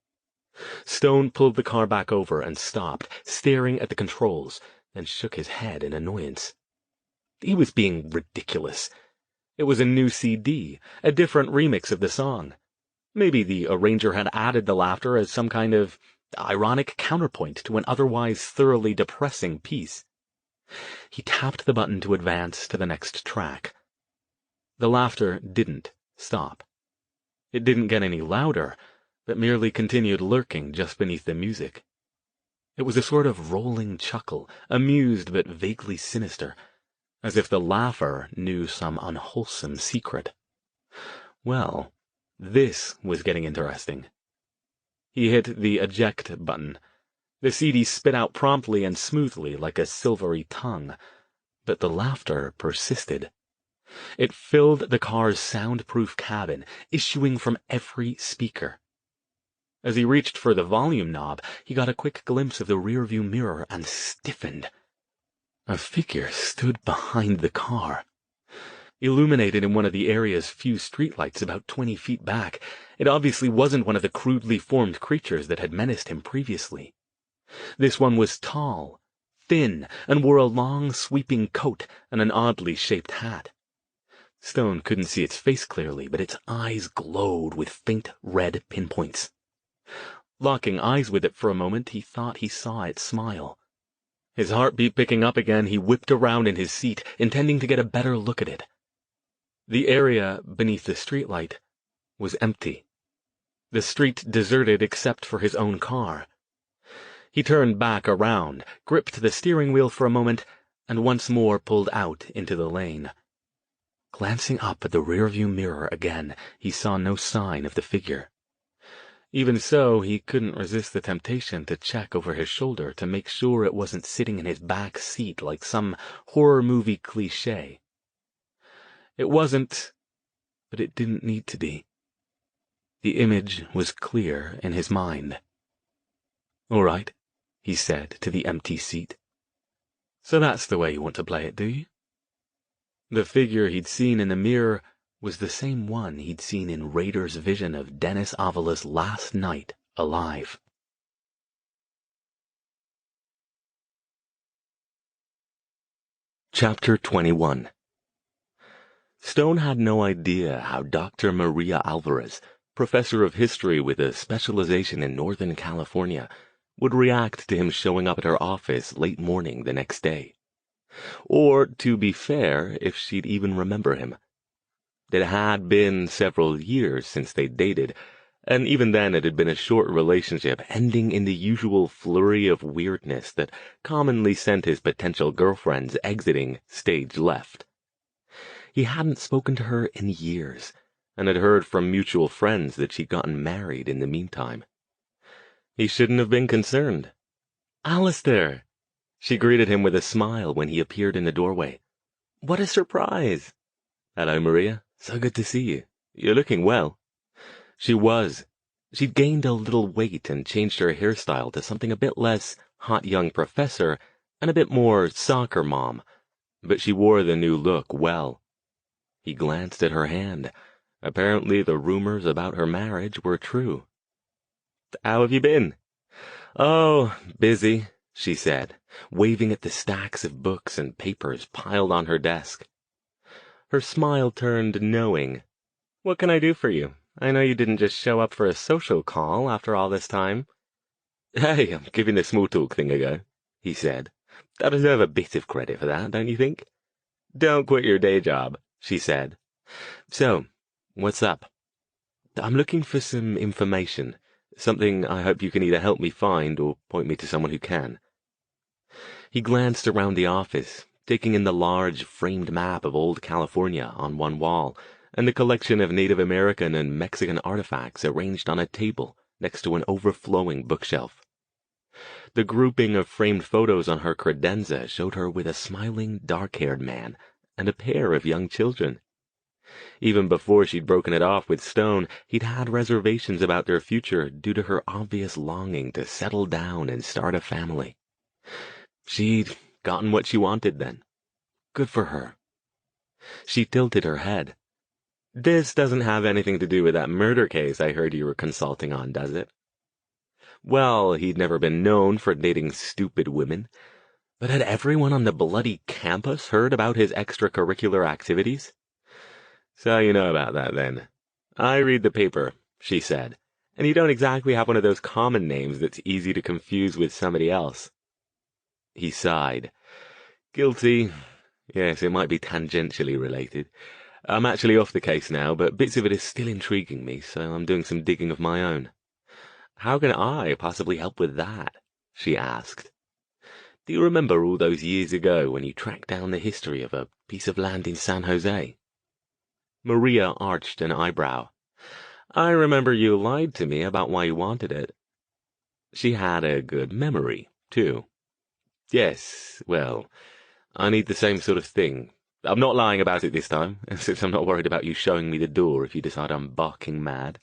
Stone pulled the car back over and stopped, staring at the controls, then shook his head in annoyance. He was being ridiculous. It was a new CD, a different remix of the song. Maybe the arranger had added the laughter as some kind of ironic counterpoint to an otherwise thoroughly depressing piece. He tapped the button to advance to the next track. The laughter didn't stop. It didn't get any louder, but merely continued lurking just beneath the music. It was a sort of rolling chuckle, amused but vaguely sinister, as if the laugher knew some unwholesome secret. Well, this was getting interesting. He hit the eject button. The CD spit out promptly and smoothly like a silvery tongue, but the laughter persisted. It filled the car's soundproof cabin, issuing from every speaker. As he reached for the volume knob, he got a quick glimpse of the rearview mirror and stiffened. A figure stood behind the car. Illuminated in one of the area's few streetlights about 20 feet back, it obviously wasn't one of the crudely formed creatures that had menaced him previously. This one was tall, thin, and wore a long, sweeping coat and an oddly shaped hat. Stone couldn't see its face clearly, but its eyes glowed with faint red pinpoints. Locking eyes with it for a moment, he thought he saw it smile. His heartbeat picking up again, he whipped around in his seat, intending to get a better look at it. The area beneath the streetlight was empty. The street deserted except for his own car. He turned back around, gripped the steering wheel for a moment, and once more pulled out into the lane. Glancing up at the rearview mirror again, he saw no sign of the figure. Even so, he couldn't resist the temptation to check over his shoulder to make sure it wasn't sitting in his back seat like some horror movie cliché. It wasn't, but it didn't need to be. The image was clear in his mind. "All right," he said to the empty seat. "So that's the way you want to play it, do you?" The figure he'd seen in the mirror was the same one he'd seen in Rader's vision of Dennis Avala's last night alive. Chapter 21. Stone had no idea how Dr. Maria Alvarez, professor of history with a specialization in Northern California, would react to him showing up at her office late morning the next day. Or, to be fair, if she'd even remember him. It had been several years since they'd dated, and even then it had been a short relationship, ending in the usual flurry of weirdness that commonly sent his potential girlfriends exiting stage left. He hadn't spoken to her in years, and had heard from mutual friends that she'd gotten married in the meantime. He shouldn't have been concerned. "Alastair!" She greeted him with a smile when he appeared in the doorway. "What a surprise!" "Hello, Maria. So good to see you. You're looking well." She was. She'd gained a little weight and changed her hairstyle to something a bit less hot young professor and a bit more soccer mom, but she wore the new look well. He glanced at her hand. Apparently the rumors about her marriage were true. "How have you been?" "Oh, busy," she said, waving at the stacks of books and papers piled on her desk. Her smile turned knowing. "What can I do for you? I know you didn't just show up for a social call after all this time." "Hey, I'm giving the small talk thing a go," he said. "I deserve a bit of credit for that, don't you think?" "Don't quit your day job," she said. "So, what's up?" "I'm looking for some information, something I hope you can either help me find or point me to someone who can." He glanced around the office, taking in the large framed map of old California on one wall, and the collection of Native American and Mexican artifacts arranged on a table next to an overflowing bookshelf. The grouping of framed photos on her credenza showed her with a smiling, dark-haired man and a pair of young children. Even before she'd broken it off with Stone, he'd had reservations about their future due to her obvious longing to settle down and start a family. She'd gotten what she wanted then. Good for her. She tilted her head. This doesn't have anything to do with that murder case I heard you were consulting on, does it? Well, he'd never been known for dating stupid women, but had everyone on the bloody campus heard about his extracurricular activities? So you know about that, then. I read the paper, she said, and you don't exactly have one of those common names that's easy to confuse with somebody else. He sighed. Guilty. Yes, it might be tangentially related. I'm actually off the case now, but bits of it is still intriguing me, so I'm doing some digging of my own. How can I possibly help with that? She asked. Do you remember all those years ago when you tracked down the history of a piece of land in San Jose? Maria arched an eyebrow. I remember you lied to me about why you wanted it. She had a good memory, too. Yes, well, I need the same sort of thing. I'm not lying about it this time, since I'm not worried about you showing me the door if you decide I'm barking mad.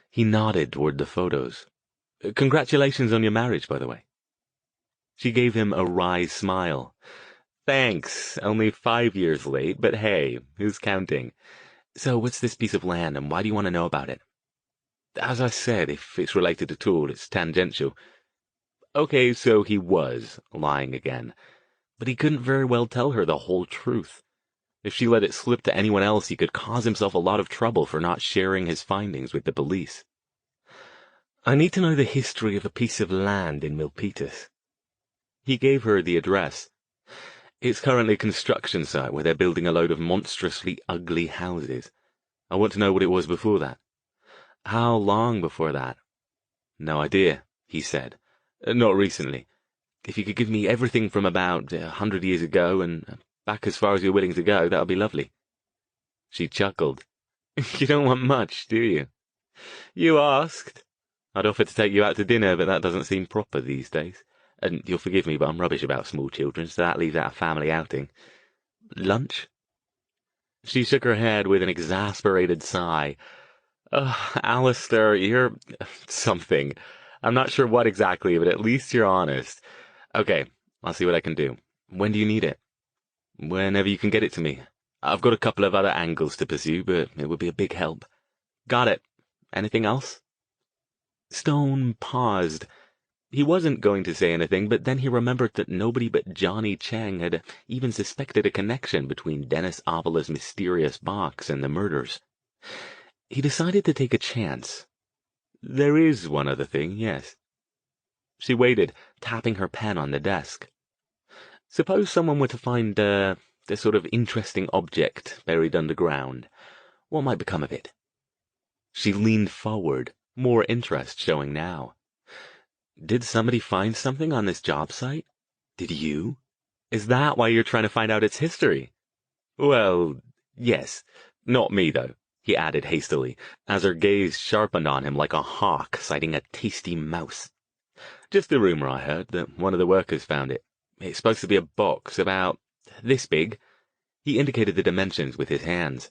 He nodded toward the photos. Congratulations on your marriage, by the way. She gave him a wry smile. Thanks, only 5 years late, but hey, who's counting? So what's this piece of land, and why do you want to know about it? As I said, if it's related at all, it's tangential. Okay, so he was lying again. But he couldn't very well tell her the whole truth. If she let it slip to anyone else, he could cause himself a lot of trouble for not sharing his findings with the police. I need to know the history of a piece of land in Milpitas. He gave her the address. It's currently a construction site where they're building a load of monstrously ugly houses. I want to know what it was before that. How long before that? No idea, he said. Not recently. If you could give me everything from about 100 years ago and back as far as you're willing to go, that would be lovely. She chuckled. You don't want much, do you? You asked. I'd offer to take you out to dinner, but that doesn't seem proper these days. And you'll forgive me, but I'm rubbish about small children, so that leaves out a family outing. Lunch? She shook her head with an exasperated sigh. Alastair, you're something. I'm not sure what exactly, but at least you're honest. Okay, I'll see what I can do. When do you need it? Whenever you can get it to me. I've got a couple of other angles to pursue, but it would be a big help. Got it. Anything else? Stone paused. He wasn't going to say anything, but then he remembered that nobody but Johnny Cheng had even suspected a connection between Dennis Avala's mysterious box and the murders. He decided to take a chance. There is one other thing, yes. She waited, tapping her pen on the desk. Suppose someone were to find this sort of interesting object buried underground. What might become of it? She leaned forward, more interest showing now. Did somebody find something on this job site? Did you? Is that why you're trying to find out its history? Well, yes. Not me, though, he added hastily, as her gaze sharpened on him like a hawk sighting a tasty mouse. Just a rumor I heard that one of the workers found it. It's supposed to be a box about this big. He indicated the dimensions with his hands.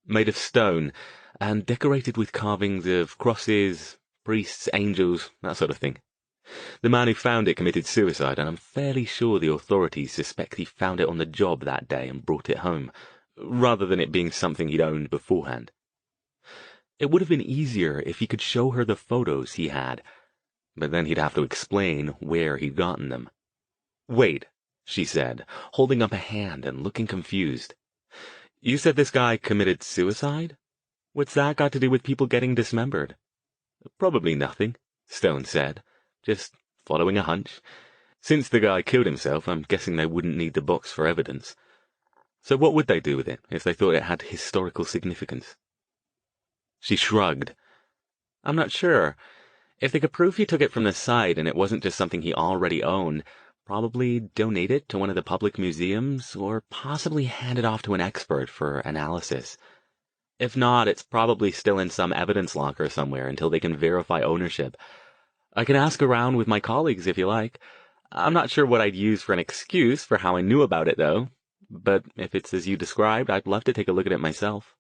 Made of stone, and decorated with carvings of crosses, priests, angels, that sort of thing. The man who found it committed suicide, and I'm fairly sure the authorities suspect he found it on the job that day and brought it home, rather than it being something he'd owned beforehand. It would have been easier if he could show her the photos he had, but then he'd have to explain where he'd gotten them. Wait, she said, holding up a hand and looking confused. You said this guy committed suicide? What's that got to do with people getting dismembered? Probably nothing, Stone said. Just following a hunch. Since the guy killed himself, I'm guessing they wouldn't need the box for evidence. So what would they do with it if they thought it had historical significance? She shrugged. I'm not sure. If they could prove he took it from the site and it wasn't just something he already owned, probably donate it to one of the public museums, or possibly hand it off to an expert for analysis. If not, it's probably still in some evidence locker somewhere until they can verify ownership. I can ask around with my colleagues if you like. I'm not sure what I'd use for an excuse for how I knew about it, though. But if it's as you described, I'd love to take a look at it myself.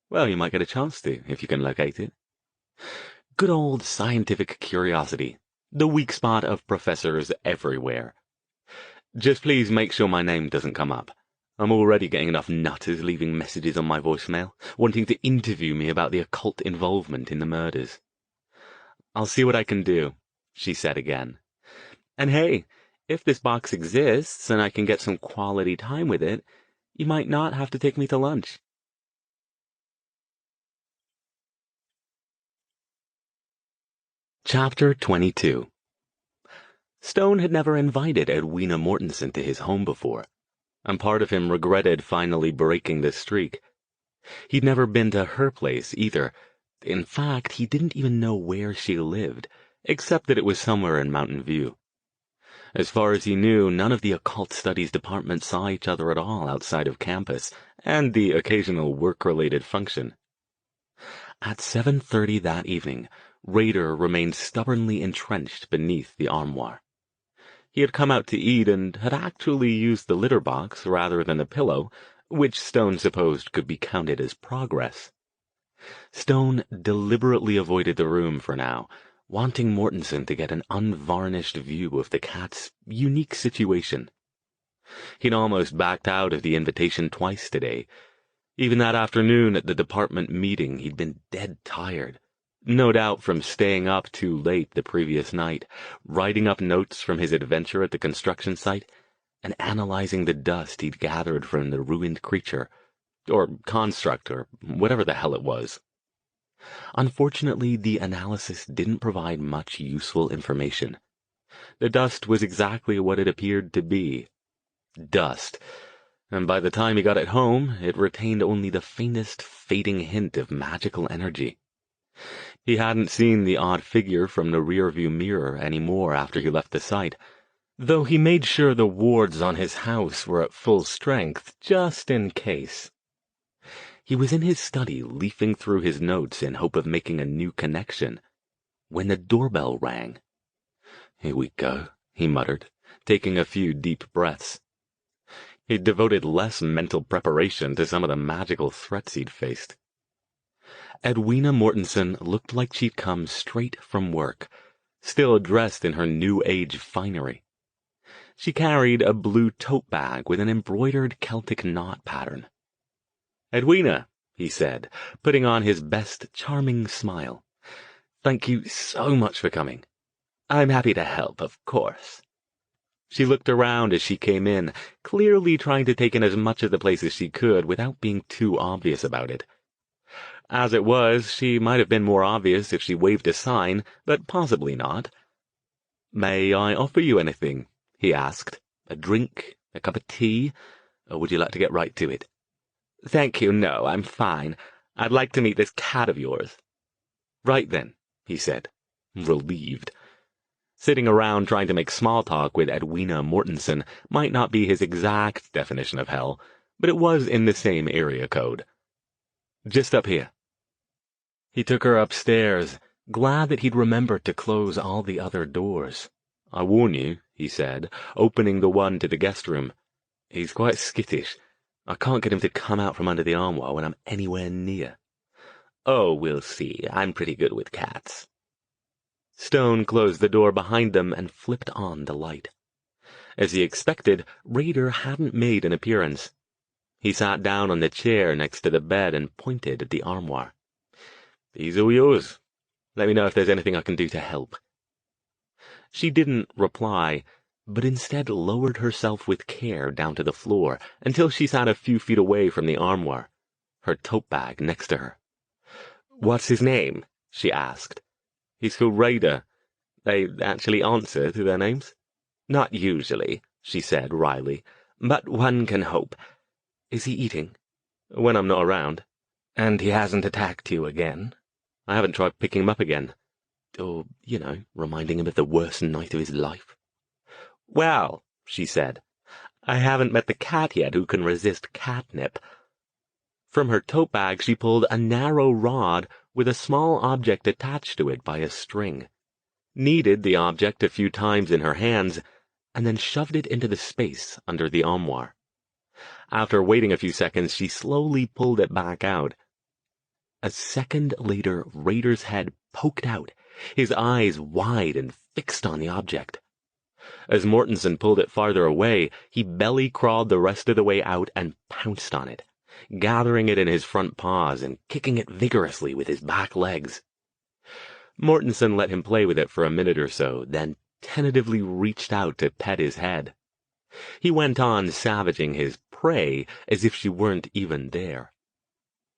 Well, you might get a chance to, if you can locate it. Good old scientific curiosity. The weak spot of professors everywhere. Just please make sure my name doesn't come up. I'm already getting enough nutters leaving messages on my voicemail, wanting to interview me about the occult involvement in the murders. I'll see what I can do, she said again. And hey, if this box exists and I can get some quality time with it, you might not have to take me to lunch. Chapter 22. Stone had never invited Edwina Mortensen to his home before, and part of him regretted finally breaking the streak. He'd never been to her place either. In fact, he didn't even know where she lived, except that it was somewhere in Mountain View. As far as he knew, none of the occult studies departments saw each other at all outside of campus, and the occasional work-related function. At 7:30 that evening, Raider remained stubbornly entrenched beneath the armoire. He had come out to eat and had actually used the litter box rather than the pillow, which Stone supposed could be counted as progress. Stone deliberately avoided the room for now, wanting Mortensen to get an unvarnished view of the cat's unique situation. He'd almost backed out of the invitation twice today. Even that afternoon at the department meeting, he'd been dead tired, no doubt from staying up too late the previous night, writing up notes from his adventure at the construction site, and analyzing the dust he'd gathered from the ruined creature, or construct, or whatever the hell it was. Unfortunately, the analysis didn't provide much useful information. The dust was exactly what it appeared to be. Dust. And by the time he got it home, it retained only the faintest fading hint of magical energy. He hadn't seen the odd figure from the rearview mirror anymore after he left the site, though he made sure the wards on his house were at full strength, just in case. He was in his study leafing through his notes in hope of making a new connection, when the doorbell rang. "Here we go," he muttered, taking a few deep breaths. He'd devoted less mental preparation to some of the magical threats he'd faced. Edwina Mortensen looked like she'd come straight from work, still dressed in her New Age finery. She carried a blue tote bag with an embroidered Celtic knot pattern. "Edwina," he said, putting on his best charming smile. "Thank you so much for coming. I'm happy to help, of course." She looked around as she came in, clearly trying to take in as much of the place as she could without being too obvious about it. As it was, she might have been more obvious if she waved a sign, but possibly not. "May I offer you anything?" he asked. "A drink? A cup of tea? Or would you like to get right to it?" "Thank you, no, I'm fine. I'd like to meet this cat of yours." "Right then," he said, relieved. Sitting around trying to make small talk with Edwina Mortensen might not be his exact definition of hell, but it was in the same area code. "Just up here." He took her upstairs, glad that he'd remembered to close all the other doors. "I warn you," he said, opening the one to the guest room. "He's quite skittish. I can't get him to come out from under the armoire when I'm anywhere near." "Oh, we'll see. I'm pretty good with cats." Stone closed the door behind them and flipped on the light. As he expected, Raider hadn't made an appearance. He sat down on the chair next to the bed and pointed at the armoire. "These are yours. Let me know if there's anything I can do to help." She didn't reply, but instead lowered herself with care down to the floor until she sat a few feet away from the armoire, her tote bag next to her. "What's his name?" she asked. "He's called Raider. They actually answer to their names?" "Not usually," she said wryly, "but one can hope. Is he eating?" "When I'm not around." "And he hasn't attacked you again?" "I haven't tried picking him up again. Or, reminding him of the worst night of his life." "Well," she said, "I haven't met the cat yet who can resist catnip." From her tote bag she pulled a narrow rod with a small object attached to it by a string, kneaded the object a few times in her hands, and then shoved it into the space under the armoire. After waiting a few seconds, she slowly pulled it back out. A second later, Raider's head poked out, his eyes wide and fixed on the object. As Mortensen pulled it farther away, he belly-crawled the rest of the way out and pounced on it, gathering it in his front paws and kicking it vigorously with his back legs. Mortensen let him play with it for a minute or so, then tentatively reached out to pet his head. He went on savaging his prey as if she weren't even there.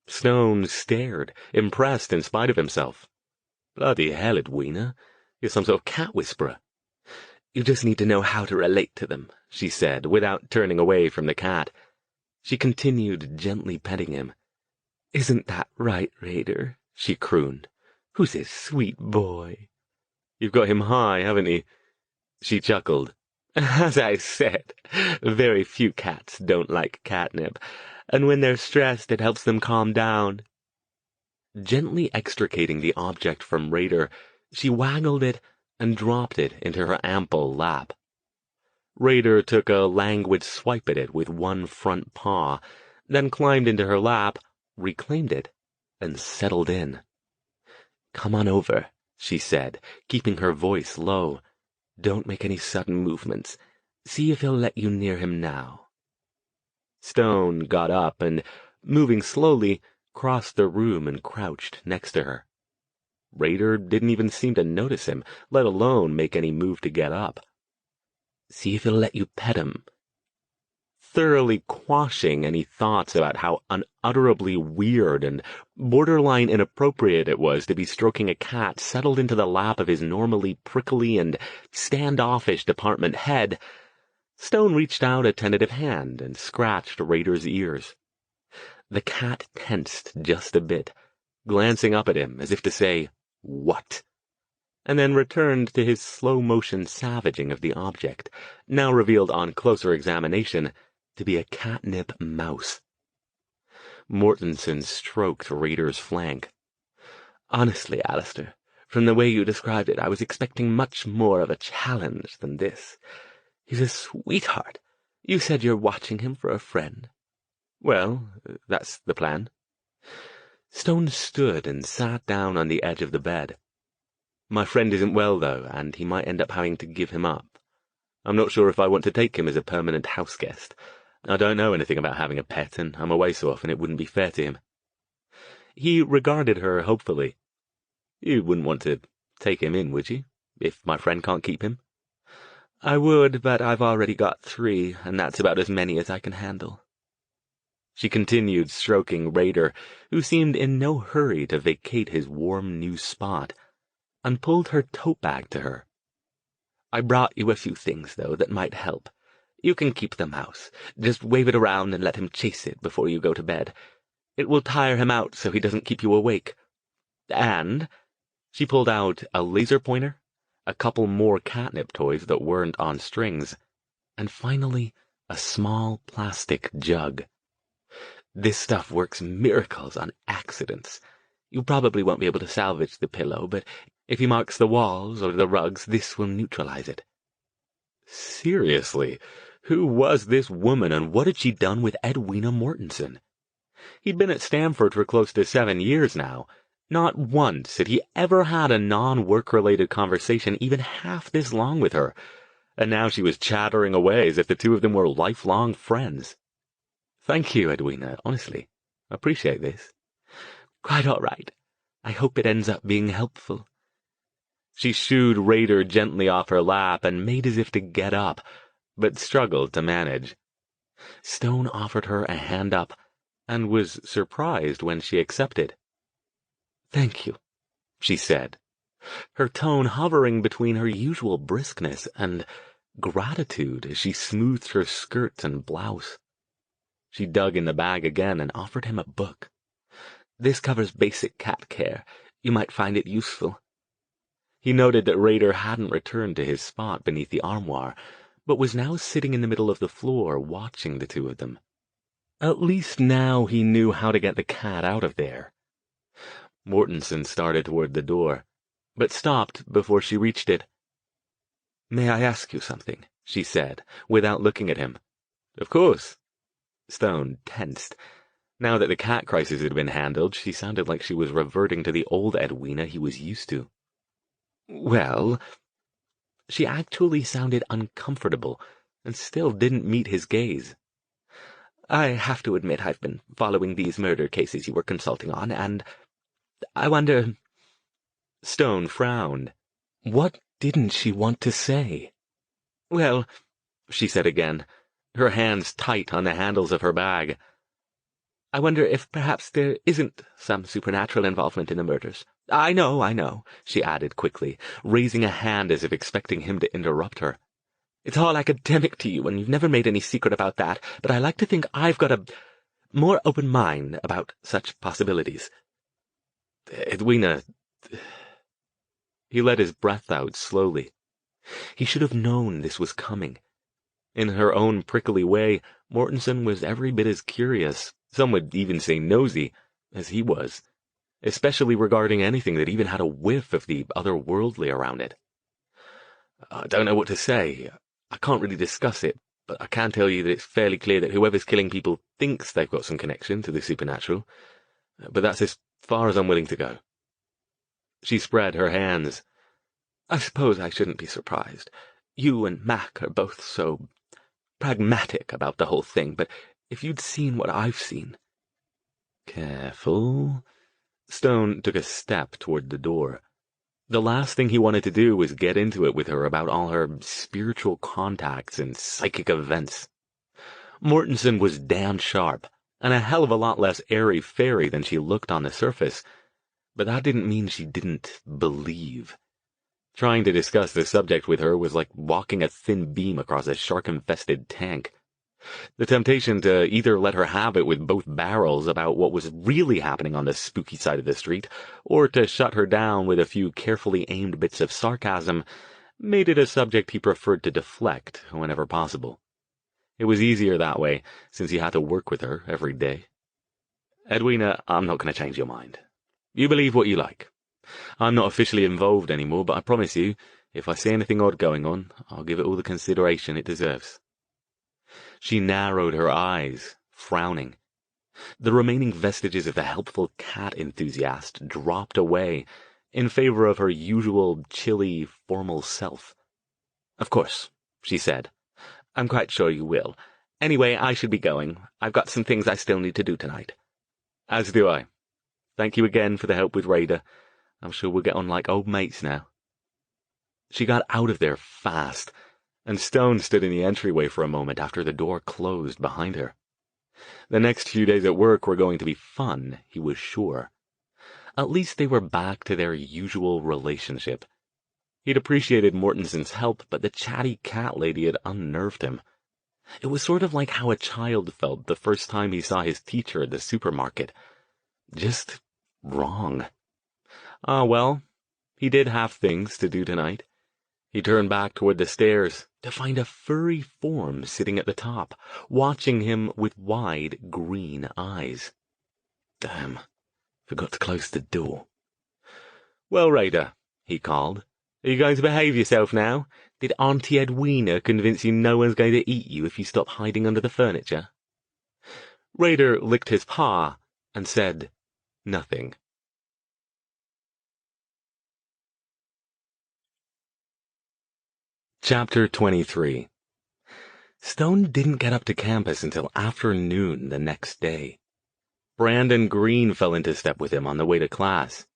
Stone stared, impressed in spite of himself. "Bloody hell, Edwina, you're some sort of cat whisperer." "You just need to know how to relate to them," she said, without turning away from the cat. She continued gently petting him. "Isn't that right, Raider?" she crooned. "Who's this sweet boy?" "You've got him high, haven't you?" She chuckled. "As I said, very few cats don't like catnip, and when they're stressed it helps them calm down." Gently extricating the object from Raider, she waggled it and dropped it into her ample lap. Raider took a languid swipe at it with one front paw, then climbed into her lap, reclaimed it, and settled in. "Come on over," she said, keeping her voice low. "Don't make any sudden movements. See if he'll let you near him now." Stone got up and, moving slowly, crossed the room and crouched next to her. Raider didn't even seem to notice him, let alone make any move to get up. "See if he'll let you pet him." Thoroughly quashing any thoughts about how unutterably weird and borderline inappropriate it was to be stroking a cat settled into the lap of his normally prickly and standoffish department head, Stone reached out a tentative hand and scratched Raider's ears. The cat tensed just a bit, glancing up at him as if to say, "What?" and then returned to his slow-motion savaging of the object, now revealed on closer examination to be a catnip mouse. Mortensen stroked Raider's flank. "Honestly, Alastair, from the way you described it, I was expecting much more of a challenge than this. He's a sweetheart. You said you're watching him for a friend." "Well, that's the plan." Stone stood and sat down on the edge of the bed. "My friend isn't well, though, and he might end up having to give him up. I'm not sure if I want to take him as a permanent house guest. I don't know anything about having a pet, and I'm away so often it wouldn't be fair to him." He regarded her hopefully. "You wouldn't want to take him in, would you, if my friend can't keep him?" "I would, but I've already got 3, and that's about as many as I can handle." She continued stroking Raider, who seemed in no hurry to vacate his warm new spot, and pulled her tote bag to her. "I brought you a few things, though, that might help. You can keep the mouse. Just wave it around and let him chase it before you go to bed. It will tire him out so he doesn't keep you awake. And—" she pulled out a laser pointer, a couple more catnip toys that weren't on strings, and finally a small plastic jug. "This stuff works miracles on accidents. You probably won't be able to salvage the pillow, but if he marks the walls or the rugs, this will neutralize it." Seriously, who was this woman and what had she done with Edwina Mortensen? He'd been at Stamford for close to 7 years now. Not once had he ever had a non-work-related conversation even half this long with her, and now she was chattering away as if the two of them were lifelong friends. "Thank you, Edwina, honestly. I appreciate this." "Quite all right. I hope it ends up being helpful." She shooed Raider gently off her lap and made as if to get up, but struggled to manage. Stone offered her a hand up, and was surprised when she accepted. "Thank you," she said, her tone hovering between her usual briskness and gratitude as she smoothed her skirt and blouse. She dug in the bag again and offered him a book. "This covers basic cat care. You might find it useful." He noted that Raider hadn't returned to his spot beneath the armoire, but was now sitting in the middle of the floor watching the two of them. At least now he knew how to get the cat out of there. Mortensen started toward the door, but stopped before she reached it. "May I ask you something?" she said, without looking at him. "Of course." Stone tensed. Now that the cat crisis had been handled, she sounded like she was reverting to the old Edwina he was used to. "Well, She actually sounded uncomfortable, and still didn't meet his gaze. "I have to admit I've been following these murder cases you were consulting on, and I wonder—" Stone frowned. What didn't she want to say? "Well," she said again, her hands tight on the handles of her bag, "I wonder if perhaps there isn't some supernatural involvement in the murders. I know," she added quickly, raising a hand as if expecting him to interrupt her. "It's all academic to you, and you've never made any secret about that, but I like to think I've got a more open mind about such possibilities." Edwina... He let his breath out slowly. He should have known this was coming. In her own prickly way, Mortensen was every bit as curious, some would even say nosy, as he was, especially regarding anything that even had a whiff of the otherworldly around it. "I don't know what to say. I can't really discuss it, but I can tell you that it's fairly clear that whoever's killing people thinks they've got some connection to the supernatural. But that's as far as I'm willing to go." She spread her hands. "I suppose I shouldn't be surprised. You and Mac are both so pragmatic about the whole thing, but if you'd seen what I've seen—" Careful. Stone took a step toward the door. The last thing he wanted to do was get into it with her about all her spiritual contacts and psychic events. Mortensen was damned sharp, and a hell of a lot less airy-fairy than she looked on the surface, but that didn't mean she didn't believe. Trying to discuss the subject with her was like walking a thin beam across a shark-infested tank. The temptation to either let her have it with both barrels about what was really happening on the spooky side of the street, or to shut her down with a few carefully aimed bits of sarcasm, made it a subject he preferred to deflect whenever possible. It was easier that way, since he had to work with her every day. "Edwina, I'm not going to change your mind. You believe what you like. I'm not officially involved anymore, but I promise you, if I see anything odd going on, I'll give it all the consideration it deserves." She narrowed her eyes, frowning. The remaining vestiges of the helpful cat enthusiast dropped away in favor of her usual chilly, formal self. "Of course," she said. "I'm quite sure you will. Anyway, I should be going. I've got some things I still need to do tonight." "As do I. Thank you again for the help with Raider. I'm sure we'll get on like old mates now." She got out of there fast, and Stone stood in the entryway for a moment after the door closed behind her. The next few days at work were going to be fun, he was sure. At least they were back to their usual relationship. He'd appreciated Mortensen's help, but the chatty cat lady had unnerved him. It was sort of like how a child felt the first time he saw his teacher at the supermarket. Just wrong. Ah, well, he did have things to do tonight. He turned back toward the stairs to find a furry form sitting at the top, watching him with wide green eyes. Damn, forgot to close the door. "Well, Raider," he called, "are you going to behave yourself now? Did Auntie Edwina convince you no one's going to eat you if you stop hiding under the furniture?" Raider licked his paw and said nothing. Chapter 23. Stone didn't get up to campus until after noon the next day. Brandon Green fell into step with him on the way to class.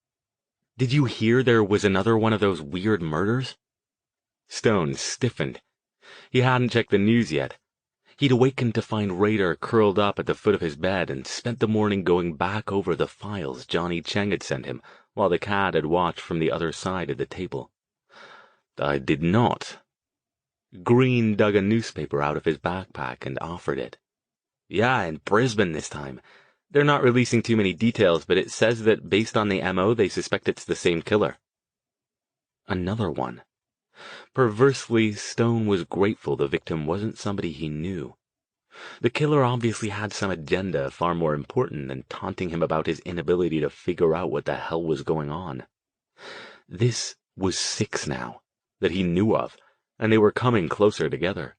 "Did you hear there was another one of those weird murders?" Stone stiffened. He hadn't checked the news yet. He'd awakened to find Raider curled up at the foot of his bed and spent the morning going back over the files Johnny Cheng had sent him, while the cat had watched from the other side of the table. "I did not." Green dug a newspaper out of his backpack and offered it. "Yeah, in Brisbane this time. They're not releasing too many details, but it says that based on the MO, they suspect it's the same killer." Another one. Perversely, Stone was grateful the victim wasn't somebody he knew. The killer obviously had some agenda far more important than taunting him about his inability to figure out what the hell was going on. This was 6 now, that he knew of, and they were coming closer together.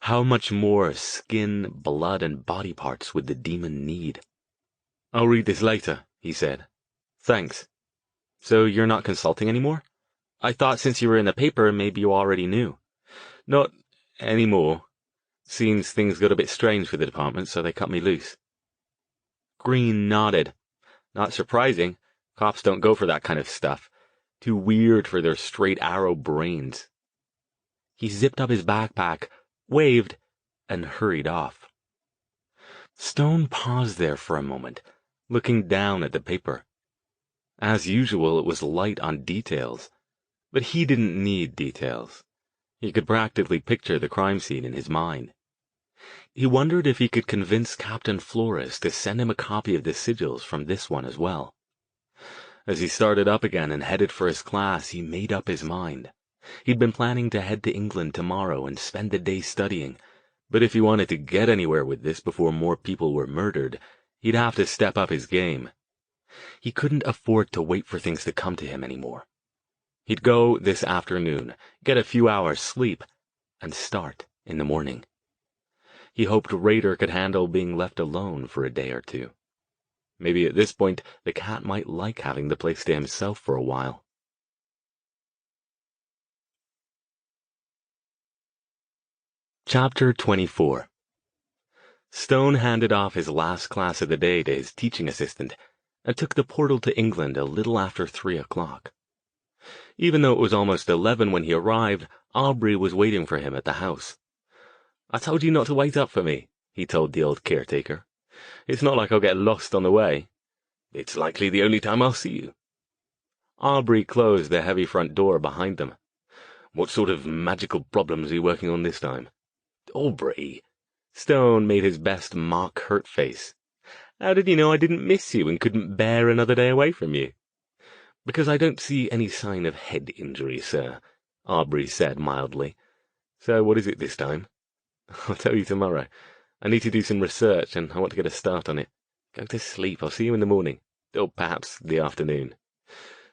How much more skin, blood, and body parts would the demon need? "I'll read this later," he said. "Thanks. So you're not consulting anymore?" I thought since you were in the paper, maybe you already knew. Not anymore. Seems things got a bit strange for the department, so they cut me loose. Green nodded. Not surprising. Cops don't go for that kind of stuff. Too weird for their straight arrow brains. He zipped up his backpack, waved, and hurried off. Stone paused there for a moment, looking down at the paper. As usual, it was light on details, but he didn't need details. He could practically picture the crime scene in his mind. He wondered if he could convince Captain Flores to send him a copy of the sigils from this one as well. As he started up again and headed for his class, he made up his mind. He'd been planning to head to England tomorrow and spend the day studying, but if he wanted to get anywhere with this before more people were murdered, he'd have to step up his game. He couldn't afford to wait for things to come to him anymore. He'd go this afternoon, get a few hours sleep, and start in the morning. He hoped Raider could handle being left alone for a day or two. Maybe at this point, the cat might like having the place to himself for a while. Chapter 24. Stone handed off his last class of the day to his teaching assistant and took the portal to England a little after 3 o'clock. Even though it was almost 11 when he arrived, Aubrey was waiting for him at the house. "I told you not to wait up for me," he told the old caretaker. "It's not like I'll get lost on the way. It's likely the only time I'll see you." Aubrey closed the heavy front door behind them. "What sort of magical problems are you working on this time?" "Aubrey." Stone made his best mock hurt face. "How did you know I didn't miss you and couldn't bear another day away from you?" "Because I don't see any sign of head injury, sir," Aubrey said mildly. "So what is it this time?" "I'll tell you tomorrow. I need to do some research, and I want to get a start on it. Go to sleep. I'll see you in the morning. Or perhaps the afternoon."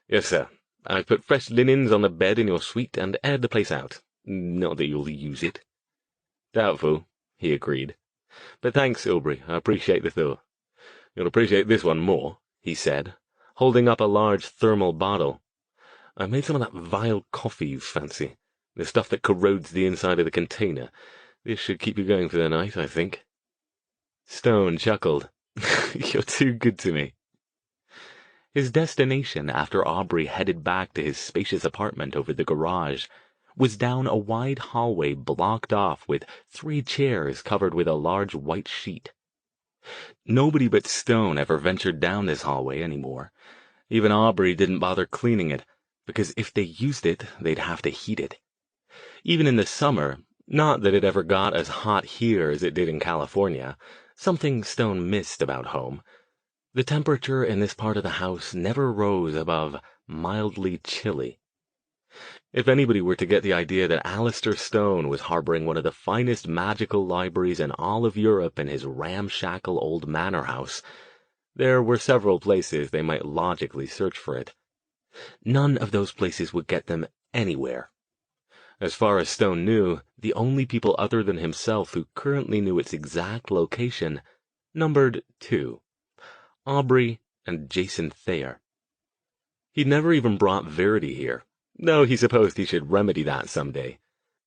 "Yes, sir. I've put fresh linens on the bed in your suite and aired the place out. Not that you'll use it." "Doubtful," he agreed. "But thanks, Aubrey. I appreciate the thought." "You'll appreciate this one more," he said, holding up a large thermal bottle. "I made some of that vile coffee you fancy, the stuff that corrodes the inside of the container. This should keep you going for the night, I think." Stone chuckled. "You're too good to me." His destination, after Aubrey headed back to his spacious apartment over the garage, was down a wide hallway blocked off with 3 chairs covered with a large white sheet. Nobody but Stone ever ventured down this hallway anymore. Even Aubrey didn't bother cleaning it, because if they used it, they'd have to heat it. Even in the summer, not that it ever got as hot here as it did in California, something Stone missed about home, the temperature in this part of the house never rose above mildly chilly. If anybody were to get the idea that Alastair Stone was harboring one of the finest magical libraries in all of Europe in his ramshackle old manor house, there were several places they might logically search for it. None of those places would get them anywhere. As far as Stone knew, the only people other than himself who currently knew its exact location numbered 2, Aubrey and Jason Thayer. He'd never even brought Verity here, though he supposed he should remedy that someday,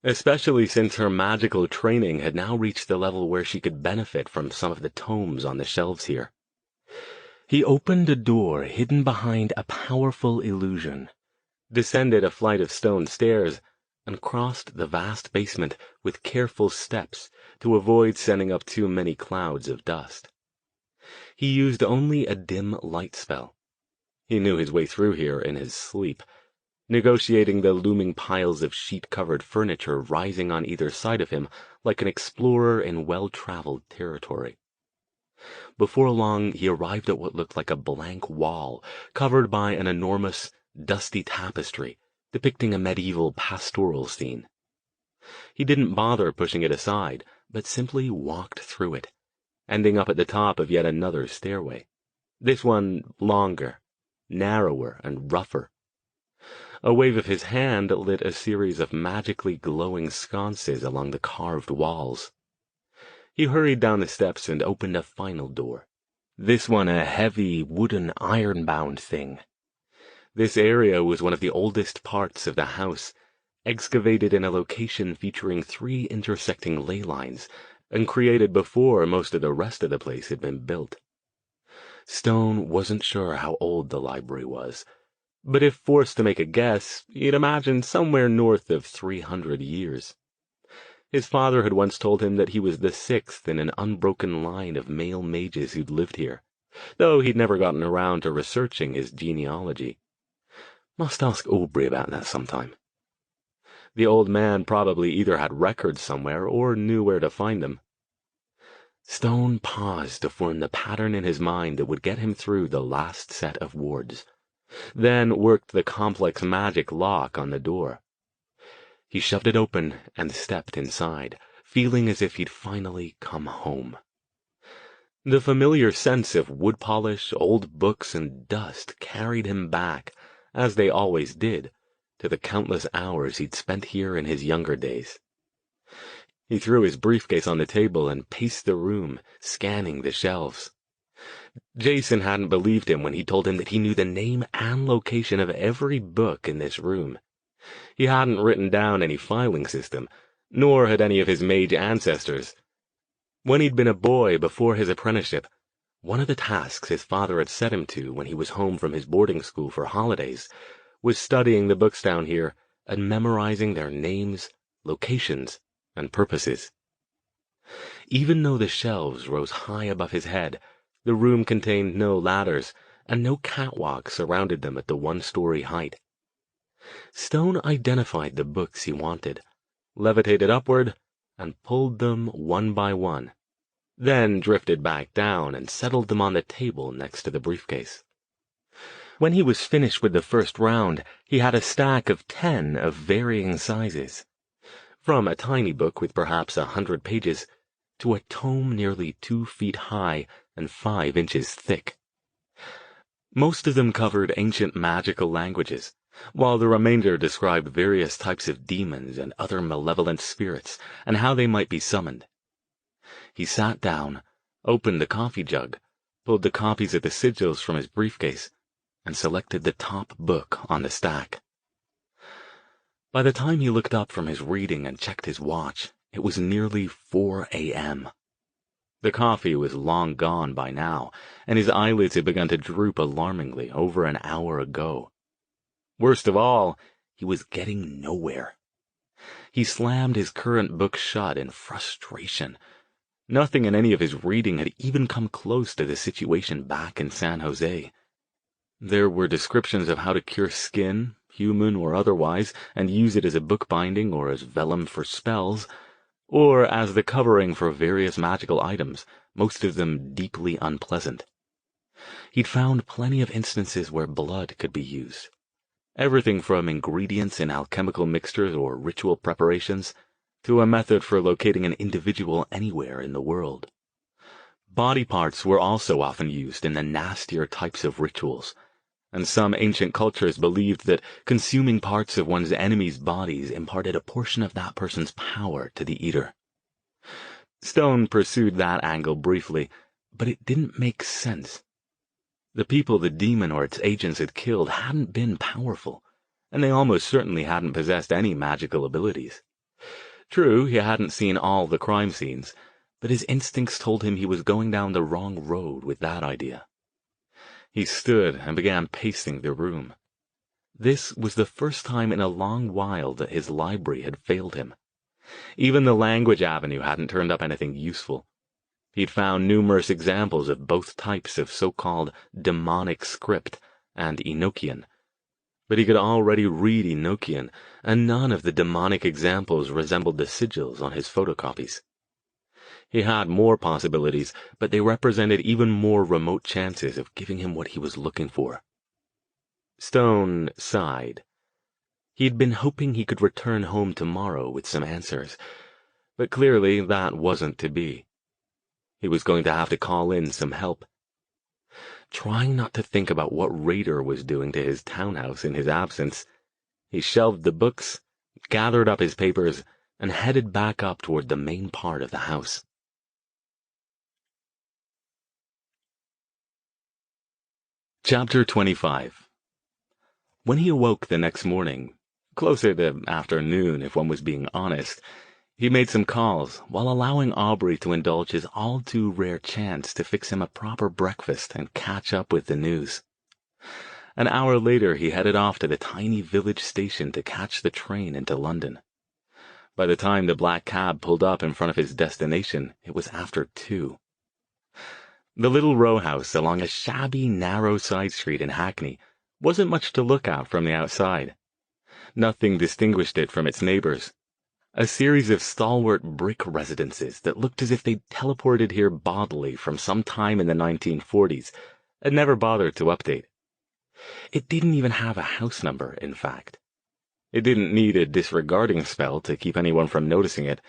especially since her magical training had now reached the level where she could benefit from some of the tomes on the shelves here. He opened a door hidden behind a powerful illusion, descended a flight of stone stairs, and crossed the vast basement with careful steps to avoid sending up too many clouds of dust. He used only a dim light spell. He knew his way through here in his sleep, negotiating the looming piles of sheet-covered furniture rising on either side of him like an explorer in well-traveled territory. Before long, he arrived at what looked like a blank wall, covered by an enormous, dusty tapestry depicting a medieval pastoral scene. He didn't bother pushing it aside, but simply walked through it, ending up at the top of yet another stairway, this one longer, narrower, and rougher. A wave of his hand lit a series of magically glowing sconces along the carved walls. He hurried down the steps and opened a final door, this one a heavy, wooden, iron-bound thing. This area was one of the oldest parts of the house, excavated in a location featuring 3 intersecting ley lines, and created before most of the rest of the place had been built. Stone wasn't sure how old the library was, but if forced to make a guess, he'd imagine somewhere north of 300 years. His father had once told him that he was the 6th in an unbroken line of male mages who'd lived here, though he'd never gotten around to researching his genealogy. Must ask Aubrey about that sometime. The old man probably either had records somewhere or knew where to find them. Stone paused to form the pattern in his mind that would get him through the last set of wards, then worked the complex magic lock on the door. He shoved it open and stepped inside, feeling as if he'd finally come home. The familiar sense of wood polish, old books, and dust carried him back, as they always did, to the countless hours he'd spent here in his younger days. He threw his briefcase on the table and paced the room, scanning the shelves. Jason hadn't believed him when he told him that he knew the name and location of every book in this room. He hadn't written down any filing system, nor had any of his mage ancestors. When he'd been a boy before his apprenticeship, one of the tasks his father had set him to when he was home from his boarding school for holidays was studying the books down here and memorizing their names, locations, and purposes. Even though the shelves rose high above his head, the room contained no ladders, and no catwalk surrounded them at the 1-story height. Stone identified the books he wanted, levitated upward, and pulled them one by one, then drifted back down and settled them on the table next to the briefcase. When he was finished with the first round, he had a stack of 10 of varying sizes, from a tiny book with perhaps 100 pages to a tome nearly 2 feet high and 5 inches thick. Most of them covered ancient magical languages, while the remainder described various types of demons and other malevolent spirits and how they might be summoned. He sat down, opened the coffee jug, pulled the copies of the sigils from his briefcase, and selected the top book on the stack. By the time he looked up from his reading and checked his watch, it was nearly 4 a.m. The coffee was long gone by now, and his eyelids had begun to droop alarmingly over an hour ago. Worst of all, he was getting nowhere. He slammed his current book shut in frustration. Nothing in any of his reading had even come close to the situation back in San Jose. There were descriptions of how to cure skin, human or otherwise, and use it as a bookbinding or as vellum for spells, or as the covering for various magical items, most of them deeply unpleasant. He'd found plenty of instances where blood could be used. Everything from ingredients in alchemical mixtures or ritual preparations to a method for locating an individual anywhere in the world. Body parts were also often used in the nastier types of rituals, and some ancient cultures believed that consuming parts of one's enemies' bodies imparted a portion of that person's power to the eater. Stone pursued that angle briefly, but it didn't make sense. The people the demon or its agents had killed hadn't been powerful, and they almost certainly hadn't possessed any magical abilities. True, he hadn't seen all the crime scenes, but his instincts told him he was going down the wrong road with that idea. He stood and began pacing the room. This was the first time in a long while that his library had failed him. Even the language avenue hadn't turned up anything useful. He'd found numerous examples of both types of so-called demonic script and Enochian, but he could already read Enochian, and none of the demonic examples resembled the sigils on his photocopies. He had more possibilities, but they represented even more remote chances of giving him what he was looking for. Stone sighed. He'd been hoping he could return home tomorrow with some answers, but clearly that wasn't to be. He was going to have to call in some help. Trying not to think about what Raider was doing to his townhouse in his absence, he shelved the books, gathered up his papers, and headed back up toward the main part of the house. Chapter 25. When he awoke the next morning, closer to afternoon if one was being honest, he made some calls while allowing Aubrey to indulge his all-too-rare chance to fix him a proper breakfast and catch up with the news. An hour later, he headed off to the tiny village station to catch the train into London. By the time the black cab pulled up in front of his destination, it was after 2. The little row house along a shabby, narrow side street in Hackney wasn't much to look at from the outside. Nothing distinguished it from its neighbors. A series of stalwart brick residences that looked as if they'd teleported here bodily from some time in the 1940s and never bothered to update. It didn't even have a house number, in fact. It didn't need a disregarding spell to keep anyone from noticing it.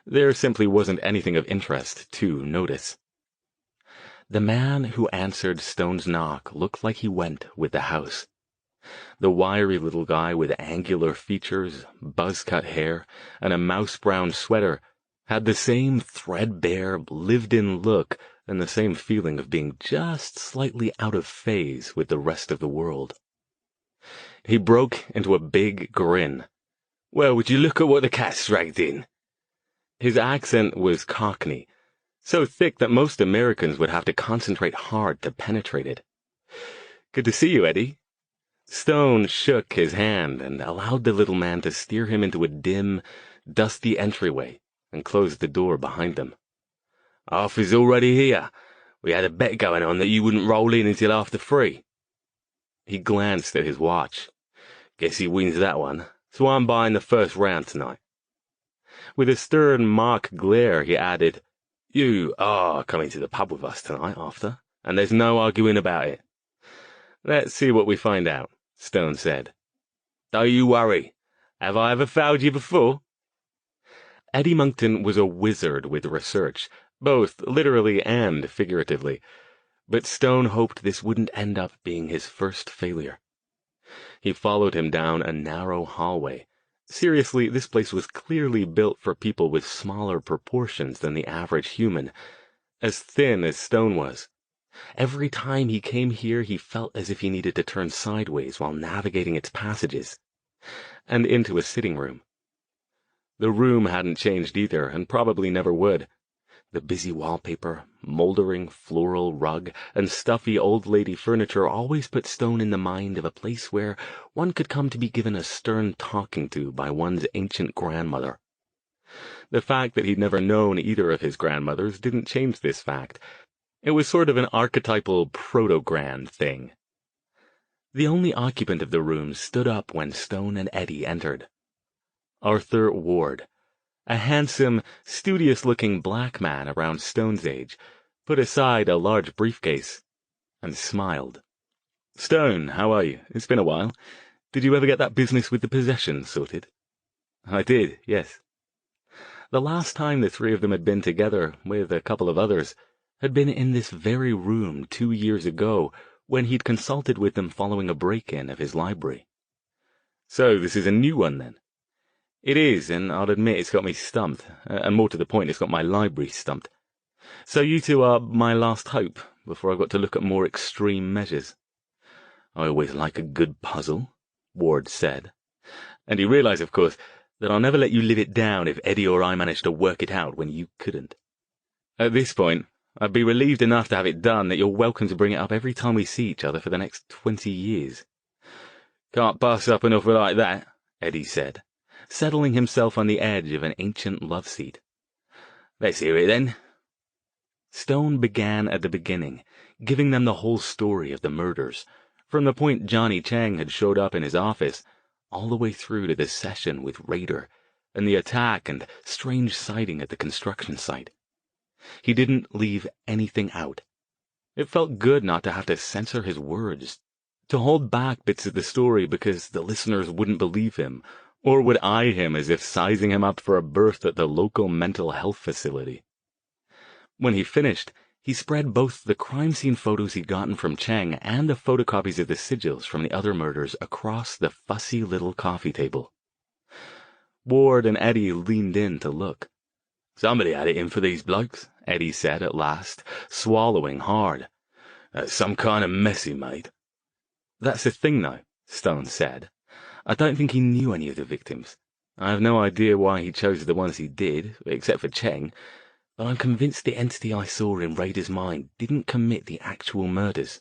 There simply wasn't anything of interest to notice. The man who answered Stone's knock looked like he went with the house. The wiry little guy with angular features, buzz-cut hair, and a mouse-brown sweater had the same threadbare, lived-in look and the same feeling of being just slightly out of phase with the rest of the world. He broke into a big grin. "Well, would you look at what the cat's dragged in?" His accent was Cockney, so thick that most Americans would have to concentrate hard to penetrate it. "Good to see you, Eddie." Stone shook his hand and allowed the little man to steer him into a dim, dusty entryway and closed the door behind them. "Arthur's already here. We had a bet going on that you wouldn't roll in until after 3. He glanced at his watch. "Guess he wins that one, so I'm buying the first round tonight." With a stern mock glare, he added, "You are coming to the pub with us tonight, Arthur, and there's no arguing about it." "Let's see what we find out," Stone said. "Don't you worry. Have I ever failed you before?" Eddie Monckton was a wizard with research, both literally and figuratively, but Stone hoped this wouldn't end up being his first failure. He followed him down a narrow hallway. Seriously, this place was clearly built for people with smaller proportions than the average human, as thin as Stone was. Every time he came here, he felt as if he needed to turn sideways while navigating its passages, and into a sitting room. The room hadn't changed either, and probably never would. The busy wallpaper, moldering floral rug, and stuffy old lady furniture always put Stone in the mind of a place where one could come to be given a stern talking to by one's ancient grandmother. The fact that he'd never known either of his grandmothers didn't change this fact. It was sort of an archetypal proto-grand thing. The only occupant of the room stood up when Stone and Eddie entered. Arthur Ward, a handsome, studious-looking black man around Stone's age, put aside a large briefcase and smiled. "Stone, how are you? It's been a while. Did you ever get that business with the possessions sorted?" "I did, yes." The last time the three of them had been together, with a couple of others, had been in this very room 2 years ago, when he'd consulted with them following a break-in of his library. "So this is a new one, then?" "It is, and I'll admit it's got me stumped, and more to the point, it's got my library stumped. So you two are my last hope, before I've got to look at more extreme measures." "I always like a good puzzle," Ward said. "And you realize, of course, that I'll never let you live it down if Eddie or I manage to work it out when you couldn't. At this point, I'd be relieved enough to have it done that you're welcome to bring it up every time we see each other for the next 20 years. "Can't pass up an offer like that," Eddie said, settling himself on the edge of an ancient love seat. "Let's hear it, then." Stone began at the beginning, giving them the whole story of the murders, from the point Johnny Chang had showed up in his office, all the way through to the session with Raider, and the attack and strange sighting at the construction site. He didn't leave anything out. It felt good not to have to censor his words, to hold back bits of the story because the listeners wouldn't believe him, or would eye him as if sizing him up for a berth at the local mental health facility. When he finished, he spread both the crime scene photos he'd gotten from Chang and the photocopies of the sigils from the other murders across the fussy little coffee table. Ward and Eddie leaned in to look. "Somebody had it in for these blokes," Eddie said at last, swallowing hard. "That's some kind of mess he made." "That's the thing, though," Stone said. I don't think he knew any of the victims. I have no idea why he chose the ones he did, except for Cheng, but I'm convinced the entity I saw in Raider's mind didn't commit the actual murders.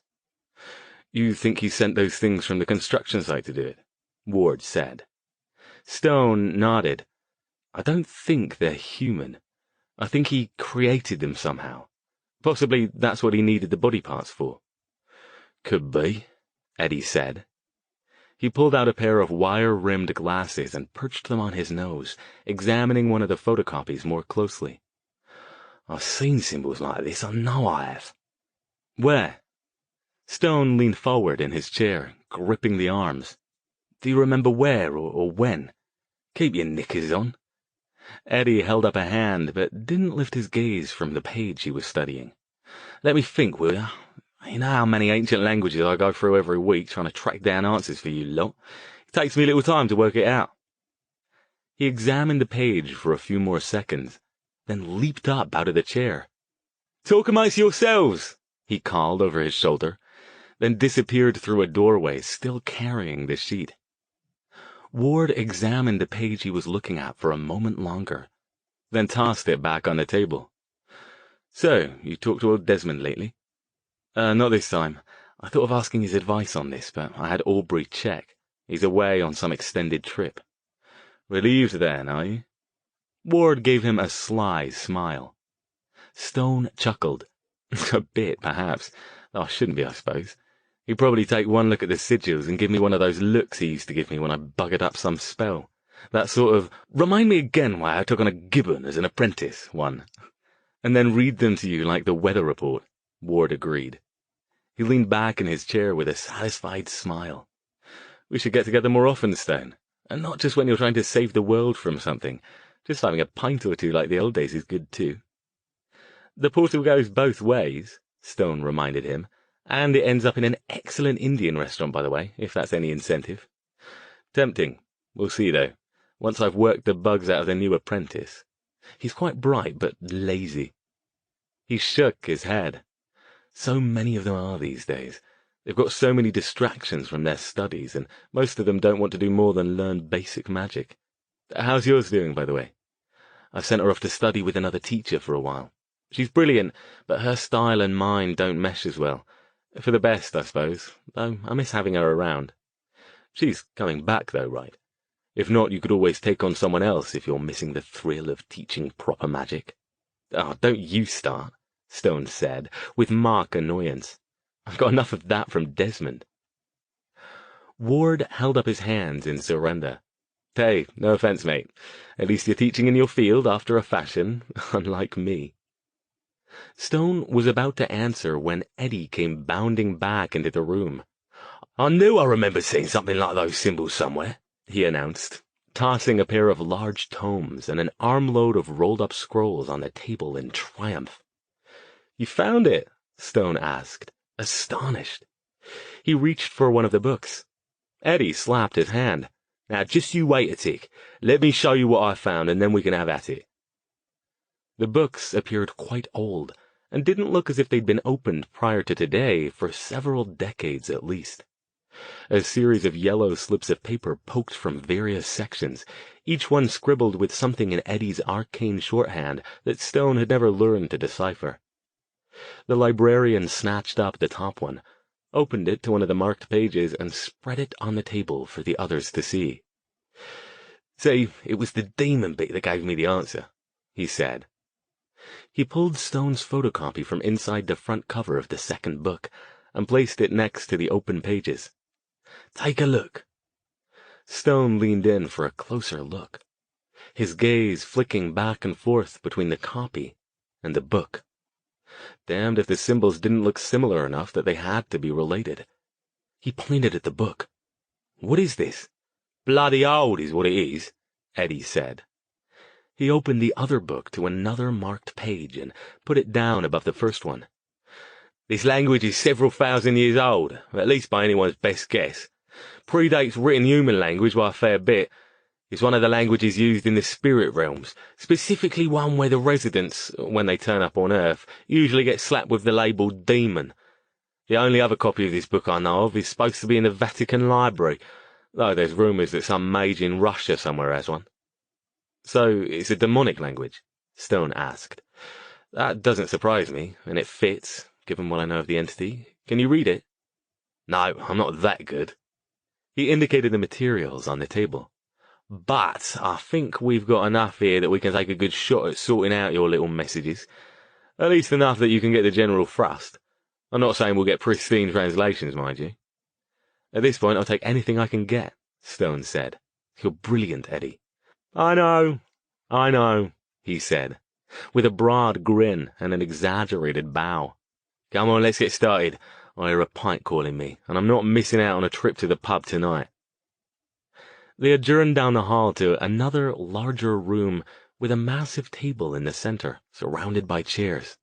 You think he sent those things from the construction site to do it? Ward said. Stone nodded. I don't think they're human. I think he created them somehow. Possibly that's what he needed the body parts for. Could be, Eddie said. He pulled out a pair of wire-rimmed glasses and perched them on his nose, examining one of the photocopies more closely. I've seen symbols like this, I know I have. Where? Stone leaned forward in his chair, gripping the arms. Do you remember where or when? Keep your knickers on. Eddie held up a hand, but didn't lift his gaze from the page he was studying. Let me think, will you? You know how many ancient languages I go through every week trying to track down answers for you lot? It takes me a little time to work it out. He examined the page for a few more seconds, then leaped up out of the chair. Talk amongst yourselves, he called over his shoulder, then disappeared through a doorway, still carrying the sheet. Ward examined the page he was looking at for a moment longer, then tossed it back on the table. So, you talked to old Desmond lately? Not this time. I thought of asking his advice on this, but I had Aubrey check. He's away on some extended trip. Relieved then, are you? Ward gave him a sly smile. Stone chuckled. A bit, perhaps. Though I shouldn't be, I suppose. He'd probably take one look at the sigils and give me one of those looks he used to give me when I buggered up some spell. That sort of, remind me again why I took on a gibbon as an apprentice, one. And then read them to you like the weather report, Ward agreed. He leaned back in his chair with a satisfied smile. We should get together more often, Stone. And not just when you're trying to save the world from something. Just having a pint or two like the old days is good too. The portal goes both ways, Stone reminded him. And it ends up in an excellent Indian restaurant, by the way, if that's any incentive. Tempting. We'll see, though, once I've worked the bugs out of the new apprentice. He's quite bright, but lazy. He shook his head. So many of them are these days. They've got so many distractions from their studies, and most of them don't want to do more than learn basic magic. How's yours doing, by the way? I've sent her off to study with another teacher for a while. She's brilliant, but her style and mine don't mesh as well. For the best, I suppose, though I miss having her around. She's coming back, though, right? If not, you could always take on someone else if you're missing the thrill of teaching proper magic. Oh, don't you start, Stone said, with mock annoyance. I've got enough of that from Desmond. Ward held up his hands in surrender. Hey, no offense, mate. At least you're teaching in your field after a fashion, unlike me. Stone was about to answer when Eddie came bounding back into the room. I knew I remembered seeing something like those symbols somewhere, he announced, tossing a pair of large tomes and an armload of rolled-up scrolls on the table in triumph. You found it? Stone asked, astonished. He reached for one of the books. Eddie slapped his hand. Now, just you wait a tick. Let me show you what I found, and then we can have at it. The books appeared quite old, and didn't look as if they'd been opened prior to today for several decades at least. A series of yellow slips of paper poked from various sections, each one scribbled with something in Eddie's arcane shorthand that Stone had never learned to decipher. The librarian snatched up the top one, opened it to one of the marked pages, and spread it on the table for the others to see. Say, it was the demon bit that gave me the answer, he said. He pulled Stone's photocopy from inside the front cover of the second book and placed it next to the open pages. Take a look. Stone leaned in for a closer look, his gaze flicking back and forth between the copy and the book. Damned if the symbols didn't look similar enough that they had to be related. He pointed at the book. What is this? Bloody old is what it is, Eddie said. He opened the other book to another marked page and put it down above the first one. This language is several thousand years old, at least by anyone's best guess. Predates written human language by a fair bit. It's one of the languages used in the spirit realms, specifically one where the residents, when they turn up on Earth, usually get slapped with the label demon. The only other copy of this book I know of is supposed to be in the Vatican Library, though there's rumours that some mage in Russia somewhere has one. So it's a demonic language? Stone asked. That doesn't surprise me, and it fits, given what I know of the entity. Can you read it? No, I'm not that good. He indicated the materials on the table. But I think we've got enough here that we can take a good shot at sorting out your little messages. At least enough that you can get the general thrust. I'm not saying we'll get pristine translations, mind you. At this point, I'll take anything I can get, Stone said. You're brilliant, Eddie. I know, he said, with a broad grin and an exaggerated bow. Come on, let's get started. I hear a pint calling me, and I'm not missing out on a trip to the pub tonight. They adjourned down the hall to another larger room with a massive table in the center, surrounded by chairs.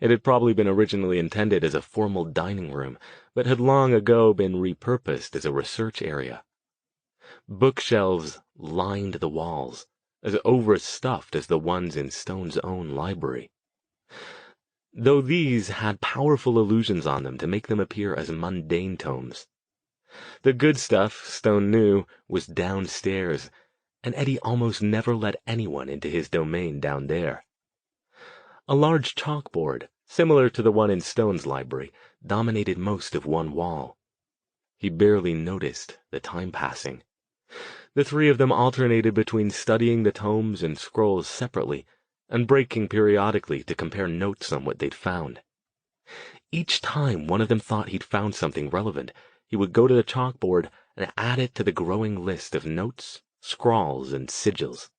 It had probably been originally intended as a formal dining room, but had long ago been repurposed as a research area. Bookshelves lined the walls, as overstuffed as the ones in Stone's own library, though these had powerful illusions on them to make them appear as mundane tomes. The good stuff, Stone knew, was downstairs, and Eddie almost never let anyone into his domain down there. A large chalkboard, similar to the one in Stone's library, dominated most of one wall. He barely noticed the time passing. The three of them alternated between studying the tomes and scrolls separately, and breaking periodically to compare notes on what they'd found. Each time one of them thought he'd found something relevant, he would go to the chalkboard and add it to the growing list of notes, scrawls, and sigils.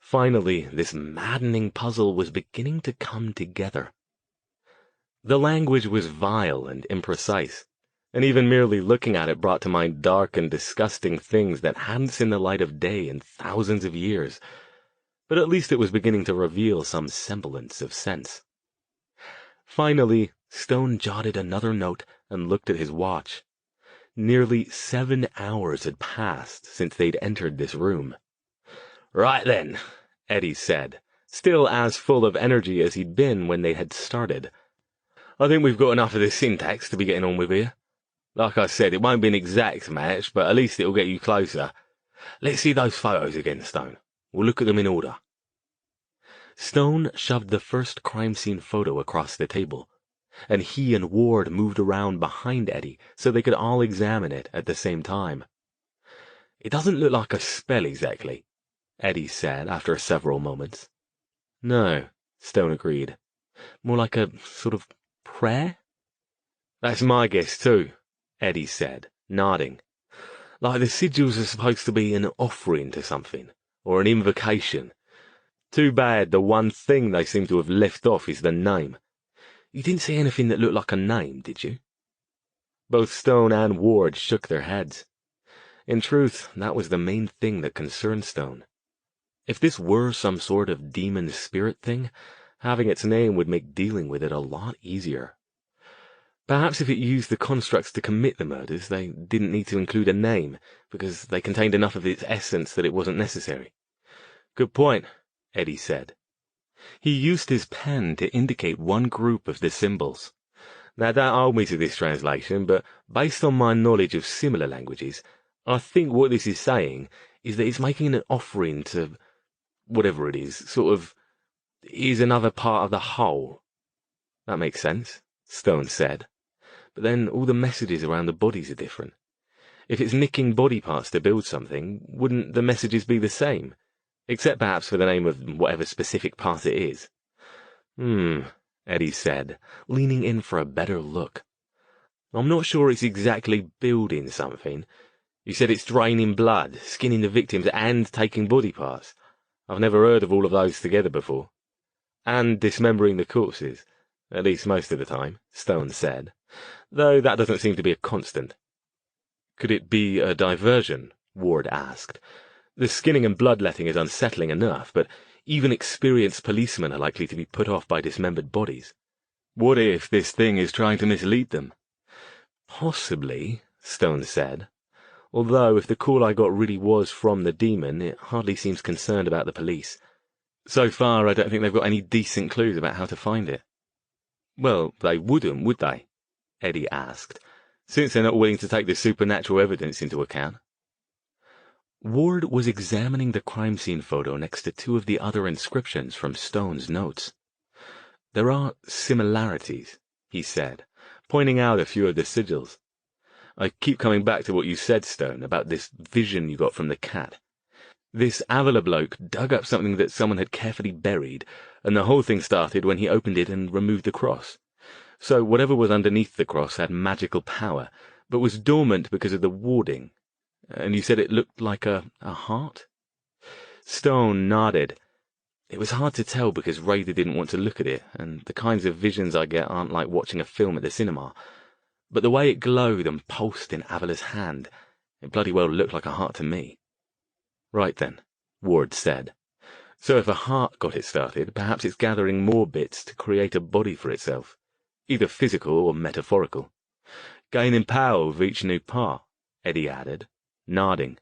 Finally, this maddening puzzle was beginning to come together. The language was vile and imprecise, and even merely looking at it brought to mind dark and disgusting things that hadn't seen the light of day in thousands of years, but at least it was beginning to reveal some semblance of sense. Finally, Stone jotted another note and looked at his watch. Nearly 7 hours had passed since they'd entered this room. Right then, Eddie said, still as full of energy as he'd been when they had started. I think we've got enough of the syntax to be getting on with here. Like I said, it won't be an exact match, but at least it'll get you closer. Let's see those photos again, Stone. We'll look at them in order. Stone shoved the first crime scene photo across the table, and he and Ward moved around behind Eddie so they could all examine it at the same time. It doesn't look like a spell exactly, Eddie said after several moments. No, Stone agreed. More like a sort of prayer? That's my guess too, Eddie said, nodding. Like the sigils are supposed to be an offering to something, or an invocation. Too bad the one thing they seem to have left off is the name. You didn't see anything that looked like a name, did you? Both Stone and Ward shook their heads. In truth, that was the main thing that concerned Stone. If this were some sort of demon spirit thing, having its name would make dealing with it a lot easier. Perhaps if it used the constructs to commit the murders, they didn't need to include a name, because they contained enough of its essence that it wasn't necessary. Good point, Eddie said. He used his pen to indicate one group of the symbols. Now, don't hold me to this translation, but based on my knowledge of similar languages, I think what this is saying is that it's making an offering to whatever it is, sort of, is another part of the whole. That makes sense, Stone said. But then all the messages around the bodies are different. If it's nicking body parts to build something, wouldn't the messages be the same? Except perhaps for the name of whatever specific part it is. Eddie said, leaning in for a better look. I'm not sure it's exactly building something. You said it's draining blood, skinning the victims, and taking body parts. I've never heard of all of those together before. And dismembering the corpses, at least most of the time, Stone said, though that doesn't seem to be a constant. Could it be a diversion? Ward asked. The skinning and bloodletting is unsettling enough, but even experienced policemen are likely to be put off by dismembered bodies. What if this thing is trying to mislead them? Possibly, Stone said. Although if the call I got really was from the demon, it hardly seems concerned about the police. So far, I don't think they've got any decent clues about how to find it. Well, they wouldn't, would they? Eddie asked, since they're not willing to take the supernatural evidence into account. Ward was examining the crime scene photo next to two of the other inscriptions from Stone's notes. "There are similarities," he said, pointing out a few of the sigils. "I keep coming back to what you said, Stone, about this vision you got from the cat. This Avila bloke dug up something that someone had carefully buried, and the whole thing started when he opened it and removed the cross. So whatever was underneath the cross had magical power, but was dormant because of the warding. And you said it looked like a heart?" Stone nodded. It was hard to tell because Raider didn't want to look at it, and the kinds of visions I get aren't like watching a film at the cinema. But the way it glowed and pulsed in Avila's hand, it bloody well looked like a heart to me. "Right then," Ward said. "So if a heart got it started, perhaps it's gathering more bits to create a body for itself, either physical or metaphorical. Gaining power with each new part," Eddie added, nodding.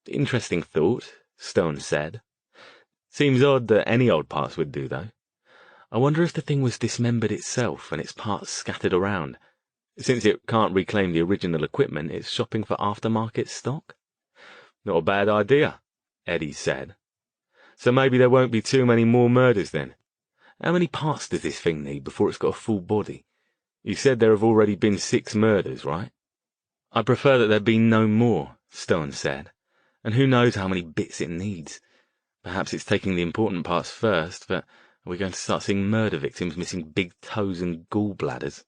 "Interesting thought," Stone said. "Seems odd that any old parts would do, though. I wonder if the thing was dismembered itself and its parts scattered around. Since it can't reclaim the original equipment, it's shopping for aftermarket stock?" "Not a bad idea," Eddie said. "So maybe there won't be too many more murders then. How many parts does this thing need before it's got a full body?" You said there have already been 6 murders, right?" "I prefer that there be no more," Stone said. "And who knows how many bits it needs. Perhaps it's taking the important parts first, but are we going to start seeing murder victims missing big toes and gallbladders?"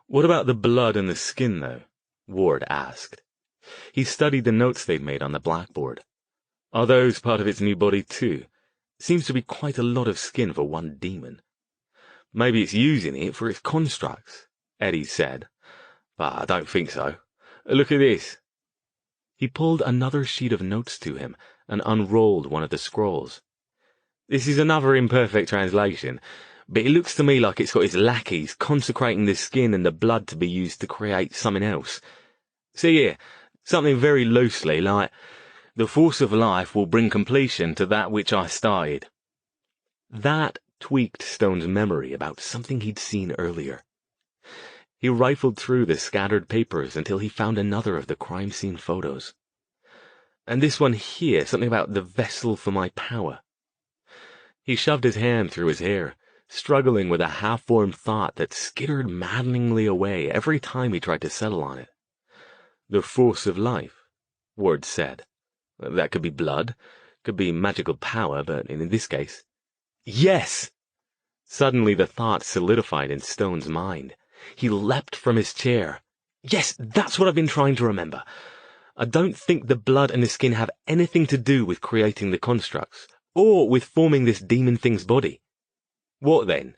"What about the blood and the skin, though?" Ward asked. He studied the notes they'd made on the blackboard. "Are those part of its new body, too? Seems to be quite a lot of skin for one demon." "Maybe it's using it for its constructs," Eddie said. "But I don't think so. Look at this." He pulled another sheet of notes to him and unrolled one of the scrolls. "This is another imperfect translation, but it looks to me like it's got its lackeys consecrating the skin and the blood to be used to create something else. See here, something very loosely like, 'The force of life will bring completion to that which I started.'" That tweaked Stone's memory about something he'd seen earlier. He rifled through the scattered papers until he found another of the crime scene photos. "And this one here, something about the vessel for my power." He shoved his hand through his hair, struggling with a half-formed thought that skittered maddeningly away every time he tried to settle on it. "The force of life," Ward said. "That could be blood, could be magical power, but in this case—" "Yes!" Suddenly the thought solidified in Stone's mind. He leapt from his chair. "Yes, that's what I've been trying to remember. I don't think the blood and the skin have anything to do with creating the constructs, or with forming this demon thing's body." "What then?"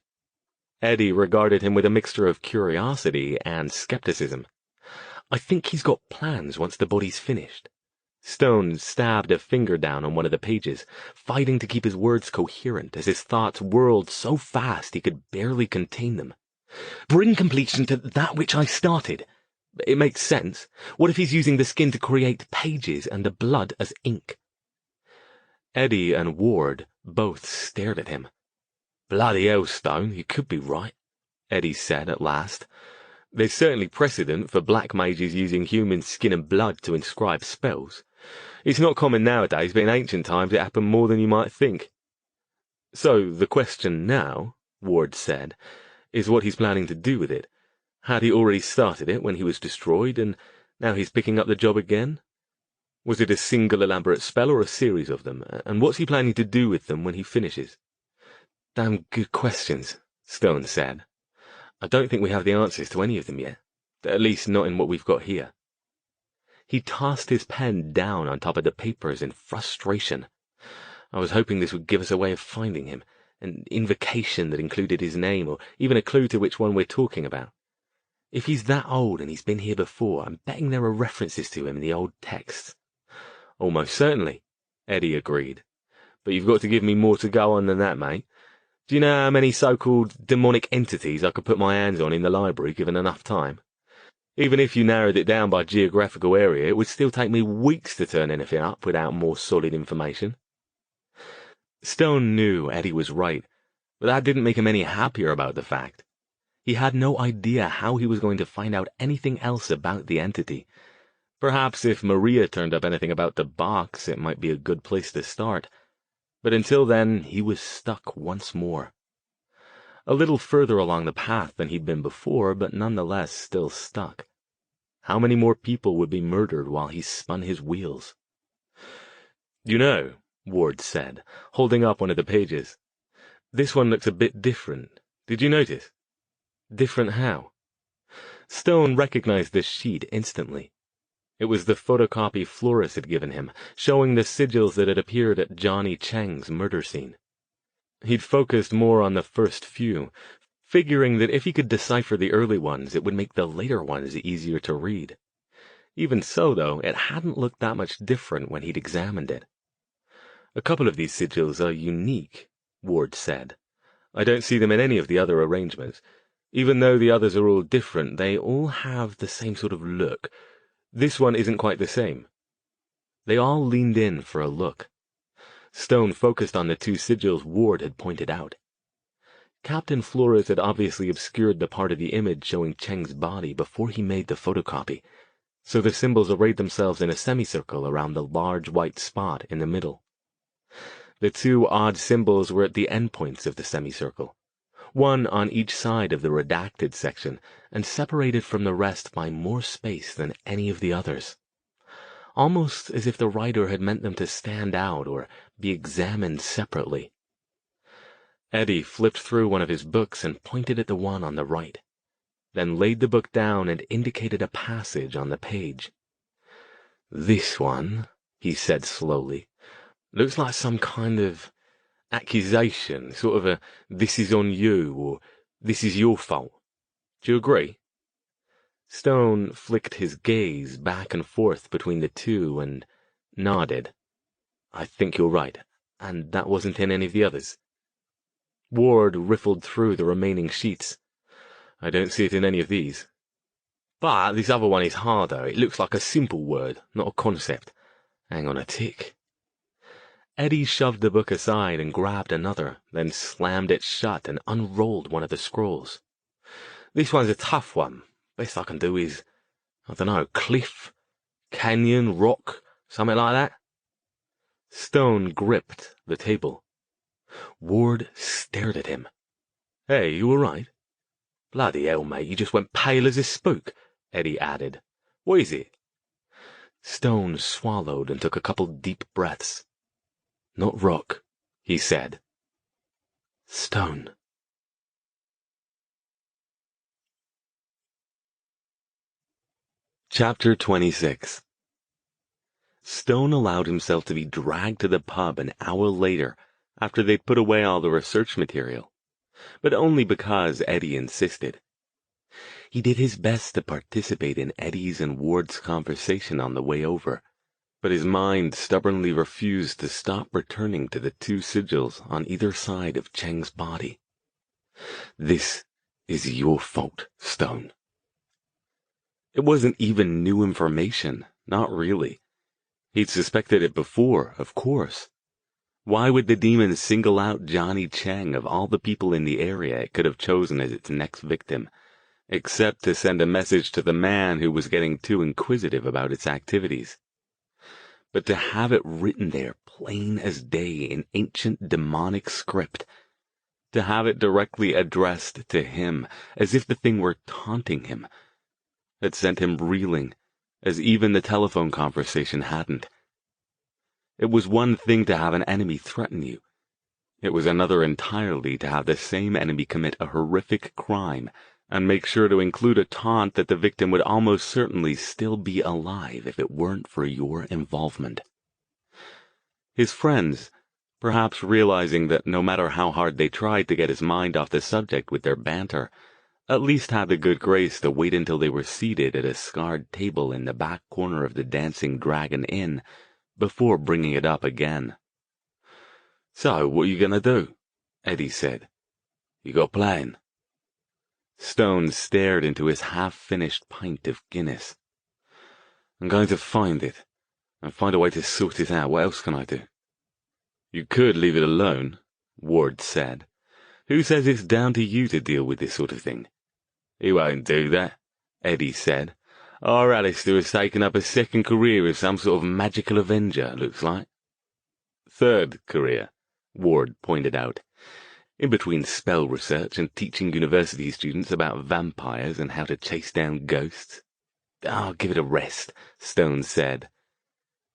Eddie regarded him with a mixture of curiosity and skepticism. "I think he's got plans once the body's finished." Stone stabbed a finger down on one of the pages, fighting to keep his words coherent as his thoughts whirled so fast he could barely contain them. "Bring completion to that which I started. It makes sense. What if he's using the skin to create pages and the blood as ink?" Eddie and Ward both stared at him. "Bloody hell, Stone, you could be right," Eddie said at last. "There's certainly precedent for black mages using human skin and blood to inscribe spells. It's not common nowadays, but in ancient times it happened more than you might think." "So the question now," Ward said, "is what he's planning to do with it. Had he already started it when he was destroyed, and now he's picking up the job again? Was it a single elaborate spell or a series of them, and what's he planning to do with them when he finishes?" "Damn good questions," Stone said. "I don't think we have the answers to any of them yet, at least not in what we've got here." He tossed his pen down on top of the papers in frustration. "I was hoping this would give us a way of finding him, an invocation that included his name, or even a clue to which one we're talking about. If he's that old and he's been here before, I'm betting there are references to him in the old texts." "Almost certainly," Eddie agreed. "But you've got to give me more to go on than that, mate. Do you know how many so-called demonic entities I could put my hands on in the library given enough time? Even if you narrowed it down by geographical area, it would still take me weeks to turn anything up without more solid information." Stone knew Eddie was right, but that didn't make him any happier about the fact. He had no idea how he was going to find out anything else about the entity. Perhaps if Maria turned up anything about the box, it might be a good place to start. But until then, he was stuck once more. A little further along the path than he'd been before, but nonetheless still stuck. How many more people would be murdered while he spun his wheels? "You know," Ward said, holding up one of the pages, "this one looks a bit different. Did you notice?" "Different how?" Stone recognized this sheet instantly. It was the photocopy Flores had given him, showing the sigils that had appeared at Johnny Cheng's murder scene. He'd focused more on the first few, figuring that if he could decipher the early ones, it would make the later ones easier to read. Even so, though, it hadn't looked that much different when he'd examined it. "A couple of these sigils are unique," Ward said. "I don't see them in any of the other arrangements. Even though the others are all different, they all have the same sort of look. This one isn't quite the same." They all leaned in for a look. Stone focused on the two sigils Ward had pointed out. Captain Flores had obviously obscured the part of the image showing Cheng's body before he made the photocopy, so the symbols arrayed themselves in a semicircle around the large white spot in the middle. The two odd symbols were at the endpoints of the semicircle, one on each side of the redacted section, and separated from the rest by more space than any of the others. Almost as if the writer had meant them to stand out or be examined separately. Eddie flipped through one of his books and pointed at the one on the right, then laid the book down and indicated a passage on the page. "This one," he said slowly, "looks like some kind of accusation, sort of a 'this is on you' or 'this is your fault.' Do you agree?" Stone flicked his gaze back and forth between the two and nodded. "I think you're right, and that wasn't in any of the others." Ward riffled through the remaining sheets. "I don't see it in any of these. But this other one is harder. It looks like a simple word, not a concept. Hang on a tick." Eddie shoved the book aside and grabbed another, then slammed it shut and unrolled one of the scrolls. "This one's a tough one. Best I can do is, I don't know, cliff, canyon, rock, something like that." Stone gripped the table. Ward stared at him. "Hey, you all right?" "Bloody hell, mate, you just went pale as a spook," Eddie added. "What is it?" Stone swallowed and took a couple deep breaths. "Not rock," he said. "Stone." Chapter 26. Stone allowed himself to be dragged to the pub an hour later after they'd put away all the research material, but only because Eddie insisted. He did his best to participate in Eddie's and Ward's conversation on the way over, but his mind stubbornly refused to stop returning to the two sigils on either side of Cheng's body. "This is your fault, Stone." It wasn't even new information, not really. He'd suspected it before, of course. Why would the demon single out Johnny Cheng of all the people in the area it could have chosen as its next victim, except to send a message to the man who was getting too inquisitive about its activities? But to have it written there, plain as day, in ancient demonic script, to have it directly addressed to him, as if the thing were taunting him, had sent him reeling, as even the telephone conversation hadn't. It was one thing to have an enemy threaten you. It was another entirely to have the same enemy commit a horrific crime and make sure to include a taunt that the victim would almost certainly still be alive if it weren't for your involvement. His friends, perhaps realizing that no matter how hard they tried to get his mind off the subject with their banter, at least had the good grace to wait until they were seated at a scarred table in the back corner of the Dancing Dragon Inn before bringing it up again. "So, what are you going to do?" Eddie said. "You got a plan?" Stone stared into his half-finished pint of Guinness. "I'm going to find it, and find a way to sort it out. What else can I do?" "You could leave it alone," Ward said. "Who says it's down to you to deal with this sort of thing? "He won't do that," Eddie said. "Our Alastair has taken up a second career as some sort of magical avenger, looks like." "Third career," Ward pointed out. "In between spell research and teaching university students about vampires and how to chase down ghosts." "Oh, give it a rest," Stone said.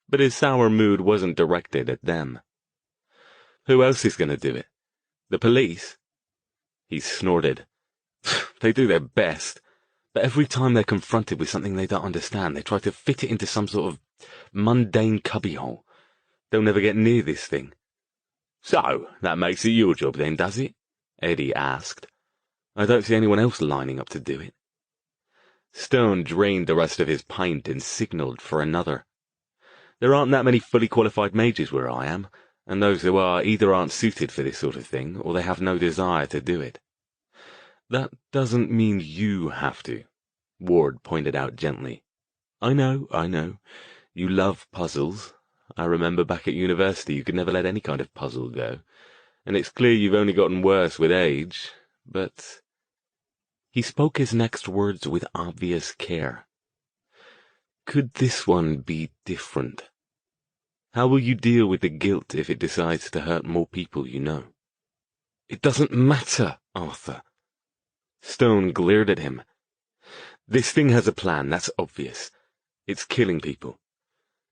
But his sour mood wasn't directed at them. "Who else is going to do it? The police?" He snorted. "They do their best, but every time they're confronted with something they don't understand, they try to fit it into some sort of mundane cubbyhole. They'll never get near this thing." "So, that makes it your job then, does it?" Eddie asked. "I don't see anyone else lining up to do it." Stone drained the rest of his pint and signaled for another. "There aren't that many fully qualified mages where I am, and those who are either aren't suited for this sort of thing, or they have no desire to do it." "That doesn't mean you have to," Ward pointed out gently. I know. You love puzzles. I remember back at university you could never let any kind of puzzle go, and it's clear you've only gotten worse with age, but—" He spoke his next words with obvious care. "Could this one be different? How will you deal with the guilt if it decides to hurt more people you know?" "It doesn't matter, Arthur." Stone glared at him. "This thing has a plan, that's obvious. It's killing people.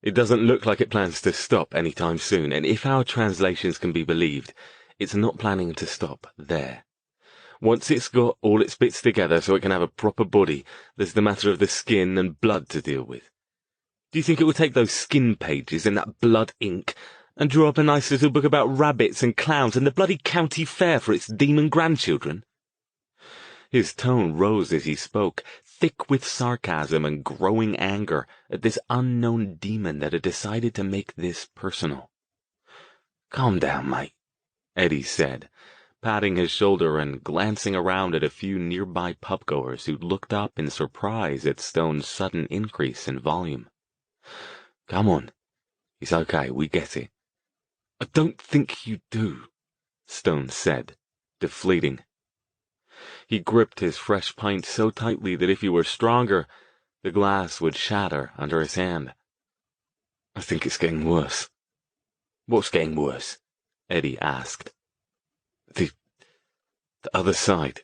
It doesn't look like it plans to stop anytime soon, and if our translations can be believed, it's not planning to stop there. Once it's got all its bits together so it can have a proper body, there's the matter of the skin and blood to deal with. Do you think it would take those skin pages and that blood ink and draw up a nice little book about rabbits and clowns and the bloody county fair for its demon grandchildren?" His tone rose as he spoke, thick with sarcasm and growing anger at this unknown demon that had decided to make this personal. "Calm down, mate," Eddie said, patting his shoulder and glancing around at a few nearby pubgoers who looked up in surprise at Stone's sudden increase in volume. "Come on. It's okay, we get it." "I don't think you do," Stone said, deflating. He gripped his fresh pint so tightly that if he were stronger, the glass would shatter under his hand. "I think it's getting worse." "What's getting worse?" Eddie asked. The other side."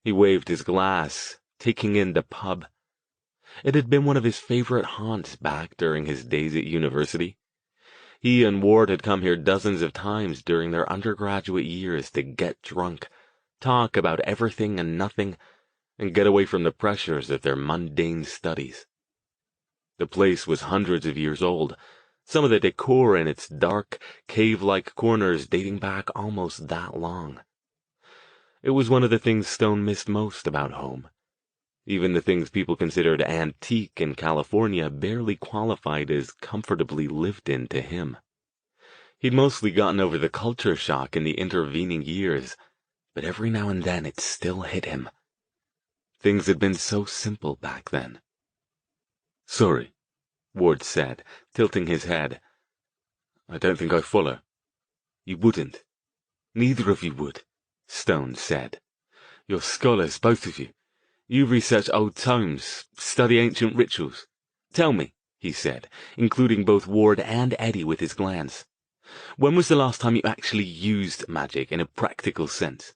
He waved his glass, taking in the pub. It had been one of his favorite haunts back during his days at university. He and Ward had come here dozens of times during their undergraduate years to get drunk, talk about everything and nothing, and get away from the pressures of their mundane studies. The place was hundreds of years old, some of the decor in its dark, cave-like corners dating back almost that long. It was one of the things Stone missed most about home. Even the things people considered antique in California barely qualified as comfortably lived in to him. He'd mostly gotten over the culture shock in the intervening years, but every now and then it still hit him. Things had been so simple back then. "Sorry," Ward said, tilting his head. "I don't think I follow." "You wouldn't. Neither of you would," Stone said. "You're scholars, both of you. You research old tomes, study ancient rituals. Tell me," he said, including both Ward and Eddie with his glance, "when was the last time you actually used magic in a practical sense?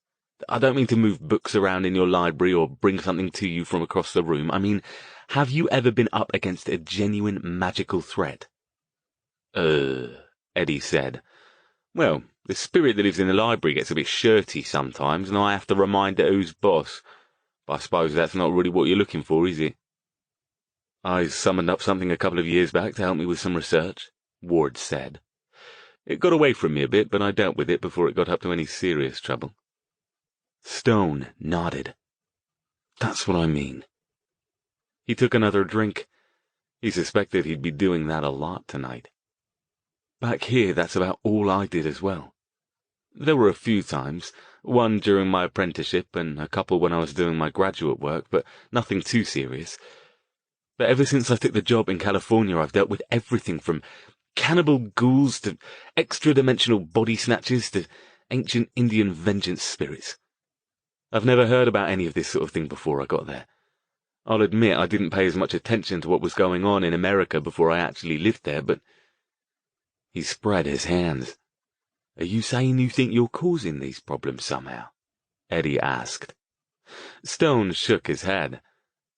I don't mean to move books around in your library or bring something to you from across the room. I mean, have you ever been up against a genuine magical threat?" Eddie said. "Well, the spirit that lives in the library gets a bit shirty sometimes, and I have to remind it who's boss. But I suppose that's not really what you're looking for, is it?" "I summoned up something a couple of years back to help me with some research," Ward said. "It got away from me a bit, but I dealt with it before it got up to any serious trouble." Stone nodded. "That's what I mean." He took another drink. He suspected he'd be doing that a lot tonight. "Back here, that's about all I did as well. There were a few times, one during my apprenticeship and a couple when I was doing my graduate work, but nothing too serious. But ever since I took the job in California, I've dealt with everything from cannibal ghouls to extra-dimensional body snatchers to ancient Indian vengeance spirits. I've never heard about any of this sort of thing before I got there. I'll admit I didn't pay as much attention to what was going on in America before I actually lived there, but—" He spread his hands. "Are you saying you think you're causing these problems somehow?" Eddie asked. Stone shook his head.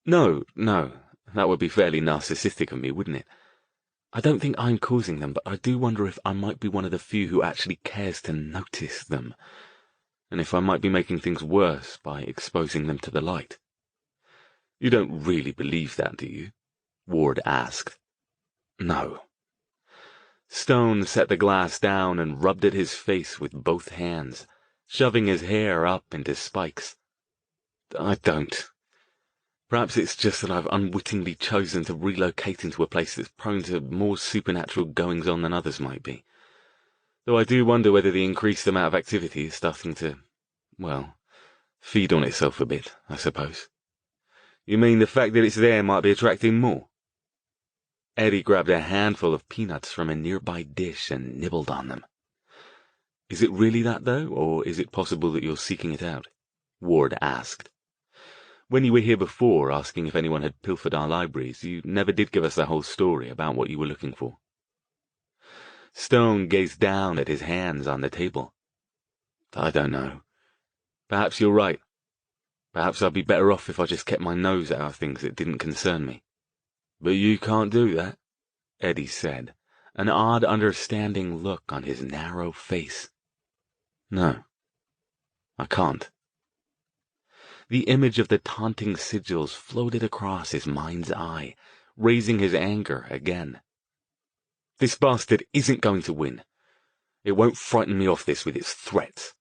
No, that would be fairly narcissistic of me, wouldn't it? I don't think I'm causing them, but I do wonder if I might be one of the few who actually cares to notice them, and if I might be making things worse by exposing them to the light. You don't really believe that, do you? Ward asked. No. Stone set the glass down and rubbed at his face with both hands, shoving his hair up into spikes. I don't. Perhaps it's just that I've unwittingly chosen to relocate into a place that's prone to more supernatural goings-on than others might be. Though I do wonder whether the increased amount of activity is starting to, well, feed on itself a bit, I suppose. You mean the fact that it's there might be attracting more? Eddie grabbed a handful of peanuts from a nearby dish and nibbled on them. Is it really that, though, or is it possible that you're seeking it out? Ward asked. When you were here before, asking if anyone had pilfered our libraries, you never did give us the whole story about what you were looking for. Stone gazed down at his hands on the table. I don't know. Perhaps you're right. Perhaps I'd be better off if I just kept my nose out of things that didn't concern me. But you can't do that, Eddie said, an odd understanding look on his narrow face. No, I can't. The image of the taunting sigils floated across his mind's eye, raising his anger again. This bastard isn't going to win. It won't frighten me off this with its threats.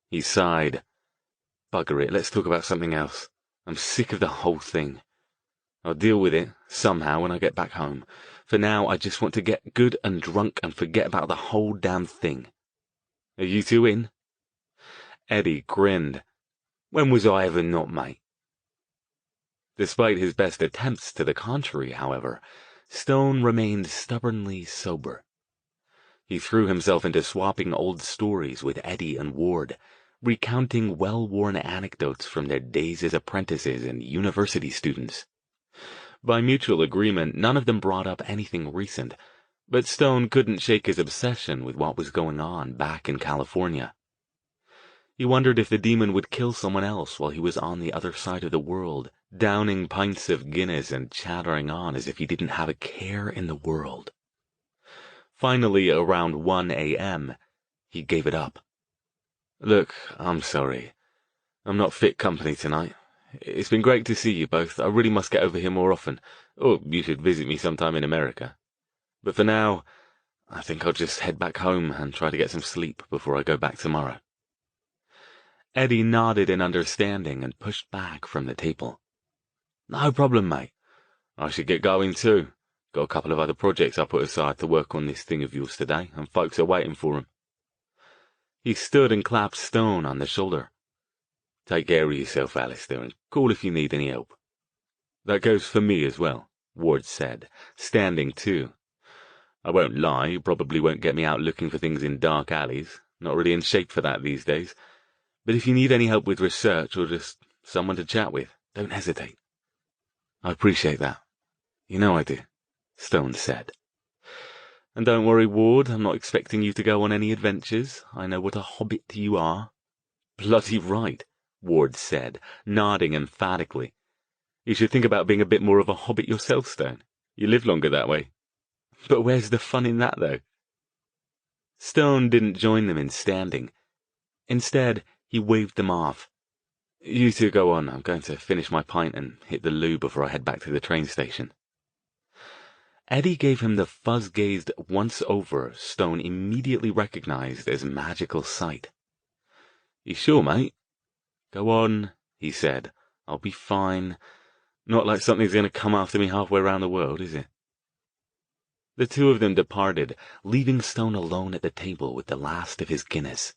He sighed. Bugger it, let's talk about something else. I'm sick of the whole thing. I'll deal with it, somehow, when I get back home. For now, I just want to get good and drunk and forget about the whole damn thing. Are you two in? Eddie grinned. When was I ever not, mate? Despite his best attempts to the contrary, however, Stone remained stubbornly sober. He threw himself into swapping old stories with Eddie and Ward, recounting well-worn anecdotes from their days as apprentices and university students. By mutual agreement, none of them brought up anything recent, but Stone couldn't shake his obsession with what was going on back in California. He wondered if the demon would kill someone else while he was on the other side of the world, downing pints of Guinness and chattering on as if he didn't have a care in the world. Finally, around 1 a.m., he gave it up. Look, I'm sorry. I'm not fit company tonight. It's been great to see you both. I really must get over here more often, or you should visit me sometime in America. But for now, I think I'll just head back home and try to get some sleep before I go back tomorrow. Eddie nodded in understanding and pushed back from the table. No problem, mate. I should get going too. Got a couple of other projects I put aside to work on this thing of yours today, and folks are waiting for 'em. He stood and clapped Stone on the shoulder. Take care of yourself, Alastair, and call if you need any help. That goes for me as well, Ward said, standing too. I won't lie, you probably won't get me out looking for things in dark alleys. Not really in shape for that these days. But if you need any help with research or just someone to chat with, don't hesitate. I appreciate that. You know I do, Stone said. And don't worry, Ward, I'm not expecting you to go on any adventures. I know what a hobbit you are. Bloody right, Ward said, nodding emphatically. You should think about being a bit more of a hobbit yourself, Stone. You live longer that way. But where's the fun in that, though? Stone didn't join them in standing. Instead, he waved them off. You two go on. I'm going to finish my pint and hit the loo before I head back to the train station. Eddie gave him the fuzz-gazed once-over Stone immediately recognized as magical sight. You sure, mate? Go on, he said. I'll be fine. Not like something's going to come after me halfway around the world, is it? The two of them departed, leaving Stone alone at the table with the last of his Guinness.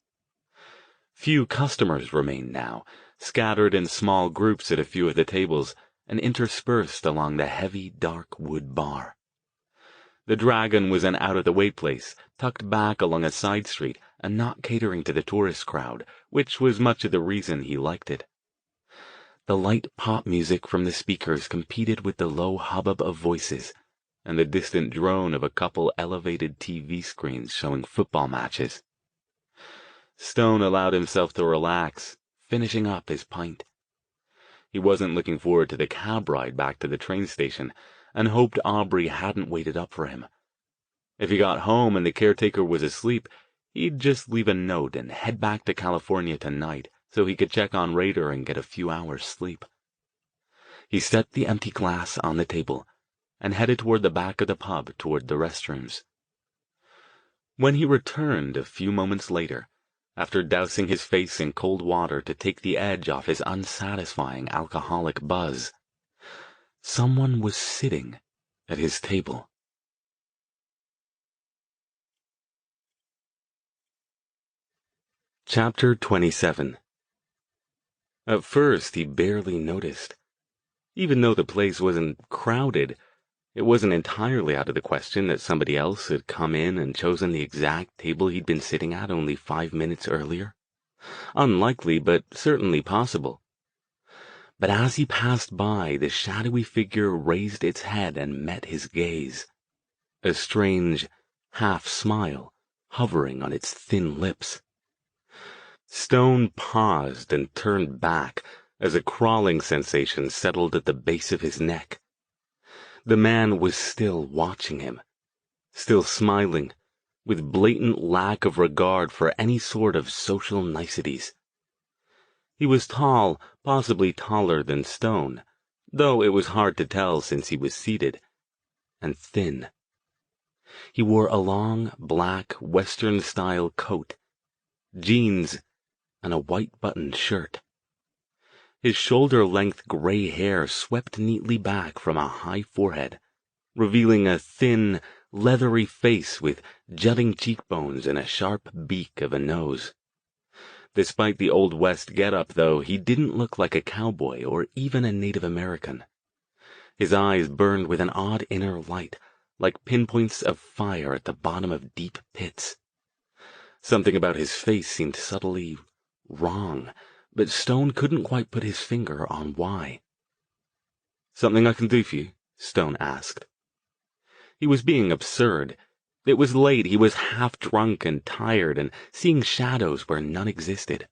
Few customers remained now, scattered in small groups at a few of the tables, and interspersed along the heavy, dark wood bar. The Dragon was an out-of-the-way place, tucked back along a side street, and not catering to the tourist crowd, which was much of the reason he liked it. The light pop music from the speakers competed with the low hubbub of voices and the distant drone of a couple elevated TV screens showing football matches. Stone allowed himself to relax, finishing up his pint. He wasn't looking forward to the cab ride back to the train station, and hoped Aubrey hadn't waited up for him. If he got home and the caretaker was asleep, he'd just leave a note and head back to California tonight so he could check on Raider and get a few hours' sleep. He set the empty glass on the table and headed toward the back of the pub toward the restrooms. When he returned a few moments later, after dousing his face in cold water to take the edge off his unsatisfying alcoholic buzz, someone was sitting at his table. Chapter 27. At first, he barely noticed. Even though the place wasn't crowded, it wasn't entirely out of the question that somebody else had come in and chosen the exact table he'd been sitting at only 5 minutes earlier. Unlikely, but certainly possible. But as he passed by, the shadowy figure raised its head and met his gaze, a strange half-smile hovering on its thin lips. Stone paused and turned back as a crawling sensation settled at the base of his neck. The man was still watching him, still smiling, with blatant lack of regard for any sort of social niceties. He was tall, possibly taller than Stone, though it was hard to tell since he was seated, and thin. He wore a long, black, Western-style coat, jeans, and a white-buttoned shirt. His shoulder-length gray hair swept neatly back from a high forehead, revealing a thin, leathery face with jutting cheekbones and a sharp beak of a nose. Despite the Old West get-up, though, he didn't look like a cowboy or even a Native American. His eyes burned with an odd inner light, like pinpoints of fire at the bottom of deep pits. Something about his face seemed subtly wrong, but Stone couldn't quite put his finger on why. "Something I can do for you?" Stone asked. He was being absurd. It was late, he was half-drunk and tired, and seeing shadows where none existed.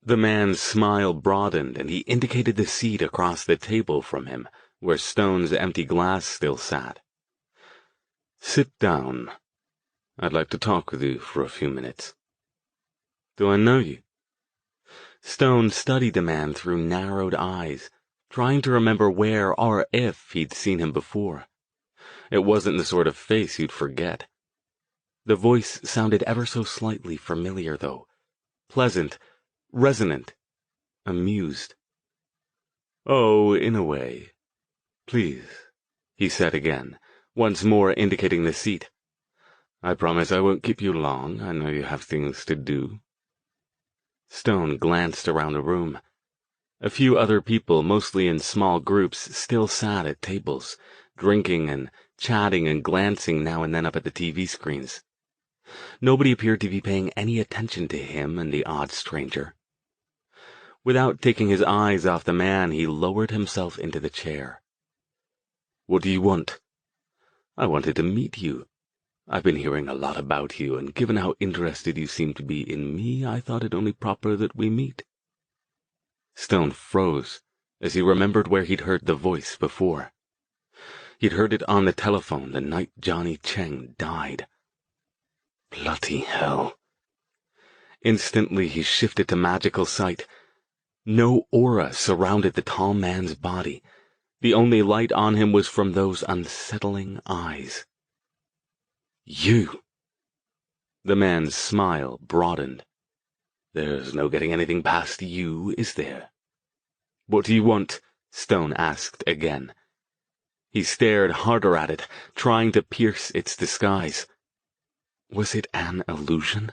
The man's smile broadened, and he indicated the seat across the table from him, where Stone's empty glass still sat. "Sit down. I'd like to talk with you for a few minutes." "Do I know you?" Stone studied the man through narrowed eyes, trying to remember where or if he'd seen him before. It wasn't the sort of face you'd forget. The voice sounded ever so slightly familiar, though. Pleasant, resonant, amused. "Oh, in a way. Please," he said again, once more indicating the seat. "I promise I won't keep you long. I know you have things to do." Stone glanced around the room. A few other people, mostly in small groups, still sat at tables, drinking and chatting and glancing now and then up at the TV screens. Nobody appeared to be paying any attention to him and the odd stranger. Without taking his eyes off the man, he lowered himself into the chair. "What do you want?" "I wanted to meet you. I've been hearing a lot about you, and given how interested you seem to be in me, I thought it only proper that we meet." Stone froze as he remembered where he'd heard the voice before. He'd heard it on the telephone the night Johnny Cheng died. Bloody hell. Instantly he shifted to magical sight. No aura surrounded the tall man's body. The only light on him was from those unsettling eyes. "You!" The man's smile broadened. "There's no getting anything past you, is there?" "What do you want?" Stone asked again. He stared harder at it, trying to pierce its disguise. Was it an illusion?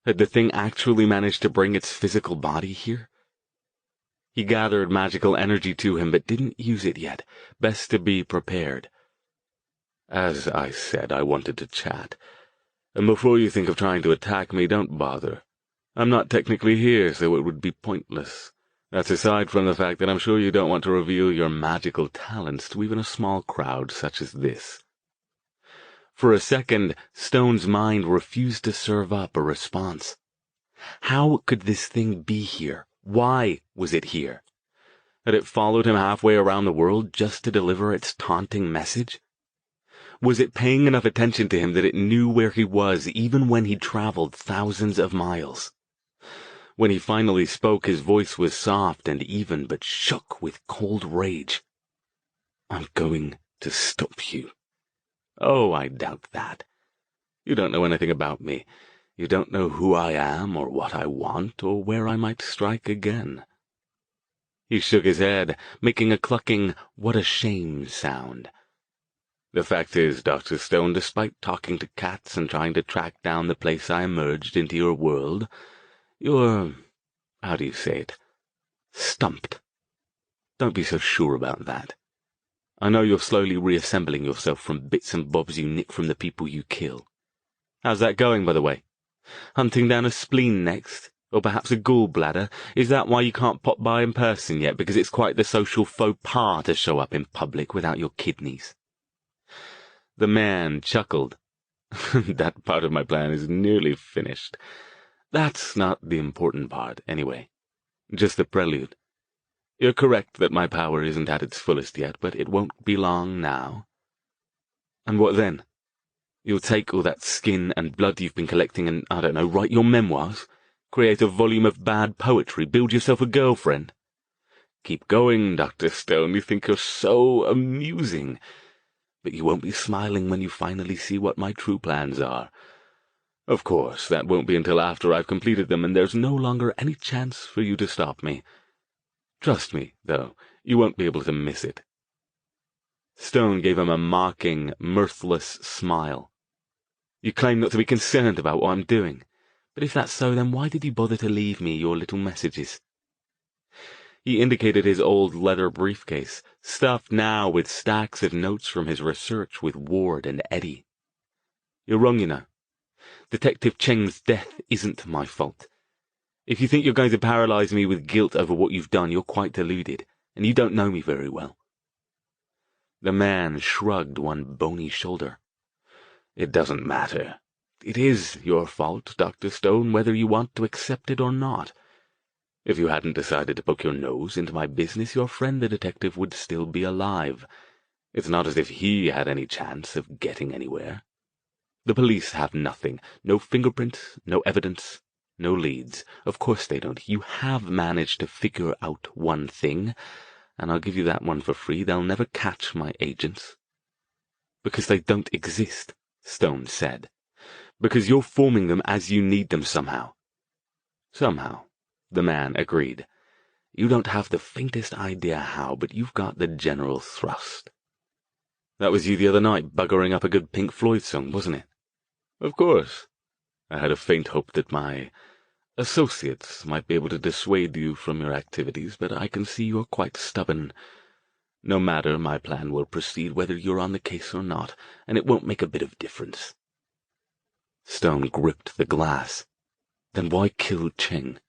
Had the thing actually managed to bring its physical body here? He gathered magical energy to him, but didn't use it yet. Best to be prepared. "As I said, I wanted to chat. And before you think of trying to attack me, don't bother. I'm not technically here, so it would be pointless. That's aside from the fact that I'm sure you don't want to reveal your magical talents to even a small crowd such as this." For a second, Stone's mind refused to serve up a response. How could this thing be here? Why was it here? Had it followed him halfway around the world just to deliver its taunting message? Was it paying enough attention to him that it knew where he was even when he'd traveled thousands of miles? When he finally spoke, his voice was soft and even, but shook with cold rage. "I'm going to stop you." "Oh, I doubt that. You don't know anything about me. You don't know who I am, or what I want, or where I might strike again." He shook his head, making a clucking "what a shame" sound. "The fact is, Dr. Stone, despite talking to cats and trying to track down the place I emerged into your world, you're, how do you say it, stumped. Don't be so sure about that. I know you're slowly reassembling yourself from bits and bobs you nick from the people you kill. How's that going, by the way? Hunting down a spleen next? Or perhaps a gallbladder? Is that why you can't pop by in person yet, because it's quite the social faux pas to show up in public without your kidneys?" The man chuckled. "That part of my plan is nearly finished. That's not the important part, anyway. Just the prelude. You're correct that my power isn't at its fullest yet, but it won't be long now." "And what then? You'll take all that skin and blood you've been collecting and, I don't know, write your memoirs? Create a volume of bad poetry? Build yourself a girlfriend?" "Keep going, Dr. Stone. You think you're so amusing. But you won't be smiling when you finally see what my true plans are. Of course, that won't be until after I've completed them, and there's no longer any chance for you to stop me. Trust me, though, you won't be able to miss it." Stone gave him a mocking, mirthless smile. "You claim not to be concerned about what I'm doing. But if that's so, then why did you bother to leave me your little messages?" He indicated his old leather briefcase, stuffed now with stacks of notes from his research with Ward and Eddie. "You're wrong, you know. Detective Cheng's death isn't my fault. If you think you're going to paralyze me with guilt over what you've done, you're quite deluded, and you don't know me very well." The man shrugged one bony shoulder. "It doesn't matter. It is your fault, Dr. Stone, whether you want to accept it or not. If you hadn't decided to poke your nose into my business, your friend the detective would still be alive. It's not as if he had any chance of getting anywhere. The police have nothing. No fingerprints, no evidence, no leads. Of course they don't. You have managed to figure out one thing, and I'll give you that one for free. They'll never catch my agents." "Because they don't exist," Stone said. "Because you're forming them as you need them somehow." "Somehow," the man agreed. "You don't have the faintest idea how, but you've got the general thrust." "That was you the other night, buggering up a good Pink Floyd song, wasn't it?" "Of course. I had a faint hope that my associates might be able to dissuade you from your activities, but I can see you're quite stubborn. No matter, my plan will proceed whether you're on the case or not, and it won't make a bit of difference." Stone gripped the glass. "Then why kill Cheng?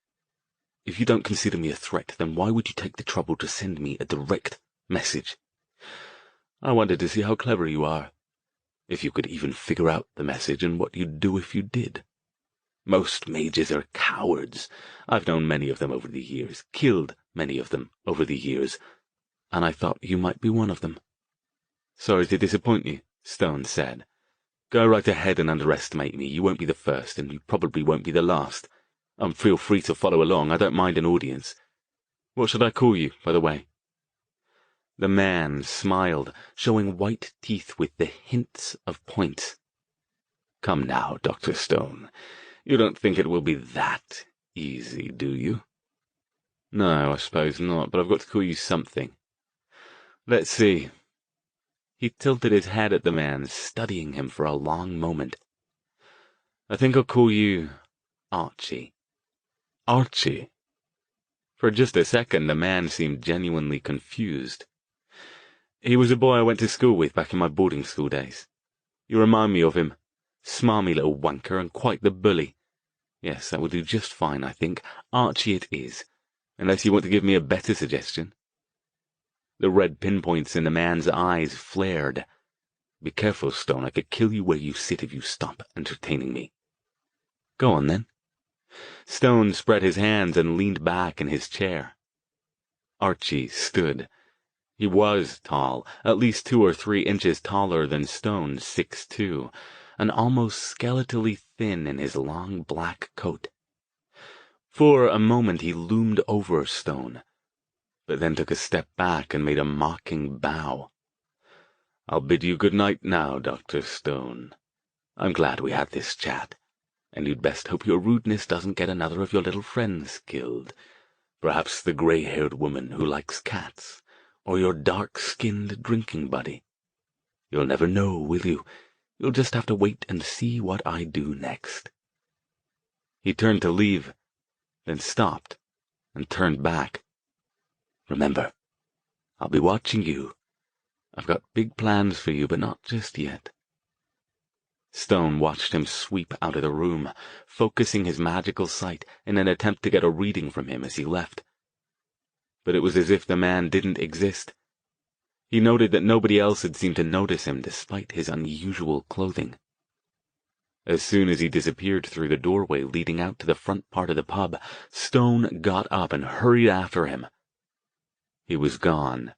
If you don't consider me a threat, then why would you take the trouble to send me a direct message?" "I wanted to see how clever you are. If you could even figure out the message and what you'd do if you did. Most mages are cowards. I've known many of them over the years, killed many of them over the years, and I thought you might be one of them." "Sorry to disappoint you," Stone said. "Go right ahead and underestimate me. You won't be the first, and you probably won't be the last. Feel free to follow along. I don't mind an audience. What should I call you, by the way?" The man smiled, showing white teeth with the hints of points. "Come now, Dr. Stone. You don't think it will be that easy, do you?" "No, I suppose not, but I've got to call you something. Let's see." He tilted his head at the man, studying him for a long moment. "I think I'll call you Archie." "Archie?" For just a second, the man seemed genuinely confused. "He was a boy I went to school with back in my boarding school days. You remind me of him. Smarmy little wanker and quite the bully. Yes, that will do just fine, I think. Archie it is. Unless you want to give me a better suggestion. The red pinpoints in the man's eyes flared. Be careful, Stone. I could kill you where you sit if you stop entertaining me. Go on, then. Stone spread his hands and leaned back in his chair. Archie stood. He was tall, at least 2 or 3 inches taller than Stone, 6'2", and almost skeletally thin in his long black coat. For a moment he loomed over Stone, but then took a step back and made a mocking bow. I'll bid you good night now, Dr. Stone. I'm glad we had this chat, and you'd best hope your rudeness doesn't get another of your little friends killed. Perhaps the gray-haired woman who likes cats, or your dark-skinned drinking buddy. You'll never know, will you? You'll just have to wait and see what I do next. He turned to leave, then stopped, and turned back. Remember, I'll be watching you. I've got big plans for you, but not just yet. Stone watched him sweep out of the room, focusing his magical sight in an attempt to get a reading from him as he left. But it was as if the man didn't exist. He noted that nobody else had seemed to notice him despite his unusual clothing. As soon as he disappeared through the doorway leading out to the front part of the pub, Stone got up and hurried after him. He was gone,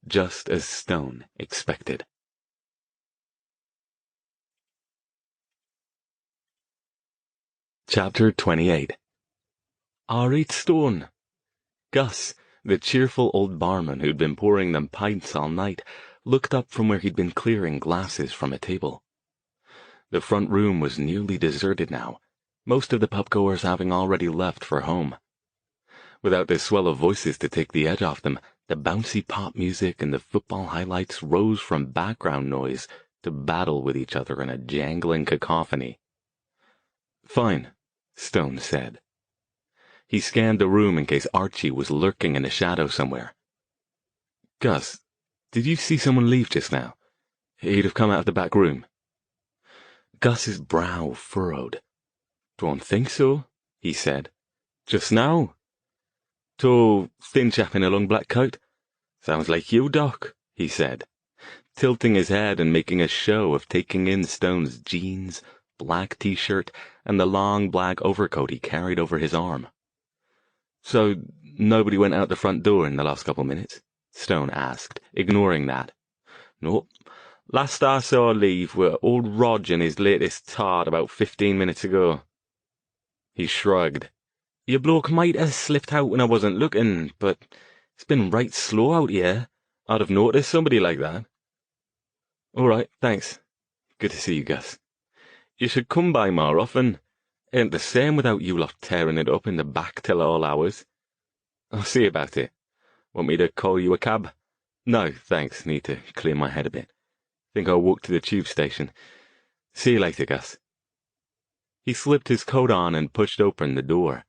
just as Stone expected. Chapter 28. All right, Stone. Gus, the cheerful old barman who'd been pouring them pints all night, looked up from where he'd been clearing glasses from a table. The front room was nearly deserted now, most of the pub-goers having already left for home. Without the swell of voices to take the edge off them, the bouncy pop music and the football highlights rose from background noise to battle with each other in a jangling cacophony. Fine, Stone said. He scanned the room in case Archie was lurking in the shadow somewhere. Gus, did you see someone leave just now? He'd have come out of the back room. Gus's brow furrowed. Don't think so, he said. Just now? Tall, thin chap in a long black coat? Sounds like you, Doc, he said, tilting his head and making a show of taking in Stone's jeans, black t-shirt, and the long black overcoat he carried over his arm. So, nobody went out the front door in the last couple minutes? Stone asked, ignoring that. Nope. Last I saw leave were old Rog and his latest tart about 15 minutes ago. He shrugged. Your bloke might have slipped out when I wasn't looking, but it's been right slow out here. I'd have noticed somebody like that. All right, thanks. Good to see you, Gus. You should come by more often. Ain't the same without you lot tearing it up in the back till all hours. I'll see about it. Want me to call you a cab? No, thanks. Need to clear my head a bit. Think I'll walk to the tube station. See you later, Gus. He slipped his coat on and pushed open the door.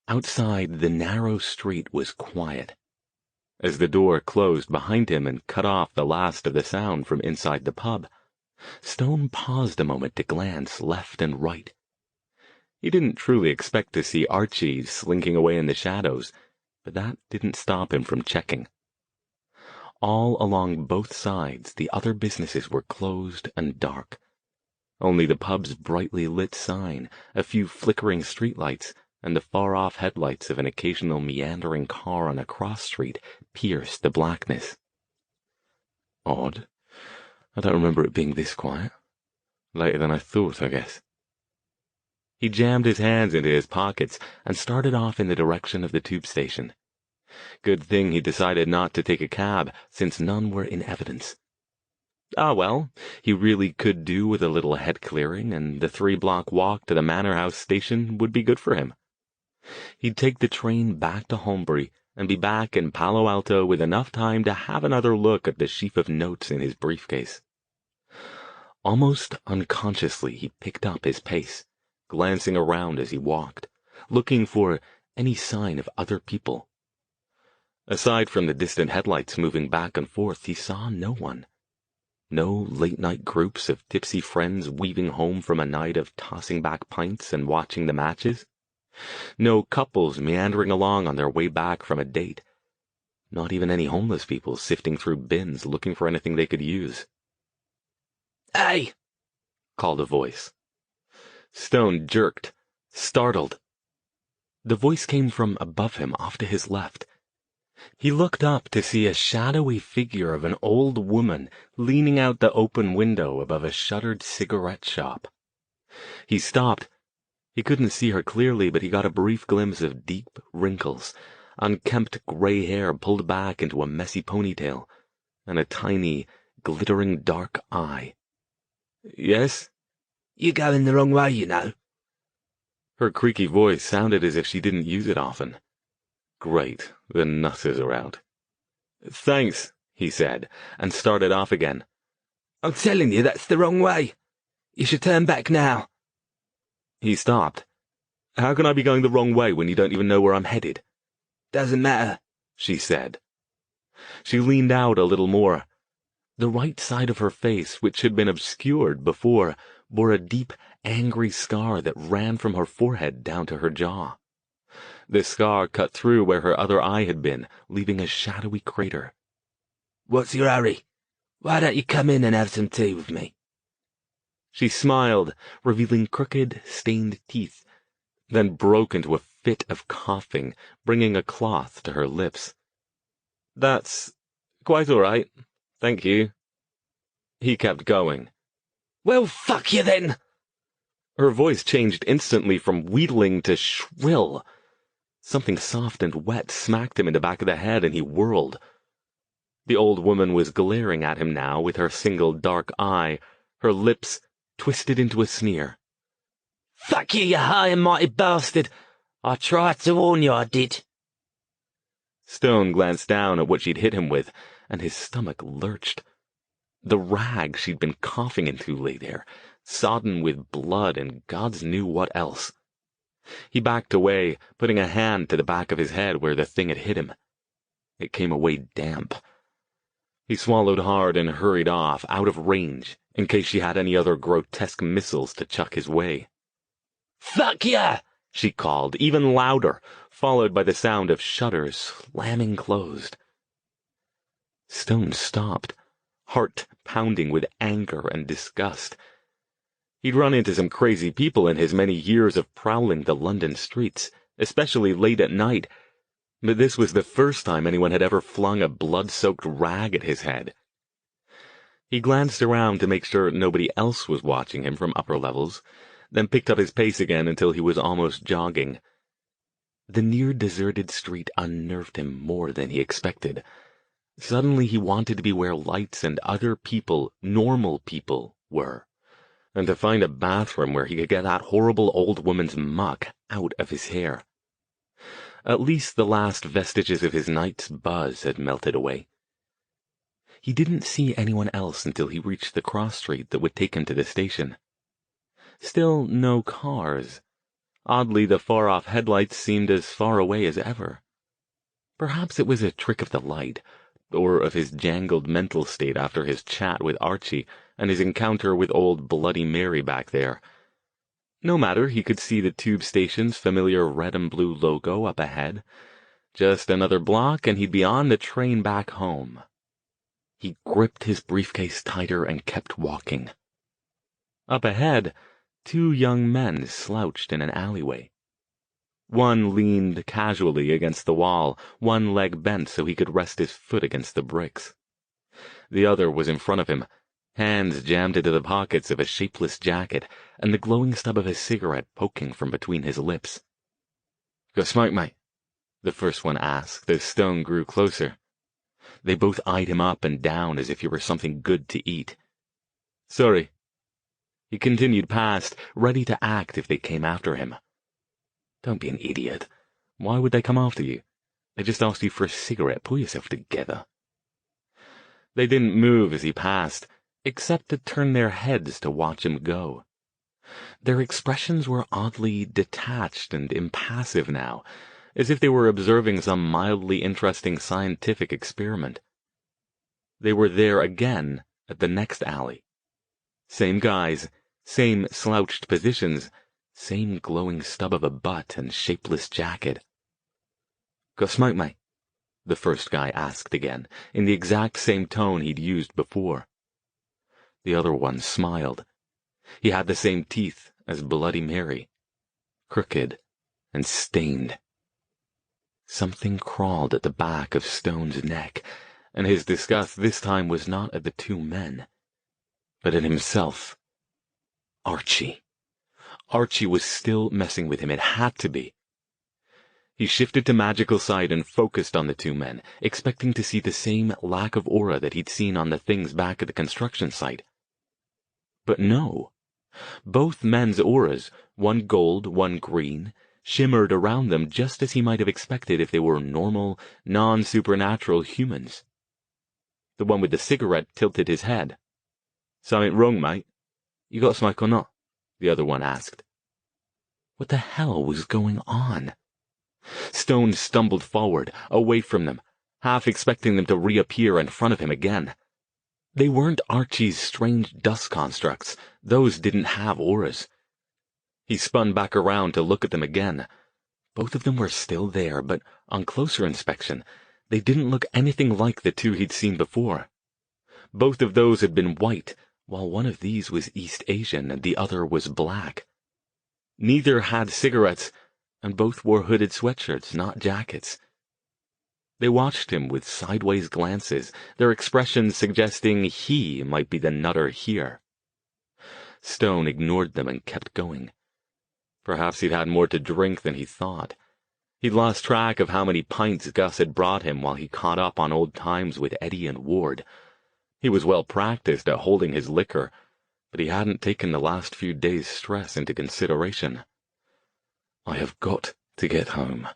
Outside, the narrow street was quiet. As the door closed behind him and cut off the last of the sound from inside the pub, Stone paused a moment to glance left and right. He didn't truly expect to see Archie slinking away in the shadows, but that didn't stop him from checking. All along both sides, the other businesses were closed and dark. Only the pub's brightly lit sign, a few flickering streetlights, and the far-off headlights of an occasional meandering car on a cross street pierced the blackness. Odd. I don't remember it being this quiet. Later than I thought, I guess. He jammed his hands into his pockets and started off in the direction of the tube station. Good thing he decided not to take a cab, since none were in evidence. Ah, well, he really could do with a little head-clearing, and the 3-block walk to the Manor House station would be good for him. He'd take the train back to Holmbury and be back in Palo Alto with enough time to have another look at the sheaf of notes in his briefcase. Almost unconsciously, he picked up his pace, glancing around as he walked, looking for any sign of other people. Aside from the distant headlights moving back and forth, he saw no one. No late-night groups of tipsy friends weaving home from a night of tossing back pints and watching the matches. No couples meandering along on their way back from a date. Not even any homeless people sifting through bins looking for anything they could use. "Hey!" called a voice. Stone jerked, startled. The voice came from above him, off to his left. He looked up to see a shadowy figure of an old woman leaning out the open window above a shuttered cigarette shop. He stopped. He couldn't see her clearly, but he got a brief glimpse of deep wrinkles, unkempt gray hair pulled back into a messy ponytail, and a tiny, glittering dark eye. "Yes?" "You're going the wrong way, you know." Her creaky voice sounded as if she didn't use it often. Great, the nutters are out. "Thanks," he said, and started off again. "I'm telling you, that's the wrong way. You should turn back now." He stopped. "How can I be going the wrong way when you don't even know where I'm headed?" "Doesn't matter," she said. She leaned out a little more. The right side of her face, which had been obscured before, bore a deep, angry scar that ran from her forehead down to her jaw. The scar cut through where her other eye had been, leaving a shadowy crater. "What's your hurry? Why don't you come in and have some tea with me?" She smiled, revealing crooked, stained teeth, then broke into a fit of coughing, bringing a cloth to her lips. "That's quite all right, thank you." He kept going. "Well, fuck you then!" Her voice changed instantly from wheedling to shrill. Something soft and wet smacked him in the back of the head, and he whirled. The old woman was glaring at him now with her single dark eye, her lips twisted into a sneer. "Fuck you, you high and mighty bastard! I tried to warn you, I did." Stone glanced down at what she'd hit him with, and his stomach lurched. The rag she'd been coughing into lay there, sodden with blood and gods knew what else. He backed away, putting a hand to the back of his head where the thing had hit him. It came away damp. He swallowed hard and hurried off, out of range, in case she had any other grotesque missiles to chuck his way. "Fuck ya!" she called, even louder, followed by the sound of shutters slamming closed. Stone stopped, heart pounding with anger and disgust. He'd run into some crazy people in his many years of prowling the London streets, especially late at night, but this was the first time anyone had ever flung a blood-soaked rag at his head. He glanced around to make sure nobody else was watching him from upper levels, then picked up his pace again until he was almost jogging. The near-deserted street unnerved him more than he expected. Suddenly he wanted to be where lights and other people, normal people, were, and to find a bathroom where he could get that horrible old woman's muck out of his hair. At least the last vestiges of his night's buzz had melted away. He didn't see anyone else until he reached the cross street that would take him to the station. Still no cars. Oddly, the far-off headlights seemed as far away as ever. Perhaps it was a trick of the light, or of his jangled mental state after his chat with Archie and his encounter with old Bloody Mary back there. No matter, he could see the tube station's familiar red and blue logo up ahead. Just another block and he'd be on the train back home. He gripped his briefcase tighter and kept walking. Up ahead, two young men slouched in an alleyway. One leaned casually against the wall, one leg bent so he could rest his foot against the bricks. The other was in front of him, hands jammed into the pockets of a shapeless jacket, and the glowing stub of a cigarette poking from between his lips. "Got smoke, mate?" the first one asked as Stone grew closer. They both eyed him up and down as if he were something good to eat. "Sorry." He continued past, ready to act if they came after him. "Don't be an idiot. Why would they come after you? They just asked you for a cigarette. Pull yourself together." They didn't move as he passed, except to turn their heads to watch him go. Their expressions were oddly detached and impassive now, as if they were observing some mildly interesting scientific experiment. They were there again, at the next alley. Same guys, same slouched positions, same glowing stub of a butt and shapeless jacket. "Got smoke, mate?" the first guy asked again, in the exact same tone he'd used before. The other one smiled. He had the same teeth as Bloody Mary, crooked and stained. Something crawled at the back of Stone's neck, and his disgust this time was not at the two men, but at himself. Archie. Archie was still messing with him. It had to be. He shifted to magical sight and focused on the two men, expecting to see the same lack of aura that he'd seen on the things back at the construction site. But no. Both men's auras, one gold, one green, shimmered around them just as he might have expected if they were normal, non-supernatural humans. The one with the cigarette tilted his head. "Something wrong, mate? You got a smoke or not?" the other one asked. What the hell was going on? Stone stumbled forward, away from them, half expecting them to reappear in front of him again. They weren't Archie's strange dust constructs. Those didn't have auras. He spun back around to look at them again. Both of them were still there, but on closer inspection, they didn't look anything like the two he'd seen before. Both of those had been white, while one of these was East Asian and the other was black. Neither had cigarettes, and both wore hooded sweatshirts, not jackets. They watched him with sideways glances, their expressions suggesting he might be the nutter here. Stone ignored them and kept going. Perhaps he'd had more to drink than he thought. He'd lost track of how many pints Gus had brought him while he caught up on old times with Eddie and Ward. He was well practiced at holding his liquor, but he hadn't taken the last few days' stress into consideration. "I have got to get home.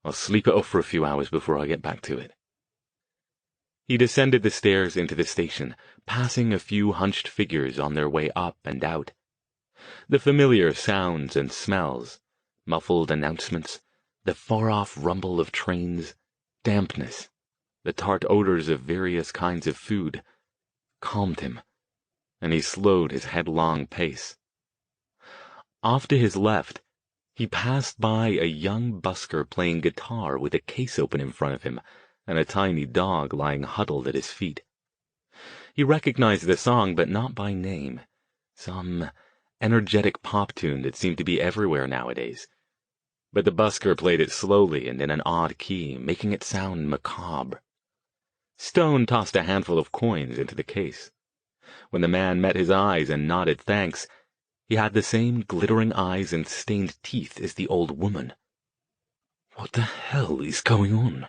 I'll sleep it off for a few hours before I get back to it." He descended the stairs into the station, passing a few hunched figures on their way up and out. The familiar sounds and smells, muffled announcements, the far-off rumble of trains, dampness, the tart odors of various kinds of food, calmed him, and he slowed his headlong pace. Off to his left, he passed by a young busker playing guitar with a case open in front of him and a tiny dog lying huddled at his feet. He recognized the song, but not by name. Some energetic pop tune that seemed to be everywhere nowadays. But the busker played it slowly and in an odd key, making it sound macabre. Stone tossed a handful of coins into the case. When the man met his eyes and nodded thanks, he had the same glittering eyes and stained teeth as the old woman. What the hell is going on?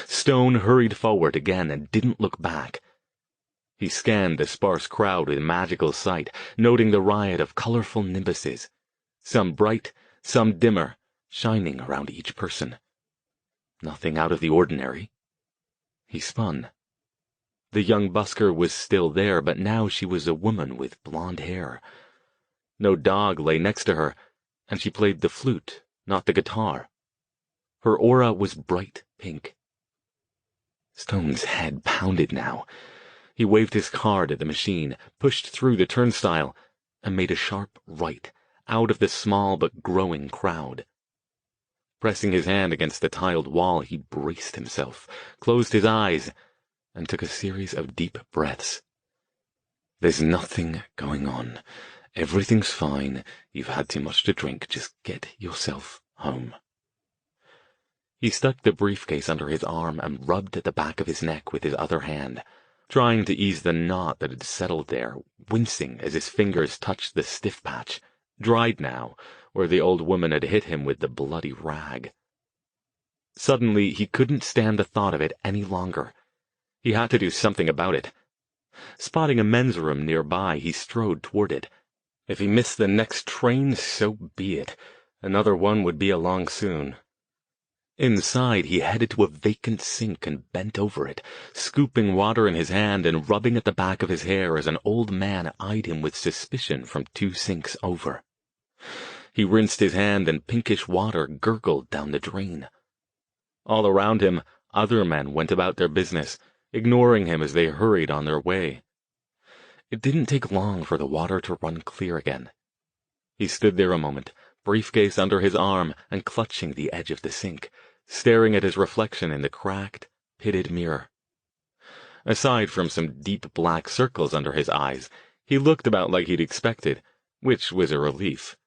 Stone hurried forward again and didn't look back. He scanned the sparse crowd with magical sight, noting the riot of colorful nimbuses, some bright, some dimmer, shining around each person. Nothing out of the ordinary. He spun. The young busker was still there, but now she was a woman with blonde hair. No dog lay next to her, and she played the flute, not the guitar. Her aura was bright pink. Stone's head pounded now. He waved his card at the machine, pushed through the turnstile, and made a sharp right, out of the small but growing crowd. Pressing his hand against the tiled wall, he braced himself, closed his eyes, and took a series of deep breaths. There's nothing going on. Everything's fine. You've had too much to drink. Just get yourself home. He stuck the briefcase under his arm and rubbed at the back of his neck with his other hand, trying to ease the knot that had settled there, wincing as his fingers touched the stiff patch, dried now, where the old woman had hit him with the bloody rag. Suddenly, he couldn't stand the thought of it any longer. He had to do something about it. Spotting a men's room nearby, he strode toward it. If he missed the next train, so be it. Another one would be along soon. Inside, he headed to a vacant sink and bent over it, scooping water in his hand and rubbing at the back of his hair as an old man eyed him with suspicion from 2 sinks over. He rinsed his hand and pinkish water gurgled down the drain. All around him, other men went about their business, ignoring him as they hurried on their way. It didn't take long for the water to run clear again. He stood there a moment, briefcase under his arm and clutching the edge of the sink, staring at his reflection in the cracked, pitted mirror. Aside from some deep black circles under his eyes, he looked about like he'd expected, which was a relief.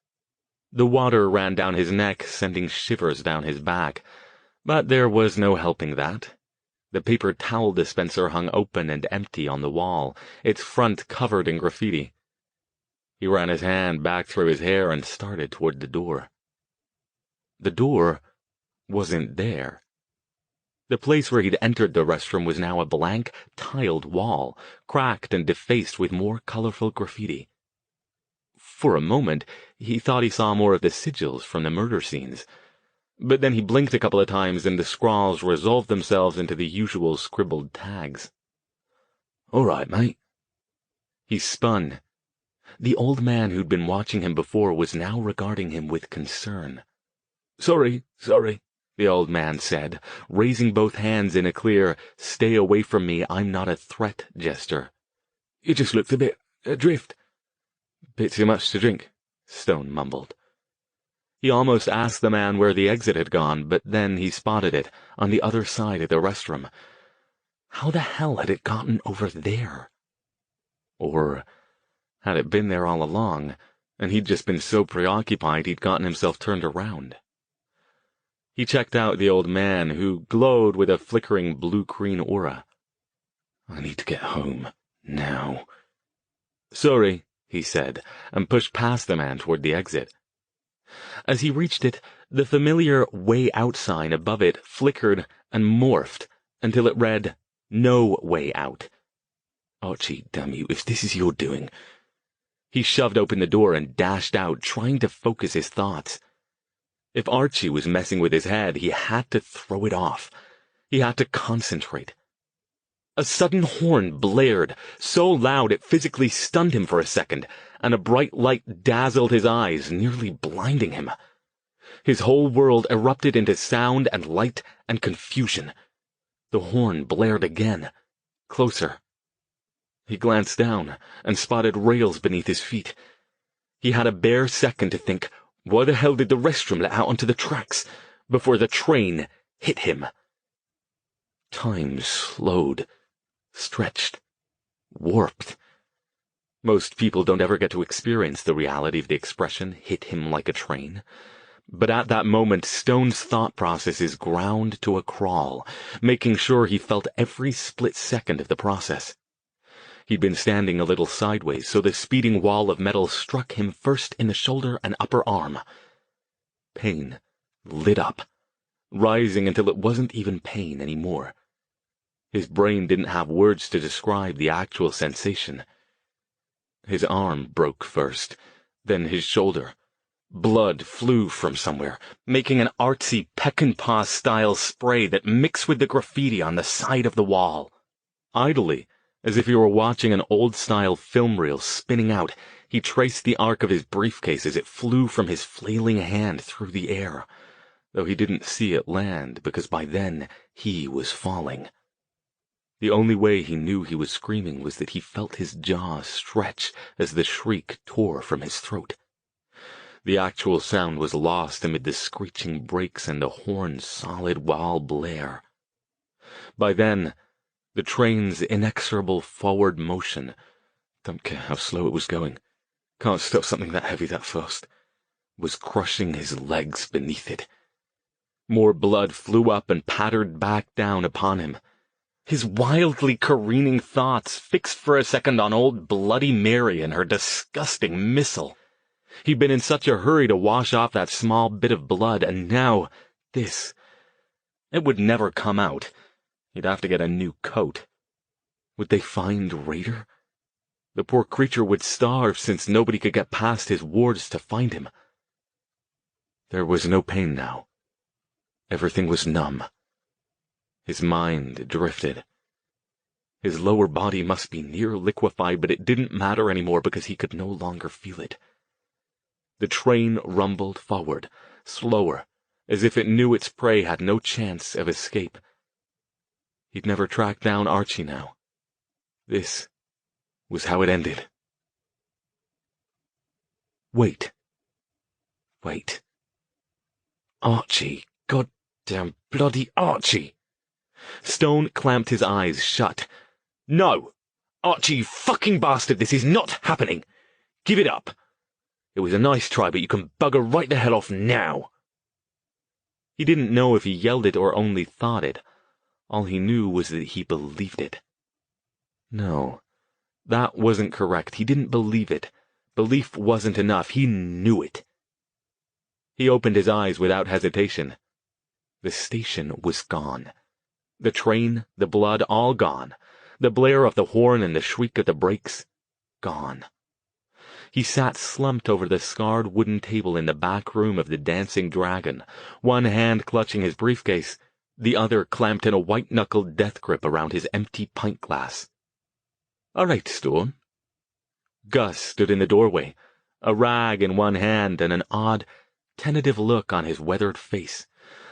The water ran down his neck, sending shivers down his back, but there was no helping that. The paper towel dispenser hung open and empty on the wall, its front covered in graffiti. He ran his hand back through his hair and started toward the door. The door wasn't there. The place where he'd entered the restroom was now a blank, tiled wall, cracked and defaced with more colorful graffiti. For a moment, he thought he saw more of the sigils from the murder scenes, but then he blinked a couple of times and the scrawls resolved themselves into the usual scribbled tags. "All right, mate." He spun. The old man who'd been watching him before was now regarding him with concern. Sorry, the old man said, raising both hands in a clear, "Stay away from me, I'm not a threat" gesture. "You just looked a bit adrift." "Bit too much to drink," Stone mumbled. He almost asked the man where the exit had gone, but then he spotted it, on the other side of the restroom. How the hell had it gotten over there? Or had it been there all along, and he'd just been so preoccupied he'd gotten himself turned around? He checked out the old man, who glowed with a flickering blue-green aura. "I need to get home, now." "Sorry," he said, and pushed past the man toward the exit. As he reached it, the familiar "Way Out" sign above it flickered and morphed until it read, "No Way Out." "Archie, damn you, if this is your doing." He shoved open the door and dashed out, trying to focus his thoughts. If Archie was messing with his head, he had to throw it off. He had to concentrate. A sudden horn blared, so loud it physically stunned him for a second, and a bright light dazzled his eyes, nearly blinding him. His whole world erupted into sound and light and confusion. The horn blared again, closer. He glanced down and spotted rails beneath his feet. He had a bare second to think, why the hell did the restroom let out onto the tracks, before the train hit him. Time slowed, stretched, warped. Most people don't ever get to experience the reality of the expression, "hit him like a train." But at that moment, Stone's thought processes ground to a crawl, making sure he felt every split second of the process. He'd been standing a little sideways, so the speeding wall of metal struck him first in the shoulder and upper arm. Pain lit up, rising until it wasn't even pain anymore. His brain didn't have words to describe the actual sensation. His arm broke first, then his shoulder. Blood flew from somewhere, making an artsy Peckinpah-style spray that mixed with the graffiti on the side of the wall. Idly, as if he were watching an old-style film reel spinning out, he traced the arc of his briefcase as it flew from his flailing hand through the air, though he didn't see it land because by then he was falling. The only way he knew he was screaming was that he felt his jaw stretch as the shriek tore from his throat. The actual sound was lost amid the screeching brakes and the horn's solid wall blare. By then, the train's inexorable forward motion, don't care how slow it was going, can't stop something that heavy that fast, was crushing his legs beneath it. More blood flew up and pattered back down upon him. His wildly careening thoughts fixed for a second on old Bloody Mary and her disgusting missile. He'd been in such a hurry to wash off that small bit of blood, and now this. It would never come out. He'd have to get a new coat. Would they find Raider? The poor creature would starve since nobody could get past his wards to find him. There was no pain now. Everything was numb. His mind drifted. His lower body must be near liquefied, but it didn't matter anymore because he could no longer feel it. The train rumbled forward, slower, as if it knew its prey had no chance of escape. He'd never track down Archie now. This was how it ended. Wait. Archie. Goddamn bloody Archie. Stone clamped his eyes shut. No! Archie, you fucking bastard, this is not happening. Give it up. It was a nice try, but you can bugger right the hell off now. He didn't know if he yelled it or only thought it. All he knew was that he believed it. No, that wasn't correct. He didn't believe it. Belief wasn't enough. He knew it. He opened his eyes without hesitation. The station was gone. The train, the blood, all gone. The blare of the horn and the shriek of the brakes, gone. He sat slumped over the scarred wooden table in the back room of the Dancing Dragon, one hand clutching his briefcase, the other clamped in a white-knuckled death grip around his empty pint glass. "All right, Stone." Gus stood in the doorway, a rag in one hand and an odd, tentative look on his weathered face,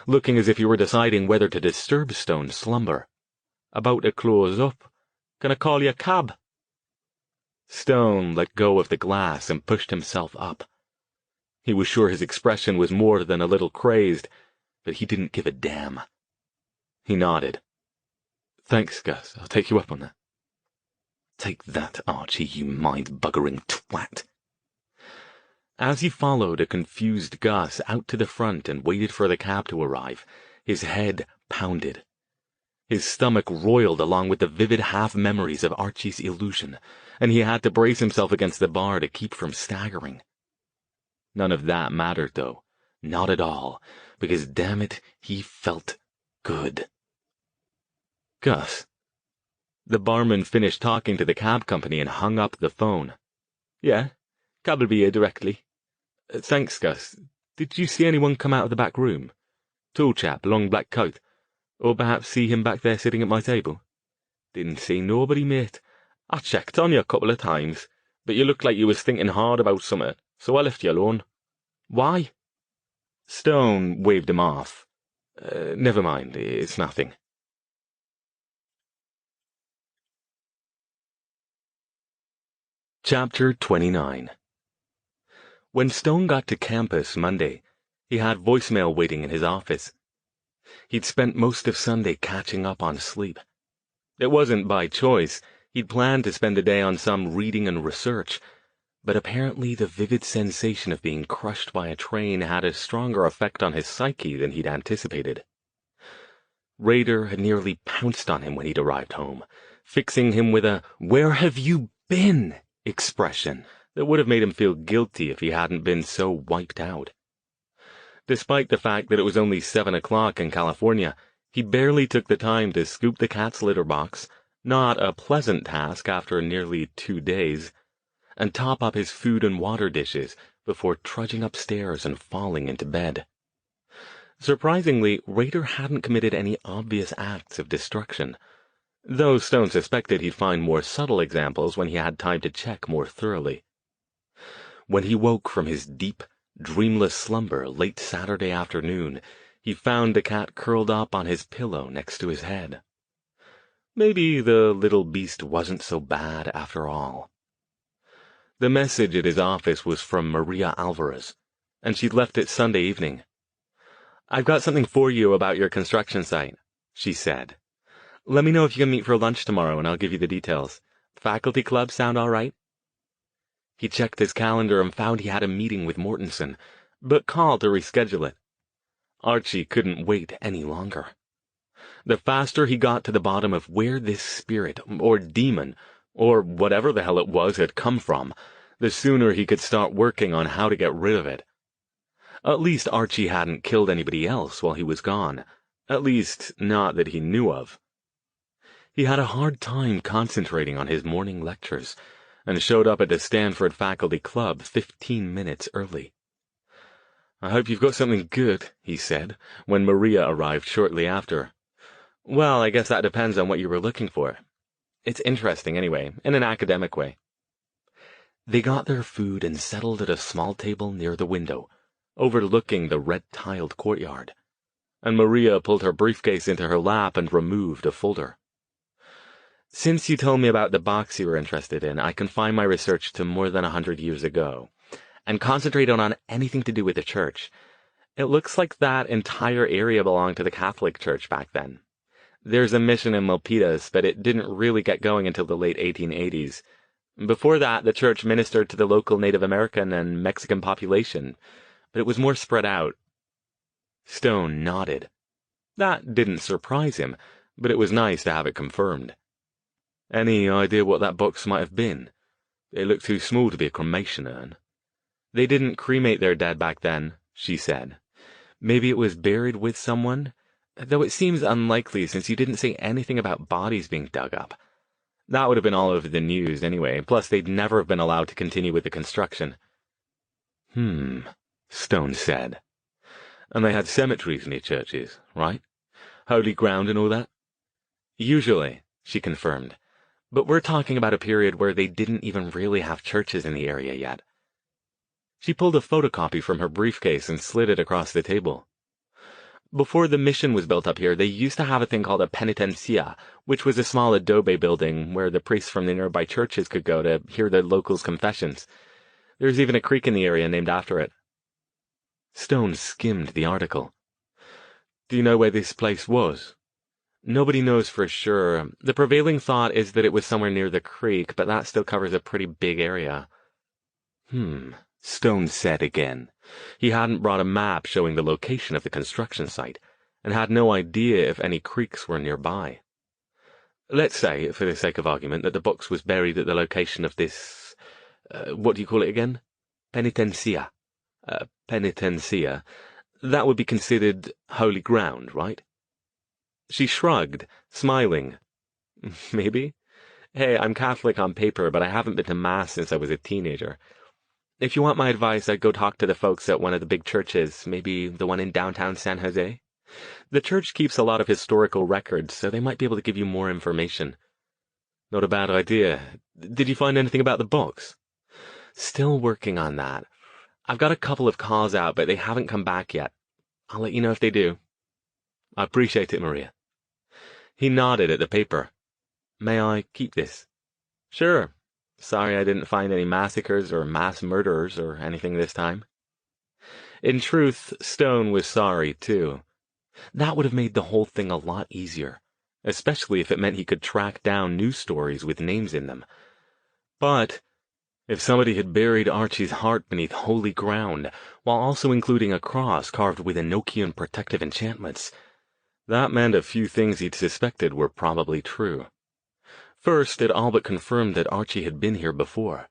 looking as if he were deciding whether to disturb Stone's slumber. "About to close up. Can I call you a cab?" Stone let go of the glass and pushed himself up. He was sure his expression was more than a little crazed, but he didn't give a damn. He nodded. "Thanks, Gus. I'll take you up on that." "Take that, Archie, you mind-buggering twat." As he followed a confused Gus out to the front and waited for the cab to arrive, his head pounded. His stomach roiled along with the vivid half-memories of Archie's illusion, and he had to brace himself against the bar to keep from staggering. None of that mattered, though. Not at all, because, damn it, he felt good. "Gus." The barman finished talking to the cab company and hung up the phone. "Yeah, cab'll be here directly." "Thanks, Gus. Did you see anyone come out of the back room? Tall chap, long black coat. Or perhaps see him back there sitting at my table?" "Didn't see nobody, mate. I checked on you a couple of times, but you looked like you was thinking hard about something, so I left you alone." "Why?" Stone waved him off. Never mind, it's nothing." Chapter 29. When Stone got to campus Monday, he had voicemail waiting in his office. He'd spent most of Sunday catching up on sleep. It wasn't by choice. He'd planned to spend the day on some reading and research, but apparently the vivid sensation of being crushed by a train had a stronger effect on his psyche than he'd anticipated. Raider had nearly pounced on him when he'd arrived home, fixing him with a "Where have you been?" expression that would have made him feel guilty if he hadn't been so wiped out. Despite the fact that it was only 7 o'clock in California, he barely took the time to scoop the cat's litter box, not a pleasant task after nearly 2 days, and top up his food and water dishes before trudging upstairs and falling into bed. Surprisingly, Raider hadn't committed any obvious acts of destruction, though Stone suspected he'd find more subtle examples when he had time to check more thoroughly. When he woke from his deep, dreamless slumber late Saturday afternoon, he found the cat curled up on his pillow next to his head. Maybe the little beast wasn't so bad after all. The message at his office was from Maria Alvarez, and she'd left it Sunday evening. "I've got something for you about your construction site," she said. "Let me know if you can meet for lunch tomorrow and I'll give you the details. Faculty club sound all right?" He checked his calendar and found he had a meeting with Mortensen, but called to reschedule it. Archie couldn't wait any longer. The faster he got to the bottom of where this spirit, or demon, or whatever the hell it was had come from, the sooner he could start working on how to get rid of it. At least Archie hadn't killed anybody else while he was gone, at least not that he knew of. He had a hard time concentrating on his morning lectures, and showed up at the Stanford Faculty Club 15 minutes early. "I hope you've got something good," he said, when Maria arrived shortly after. "Well, I guess that depends on what you were looking for. It's interesting anyway, in an academic way." They got their food and settled at a small table near the window, overlooking the red-tiled courtyard. and Maria pulled her briefcase into her lap and removed a folder. "Since you told me about the box you were interested in, I confine my research to more than 100 years ago, and concentrate on anything to do with the church. It looks like that entire area belonged to the Catholic Church back then. There's a mission in Milpitas, but it didn't really get going until the late 1880s. Before that, the church ministered to the local Native American and Mexican population, but it was more spread out." Stone nodded. That didn't surprise him, but it was nice to have it confirmed. "Any idea what that box might have been? It looked too small to be a cremation urn." "They didn't cremate their dead back then," she said. "Maybe it was buried with someone, though it seems unlikely since you didn't say anything about bodies being dug up. That would have been all over the news anyway, plus they'd never have been allowed to continue with the construction." Stone said. "And they had cemeteries near churches, right? Holy ground and all that?" "Usually," she confirmed. "But we're talking about a period where they didn't even really have churches in the area yet." She pulled a photocopy from her briefcase and slid it across the table. "Before the mission was built up here, they used to have a thing called a penitencia, which was a small adobe building where the priests from the nearby churches could go to hear the locals' confessions. There's even a creek in the area named after it." Stone skimmed the article. "Do you know where this place was?" "Nobody knows for sure. The prevailing thought is that it was somewhere near the creek, but that still covers a pretty big area." Stone said again. He hadn't brought a map showing the location of the construction site, and had no idea if any creeks were nearby. "Let's say, for the sake of argument, that the box was buried at the location of this... what do you call it again? Penitencia. Penitencia. That would be considered holy ground, right?" She shrugged, smiling. "Maybe. Hey, I'm Catholic on paper, but I haven't been to Mass since I was a teenager. If you want my advice, I'd go talk to the folks at one of the big churches, maybe the one in downtown San Jose. The church keeps a lot of historical records, so they might be able to give you more information." "Not a bad idea. Did you find anything about the box?" "Still working on that. I've got a couple of calls out, but they haven't come back yet. I'll let you know if they do." "I appreciate it, Maria." He nodded at the paper. "May I keep this?" "Sure. Sorry I didn't find any massacres or mass murderers or anything this time." In truth, Stone was sorry, too. That would have made the whole thing a lot easier, especially if it meant he could track down news stories with names in them. But if somebody had buried Archie's heart beneath holy ground, while also including a cross carved with Enochian protective enchantments, that meant a few things he'd suspected were probably true. First, it all but confirmed that Archie had been here before,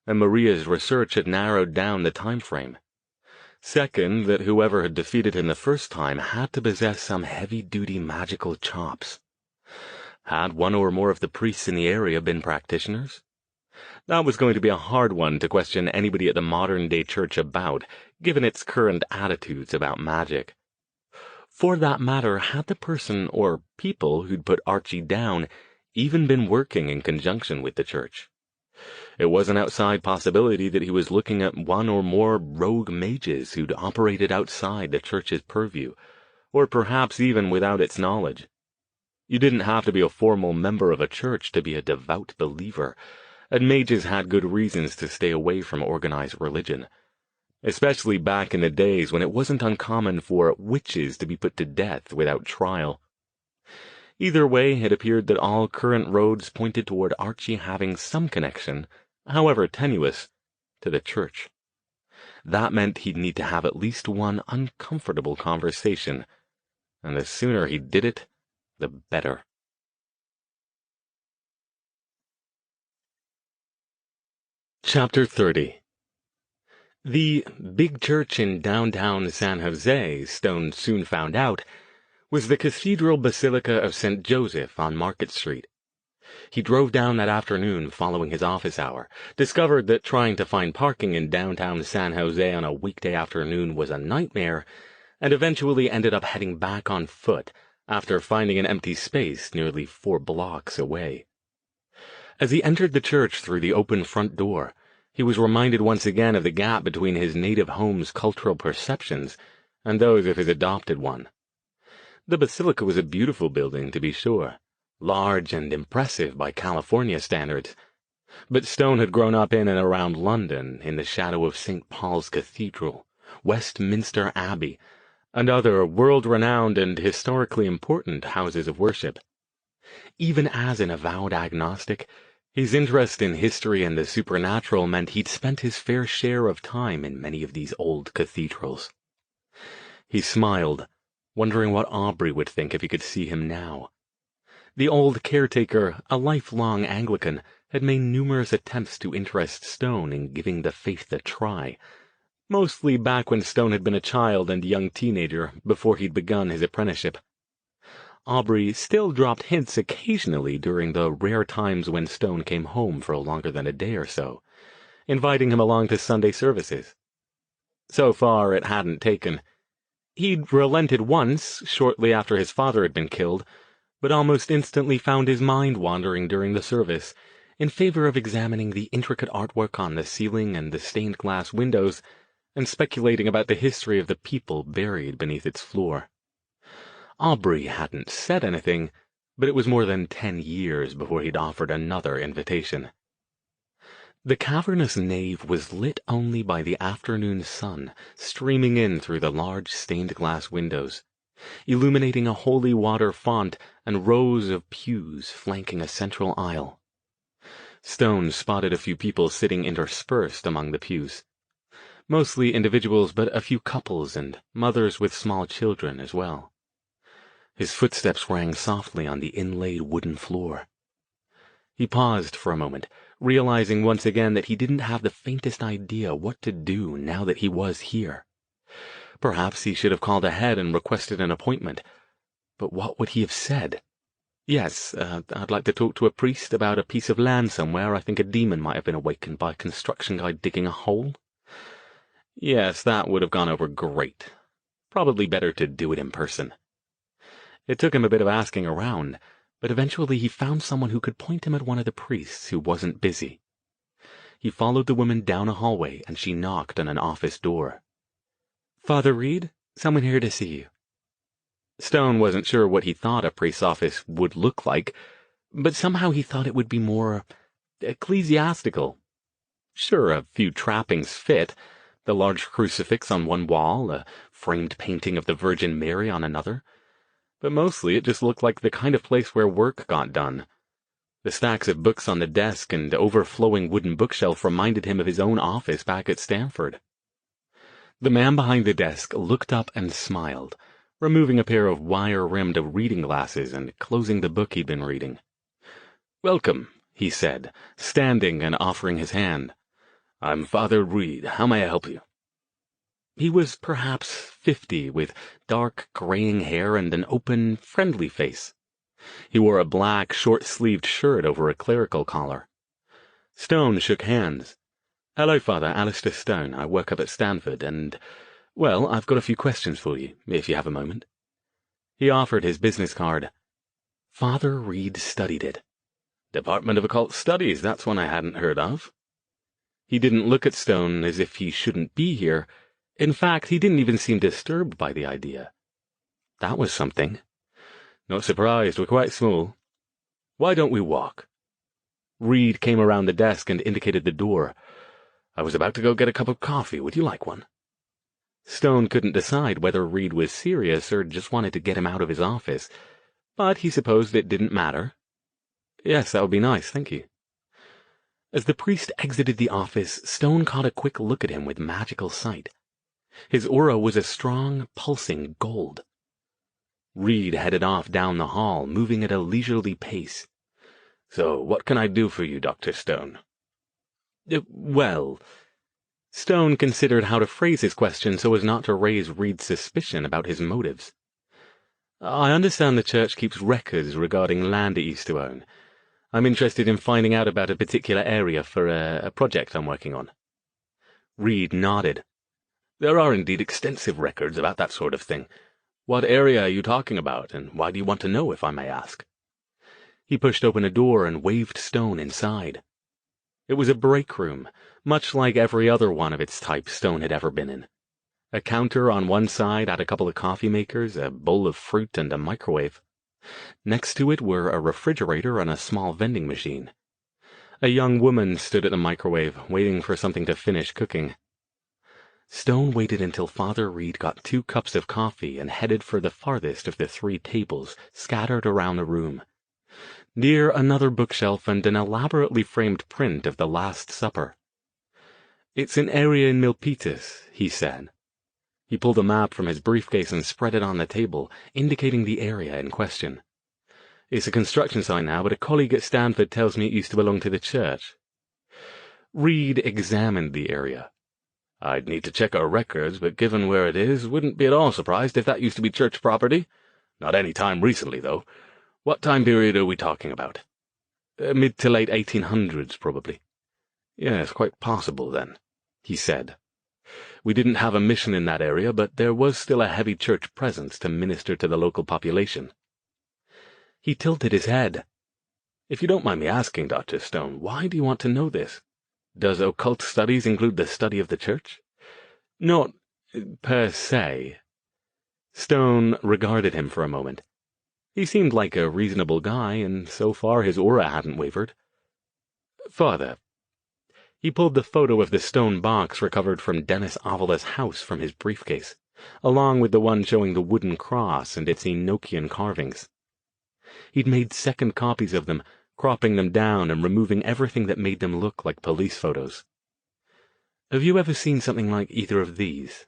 and Maria's research had narrowed down the time frame. Second, that whoever had defeated him the first time had to possess some heavy-duty magical chops. Had one or more of the priests in the area been practitioners? That was going to be a hard one to question anybody at the modern-day church about, given its current attitudes about magic. For that matter, had the person or people who'd put Archie down even been working in conjunction with the church? It was an outside possibility that he was looking at one or more rogue mages who'd operated outside the church's purview, or perhaps even without its knowledge. You didn't have to be a formal member of a church to be a devout believer, and mages had good reasons to stay away from organized religion, especially back in the days when it wasn't uncommon for witches to be put to death without trial. Either way, it appeared that all current roads pointed toward Archie having some connection, however tenuous, to the church. That meant he'd need to have at least one uncomfortable conversation, and the sooner he did it, the better. Chapter 30. The big church in downtown San Jose, Stone soon found out, was the Cathedral Basilica of St. Joseph on Market Street. He drove down that afternoon following his office hour, discovered that trying to find parking in downtown San Jose on a weekday afternoon was a nightmare, and eventually ended up heading back on foot after finding an empty space nearly 4 blocks away. As he entered the church through the open front door, he was reminded once again of the gap between his native home's cultural perceptions and those of his adopted one. The basilica was a beautiful building, to be sure, large and impressive by California standards. But Stone had grown up in and around London, in the shadow of St. Paul's Cathedral, Westminster Abbey, and other world-renowned and historically important houses of worship. Even as an avowed agnostic, his interest in history and the supernatural meant he'd spent his fair share of time in many of these old cathedrals. He smiled, wondering what Aubrey would think if he could see him now. The old caretaker, a lifelong Anglican, had made numerous attempts to interest Stone in giving the faith a try, mostly back when Stone had been a child and young teenager before he'd begun his apprenticeship. Aubrey still dropped hints occasionally during the rare times when Stone came home for longer than a day or so, inviting him along to Sunday services. So far it hadn't taken. He'd relented once, shortly after his father had been killed, but almost instantly found his mind wandering during the service, in favor of examining the intricate artwork on the ceiling and the stained glass windows, and speculating about the history of the people buried beneath its floor. Aubrey hadn't said anything, but it was more than 10 years before he'd offered another invitation. The cavernous nave was lit only by the afternoon sun streaming in through the large stained-glass windows, illuminating a holy water font and rows of pews flanking a central aisle. Stone spotted a few people sitting interspersed among the pews. Mostly individuals, but a few couples and mothers with small children as well. His footsteps rang softly on the inlaid wooden floor. He paused for a moment, realizing once again that he didn't have the faintest idea what to do now that he was here. Perhaps he should have called ahead and requested an appointment. But what would he have said? Yes, I'd like to talk to a priest about a piece of land somewhere. I think a demon might have been awakened by a construction guy digging a hole. Yes, that would have gone over great. Probably better to do it in person. It took him a bit of asking around, but eventually he found someone who could point him at one of the priests who wasn't busy. He followed the woman down a hallway, and she knocked on an office door. "Father Reed, someone here to see you." Stone wasn't sure what he thought a priest's office would look like, but somehow he thought it would be more ecclesiastical. Sure, a few trappings fit, the large crucifix on one wall, a framed painting of the Virgin Mary on another, but mostly it just looked like the kind of place where work got done. The stacks of books on the desk and overflowing wooden bookshelf reminded him of his own office back at Stanford. The man behind the desk looked up and smiled, removing a pair of wire-rimmed reading glasses and closing the book he'd been reading. "Welcome," he said, standing and offering his hand. "I'm Father Reed. How may I help you?" He was perhaps 50, with dark, graying hair and an open, friendly face. He wore a black, short-sleeved shirt over a clerical collar. Stone shook hands. "Hello, Father. Alastair Stone. I work up at Stanford, and, well, I've got a few questions for you, if you have a moment." He offered his business card. Father Reed studied it. "Department of Occult Studies, that's one I hadn't heard of." He didn't look at Stone as if he shouldn't be here. In fact, he didn't even seem disturbed by the idea. That was something. "Not surprised, we're quite small. Why don't we walk?" Reed came around the desk and indicated the door. "I was about to go get a cup of coffee. Would you like one?" Stone couldn't decide whether Reed was serious or just wanted to get him out of his office, but he supposed it didn't matter. "Yes, that would be nice, thank you." As the priest exited the office, Stone caught a quick look at him with magical sight. His aura was a strong, pulsing gold. Reed headed off down the hall, moving at a leisurely pace. "So, what can I do for you, Dr. Stone?" Well... Stone considered how to phrase his question so as not to raise Reed's suspicion about his motives. "I understand the church keeps records regarding land it used to own. I'm interested in finding out about a particular area for a project I'm working on." Reed nodded. "There are indeed extensive records about that sort of thing. What area are you talking about, and why do you want to know, if I may ask?" He pushed open a door and waved Stone inside. It was a break room, much like every other one of its type Stone had ever been in. A counter on one side had a couple of coffee makers, a bowl of fruit, and a microwave. Next to it were a refrigerator and a small vending machine. A young woman stood at the microwave, waiting for something to finish cooking. Stone waited until Father Reed got 2 cups of coffee and headed for the farthest of the 3 tables scattered around the room, near another bookshelf and an elaborately framed print of the Last Supper. "It's an area in Milpitas," he said. He pulled a map from his briefcase and spread it on the table, indicating the area in question. "It's a construction site now, but a colleague at Stanford tells me it used to belong to the church." Reed examined the area. "I'd need to check our records, but given where it is, wouldn't be at all surprised if that used to be church property. Not any time recently, though. What time period are we talking about?" "Mid to late 1800s, probably." "Yes, quite possible, then," he said. "We didn't have a mission in that area, but there was still a heavy church presence to minister to the local population." He tilted his head. "If you don't mind me asking, Dr. Stone, why do you want to know this? Does occult studies include the study of the church?" "Not per se." Stone regarded him for a moment. He seemed like a reasonable guy, and so far his aura hadn't wavered. "Father." He pulled the photo of the stone box recovered from Dennis Avala's house from his briefcase, along with the one showing the wooden cross and its Enochian carvings. He'd made second copies of them, cropping them down and removing everything that made them look like police photos. "Have you ever seen something like either of these?"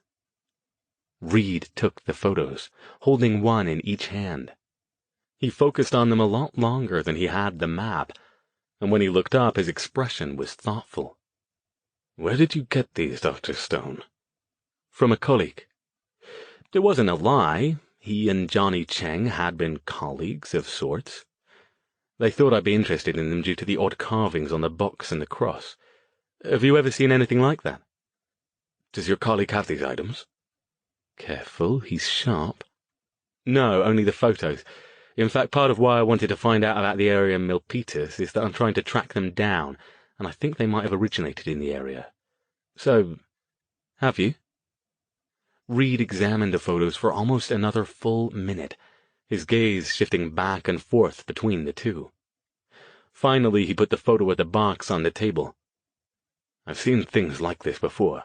Reed took the photos, holding one in each hand. He focused on them a lot longer than he had the map, and when he looked up, his expression was thoughtful. "Where did you get these, Dr. Stone?" "From a colleague." There wasn't a lie. He and Johnny Cheng had been colleagues of sorts. They thought I'd be interested in them due to the odd carvings on the box and the cross. Have you ever seen anything like that?" "Does your colleague have these items?" "Careful, he's sharp." "No, only the photos. In fact, part of why I wanted to find out about the area in Milpitas is that I'm trying to track them down, and I think they might have originated in the area. So, have you?" Reed examined the photos for almost another full minute, his gaze shifting back and forth between the two. Finally, he put the photo of the box on the table. "I've seen things like this before.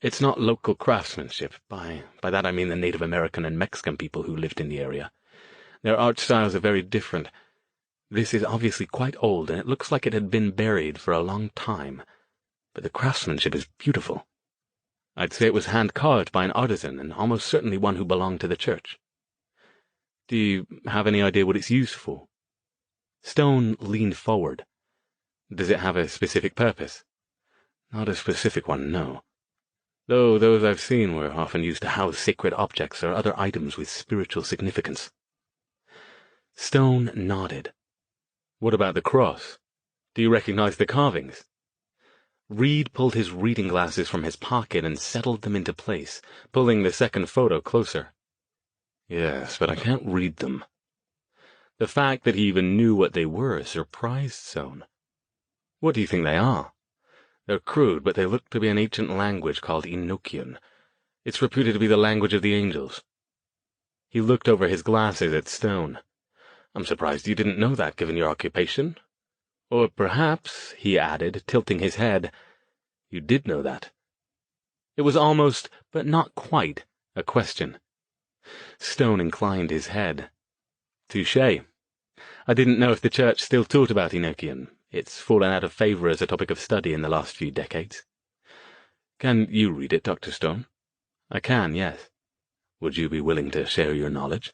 It's not local craftsmanship. By that I mean the Native American and Mexican people who lived in the area. Their art styles are very different. This is obviously quite old, and it looks like it had been buried for a long time. But the craftsmanship is beautiful. I'd say it was hand-carved by an artisan, and almost certainly one who belonged to the church." "Do you have any idea what it's used for?" Stone leaned forward. "Does it have a specific purpose?" "Not a specific one, no. Though those I've seen were often used to house sacred objects or other items with spiritual significance." Stone nodded. "What about the cross? Do you recognize the carvings?" Reed pulled his reading glasses from his pocket and settled them into place, pulling the second photo closer. "Yes, but I can't read them." The fact that he even knew what they were surprised Stone. "What do you think they are?" "They're crude, but they look to be an ancient language called Enochian. It's reputed to be the language of the angels." He looked over his glasses at Stone. "I'm surprised you didn't know that, given your occupation. Or perhaps," he added, tilting his head, "you did know that." It was almost, but not quite, a question. Stone inclined his head. "Touché. I didn't know if the church still taught about Enochian. It's fallen out of favor as a topic of study in the last few decades." "Can you read it, Dr. Stone?" "I can, yes." "Would you be willing to share your knowledge?"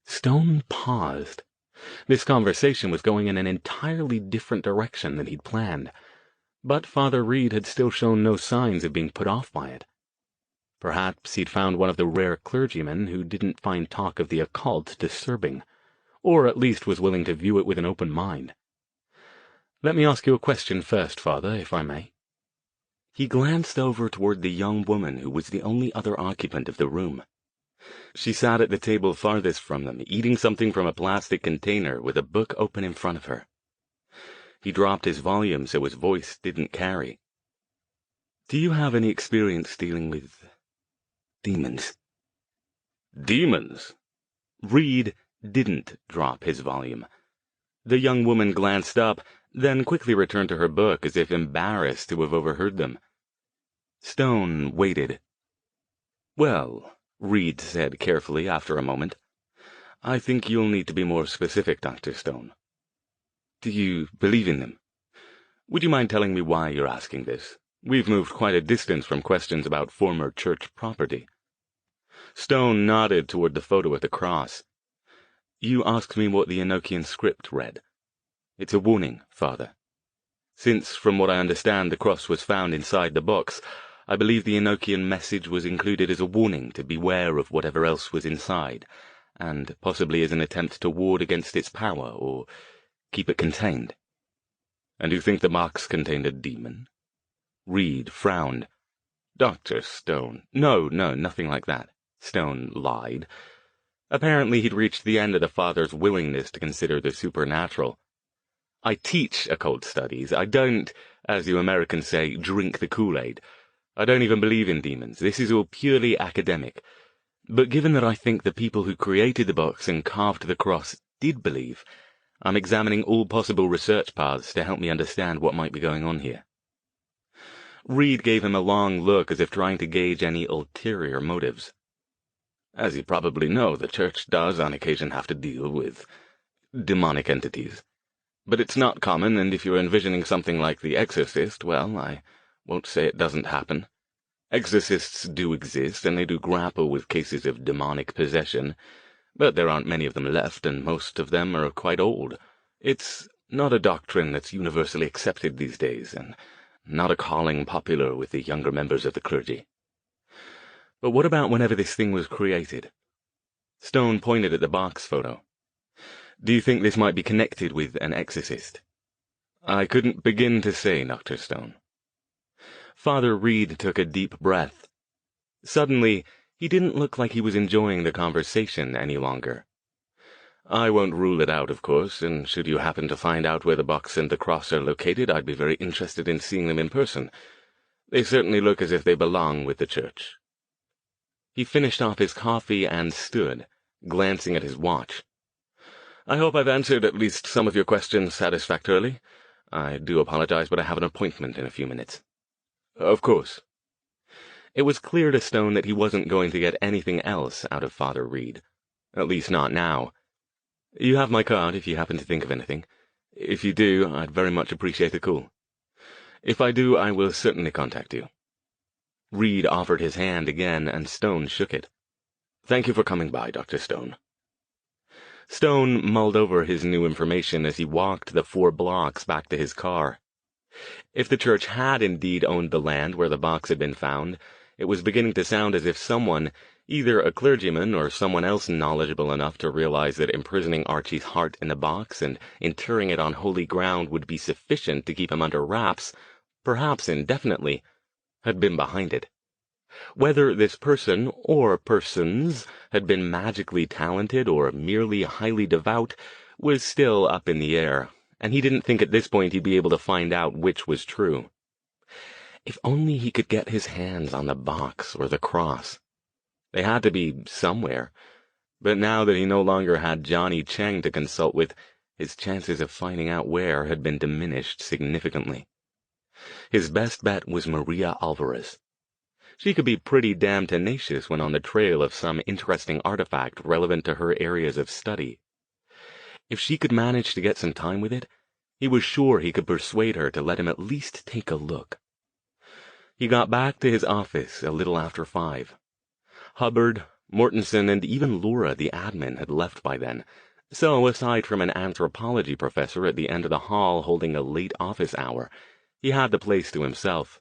Stone paused. This conversation was going in an entirely different direction than he'd planned, but Father Reed had still shown no signs of being put off by it. Perhaps he'd found one of the rare clergymen who didn't find talk of the occult disturbing, or at least was willing to view it with an open mind. "Let me ask you a question first, Father, if I may." He glanced over toward the young woman who was the only other occupant of the room. She sat at the table farthest from them, eating something from a plastic container with a book open in front of her. He dropped his volume so his voice didn't carry. "Do you have any experience dealing with Demons. Demons? Reed didn't drop his volume. The young woman glanced up, then quickly returned to her book as if embarrassed to have overheard them. Stone waited. "Well," Reed said carefully after a moment, "I think you'll need to be more specific, Dr. Stone. Do you believe in them? Would you mind telling me why you're asking this? We've moved quite a distance from questions about former church property." Stone nodded toward the photo at the cross. "You asked me what the Enochian script read. It's a warning, Father. Since, from what I understand, the cross was found inside the box, I believe the Enochian message was included as a warning to beware of whatever else was inside, and possibly as an attempt to ward against its power, or keep it contained." "And you think the box contained a demon?" Reed frowned. "Dr. Stone, no, nothing like that." Stone lied. Apparently he'd reached the end of the father's willingness to consider the supernatural. "I teach occult studies. I don't, as you Americans say, drink the Kool-Aid. I don't even believe in demons. This is all purely academic. But given that I think the people who created the box and carved the cross did believe, I'm examining all possible research paths to help me understand what might be going on here." Reed gave him a long look as if trying to gauge any ulterior motives. "As you probably know, the church does on occasion have to deal with demonic entities. But it's not common, and if you're envisioning something like The Exorcist, well, I won't say it doesn't happen. Exorcists do exist, and they do grapple with cases of demonic possession, but there aren't many of them left, and most of them are quite old. It's not a doctrine that's universally accepted these days, and not a calling popular with the younger members of the clergy." "But what about whenever this thing was created?" Stone pointed at the box photo. "Do you think this might be connected with an exorcist?" "I couldn't begin to say, Dr. Stone." Father Reed took a deep breath. Suddenly, he didn't look like he was enjoying the conversation any longer. "I won't rule it out, of course, and should you happen to find out where the box and the cross are located, I'd be very interested in seeing them in person. They certainly look as if they belong with the church." He finished off his coffee and stood, glancing at his watch. "I hope I've answered at least some of your questions satisfactorily. I do apologize, but I have an appointment in a few minutes." "Of course." It was clear to Stone that he wasn't going to get anything else out of Father Reed. At least not now. "You have my card if you happen to think of anything. If you do, I'd very much appreciate the call. If I do, I will certainly contact you." Reed offered his hand again, and Stone shook it. "Thank you for coming by, Dr. Stone." Stone mulled over his new information as he walked the 4 blocks back to his car. If the church had indeed owned the land where the box had been found, it was beginning to sound as if someone, either a clergyman or someone else knowledgeable enough to realize that imprisoning Archie's heart in the box and interring it on holy ground would be sufficient to keep him under wraps, perhaps indefinitely, had been behind it. Whether this person, or persons, had been magically talented or merely highly devout was still up in the air, and he didn't think at this point he'd be able to find out which was true. If only he could get his hands on the box or the cross. They had to be somewhere, but now that he no longer had Johnny Cheng to consult with, his chances of finding out where had been diminished significantly. His best bet was Maria Alvarez. She could be pretty damn tenacious when on the trail of some interesting artifact relevant to her areas of study. If she could manage to get some time with it, he was sure he could persuade her to let him at least take a look. He got back to his office a little after 5. Hubbard, Mortensen, and even Laura, the admin, had left by then, so aside from an anthropology professor at the end of the hall holding a late office hour, he had the place to himself.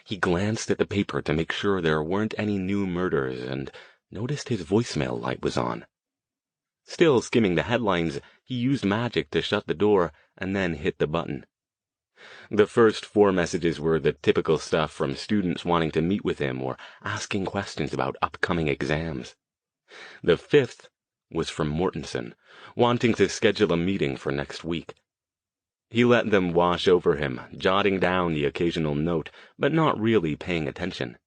He glanced at the paper to make sure there weren't any new murders and noticed his voicemail light was on. Still skimming the headlines, he used magic to shut the door and then hit the button. The first 4 messages were the typical stuff from students wanting to meet with him or asking questions about upcoming exams. The 5th was from Mortensen, wanting to schedule a meeting for next week. He let them wash over him, jotting down the occasional note, but not really paying attention.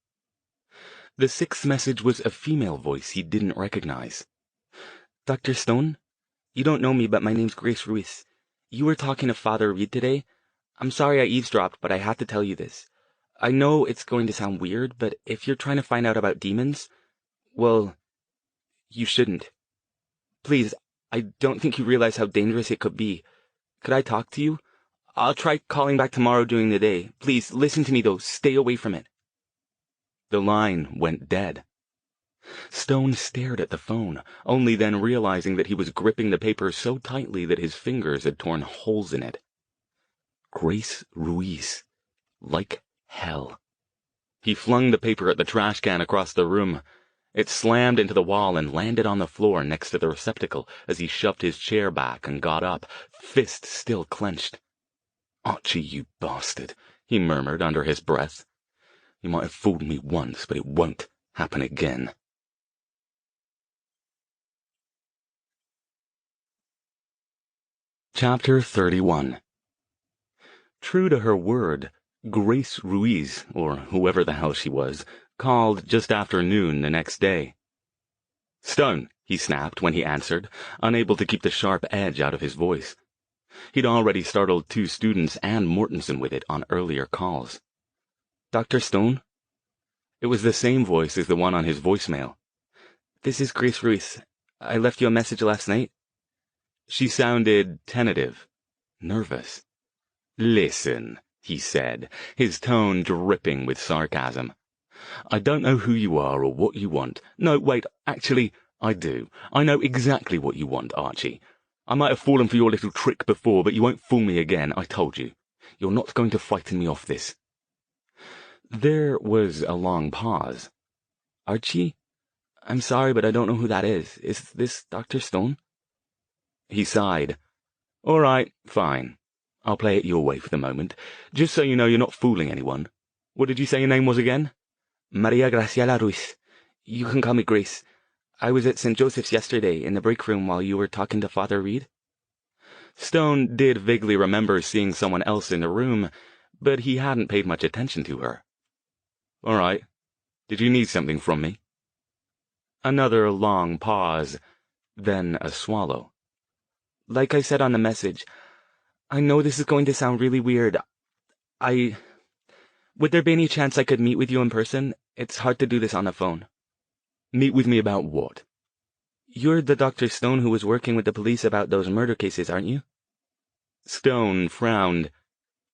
The sixth message was a female voice he didn't recognize. Dr. Stone? You don't know me, but my name's Grace Ruiz. You were talking to Father Reed today. I'm sorry I eavesdropped, but I had to tell you this. I know it's going to sound weird, but if you're trying to find out about demons, well, you shouldn't. Please, I don't think you realize how dangerous it could be. Could I talk to you? I'll try calling back tomorrow during the day. Please, listen to me though. Stay away from it. The line went dead. Stone stared at the phone, only then realizing that he was gripping the paper so tightly that his fingers had torn holes in it. Grace Ruiz. Like hell. He flung the paper at the trash can across the room. It slammed into the wall and landed on the floor next to the receptacle as he shoved his chair back and got up, fist still clenched. "Archie, you bastard," he murmured under his breath. "You might have fooled me once, but it won't happen again." Chapter 31. True to her word, Grace Ruiz, or whoever the hell she was, called just after noon the next day. "Stone," he snapped when he answered, unable to keep the sharp edge out of his voice. He'd already startled 2 students and Mortensen with it on earlier calls. Dr. Stone? It was the same voice as the one on his voicemail. This is Grace Ruiz. I left you a message last night. She sounded tentative, nervous. "Listen," he said, his tone dripping with sarcasm. "I don't know who you are or what you want. No, wait, actually, I do. I know exactly what you want, Archie. I might have fallen for your little trick before, but you won't fool me again, I told you. You're not going to frighten me off this." There was a long pause. Archie? I'm sorry, but I don't know who that is. Is this Dr. Stone? He sighed. "All right, fine. I'll play it your way for the moment. Just so you know you're not fooling anyone. What did you say your name was again?" Maria Graciela Ruiz. You can call me Grace. I was at St. Joseph's yesterday in the break room while you were talking to Father Reed. Stone did vaguely remember seeing someone else in the room, but he hadn't paid much attention to her. "All right. Did you need something from me?" Another long pause, then a swallow. Like I said on the message, I know this is going to sound really weird. Would there be any chance I could meet with you in person? It's hard to do this on the phone. Meet with me about what? You're the Dr. Stone who was working with the police about those murder cases, aren't you? Stone frowned.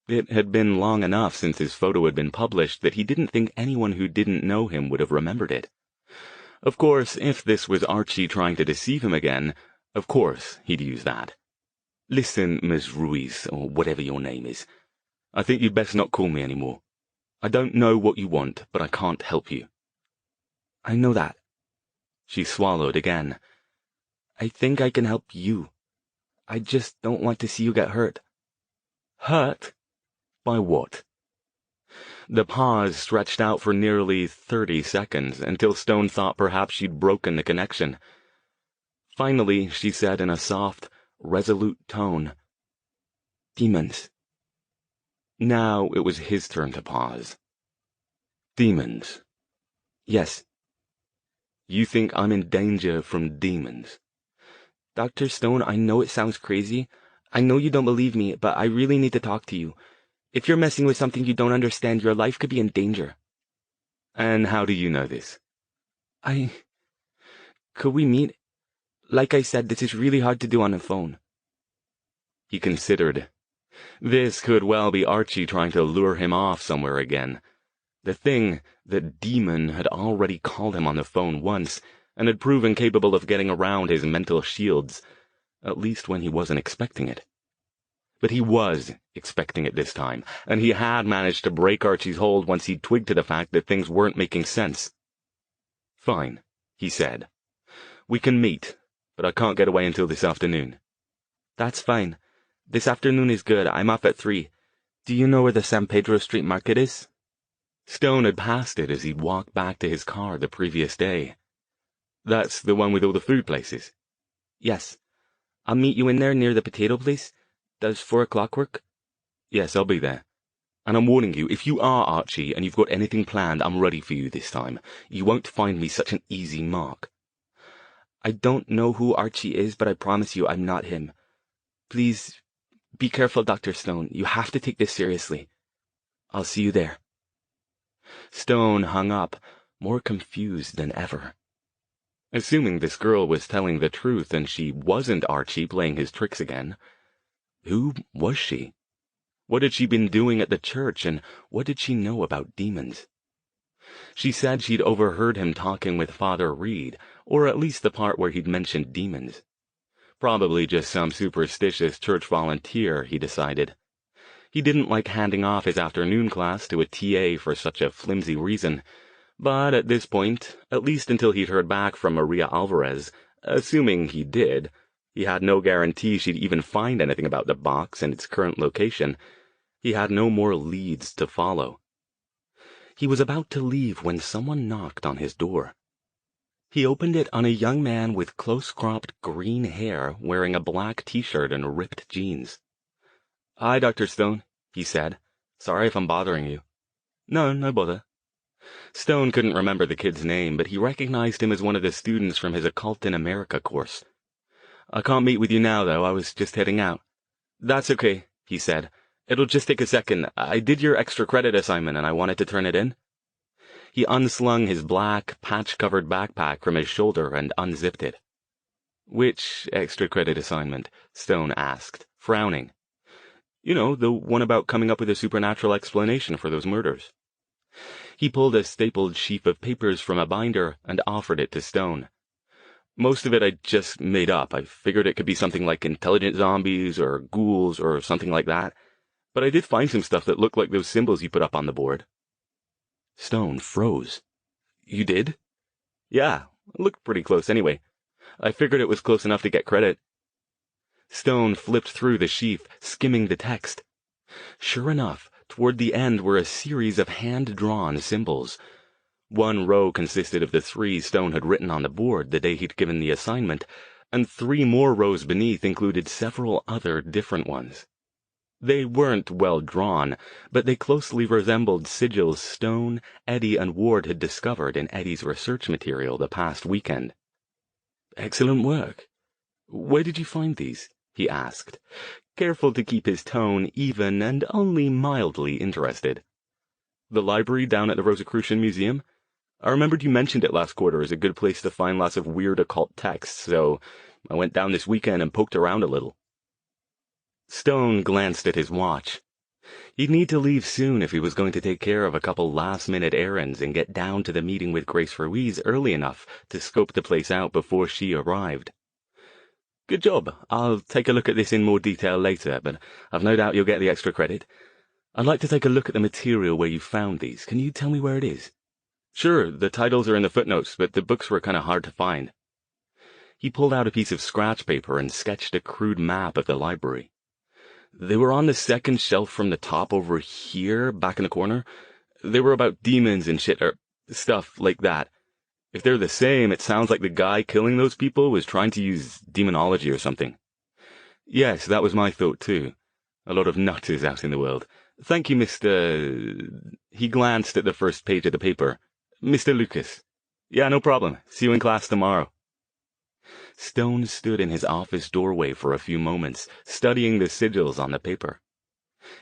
It had been long enough since his photo had been published that he didn't think anyone who didn't know him would have remembered it. Of course, if this was Archie trying to deceive him again, of course he'd use that. "Listen, Miss Ruiz, or whatever your name is. I think you'd best not call me anymore. I don't know what you want, but I can't help you." I know that. She swallowed again. I think I can help you. I just don't want to see you get hurt. Hurt? By what? The pause stretched out for nearly 30 seconds, until Stone thought perhaps she'd broken the connection. Finally, she said in a soft, resolute tone, Demons. Now it was his turn to pause. Demons? Yes. You think I'm in danger from demons? Dr. Stone, I know it sounds crazy. I know you don't believe me, but I really need to talk to you. If you're messing with something you don't understand, your life could be in danger. And how do you know this? Could we meet? Like I said, this is really hard to do on the phone. He considered. This could well be Archie trying to lure him off somewhere again. The thing, the demon, had already called him on the phone once, and had proven capable of getting around his mental shields, at least when he wasn't expecting it. But he was expecting it this time, and he had managed to break Archie's hold once he twigged to the fact that things weren't making sense. "Fine," he said. "We can meet, but I can't get away until this afternoon." That's fine. This afternoon is good. I'm off at 3. Do you know where the San Pedro Street Market is? Stone had passed it as he'd walked back to his car the previous day. "That's the one with all the food places?" Yes. I'll meet you in there near the potato place. Does 4 o'clock work? "Yes, I'll be there." And I'm warning you, if you are Archie and you've got anything planned, I'm ready for you this time. You won't find me such an easy mark. I don't know who Archie is, but I promise you I'm not him. Please, be careful, Dr. Stone. You have to take this seriously. I'll see you there. Stone hung up, more confused than ever. Assuming this girl was telling the truth and she wasn't Archie playing his tricks again, who was she? What had she been doing at the church, and what did she know about demons? She said she'd overheard him talking with Father Reed, or at least the part where he'd mentioned demons. Probably just some superstitious church volunteer, he decided. He didn't like handing off his afternoon class to a TA for such a flimsy reason, but at this point, at least until he'd heard back from Maria Alvarez, assuming he did, he had no guarantee she'd even find anything about the box and its current location. He had no more leads to follow. He was about to leave when someone knocked on his door. He opened it on a young man with close-cropped green hair wearing a black t-shirt and ripped jeans. "Hi, Dr. Stone," he said. "Sorry if I'm bothering you." No bother." Stone couldn't remember the kid's name, but he recognized him as one of the students from his Occult in America course. "I can't meet with you now, though. I was just heading out." "That's okay," he said. "It'll just take a second. I did your extra credit assignment and I wanted to turn it in." He unslung his black, patch-covered backpack from his shoulder and unzipped it. "Which extra credit assignment?" Stone asked, frowning. "You know, the one about coming up with a supernatural explanation for those murders." He pulled a stapled sheaf of papers from a binder and offered it to Stone. "Most of it I just made up. I figured it could be something like intelligent zombies or ghouls or something like that. But I did find some stuff that looked like those symbols you put up on the board." Stone froze. "You did?" "Yeah, it looked pretty close anyway. I figured it was close enough to get credit." Stone flipped through the sheaf, skimming the text. Sure enough, toward the end were a series of hand-drawn symbols. One row consisted of the 3 Stone had written on the board the day he'd given the assignment, and 3 more rows beneath included several other different ones. They weren't well drawn, but they closely resembled sigils Stone, Eddie, and Ward had discovered in Eddie's research material the past weekend. "Excellent work. Where did you find these?" he asked, careful to keep his tone even and only mildly interested. "The library down at the Rosicrucian Museum? I remembered you mentioned it last quarter as a good place to find lots of weird occult texts, so I went down this weekend and poked around a little." Stone glanced at his watch. He'd need to leave soon if he was going to take care of a couple last-minute errands and get down to the meeting with Grace Ruiz early enough to scope the place out before she arrived. "Good job. I'll take a look at this in more detail later, but I've no doubt you'll get the extra credit. I'd like to take a look at the material where you found these. Can you tell me where it is?" "Sure, the titles are in the footnotes, but the books were kind of hard to find." He pulled out a piece of scratch paper and sketched a crude map of the library. "They were on the second shelf from the top over here, back in the corner. They were about demons and shit, or stuff like that. If they're the same, it sounds like the guy killing those people was trying to use demonology or something." "Yes, that was my thought too. A lot of nutters out in the world. Thank you, Mr. He glanced at the first page of the paper. "Mr. Lucas." "Yeah, no problem. See you in class tomorrow." Stone stood in his office doorway for a few moments, studying the sigils on the paper.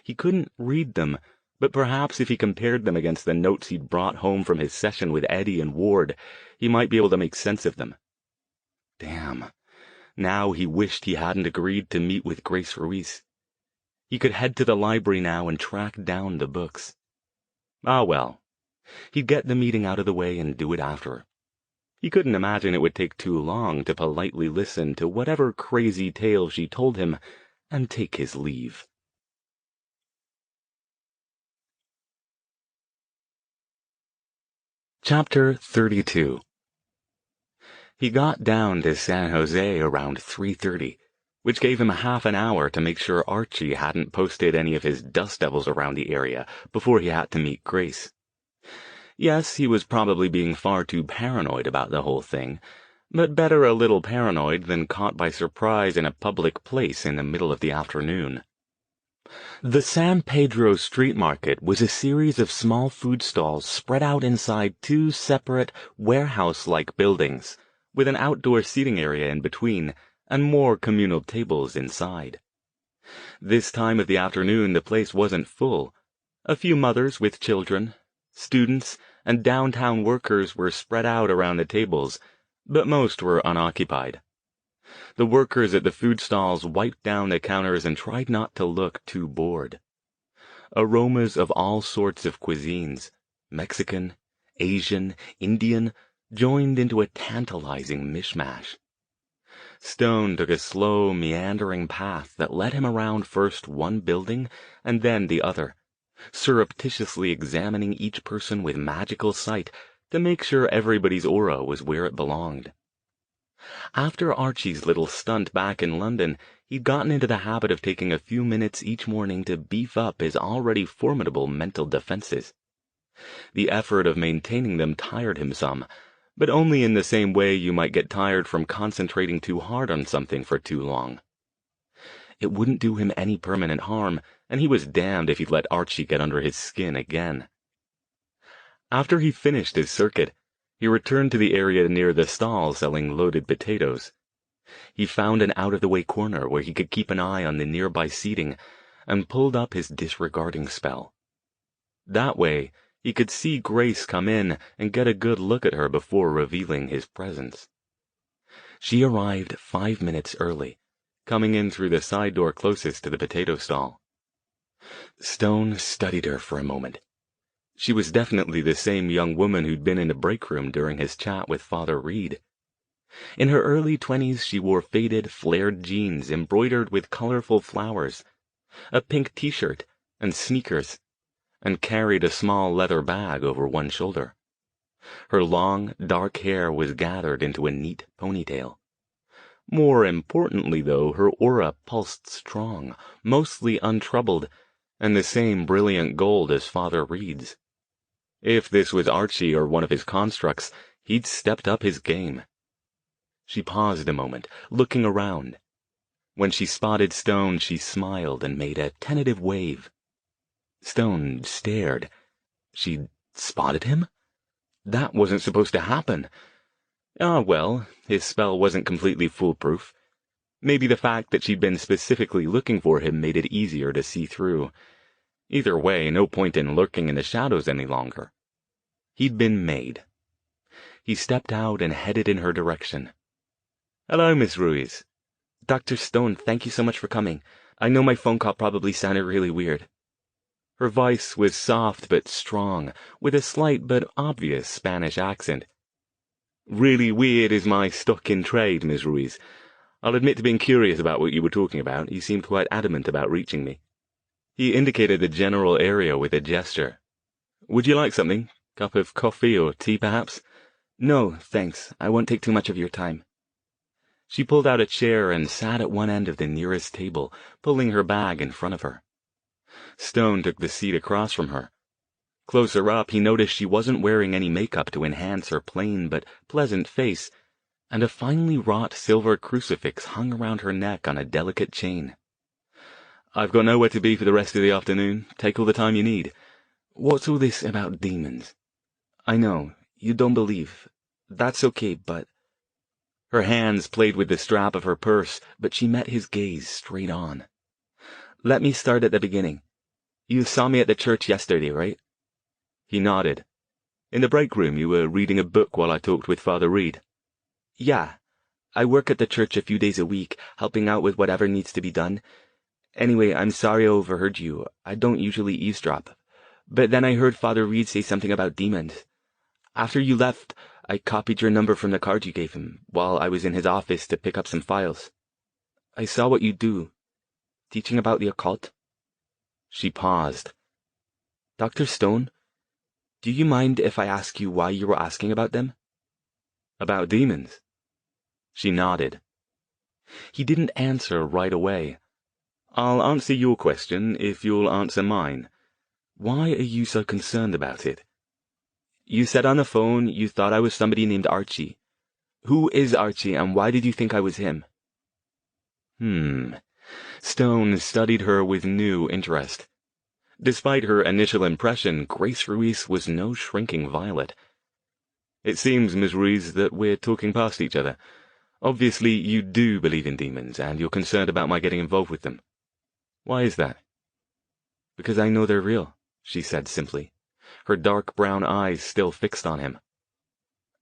He couldn't read them, but perhaps if he compared them against the notes he'd brought home from his session with Eddie and Ward, he might be able to make sense of them. Damn. Now he wished he hadn't agreed to meet with Grace Ruiz. He could head to the library now and track down the books. Ah, well. He'd get the meeting out of the way and do it after. He couldn't imagine it would take too long to politely listen to whatever crazy tale she told him and take his leave. Chapter 32. He got down to San Jose around 3:30, which gave him half an hour to make sure Archie hadn't posted any of his dust devils around the area before he had to meet Grace. Yes, he was probably being far too paranoid about the whole thing, but better a little paranoid than caught by surprise in a public place in the middle of the afternoon. The San Pedro street market was a series of small food stalls spread out inside two separate warehouse-like buildings, with an outdoor seating area in between and more communal tables inside. This time of the afternoon the place wasn't full. A few mothers with children, students, and downtown workers were spread out around the tables, but most were unoccupied. The workers at the food stalls wiped down the counters and tried not to look too bored. Aromas of all sorts of cuisines, Mexican, Asian, Indian, joined into a tantalizing mishmash. Stone took a slow, meandering path that led him around first one building and then the other, surreptitiously examining each person with magical sight to make sure everybody's aura was where it belonged. After Archie's little stunt back in London, he'd gotten into the habit of taking a few minutes each morning to beef up his already formidable mental defenses. The effort of maintaining them tired him some, but only in the same way you might get tired from concentrating too hard on something for too long. It wouldn't do him any permanent harm, and he was damned if he'd let Archie get under his skin again. After he finished his circuit, he returned to the area near the stall selling loaded potatoes. He found an out-of-the-way corner where he could keep an eye on the nearby seating and pulled up his disregarding spell. That way, he could see Grace come in and get a good look at her before revealing his presence. She arrived 5 minutes early, coming in through the side door closest to the potato stall. Stone studied her for a moment. She was definitely the same young woman who'd been in the break room during his chat with Father Reed. In her early 20s, she wore faded, flared jeans embroidered with colorful flowers, a pink t-shirt, and sneakers, and carried a small leather bag over one shoulder. Her long, dark hair was gathered into a neat ponytail. More importantly, though, her aura pulsed strong, mostly untroubled, and the same brilliant gold as Father Reed's. If this was Archie or one of his constructs, he'd stepped up his game. She paused a moment, looking around. When she spotted Stone, she smiled and made a tentative wave. Stone stared. She'd spotted him? That wasn't supposed to happen. Ah, well, his spell wasn't completely foolproof. Maybe the fact that she'd been specifically looking for him made it easier to see through. Either way, no point in lurking in the shadows any longer. He'd been made. He stepped out and headed in her direction. "Hello, Miss Ruiz." "Dr. Stone, thank you so much for coming. I know my phone call probably sounded really weird." Her voice was soft but strong, with a slight but obvious Spanish accent. "Really weird is my stock in trade, Miss Ruiz. I'll admit to being curious about what you were talking about. You seemed quite adamant about reaching me." He indicated the general area with a gesture. "Would you like something? Cup of coffee or tea, perhaps?" "No, thanks. I won't take too much of your time." She pulled out a chair and sat at one end of the nearest table, pulling her bag in front of her. Stone took the seat across from her. Closer up, he noticed she wasn't wearing any makeup to enhance her plain but pleasant face, and a finely wrought silver crucifix hung around her neck on a delicate chain. "I've got nowhere to be for the rest of the afternoon. Take all the time you need. What's all this about demons?" "I know, you don't believe. That's okay, but—" Her hands played with the strap of her purse, but she met his gaze straight on. "Let me start at the beginning. You saw me at the church yesterday, right?" He nodded. "In the break room you were reading a book while I talked with Father Reed." "Yeah. I work at the church a few days a week, helping out with whatever needs to be done. Anyway, I'm sorry I overheard you. I don't usually eavesdrop. But then I heard Father Reed say something about demons. After you left, I copied your number from the card you gave him, while I was in his office to pick up some files. I saw what you do. Teaching about the occult." She paused. "Dr. Stone, do you mind if I ask you why you were asking about them?" "About demons?" She nodded. He didn't answer right away. "I'll answer your question if you'll answer mine. Why are you so concerned about it?" You said on the phone you thought I was somebody named Archie. Who is Archie, and why did you think I was him?" Stone studied her with new interest. Despite her initial impression, Grace Ruiz was no shrinking violet. It seems, Miss Ruiz, that we're talking past each other. Obviously, you do believe in demons, and you're concerned about my getting involved with them. Why is that? Because I know they're real, she said simply, her dark brown eyes still fixed on him.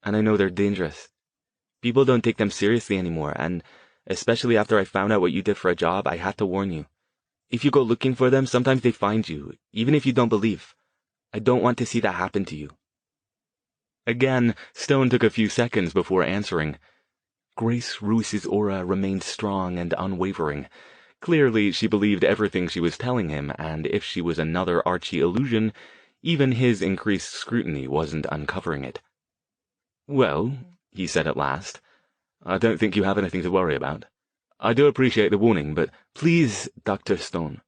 And I know they're dangerous. People don't take them seriously anymore, and especially after I found out what you did for a job, I had to warn you. If you go looking for them, sometimes they find you, even if you don't believe. I don't want to see that happen to you. Again, Stone took a few seconds before answering. Grace Ruiz's aura remained strong and unwavering. Clearly, she believed everything she was telling him, and if she was another Archie illusion, even his increased scrutiny wasn't uncovering it. Well, he said at last, I don't think you have anything to worry about. I do appreciate the warning, but please, Dr. Stone.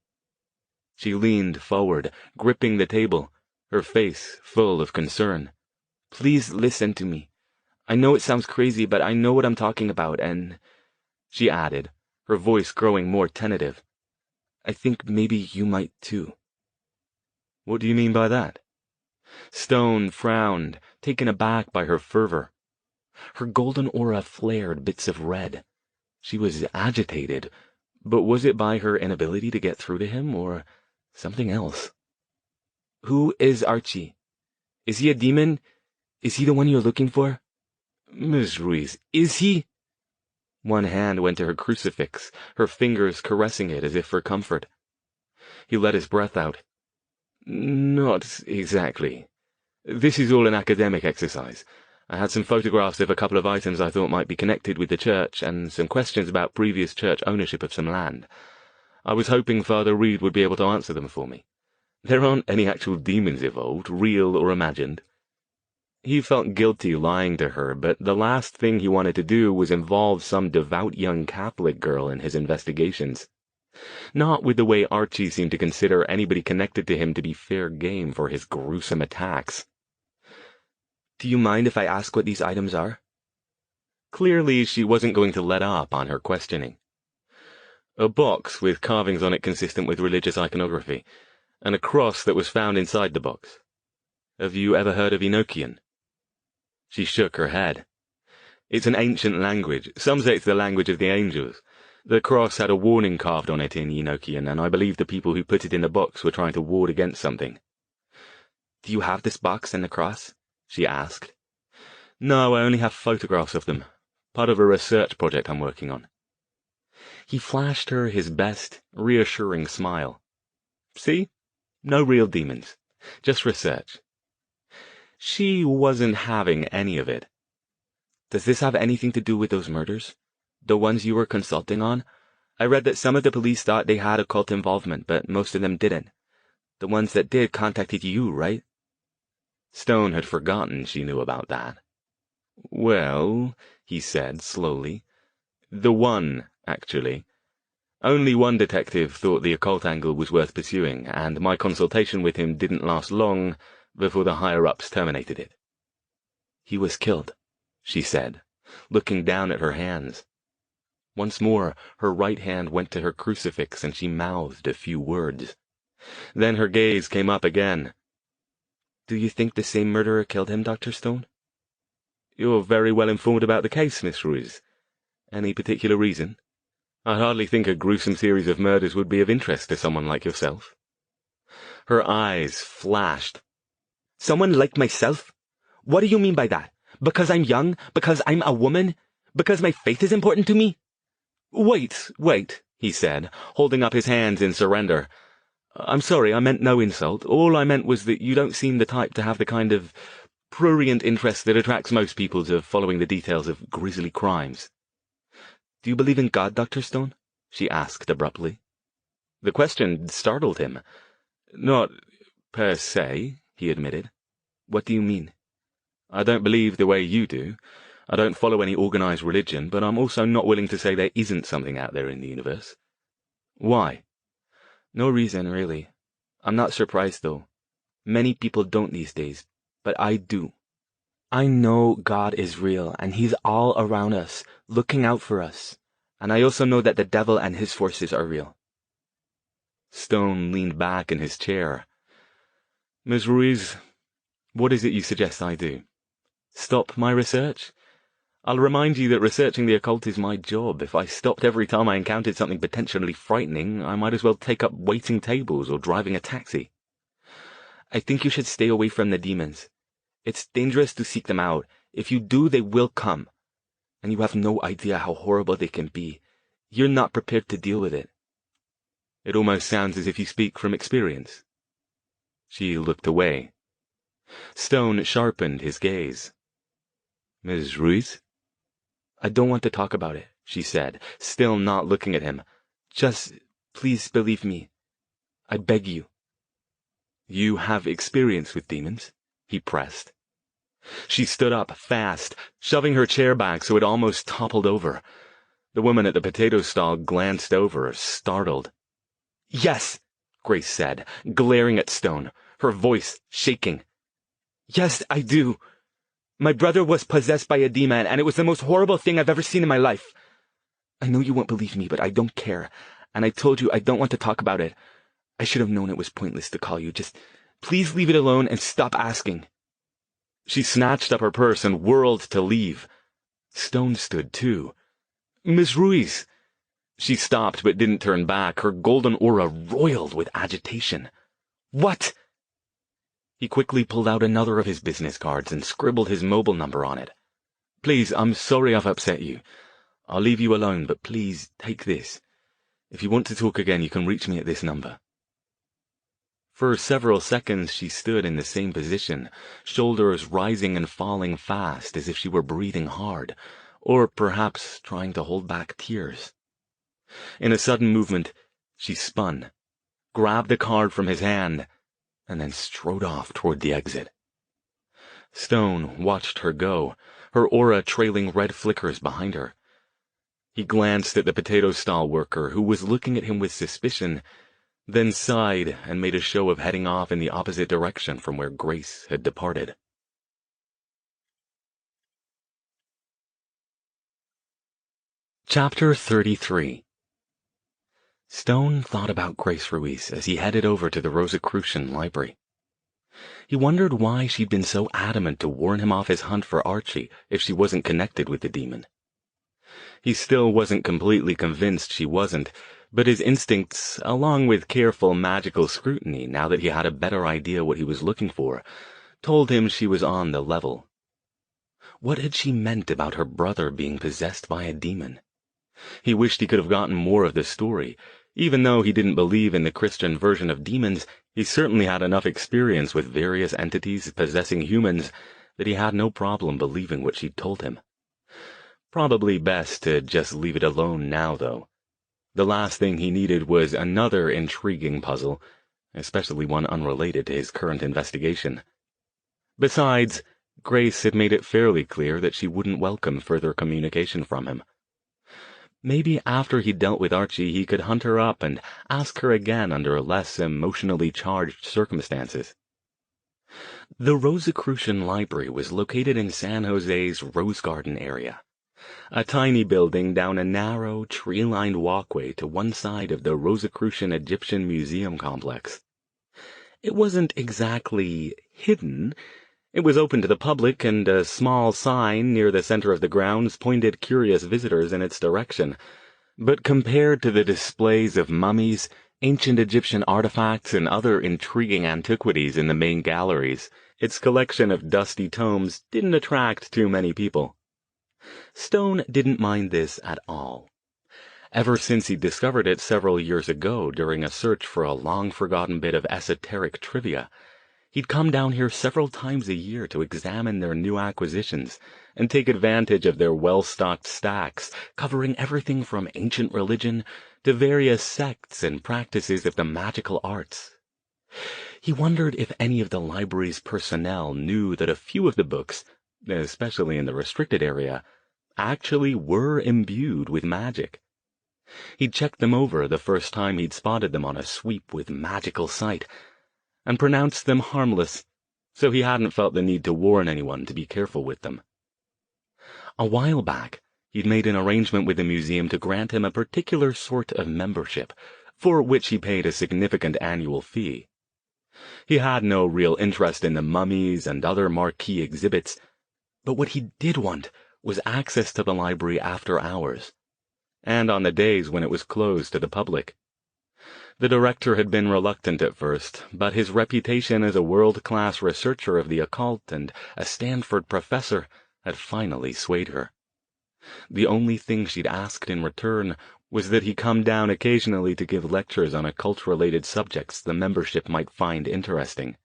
She leaned forward, gripping the table, her face full of concern. Please listen to me. I know it sounds crazy, but I know what I'm talking about, and, she added, her voice growing more tentative, I think maybe you might too. What do you mean by that? Stone frowned, taken aback by her fervor. Her golden aura flared bits of red. She was agitated, but was it by her inability to get through to him, or something else? Who is Archie? Is he a demon? Is he the one you're looking for? Miss Ruiz, is he? One hand went to her crucifix, her fingers caressing it as if for comfort. He let his breath out. Not exactly. This is all an academic exercise. I had some photographs of a couple of items I thought might be connected with the church, and some questions about previous church ownership of some land. I was hoping Father Reed would be able to answer them for me. There aren't any actual demons involved, real or imagined. He felt guilty lying to her, but the last thing he wanted to do was involve some devout young Catholic girl in his investigations. Not with the way Archie seemed to consider anybody connected to him to be fair game for his gruesome attacks. Do you mind if I ask what these items are? Clearly, she wasn't going to let up on her questioning. A box with carvings on it consistent with religious iconography, and a cross that was found inside the box. Have you ever heard of Enochian? She shook her head. It's an ancient language. Some say it's the language of the angels. The cross had a warning carved on it in Enochian, and I believe the people who put it in the box were trying to ward against something. Do you have this box and the cross? She asked. No, I only have photographs of them. Part of a research project I'm working on. He flashed her his best, reassuring smile. See? No real demons. Just research. She wasn't having any of it. Does this have anything to do with those murders? The ones you were consulting on? I read that some of the police thought they had occult involvement, but most of them didn't. The ones that did contacted you, right? Stone had forgotten she knew about that. Well, he said slowly. The one, actually. Only one detective thought the occult angle was worth pursuing, and my consultation with him didn't last long before the higher-ups terminated it. He was killed, she said, looking down at her hands. Once more, her right hand went to her crucifix and she mouthed a few words. Then her gaze came up again. Do you think the same murderer killed him, Dr. Stone? You're very well informed about the case, Miss Ruiz. Any particular reason? I hardly think a gruesome series of murders would be of interest to someone like yourself. Her eyes flashed. Someone like myself? What do you mean by that? Because I'm young? Because I'm a woman? Because my faith is important to me? Wait, he said, holding up his hands in surrender. I'm sorry, I meant no insult. All I meant was that you don't seem the type to have the kind of prurient interest that attracts most people to following the details of grisly crimes. Do you believe in God, Dr. Stone? She asked abruptly. The question startled him. Not per se, he admitted. What do you mean? I don't believe the way you do. I don't follow any organized religion, but I'm also not willing to say there isn't something out there in the universe. Why? No reason, really. I'm not surprised, though. Many people don't these days, but I do. I know God is real, and He's all around us, looking out for us. And I also know that the devil and his forces are real. Stone leaned back in his chair. Ms. Ruiz, what is it you suggest I do? Stop my research? I'll remind you that researching the occult is my job. If I stopped every time I encountered something potentially frightening, I might as well take up waiting tables or driving a taxi. I think you should stay away from the demons. It's dangerous to seek them out. If you do, they will come. And you have no idea how horrible they can be. You're not prepared to deal with it. It almost sounds as if you speak from experience. She looked away. Stone sharpened his gaze. Ms. Ruiz? I don't want to talk about it, she said, still not looking at him. Just, please believe me. I beg you. You have experience with demons? He pressed. She stood up fast, shoving her chair back so it almost toppled over. The woman at the potato stall glanced over, startled. Yes, Grace said, glaring at Stone, her voice shaking. Yes, I do. My brother was possessed by a demon, and it was the most horrible thing I've ever seen in my life. I know you won't believe me, but I don't care. And I told you I don't want to talk about it. I should have known it was pointless to call you. Just please leave it alone and stop asking. She snatched up her purse and whirled to leave. Stone stood too. Miss Ruiz. She stopped but didn't turn back. Her golden aura roiled with agitation. What? He quickly pulled out another of his business cards and scribbled his mobile number on it. Please, I'm sorry I've upset you. I'll leave you alone, but please take this. If you want to talk again, you can reach me at this number. For several seconds she stood in the same position, shoulders rising and falling fast as if she were breathing hard, or perhaps trying to hold back tears. In a sudden movement, she spun, grabbed the card from his hand, and then strode off toward the exit. Stone watched her go, her aura trailing red flickers behind her. He glanced at the potato stall worker, who was looking at him with suspicion, then sighed and made a show of heading off in the opposite direction from where Grace had departed. Chapter 33. Stone thought about Grace Ruiz as he headed over to the Rosicrucian library. He wondered why she'd been so adamant to warn him off his hunt for Archie if she wasn't connected with the demon. He still wasn't completely convinced she wasn't, but his instincts, along with careful magical scrutiny now that he had a better idea what he was looking for, told him she was on the level. What had she meant about her brother being possessed by a demon? He wished he could have gotten more of the story. Even though he didn't believe in the Christian version of demons, he certainly had enough experience with various entities possessing humans that he had no problem believing what she'd told him. Probably best to just leave it alone now, though. The last thing he needed was another intriguing puzzle, especially one unrelated to his current investigation. Besides, Grace had made it fairly clear that she wouldn't welcome further communication from him. Maybe after he dealt with Archie he could hunt her up and ask her again under less emotionally charged circumstances. The Rosicrucian Library was located in San Jose's Rose Garden area, a tiny building down a narrow, tree-lined walkway to one side of the Rosicrucian Egyptian Museum complex. It wasn't exactly hidden. It was open to the public, and a small sign near the center of the grounds pointed curious visitors in its direction. But compared to the displays of mummies, ancient Egyptian artifacts, and other intriguing antiquities in the main galleries, its collection of dusty tomes didn't attract too many people. Stone didn't mind this at all. Ever since he discovered it several years ago during a search for a long-forgotten bit of esoteric trivia, he'd come down here several times a year to examine their new acquisitions and take advantage of their well-stocked stacks, covering everything from ancient religion to various sects and practices of the magical arts. He wondered if any of the library's personnel knew that a few of the books, especially in the restricted area, actually were imbued with magic. He'd checked them over the first time he'd spotted them on a sweep with magical sight, and pronounced them harmless, so he hadn't felt the need to warn anyone to be careful with them. A while back, He'd made an arrangement with the museum to grant him a particular sort of membership, for which he paid a significant annual fee. He had no real interest in the mummies and other marquee exhibits, but what he did want was access to the library after hours, and on the days when it was closed to the public. The director had been reluctant at first, but his reputation as a world-class researcher of the occult and a Stanford professor had finally swayed her. The only thing she'd asked in return was that he come down occasionally to give lectures on occult-related subjects the membership might find interesting.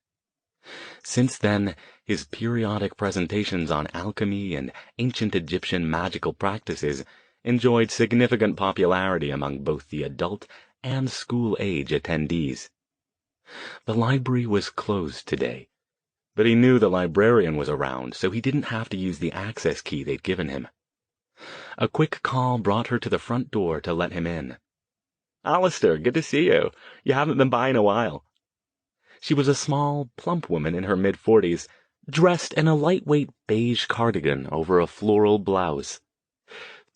Since then, his periodic presentations on alchemy and ancient Egyptian magical practices enjoyed significant popularity among both the adult and school-age attendees. The library was closed today, but he knew the librarian was around, so he didn't have to use the access key they'd given him. A quick call brought her to the front door to let him in. "Alastair, good to see you. You haven't been by in a while." She was a small, plump woman in her mid-40s, dressed in a lightweight beige cardigan over a floral blouse.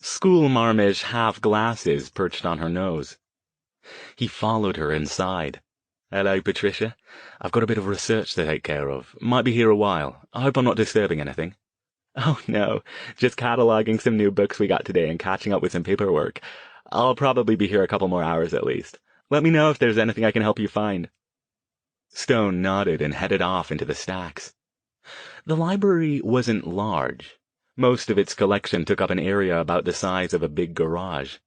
School-marmish half-glasses perched on her nose. He followed her inside. "Hello, Patricia. I've got a bit of research to take care of. Might be here a while. I hope I'm not disturbing anything." "Oh, no. Just cataloging some new books we got today and catching up with some paperwork. I'll probably be here a couple more hours at least. Let me know if there's anything I can help you find." Stone nodded and headed off into the stacks. The library wasn't large. Most of its collection took up an area about the size of a big garage.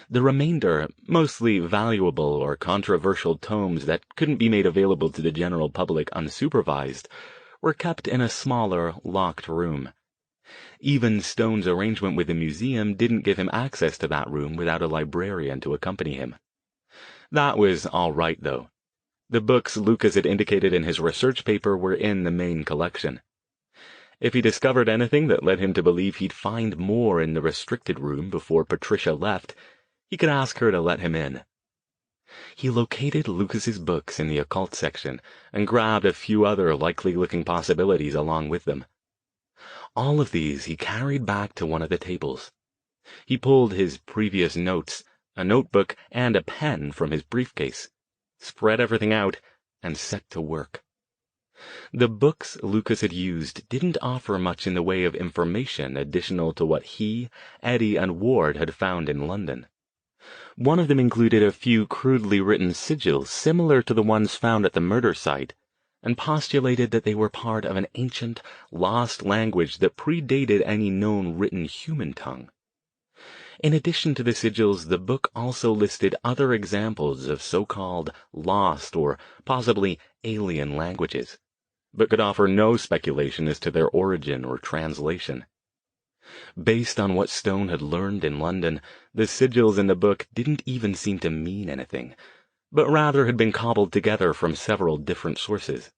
The remainder, mostly valuable or controversial tomes that couldn't be made available to the general public unsupervised, were kept in a smaller, locked room. Even Stone's arrangement with the museum didn't give him access to that room without a librarian to accompany him. That was all right, though. The books Lucas had indicated in his research paper were in the main collection. If he discovered anything that led him to believe he'd find more in the restricted room before Patricia left, he could ask her to let him in. He located Lucas's books in the occult section and grabbed a few other likely-looking possibilities along with them. All of these he carried back to one of the tables. He pulled his previous notes, a notebook, and a pen from his briefcase, spread everything out, and set to work. The books Lucas had used didn't offer much in the way of information additional to what he, Eddie, and Ward had found in London. One of them included a few crudely written sigils similar to the ones found at the murder site, and postulated that they were part of an ancient, lost language that predated any known written human tongue. In addition to the sigils, the book also listed other examples of so-called lost or possibly alien languages, but could offer no speculation as to their origin or translation. Based on what Stone had learned in London, the sigils in the book didn't even seem to mean anything, but rather had been cobbled together from several different sources.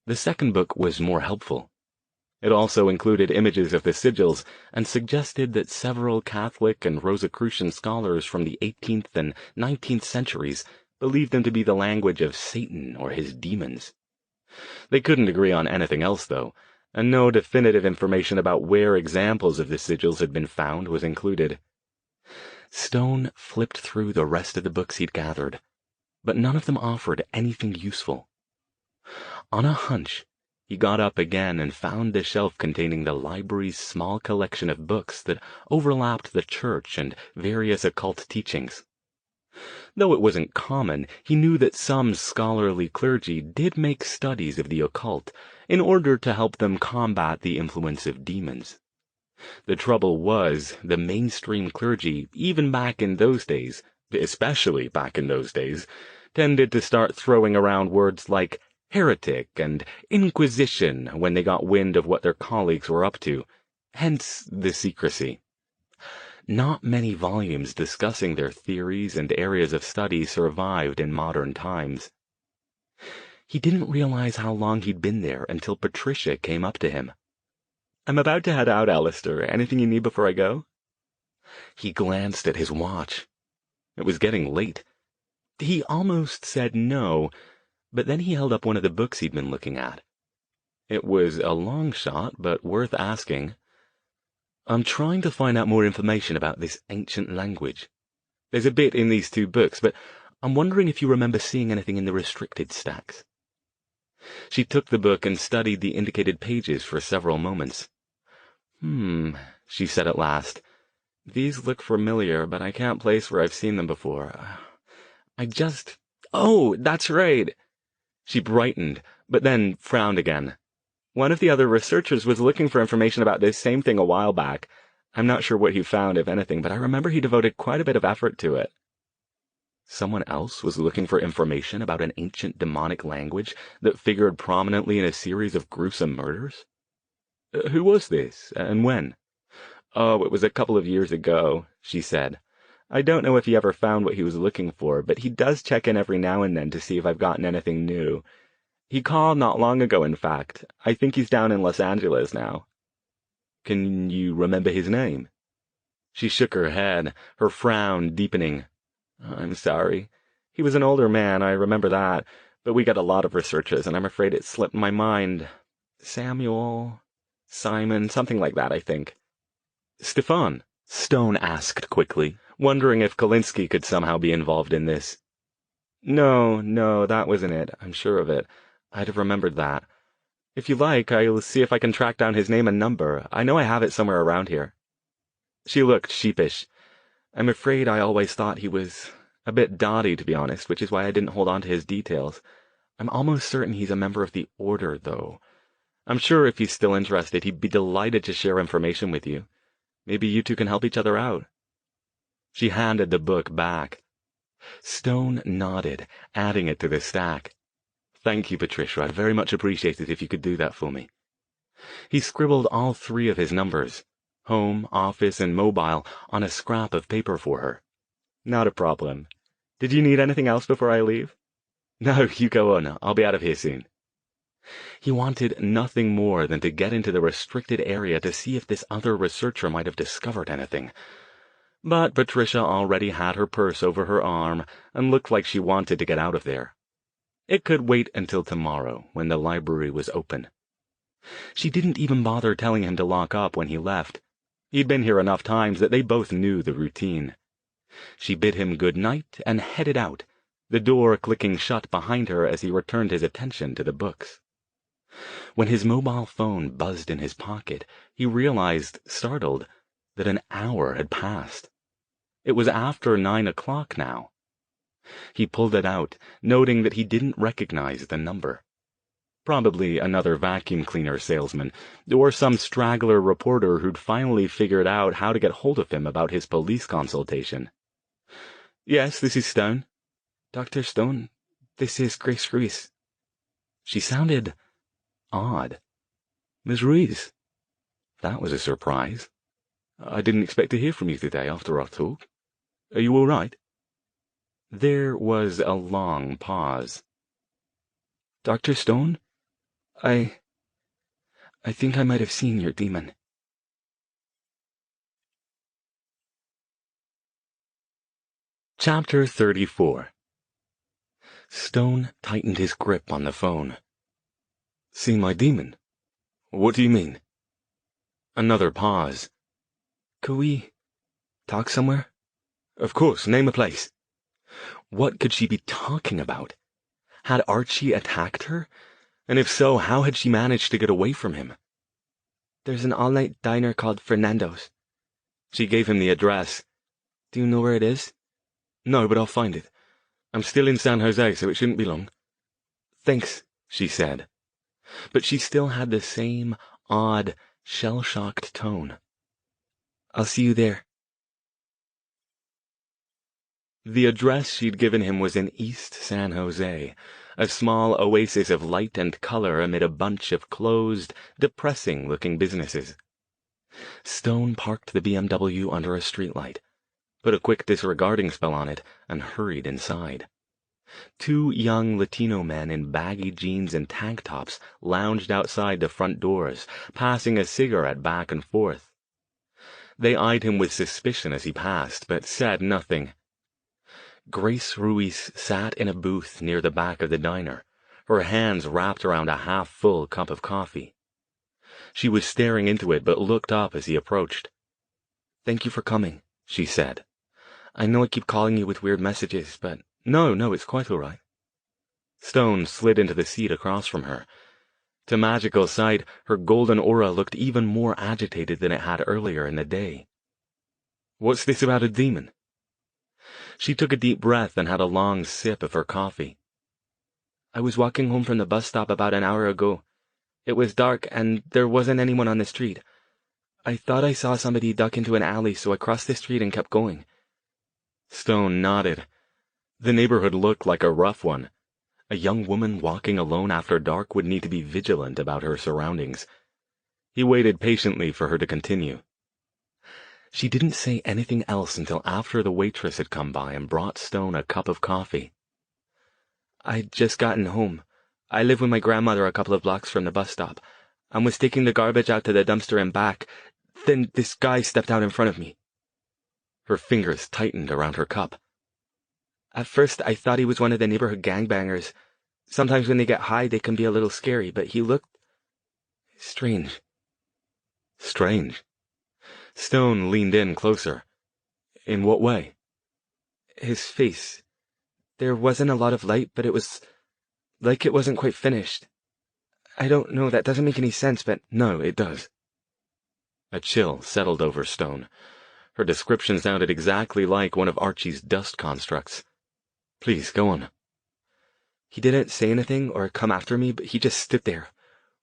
The second book was more helpful. It also included images of the sigils and suggested that several Catholic and Rosicrucian scholars from the 18th and 19th centuries believed them to be the language of Satan or his demons. They couldn't agree on anything else, though, and no definitive information about where examples of the sigils had been found was included. Stone flipped through the rest of the books he'd gathered, but none of them offered anything useful. On a hunch, he got up again and found the shelf containing the library's small collection of books that overlapped the church and various occult teachings. Though it wasn't common, he knew that some scholarly clergy did make studies of the occult in order to help them combat the influence of demons. The trouble was, the mainstream clergy, even back in those days, especially back in those days, tended to start throwing around words like heretic and inquisition when they got wind of what their colleagues were up to, hence the secrecy. Not many volumes discussing their theories and areas of study survived in modern times. He didn't realize how long he'd been there until Patricia came up to him. "I'm about to head out, Alastair. Anything you need before I go?" He glanced at his watch. It was getting late. He almost said no, but then he held up one of the books he'd been looking at. It was a long shot, but worth asking. I'm trying to find out more information about this ancient language. There's a bit in these 2 books, but I'm wondering if you remember seeing anything in the restricted stacks. She took the book and studied the indicated pages for several moments. She said at last. These look familiar, but I can't place where I've seen them before. Oh, that's right. She brightened, but then frowned again. One of the other researchers was looking for information about this same thing a while back. I'm not sure what he found, if anything, but I remember he devoted quite a bit of effort to it. Someone else was looking for information about an ancient demonic language that figured prominently in a series of gruesome murders? Who was this, and when? Oh, it was a couple of years ago, she said. I don't know if he ever found what he was looking for, but he does check in every now and then to see if I've gotten anything new. He called not long ago, in fact. I think he's down in Los Angeles now. Can you remember his name? She shook her head, her frown deepening. I'm sorry. He was an older man, I remember that, but we got a lot of researchers, and I'm afraid it slipped my mind. Samuel, Simon, something like that, I think. Stefan? Stone asked quickly, wondering if Kolinsky could somehow be involved in this. No, that wasn't it. I'm sure of it. I'd have remembered that. If you like, I'll see if I can track down his name and number. I know I have it somewhere around here. She looked sheepish. I'm afraid I always thought he was a bit dotty, to be honest, which is why I didn't hold on to his details. I'm almost certain he's a member of the Order, though. I'm sure if he's still interested, he'd be delighted to share information with you. Maybe you 2 can help each other out. She handed the book back. Stone nodded, adding it to the stack. Thank you, Patricia. I'd very much appreciate it if you could do that for me. He scribbled all 3 of his numbers, home, office, and mobile, on a scrap of paper for her. Not a problem. Did you need anything else before I leave? No, you go on. I'll be out of here soon. He wanted nothing more than to get into the restricted area to see if this other researcher might have discovered anything. But Patricia already had her purse over her arm and looked like she wanted to get out of there. It could wait until tomorrow, when the library was open. She didn't even bother telling him to lock up when he left. He'd been here enough times that they both knew the routine. She bid him good night and headed out, the door clicking shut behind her as he returned his attention to the books. When his mobile phone buzzed in his pocket, he realized, startled, that an hour had passed. It was after 9 o'clock now. He pulled it out, noting that he didn't recognize the number. Probably another vacuum cleaner salesman, or some straggler reporter who'd finally figured out how to get hold of him about his police consultation. Yes, this is Stone. Dr. Stone, this is Grace Ruiz. She sounded odd. Miss Ruiz. That was a surprise. I didn't expect to hear from you today after our talk. Are you all right? There was a long pause. Dr. Stone? I think I might have seen your demon. Chapter 34. Stone tightened his grip on the phone. Seen my demon? What do you mean? Another pause. Could we talk somewhere? Of course, name a place. What could she be talking about? Had Archie attacked her? And if so, how had she managed to get away from him? There's an all-night diner called Fernando's. She gave him the address. Do you know where it is? No, but I'll find it. I'm still in San Jose, so it shouldn't be long. Thanks, she said. But she still had the same odd, shell-shocked tone. I'll see you there. The address she'd given him was in East San Jose, a small oasis of light and color amid a bunch of closed, depressing-looking businesses. Stone parked the BMW under a streetlight, put a quick disregarding spell on it, and hurried inside. 2 young Latino men in baggy jeans and tank tops lounged outside the front doors, passing a cigarette back and forth. They eyed him with suspicion as he passed, but said nothing. Grace Ruiz sat in a booth near the back of the diner, her hands wrapped around a half-full cup of coffee. She was staring into it, but looked up as he approached. Thank you for coming, she said. I know I keep calling you with weird messages, but no, it's quite all right. Stone slid into the seat across from her. To Magical's side, her golden aura looked even more agitated than it had earlier in the day. What's this about a demon? She took a deep breath and had a long sip of her coffee. I was walking home from the bus stop about an hour ago. It was dark, and there wasn't anyone on the street. I thought I saw somebody duck into an alley, so I crossed the street and kept going. Stone nodded. The neighborhood looked like a rough one. A young woman walking alone after dark would need to be vigilant about her surroundings. He waited patiently for her to continue. She didn't say anything else until after the waitress had come by and brought Stone a cup of coffee. I'd just gotten home. I live with my grandmother a couple of blocks from the bus stop. I was taking the garbage out to the dumpster and back. Then this guy stepped out in front of me. Her fingers tightened around her cup. At first, I thought he was one of the neighborhood gangbangers. Sometimes when they get high, they can be a little scary, but he looked strange. Strange? Stone leaned in closer. In what way? His face. There wasn't a lot of light, but it was like it wasn't quite finished. I don't know, that doesn't make any sense, but no, it does. A chill settled over Stone. Her description sounded exactly like one of Archie's dust constructs. Please, go on. He didn't say anything or come after me, but he just stood there,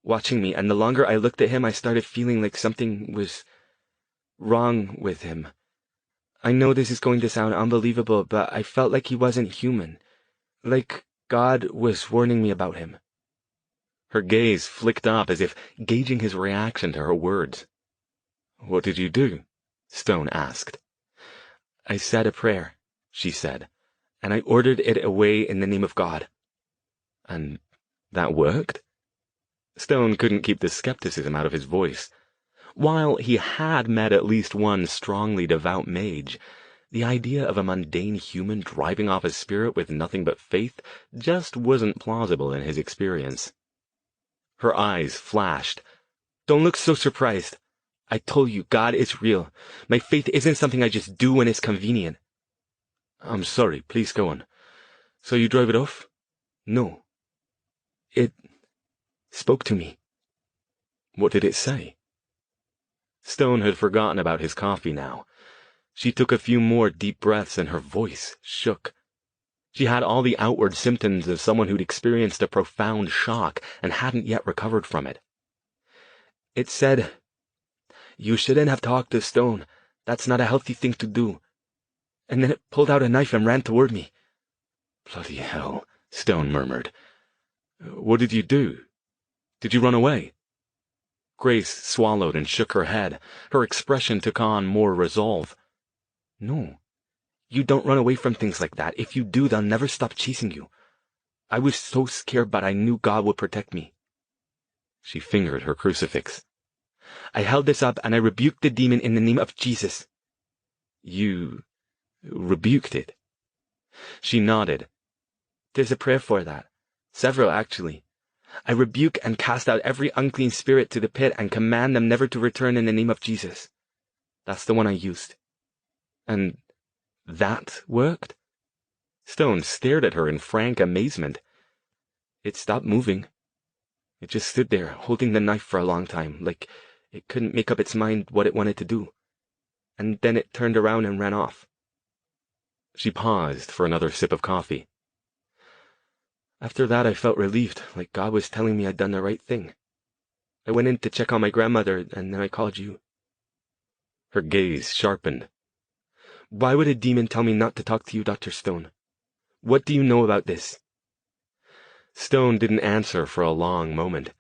watching me, and the longer I looked at him, I started feeling like something was wrong with him. I know this is going to sound unbelievable, but I felt like he wasn't human. Like God was warning me about him. Her gaze flicked up as if gauging his reaction to her words. What did you do? Stone asked. I said a prayer, she said, and I ordered it away in the name of God. And that worked? Stone couldn't keep the skepticism out of his voice. While he had met at least one strongly devout mage, the idea of a mundane human driving off a spirit with nothing but faith just wasn't plausible in his experience. Her eyes flashed. Don't look so surprised. I told you, God is real. My faith isn't something I just do when it's convenient. I'm sorry, please go on. So you drove it off? No. It spoke to me. What did it say? Stone had forgotten about his coffee now. She took a few more deep breaths and her voice shook. She had all the outward symptoms of someone who'd experienced a profound shock and hadn't yet recovered from it. It said, "You shouldn't have talked to Stone. That's not a healthy thing to do." And then it pulled out a knife and ran toward me. Bloody hell, Stone murmured. What did you do? Did you run away? Grace swallowed and shook her head. Her expression took on more resolve. No. You don't run away from things like that. If you do, they'll never stop chasing you. I was so scared, but I knew God would protect me. She fingered her crucifix. I held this up and I rebuked the demon in the name of Jesus. You rebuked it? She nodded. There's a prayer for that. Several, actually. I rebuke and cast out every unclean spirit to the pit and command them never to return in the name of Jesus. That's the one I used. And that worked? Stone stared at her in frank amazement. It stopped moving. It just stood there, holding the knife for a long time, like it couldn't make up its mind what it wanted to do. And then it turned around and ran off. She paused for another sip of coffee. After that, I felt relieved, like God was telling me I'd done the right thing. I went in to check on my grandmother, and then I called you. Her gaze sharpened. Why would a demon tell me not to talk to you, Dr. Stone? What do you know about this? Stone didn't answer for a long moment.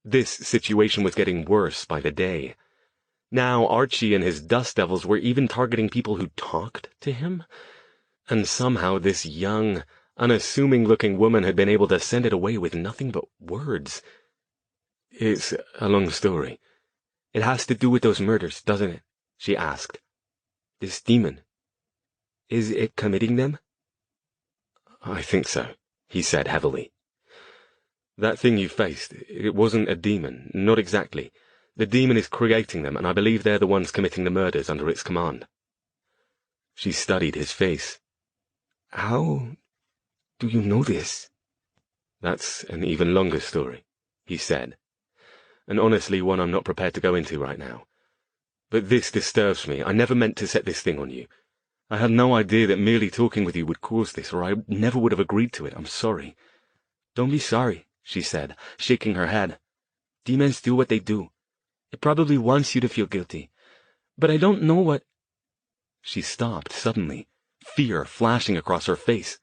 This situation was getting worse by the day. Now Archie and his dust devils were even targeting people who talked to him? And somehow this young, unassuming-looking woman had been able to send it away with nothing but words. It's a long story. It has to do with those murders, doesn't it? She asked. This demon. Is it committing them? I think so, he said heavily. That thing you faced, it wasn't a demon, not exactly. The demon is creating them, and I believe they're the ones committing the murders under its command. She studied his face. How do you know this? That's an even longer story, he said, and honestly one I'm not prepared to go into right now. But this disturbs me. I never meant to set this thing on you. I had no idea that merely talking with you would cause this, or I never would have agreed to it. I'm sorry. Don't be sorry, she said, shaking her head. Demons do what they do. It probably wants you to feel guilty. But I don't know what— She stopped suddenly, fear flashing across her face.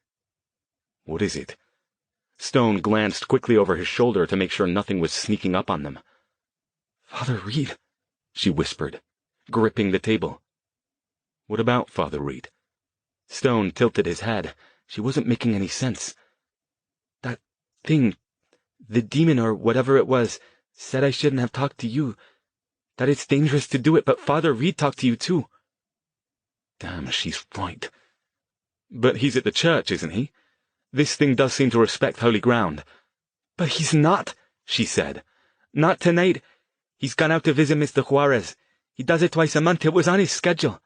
What is it? Stone glanced quickly over his shoulder to make sure nothing was sneaking up on them. Father Reed, she whispered, gripping the table. What about Father Reed? Stone tilted his head. She wasn't making any sense. That thing, the demon or whatever it was, said I shouldn't have talked to you. That it's dangerous to do it, but Father Reed talked to you too. Damn, she's right. But he's at the church, isn't he? This thing does seem to respect holy ground. But he's not, she said. Not tonight. He's gone out to visit Mr. Juarez. He does it twice a month. It was on his schedule.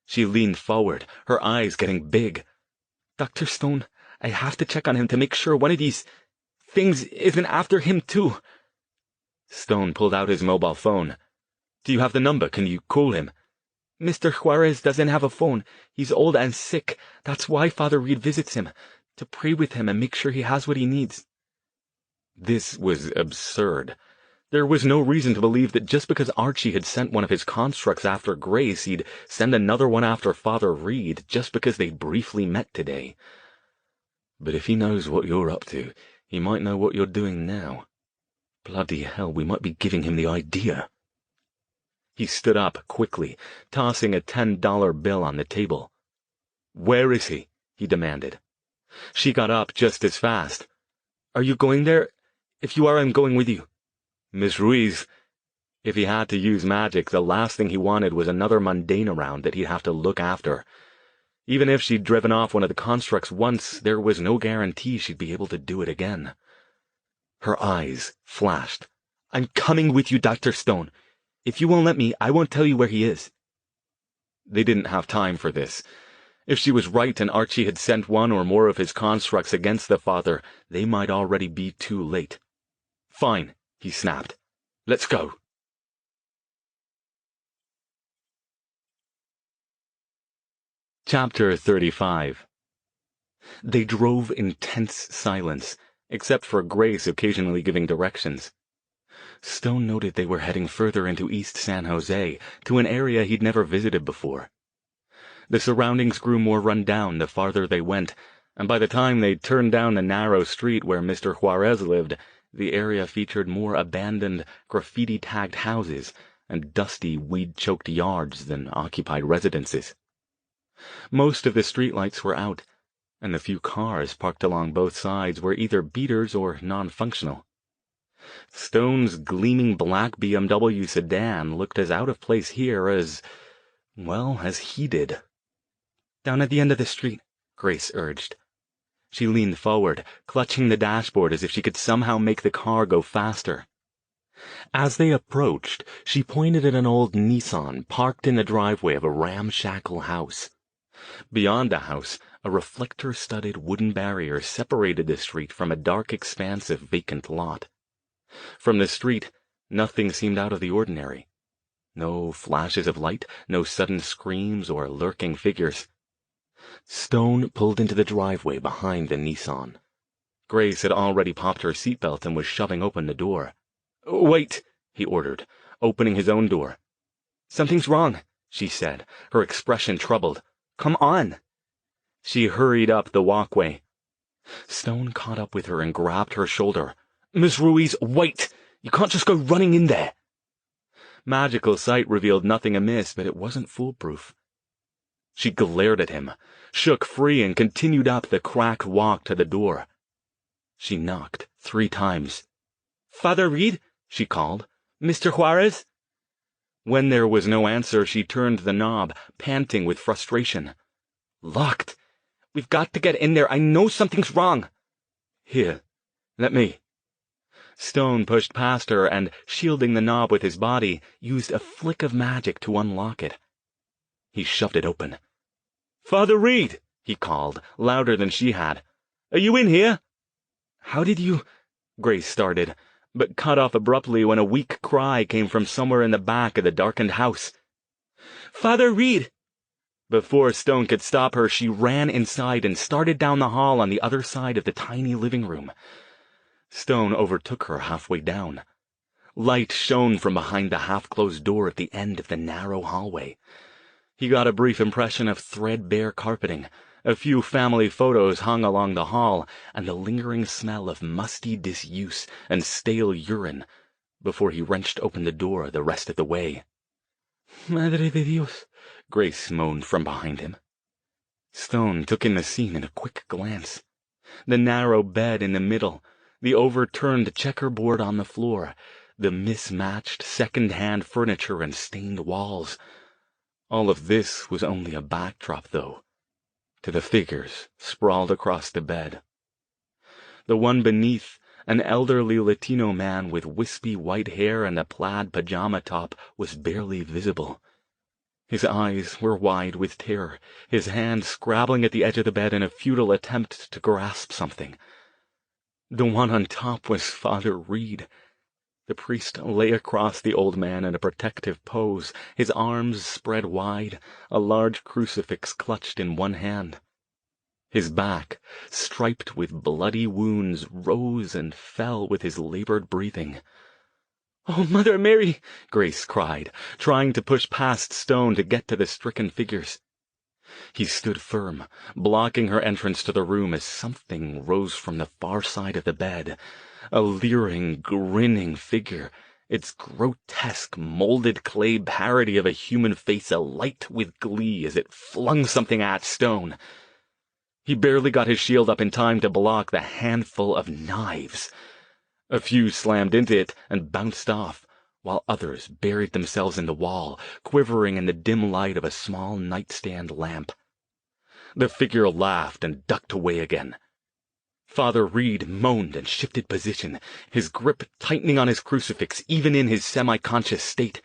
She leaned forward, her eyes getting big. Dr. Stone, I have to check on him to make sure one of these things isn't after him too. Stone pulled out his mobile phone. Do you have the number? Can you call him? Mr. Juarez doesn't have a phone. He's old and sick. That's why Father Reed visits him, to pray with him and make sure he has what he needs. This was absurd. There was no reason to believe that just because Archie had sent one of his constructs after Grace, he'd send another one after Father Reed just because they briefly met today. But if he knows what you're up to, he might know what you're doing now. Bloody hell, we might be giving him the idea. He stood up quickly, tossing a $10 bill on the table. Where is he? He demanded. She got up just as fast. Are you going there? If you are, I'm going with you. Miss Ruiz. If he had to use magic, the last thing he wanted was another mundane around that he'd have to look after. Even if she'd driven off one of the constructs once, there was no guarantee she'd be able to do it again. Her eyes flashed. I'm coming with you, Dr. Stone. If you won't let me, I won't tell you where he is. They didn't have time for this. If she was right and Archie had sent one or more of his constructs against the father, they might already be too late. Fine, he snapped. Let's go. Chapter 35. They drove in tense silence, except for Grace occasionally giving directions. Stone noted they were heading further into East San Jose, to an area he'd never visited before. The surroundings grew more run down the farther they went, and by the time they turned down the narrow street where Mr. Juarez lived, the area featured more abandoned, graffiti-tagged houses and dusty, weed-choked yards than occupied residences. Most of the streetlights were out, and the few cars parked along both sides were either beaters or non-functional. Stone's gleaming black BMW sedan looked as out of place here as he did. Down at the end of the street, Grace urged. She leaned forward, clutching the dashboard as if she could somehow make the car go faster. As they approached, she pointed at an old Nissan parked in the driveway of a ramshackle house. Beyond the house, a reflector-studded wooden barrier separated the street from a dark expanse of vacant lot. From the street, nothing seemed out of the ordinary. No flashes of light, no sudden screams or lurking figures. Stone pulled into the driveway behind the Nissan. Grace had already popped her seatbelt and was shoving open the door. "Wait," he ordered, opening his own door. "Something's wrong," she said, her expression troubled. "Come on." She hurried up the walkway. Stone caught up with her and grabbed her shoulder. "Miss Ruiz, wait! You can't just go running in there." Magical sight revealed nothing amiss, but it wasn't foolproof. She glared at him, shook free, and continued up the cracked walk to the door. She knocked 3 times. "Father Reed?" she called. "Mr. Juarez?" When there was no answer, she turned the knob, panting with frustration. "Locked. We've got to get in there. I know something's wrong." "Here, let me." Stone pushed past her and, shielding the knob with his body, used a flick of magic to unlock it. He shoved it open. "Father Reed!" he called, louder than she had. "Are you in here?" "How did you—" Grace started, but cut off abruptly when a weak cry came from somewhere in the back of the darkened house. "Father Reed!" Before Stone could stop her, she ran inside and started down the hall on the other side of the tiny living room. Stone overtook her halfway down. Light shone from behind the half-closed door at the end of the narrow hallway. He got a brief impression of threadbare carpeting, a few family photos hung along the hall, and the lingering smell of musty disuse and stale urine, before he wrenched open the door the rest of the way. "Madre de Dios," Grace moaned from behind him. Stone took in the scene in a quick glance. The narrow bed in the middle, the overturned checkerboard on the floor, the mismatched second-hand furniture and stained walls. All of this was only a backdrop, though, to the figures sprawled across the bed. The one beneath, an elderly Latino man with wispy white hair and a plaid pajama top, was barely visible. His eyes were wide with terror, his hand scrabbling at the edge of the bed in a futile attempt to grasp something. The one on top was Father Reed. The priest lay across the old man in a protective pose, his arms spread wide, a large crucifix clutched in one hand. His back, striped with bloody wounds, rose and fell with his labored breathing. "Oh, Mother Mary!" Grace cried, trying to push past Stone to get to the stricken figures. He stood firm, blocking her entrance to the room as something rose from the far side of the bed, a leering, grinning figure, its grotesque, molded clay parody of a human face alight with glee as it flung something at Stone. He barely got his shield up in time to block the handful of knives. A few slammed into it and bounced off, while others buried themselves in the wall, quivering in the dim light of a small nightstand lamp. The figure laughed and ducked away again. Father Reed moaned and shifted position, his grip tightening on his crucifix even in his semi-conscious state.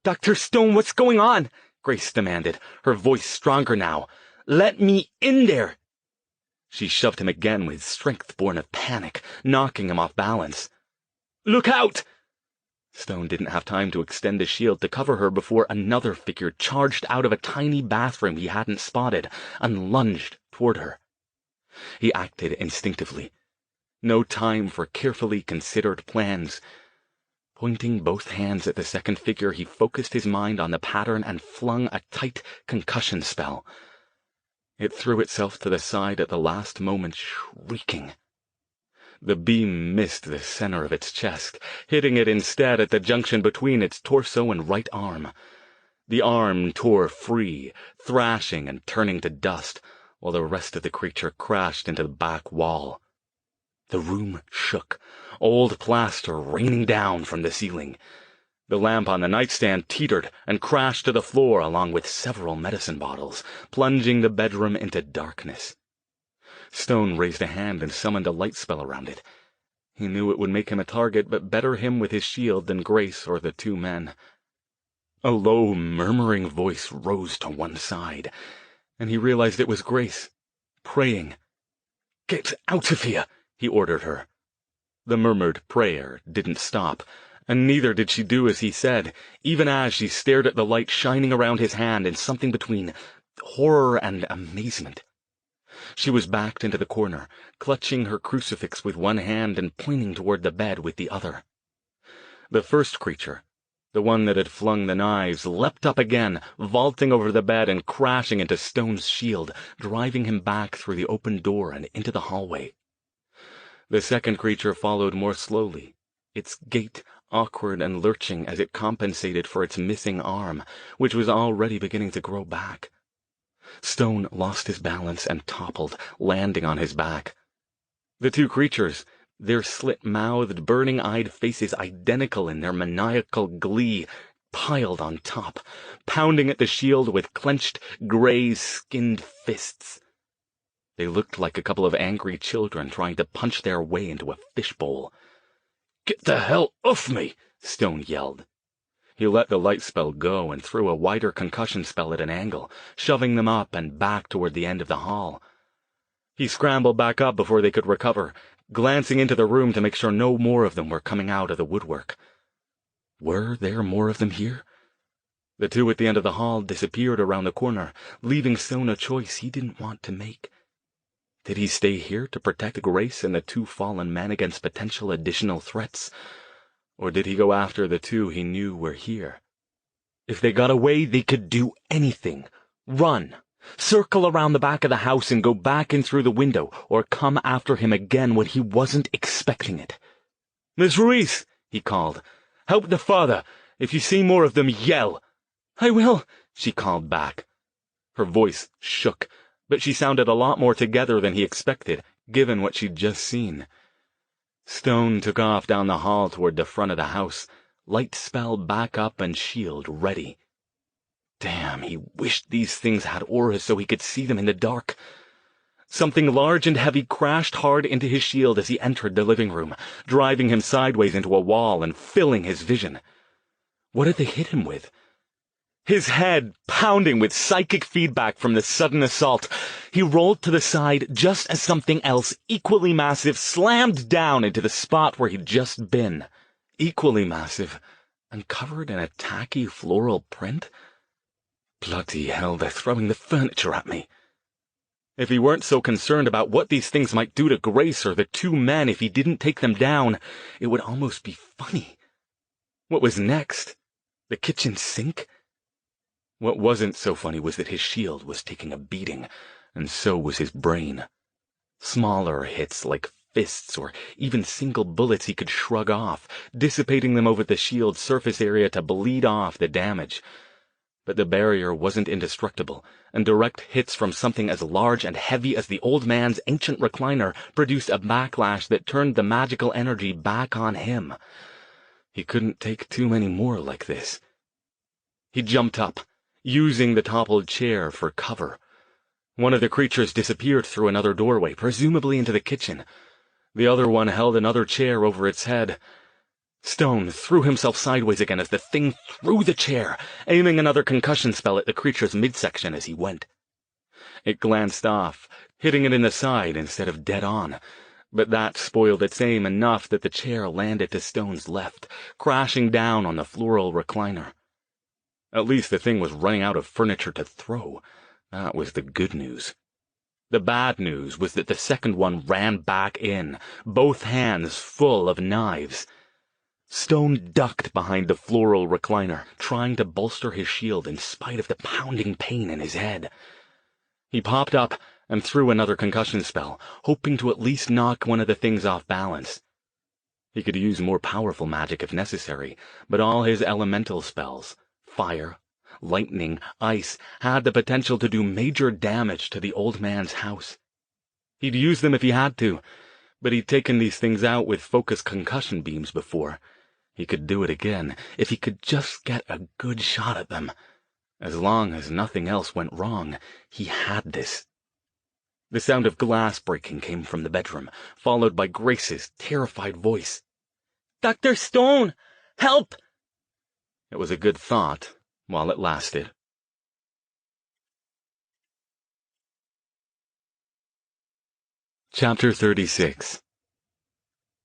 "Dr. Stone, what's going on?" Grace demanded, her voice stronger now. "Let me in there!" She shoved him again with strength born of panic, knocking him off balance. "Look out!" Stone didn't have time to extend the shield to cover her before another figure charged out of a tiny bathroom he hadn't spotted and lunged toward her. He acted instinctively. No time for carefully considered plans. Pointing both hands at the second figure, he focused his mind on the pattern and flung a tight concussion spell. It threw itself to the side at the last moment, shrieking. The beam missed the center of its chest, hitting it instead at the junction between its torso and right arm. The arm tore free, thrashing and turning to dust, while the rest of the creature crashed into the back wall. The room shook, old plaster raining down from the ceiling. The lamp on the nightstand teetered and crashed to the floor along with several medicine bottles, plunging the bedroom into darkness. Stone raised a hand and summoned a light spell around it. He knew it would make him a target, but better him with his shield than Grace or the two men. A low, murmuring voice rose to one side, and he realized it was Grace, praying. "Get out of here," he ordered her. The murmured prayer didn't stop, and neither did she do as he said, even as she stared at the light shining around his hand in something between horror and amazement. She was backed into the corner, clutching her crucifix with one hand and pointing toward the bed with the other. The first creature, the one that had flung the knives, leapt up again, vaulting over the bed and crashing into Stone's shield, driving him back through the open door and into the hallway. The second creature followed more slowly, its gait awkward and lurching as it compensated for its missing arm, which was already beginning to grow back. Stone lost his balance and toppled, landing on his back. The two creatures, their slit-mouthed, burning-eyed faces identical in their maniacal glee, piled on top, pounding at the shield with clenched, gray, skinned fists. They looked like a couple of angry children trying to punch their way into a fishbowl. "Get the hell off me!" Stone yelled. He let the light spell go and threw a wider concussion spell at an angle, shoving them up and back toward the end of the hall. He scrambled back up before they could recover, glancing into the room to make sure no more of them were coming out of the woodwork. Were there more of them here? The two at the end of the hall disappeared around the corner, leaving Stone a choice he didn't want to make. Did he stay here to protect Grace and the two fallen men against potential additional threats? Or did he go after the two he knew were here? If they got away, they could do anything. Run, circle around the back of the house and go back in through the window, or come after him again when he wasn't expecting it. "Miss Ruiz," he called, "help the father. If you see more of them, yell." "I will," she called back. Her voice shook, but she sounded a lot more together than he expected, given what she'd just seen. Stone took off down the hall toward the front of the house, light spell back up and shield ready. Damn, he wished these things had auras so he could see them in the dark. Something large and heavy crashed hard into his shield as he entered the living room, driving him sideways into a wall and filling his vision. What had they hit him with? His head pounding with psychic feedback from the sudden assault, he rolled to the side just as something else equally massive slammed down into the spot where he'd just been. Equally massive, and covered in a tacky floral print? Bloody hell, they're throwing the furniture at me. If he weren't so concerned about what these things might do to Grace or the two men if he didn't take them down, it would almost be funny. What was next? The kitchen sink? What wasn't so funny was that his shield was taking a beating, and so was his brain. Smaller hits like fists or even single bullets he could shrug off, dissipating them over the shield's surface area to bleed off the damage. But the barrier wasn't indestructible, and direct hits from something as large and heavy as the old man's ancient recliner produced a backlash that turned the magical energy back on him. He couldn't take too many more like this. He jumped up, using the toppled chair for cover. One of the creatures disappeared through another doorway, presumably into the kitchen. The other one held another chair over its head. Stone threw himself sideways again as the thing threw the chair, aiming another concussion spell at the creature's midsection as he went. It glanced off, hitting it in the side instead of dead on, but that spoiled its aim enough that the chair landed to Stone's left, crashing down on the floral recliner. At least the thing was running out of furniture to throw. That was the good news. The bad news was that the second one ran back in, both hands full of knives. Stone ducked behind the floral recliner, trying to bolster his shield in spite of the pounding pain in his head. He popped up and threw another concussion spell, hoping to at least knock one of the things off balance. He could use more powerful magic if necessary, but all his elemental spells, fire, lightning, ice, had the potential to do major damage to the old man's house. He'd use them if he had to, but he'd taken these things out with focused concussion beams before. He could do it again, if he could just get a good shot at them. As long as nothing else went wrong, he had this. The sound of glass breaking came from the bedroom, followed by Grace's terrified voice. "Dr. Stone! Help!" It was a good thought, while it lasted. Chapter 36.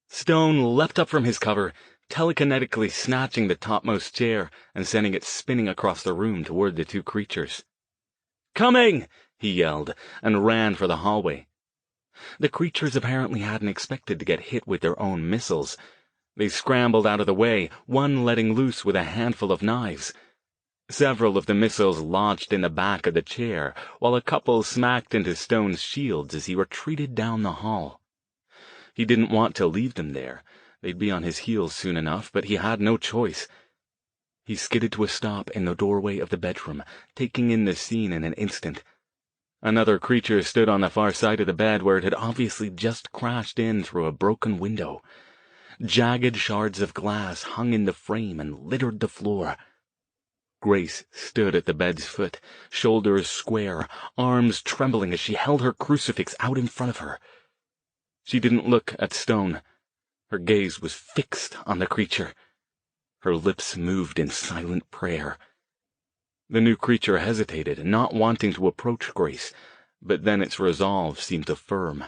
Stone leapt up from his cover, telekinetically snatching the topmost chair and sending it spinning across the room toward the two creatures. "Coming!" he yelled, and ran for the hallway. The creatures apparently hadn't expected to get hit with their own missiles. They scrambled out of the way, one letting loose with a handful of knives. Several of the missiles lodged in the back of the chair, while a couple smacked into Stone's shields as he retreated down the hall. He didn't want to leave them there. They'd be on his heels soon enough, but he had no choice. He skidded to a stop in the doorway of the bedroom, taking in the scene in an instant. Another creature stood on the far side of the bed where it had obviously just crashed in through a broken window. Jagged shards of glass hung in the frame and littered the floor. Grace stood at the bed's foot, shoulders square, arms trembling as she held her crucifix out in front of her. She didn't look at Stone. Her gaze was fixed on the creature. Her lips moved in silent prayer. The new creature hesitated, not wanting to approach Grace, but then its resolve seemed to firm.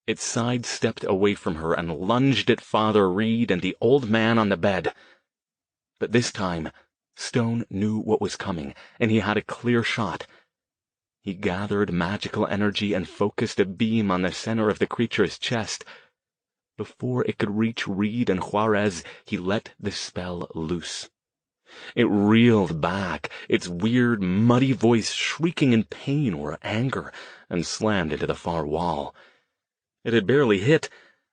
It sidestepped away from her and lunged at Father Reed and the old man on the bed. But this time, Stone knew what was coming, and he had a clear shot. He gathered magical energy and focused a beam on the center of the creature's chest. Before it could reach Reed and Juarez, he let the spell loose. It reeled back, its weird, muddy voice shrieking in pain or anger, and slammed into the far wall. It had barely hit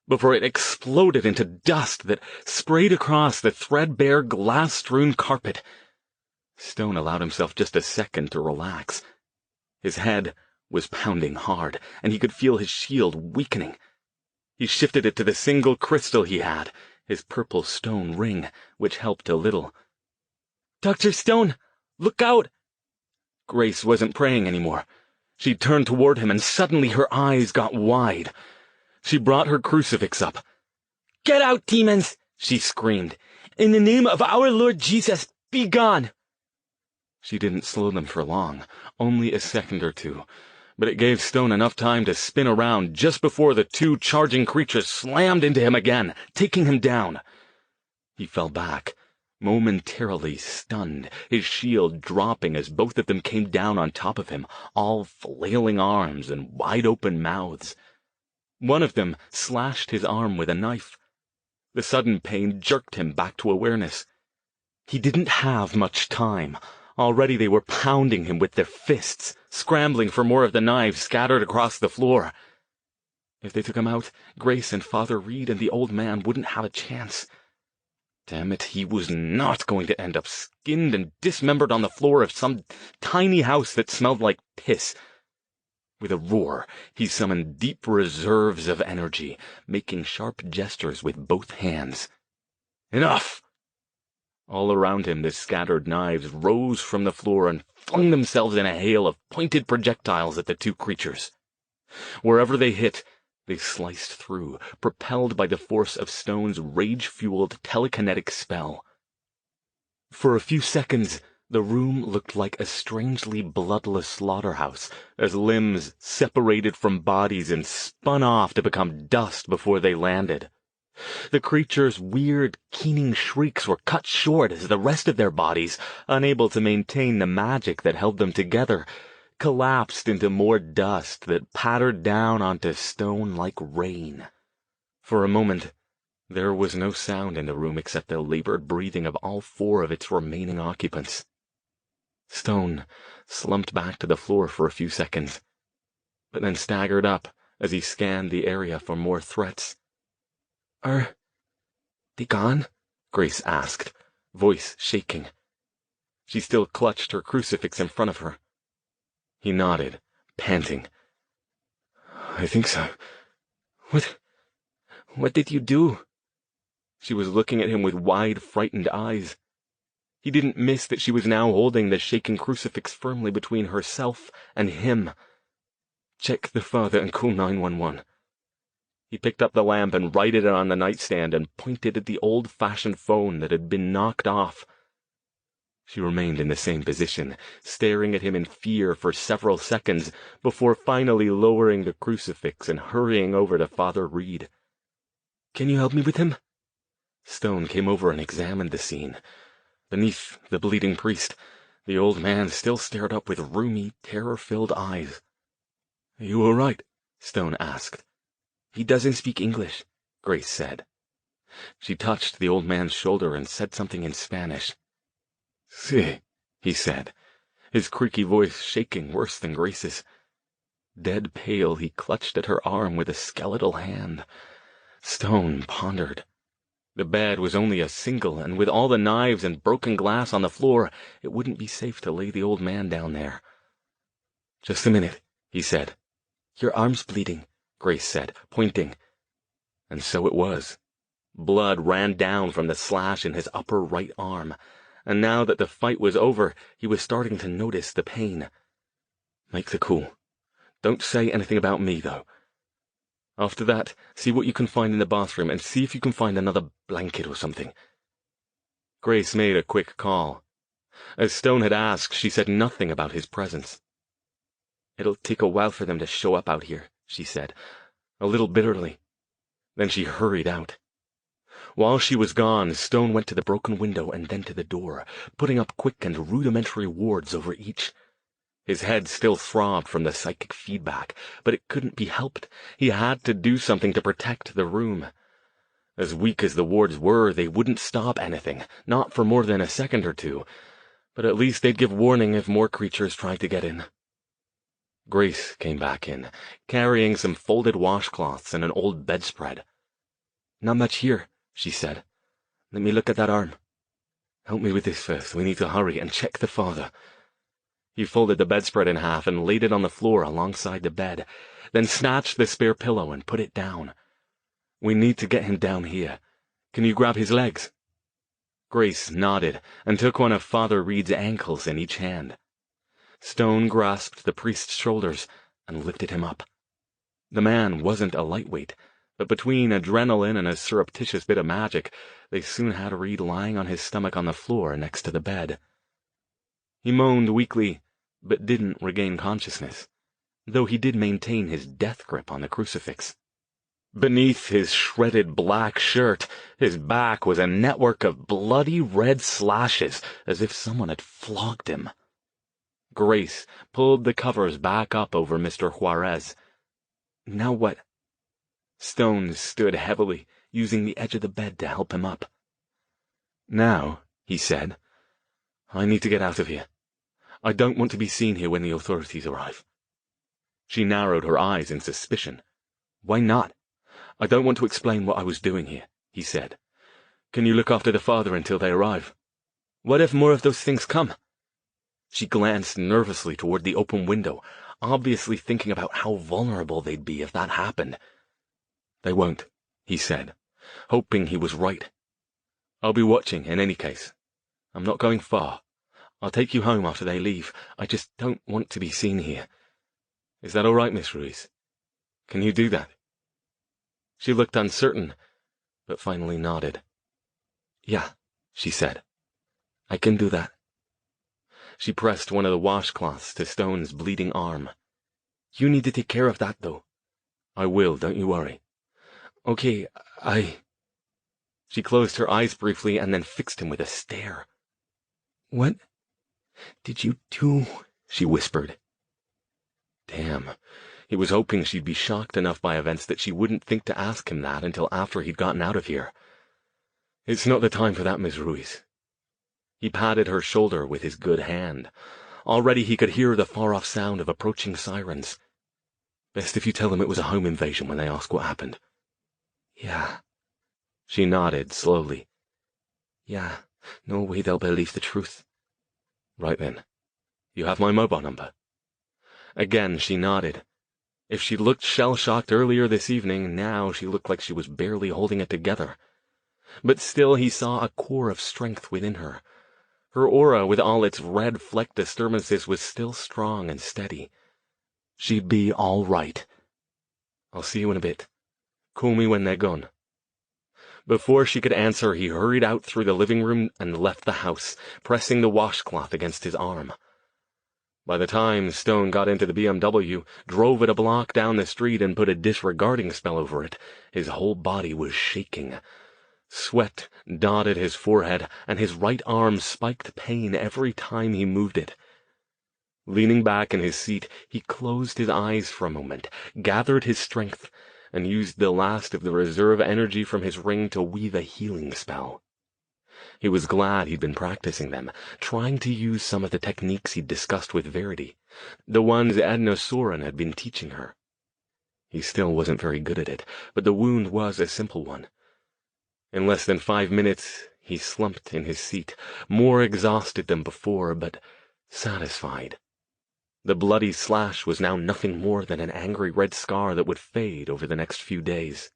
before it exploded into dust that sprayed across the threadbare, glass-strewn carpet. Stone allowed himself just a second to relax. His head was pounding hard, and he could feel his shield weakening. He shifted it to the single crystal he had, his purple stone ring, which helped a little. "Dr. Stone, look out!" Grace wasn't praying anymore. She turned toward him, and suddenly her eyes got wide. She brought her crucifix up. "Get out, demons!" she screamed. "In the name of our Lord Jesus, be gone!" She didn't slow them for long, only a second or two, but it gave Stone enough time to spin around just before the two charging creatures slammed into him again, taking him down. He fell back, momentarily stunned, his shield dropping as both of them came down on top of him, all flailing arms and wide-open mouths. One of them slashed his arm with a knife. The sudden pain jerked him back to awareness. He didn't have much time. Already they were pounding him with their fists, scrambling for more of the knives scattered across the floor. If they took him out, Grace and Father Reed and the old man wouldn't have a chance. Damn it, he was not going to end up skinned and dismembered on the floor of some tiny house that smelled like piss. With a roar, he summoned deep reserves of energy, making sharp gestures with both hands. Enough! All around him, the scattered knives rose from the floor and flung themselves in a hail of pointed projectiles at the two creatures. Wherever they hit, they sliced through, propelled by the force of Stone's rage-fueled telekinetic spell. For a few seconds, the room looked like a strangely bloodless slaughterhouse, as limbs separated from bodies and spun off to become dust before they landed. The creature's weird, keening shrieks were cut short as the rest of their bodies, unable to maintain the magic that held them together, collapsed into more dust that pattered down onto Stone like rain. For a moment, there was no sound in the room except the labored breathing of all four of its remaining occupants. Stone slumped back to the floor for a few seconds, but then staggered up as he scanned the area for more threats. "Are they gone?" Grace asked, voice shaking. She still clutched her crucifix in front of her. He nodded, panting. "I think so." What did you do?" She was looking at him with wide, frightened eyes. He didn't miss that she was now holding the shaking crucifix firmly between herself and him. "Check the father and call 911. He picked up the lamp and righted it on the nightstand and pointed at the old-fashioned phone that had been knocked off. She remained in the same position, staring at him in fear for several seconds before finally lowering the crucifix and hurrying over to Father Reed. "Can you help me with him?" Stone came over and examined the scene. Beneath the bleeding priest, the old man still stared up with rheumy, terror-filled eyes. "Are you all right?" Stone asked. "He doesn't speak English," Grace said. She touched the old man's shoulder and said something in Spanish. "Sí," he said, his creaky voice shaking worse than Grace's. Dead pale, he clutched at her arm with a skeletal hand. Stone pondered. The bed was only a single, and with all the knives and broken glass on the floor, it wouldn't be safe to lay the old man down there. "Just a minute," he said. "Your arm's bleeding," Grace said, pointing. And so it was. Blood ran down from the slash in his upper right arm, and now that the fight was over, he was starting to notice the pain. "Make the call. Don't say anything about me, though." After that, see what you can find in the bathroom and see if you can find another blanket or something." Grace made a quick call. As Stone had asked, she said nothing about his presence. "It'll take a while for them to show up out here," she said, a little bitterly. Then she hurried out. While she was gone, Stone went to the broken window and then to the door, putting up quick and rudimentary wards over each. His head still throbbed from the psychic feedback, but it couldn't be helped. He had to do something to protect the room. As weak as the wards were, they wouldn't stop anything, not for more than a second or two, but at least they'd give warning if more creatures tried to get in. Grace came back in, carrying some folded washcloths and an old bedspread. "Not much here," she said. "Let me look at that arm." "Help me with this first. We need to hurry and check the father." He folded the bedspread in half and laid it on the floor alongside the bed, then snatched the spare pillow and put it down. "We need to get him down here. Can you grab his legs?" Grace nodded and took one of Father Reed's ankles in each hand. Stone grasped the priest's shoulders and lifted him up. The man wasn't a lightweight, but between adrenaline and a surreptitious bit of magic, they soon had Reed lying on his stomach on the floor next to the bed. He moaned weakly, but didn't regain consciousness, though he did maintain his death grip on the crucifix. Beneath his shredded black shirt, his back was a network of bloody red slashes, as if someone had flogged him. Grace pulled the covers back up over Mr. Juarez. "Now what?" Stone stood heavily, using the edge of the bed to help him up. "Now," he said, "I need to get out of here. I don't want to be seen here when the authorities arrive." She narrowed her eyes in suspicion. "Why not?" "I don't want to explain what I was doing here," he said. "Can you look after the father until they arrive?" "What if more of those things come?" She glanced nervously toward the open window, obviously thinking about how vulnerable they'd be if that happened. "They won't," he said, hoping he was right. "I'll be watching in any case. I'm not going far. I'll take you home after they leave. I just don't want to be seen here. Is that all right, Miss Ruiz? Can you do that?" She looked uncertain, but finally nodded. "Yeah," she said. "I can do that." She pressed one of the washcloths to Stone's bleeding arm. "You need to take care of that, though." "I will, don't you worry." "Okay, She closed her eyes briefly and then fixed him with a stare. "What did you do?" she whispered. Damn. He was hoping she'd be shocked enough by events that she wouldn't think to ask him that until after he'd gotten out of here. "It's not the time for that, Miss Ruiz." He patted her shoulder with his good hand. Already he could hear the far-off sound of approaching sirens. "Best if you tell them it was a home invasion when they ask what happened." "Yeah." She nodded slowly. "Yeah, no way they'll believe the truth." "Right then. You have my mobile number?" Again she nodded. If she'd looked shell-shocked earlier this evening, now she looked like she was barely holding it together. But still he saw a core of strength within her. Her aura, with all its red fleck disturbances, was still strong and steady. She'd be all right. "I'll see you in a bit. Call me when they're gone." Before she could answer, he hurried out through the living room and left the house, pressing the washcloth against his arm. By the time Stone got into the BMW, drove it a block down the street, and put a disregarding spell over it, his whole body was shaking. Sweat dotted his forehead, and his right arm spiked pain every time he moved it. Leaning back in his seat, he closed his eyes for a moment, gathered his strength, and used the last of the reserve energy from his ring to weave a healing spell. He was glad he'd been practicing them, trying to use some of the techniques he'd discussed with Verity, the ones Edna Soren had been teaching her. He still wasn't very good at it, but the wound was a simple one. In less than 5 minutes, he slumped in his seat, more exhausted than before, but satisfied. The bloody slash was now nothing more than an angry red scar that would fade over the next few days.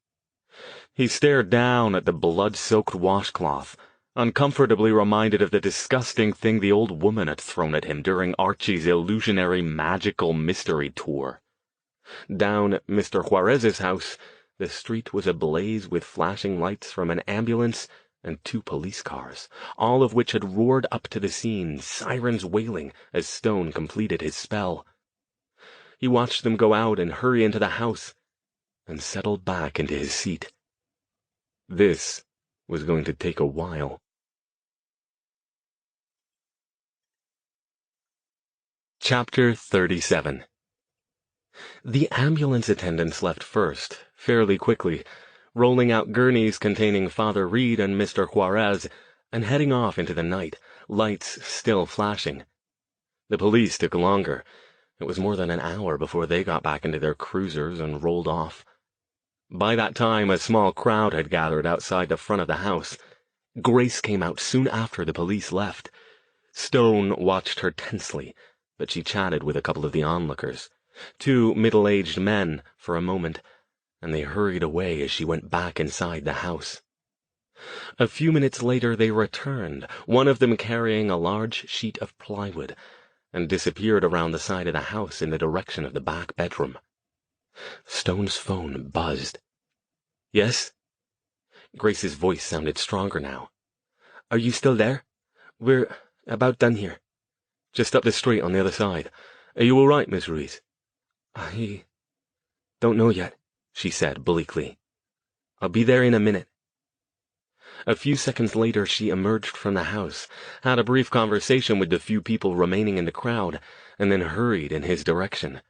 He stared down at the blood-soaked washcloth, uncomfortably reminded of the disgusting thing the old woman had thrown at him during Archie's illusionary magical mystery tour. Down at Mr. Juarez's house, the street was ablaze with flashing lights from an ambulance and 2 police cars, all of which had roared up to the scene, sirens wailing as Stone completed his spell. He watched them go out and hurry into the house, and settled back into his seat. This was going to take a while. Chapter 37. The ambulance attendants left first, fairly quickly, rolling out gurneys containing Father Reed and Mr. Juarez, and heading off into the night, lights still flashing. The police took longer. It was more than an hour before they got back into their cruisers and rolled off. By that time, a small crowd had gathered outside the front of the house. Grace came out soon after the police left. Stone watched her tensely, but she chatted with a couple of the onlookers, 2 middle-aged men, for a moment, and they hurried away as she went back inside the house. A few minutes later they returned, one of them carrying a large sheet of plywood, and disappeared around the side of the house in the direction of the back bedroom. Stone's phone buzzed. "Yes?" Grace's voice sounded stronger now. "Are you still there? We're about done here. Just up the street on the other side. Are you all right, Miss Ruiz?" "I don't know yet," she said bleakly. "I'll be there in a minute." A few seconds later she emerged from the house, had a brief conversation with the few people remaining in the crowd, and then hurried in his direction.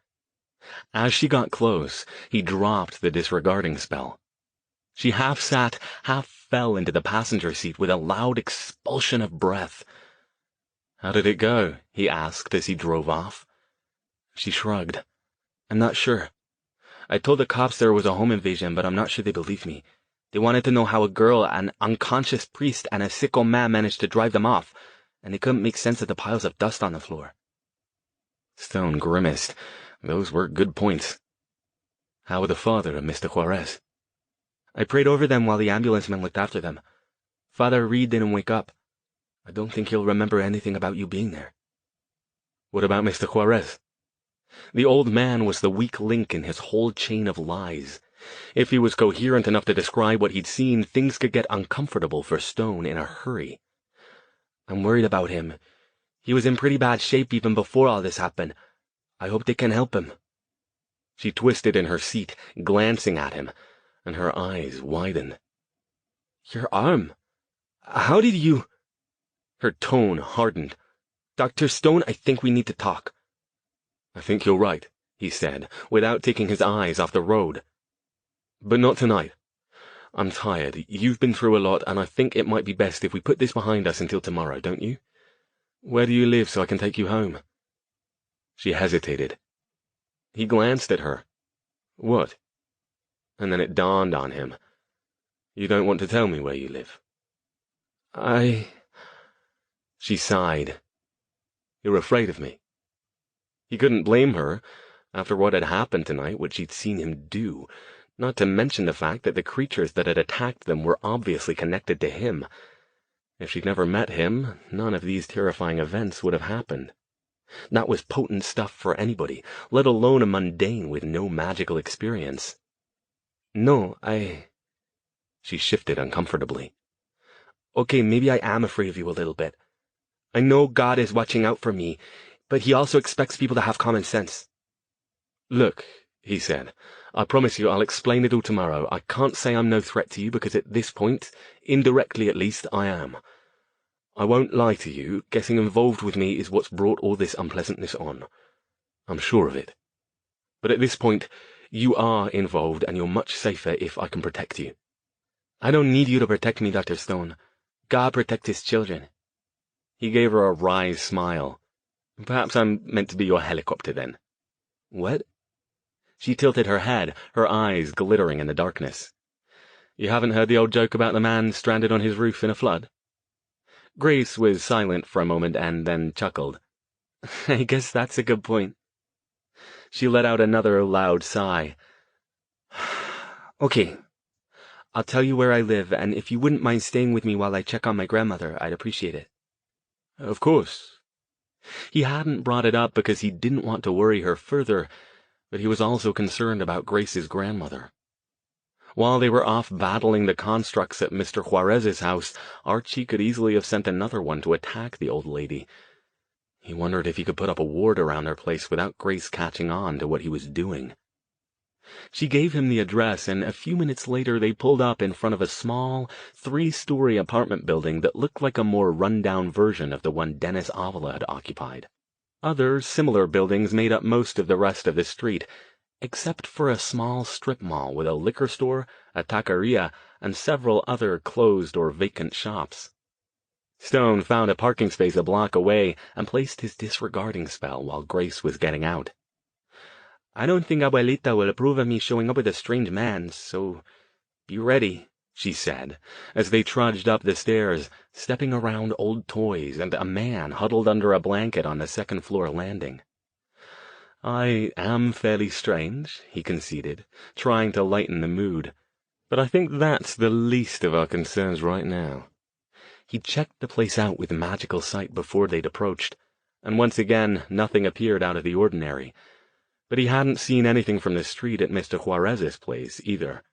As she got close, he dropped the disregarding spell. She half sat, half fell into the passenger seat with a loud expulsion of breath. "How did it go?" he asked as he drove off. She shrugged. "I'm not sure. I told the cops there was a home invasion, but I'm not sure they believed me. They wanted to know how a girl, an unconscious priest, and a sick old man managed to drive them off, and they couldn't make sense of the piles of dust on the floor." Stone grimaced. Those were good points. "How were the father and Mr. Juarez?" "I prayed over them while the ambulance men looked after them. Father Reed didn't wake up. I don't think he'll remember anything about you being there." "What about Mr. Juarez?" The old man was the weak link in his whole chain of lies. If he was coherent enough to describe what he'd seen, things could get uncomfortable for Stone in a hurry. "I'm worried about him. He was in pretty bad shape even before all this happened. I hope they can help him." She twisted in her seat, glancing at him, and her eyes widened. "Your arm? How did you—" Her tone hardened. "Dr. Stone, I think we need to talk." "I think you're right," he said, without taking his eyes off the road. "But not tonight. I'm tired. You've been through a lot, and I think it might be best if we put this behind us until tomorrow, don't you? Where do you live so I can take you home?" She hesitated. He glanced at her. "What?" And then it dawned on him. "You don't want to tell me where you live?" She sighed. "You're afraid of me." He couldn't blame her, after what had happened tonight, what she'd seen him do, not to mention the fact that the creatures that had attacked them were obviously connected to him. If she'd never met him, none of these terrifying events would have happened. That was potent stuff for anybody, let alone a mundane with no magical experience. "No, She shifted uncomfortably. "Okay, maybe I am afraid of you a little bit. I know God is watching out for me, but he also expects people to have common sense." "Look," he said, "I promise you I'll explain it all tomorrow. I can't say I'm no threat to you because at this point, indirectly at least, I am. I won't lie to you. Getting involved with me is what's brought all this unpleasantness on. I'm sure of it. But at this point, you are involved and you're much safer if I can protect you." "I don't need you to protect me, Dr. Stone. God protects his children." He gave her a wry smile. "Perhaps I'm meant to be your helicopter then." "What?" She tilted her head, her eyes glittering in the darkness. "You haven't heard the old joke about the man stranded on his roof in a flood?" Grace was silent for a moment and then chuckled. "I guess that's a good point." She let out another loud sigh. "Okay, I'll tell you where I live, and if you wouldn't mind staying with me while I check on my grandmother, I'd appreciate it." "Of course." He hadn't brought it up because he didn't want to worry her further, but he was also concerned about Grace's grandmother. While they were off battling the constructs at Mr. Juarez's house, Archie could easily have sent another one to attack the old lady. He wondered if he could put up a ward around their place without Grace catching on to what he was doing. She gave him the address, and a few minutes later they pulled up in front of a small, 3-story apartment building that looked like a more run-down version of the one Dennis Avila had occupied. Other similar buildings made up most of the rest of the street, except for a small strip mall with a liquor store, a taqueria, and several other closed or vacant shops. Stone found a parking space a block away and placed his disregarding spell while Grace was getting out. "I don't think Abuelita will approve of me showing up with a strange man, so be ready," she said, as they trudged up the stairs, stepping around old toys and a man huddled under a blanket on the second-floor landing. "I am fairly strange," he conceded, trying to lighten the mood, "but I think that's the least of our concerns right now." He checked the place out with magical sight before they'd approached, and once again nothing appeared out of the ordinary. But he hadn't seen anything from the street at Mr. Juarez's place, either.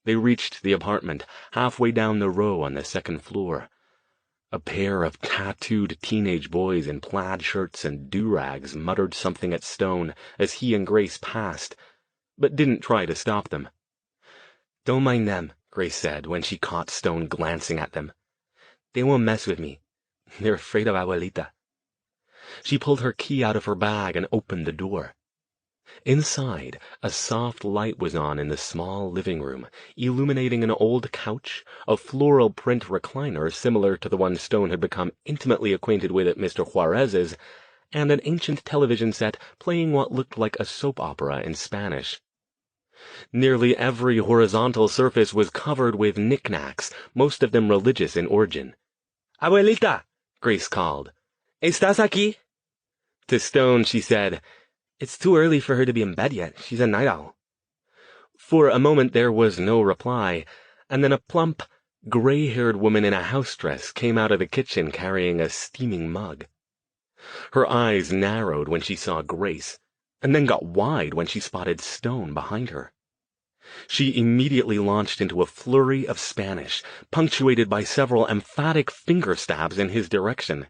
They reached the apartment, halfway down the row on the second floor. A pair of tattooed teenage boys in plaid shirts and do-rags muttered something at Stone as he and Grace passed, but didn't try to stop them. "Don't mind them," Grace said when she caught Stone glancing at them. "They won't mess with me. They're afraid of Abuelita." She pulled her key out of her bag and opened the door. Inside, a soft light was on in the small living room, illuminating an old couch, a floral print recliner similar to the one Stone had become intimately acquainted with at Mr. Juarez's, and an ancient television set playing what looked like a soap opera in Spanish. Nearly every horizontal surface was covered with knickknacks, most of them religious in origin. "Abuelita!" Grace called. "Estás aquí?" To Stone she said, "It's too early for her to be in bed yet. She's a night owl." For a moment there was no reply, and then a plump, gray-haired woman in a house dress came out of the kitchen carrying a steaming mug. Her eyes narrowed when she saw Grace, and then got wide when she spotted Stone behind her. She immediately launched into a flurry of Spanish, punctuated by several emphatic finger stabs in his direction.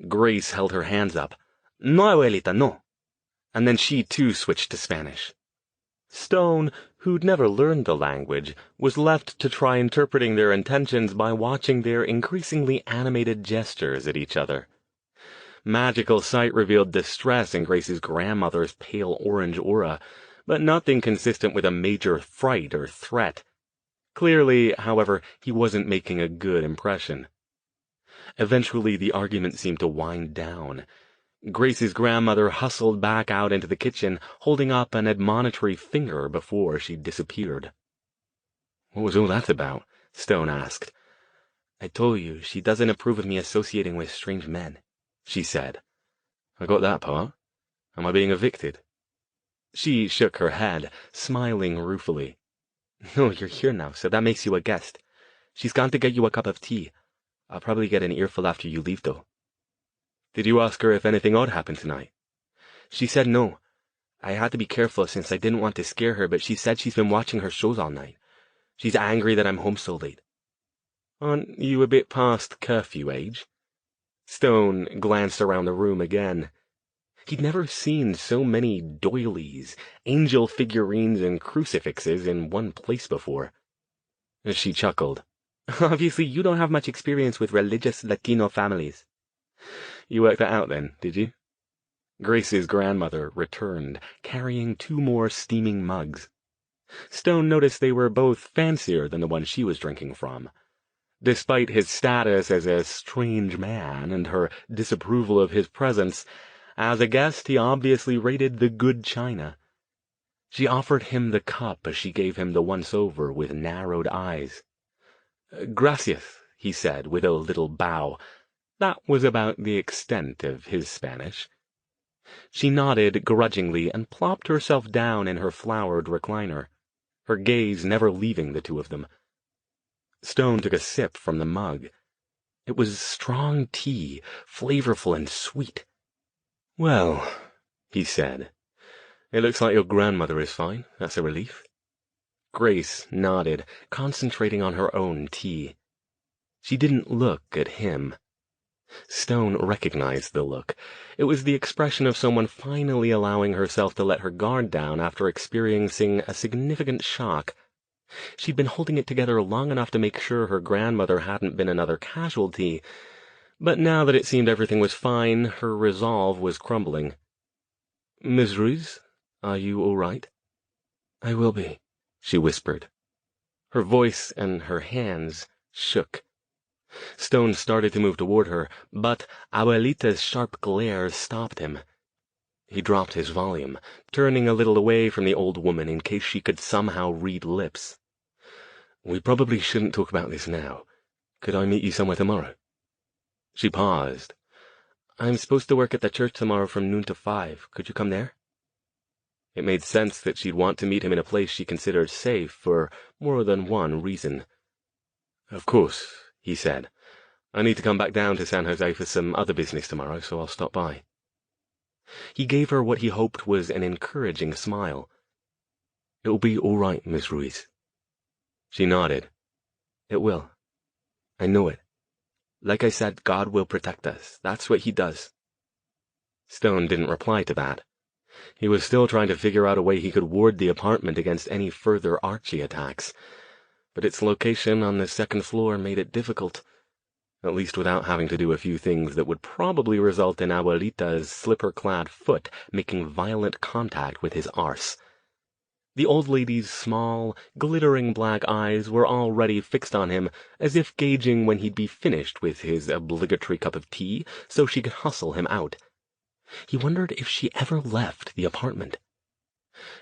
Grace held her hands up. "No, abuelita, no." And then she too switched to Spanish. Stone, who'd never learned the language, was left to try interpreting their intentions by watching their increasingly animated gestures at each other. Magical sight revealed distress in Grace's grandmother's pale orange aura, but nothing consistent with a major fright or threat. Clearly, however, he wasn't making a good impression. Eventually, the argument seemed to wind down. Grace's grandmother hustled back out into the kitchen, holding up an admonitory finger before she disappeared. "What was all that about?" Stone asked. "I told you, she doesn't approve of me associating with strange men," she said. "I got that part. Am I being evicted?" She shook her head, smiling ruefully. "No, you're here now, so that makes you a guest. She's gone to get you a cup of tea. I'll probably get an earful after you leave, though." "Did you ask her if anything odd happened tonight?" "She said no. I had to be careful since I didn't want to scare her, but she said she's been watching her shows all night. She's angry that I'm home so late." "Aren't you a bit past curfew age?" Stone glanced around the room again. He'd never seen so many doilies, angel figurines, and crucifixes in one place before. She chuckled. "Obviously, you don't have much experience with religious Latino families." "You worked that out then, did you?" Grace's grandmother returned, carrying 2 more steaming mugs. Stone noticed they were both fancier than the one she was drinking from. Despite his status as a strange man and her disapproval of his presence, as a guest he obviously rated the good china. She offered him the cup as she gave him the once-over with narrowed eyes. "Gracias," he said with a little bow. That was about the extent of his Spanish. She nodded grudgingly and plopped herself down in her flowered recliner, her gaze never leaving the two of them. Stone took a sip from the mug. It was strong tea, flavorful and sweet. "Well," he said, It looks like your grandmother is fine. That's a relief. Grace nodded, concentrating on her own tea. She didn't look at him. Stone recognized the look. It was the expression of someone finally allowing herself to let her guard down after experiencing a significant shock. She'd been holding it together long enough to make sure her grandmother hadn't been another casualty, but now that it seemed everything was fine, her resolve was crumbling. "Miss Ruiz, are you all right?" "I will be," she whispered. Her voice and her hands shook. Stone started to move toward her, but Abuelita's sharp glare stopped him. He dropped his volume, turning a little away from the old woman in case she could somehow read lips. "We probably shouldn't talk about this now. Could I meet you somewhere tomorrow?" She paused. "I'm supposed to work at the church tomorrow from noon to 5. Could you come there?" It made sense that she'd want to meet him in a place she considered safe for more than one reason. "Of course," he said. "I need to come back down to San Jose for some other business tomorrow, so I'll stop by." He gave her what he hoped was an encouraging smile. "It'll be all right, Miss Ruiz." She nodded. "It will. I know it. Like I said, God will protect us. That's what he does." Stone didn't reply to that. He was still trying to figure out a way he could ward the apartment against any further Archie attacks, but its location on the second floor made it difficult, at least without having to do a few things that would probably result in Abuelita's slipper-clad foot making violent contact with his arse. The old lady's small, glittering black eyes were already fixed on him, as if gauging when he'd be finished with his obligatory cup of tea so she could hustle him out. He wondered if she ever left the apartment.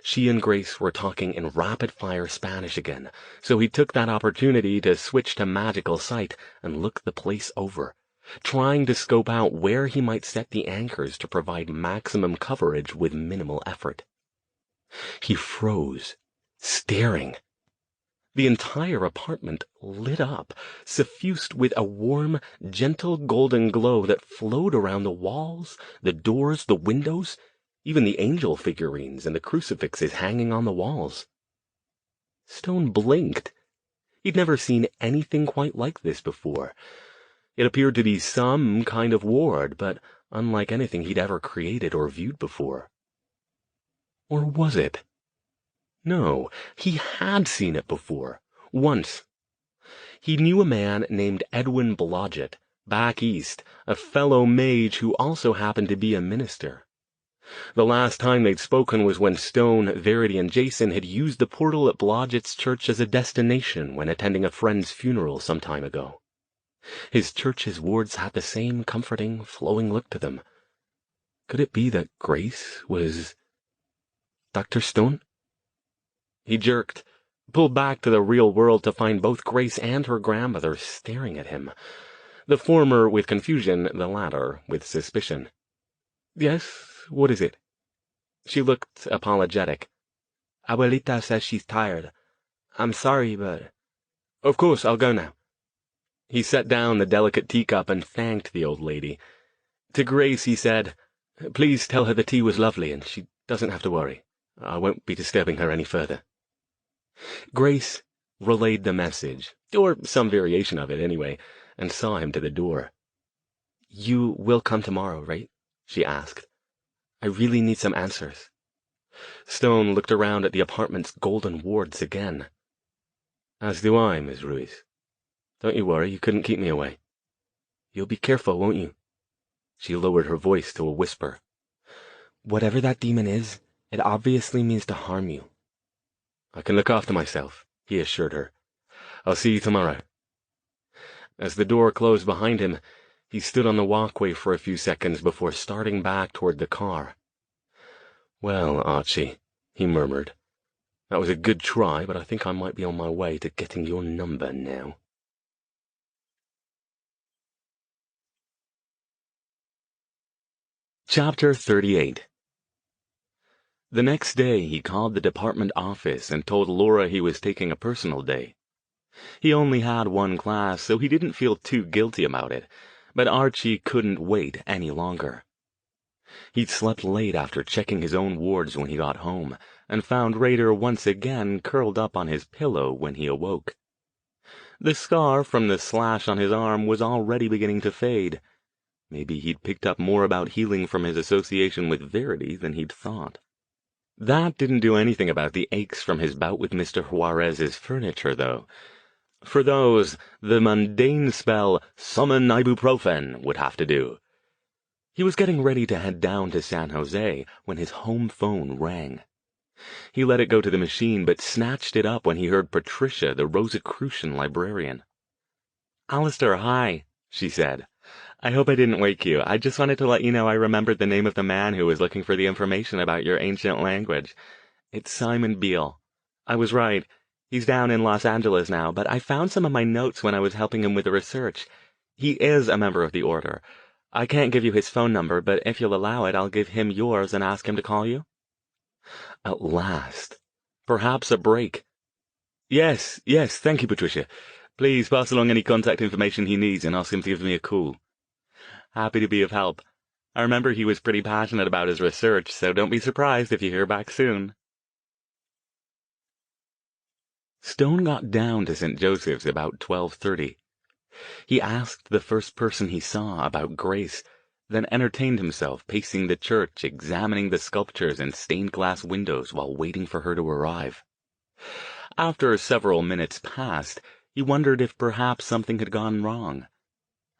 She and Grace were talking in rapid-fire Spanish again, so he took that opportunity to switch to magical sight and look the place over, trying to scope out where he might set the anchors to provide maximum coverage with minimal effort. He froze, staring. The entire apartment lit up, suffused with a warm, gentle golden glow that flowed around the walls, the doors, the windows, even the angel figurines and the crucifixes hanging on the walls. Stone blinked. He'd never seen anything quite like this before. It appeared to be some kind of ward, but unlike anything he'd ever created or viewed before. Or was it? No, he had seen it before. Once. He knew a man named Edwin Blodgett, back east, a fellow mage who also happened to be a minister. The last time they'd spoken was when Stone, Verity, and Jason had used the portal at Blodgett's church as a destination when attending a friend's funeral some time ago. His church's wards had the same comforting, flowing look to them. Could it be that Grace was Dr. Stone? He jerked, pulled back to the real world to find both Grace and her grandmother staring at him, the former with confusion, the latter with suspicion. "Yes, what is it?" She looked apologetic. "Abuelita says she's tired. I'm sorry, but—" "Of course, I'll go now." He set down the delicate teacup and thanked the old lady. To Grace he said, "Please tell her the tea was lovely and she doesn't have to worry. I won't be disturbing her any further." Grace relayed the message, or some variation of it anyway, and saw him to the door. "You will come tomorrow, right?" she asked. "I really need some answers." Stone looked around at the apartment's golden wards again. "As do I, Miss Ruiz. Don't you worry, you couldn't keep me away." "You'll be careful, won't you?" She lowered her voice to a whisper. "Whatever that demon is, it obviously means to harm you." "I can look after myself," he assured her. "I'll see you tomorrow." As the door closed behind him, he stood on the walkway for a few seconds before starting back toward the car. "Well, Archie," he murmured, "that was a good try, but I think I might be on my way to getting your number now." Chapter 38. The next day he called the department office and told Laura he was taking a personal day. He only had one class, so he didn't feel too guilty about it, but Archie couldn't wait any longer. He'd slept late after checking his own wards when he got home, and found Raider once again curled up on his pillow when he awoke. The scar from the slash on his arm was already beginning to fade. Maybe he'd picked up more about healing from his association with Verity than he'd thought. That didn't do anything about the aches from his bout with Mr. Juarez's furniture, though. For those, the mundane spell, summon ibuprofen, would have to do. He was getting ready to head down to San Jose when his home phone rang. He let it go to the machine, but snatched it up when he heard Patricia, the Rosicrucian librarian. "Alastair, hi," she said. "I hope I didn't wake you. I just wanted to let you know I remembered the name of the man who was looking for the information about your ancient language. It's Simon Beale. I was right. He's down in Los Angeles now, but I found some of my notes when I was helping him with the research. He is a member of the Order. I can't give you his phone number, but if you'll allow it, I'll give him yours and ask him to call you." At last. Perhaps a break. Yes, thank you, Patricia. Please pass along any contact information he needs and ask him to give me a call. Happy to be of help. I remember he was pretty passionate about his research, so don't be surprised if you hear back soon. Stone got down to St. Joseph's about 12:30. He asked the first person he saw about Grace, then entertained himself pacing the church, examining the sculptures and stained-glass windows while waiting for her to arrive. After several minutes passed, he wondered if perhaps something had gone wrong.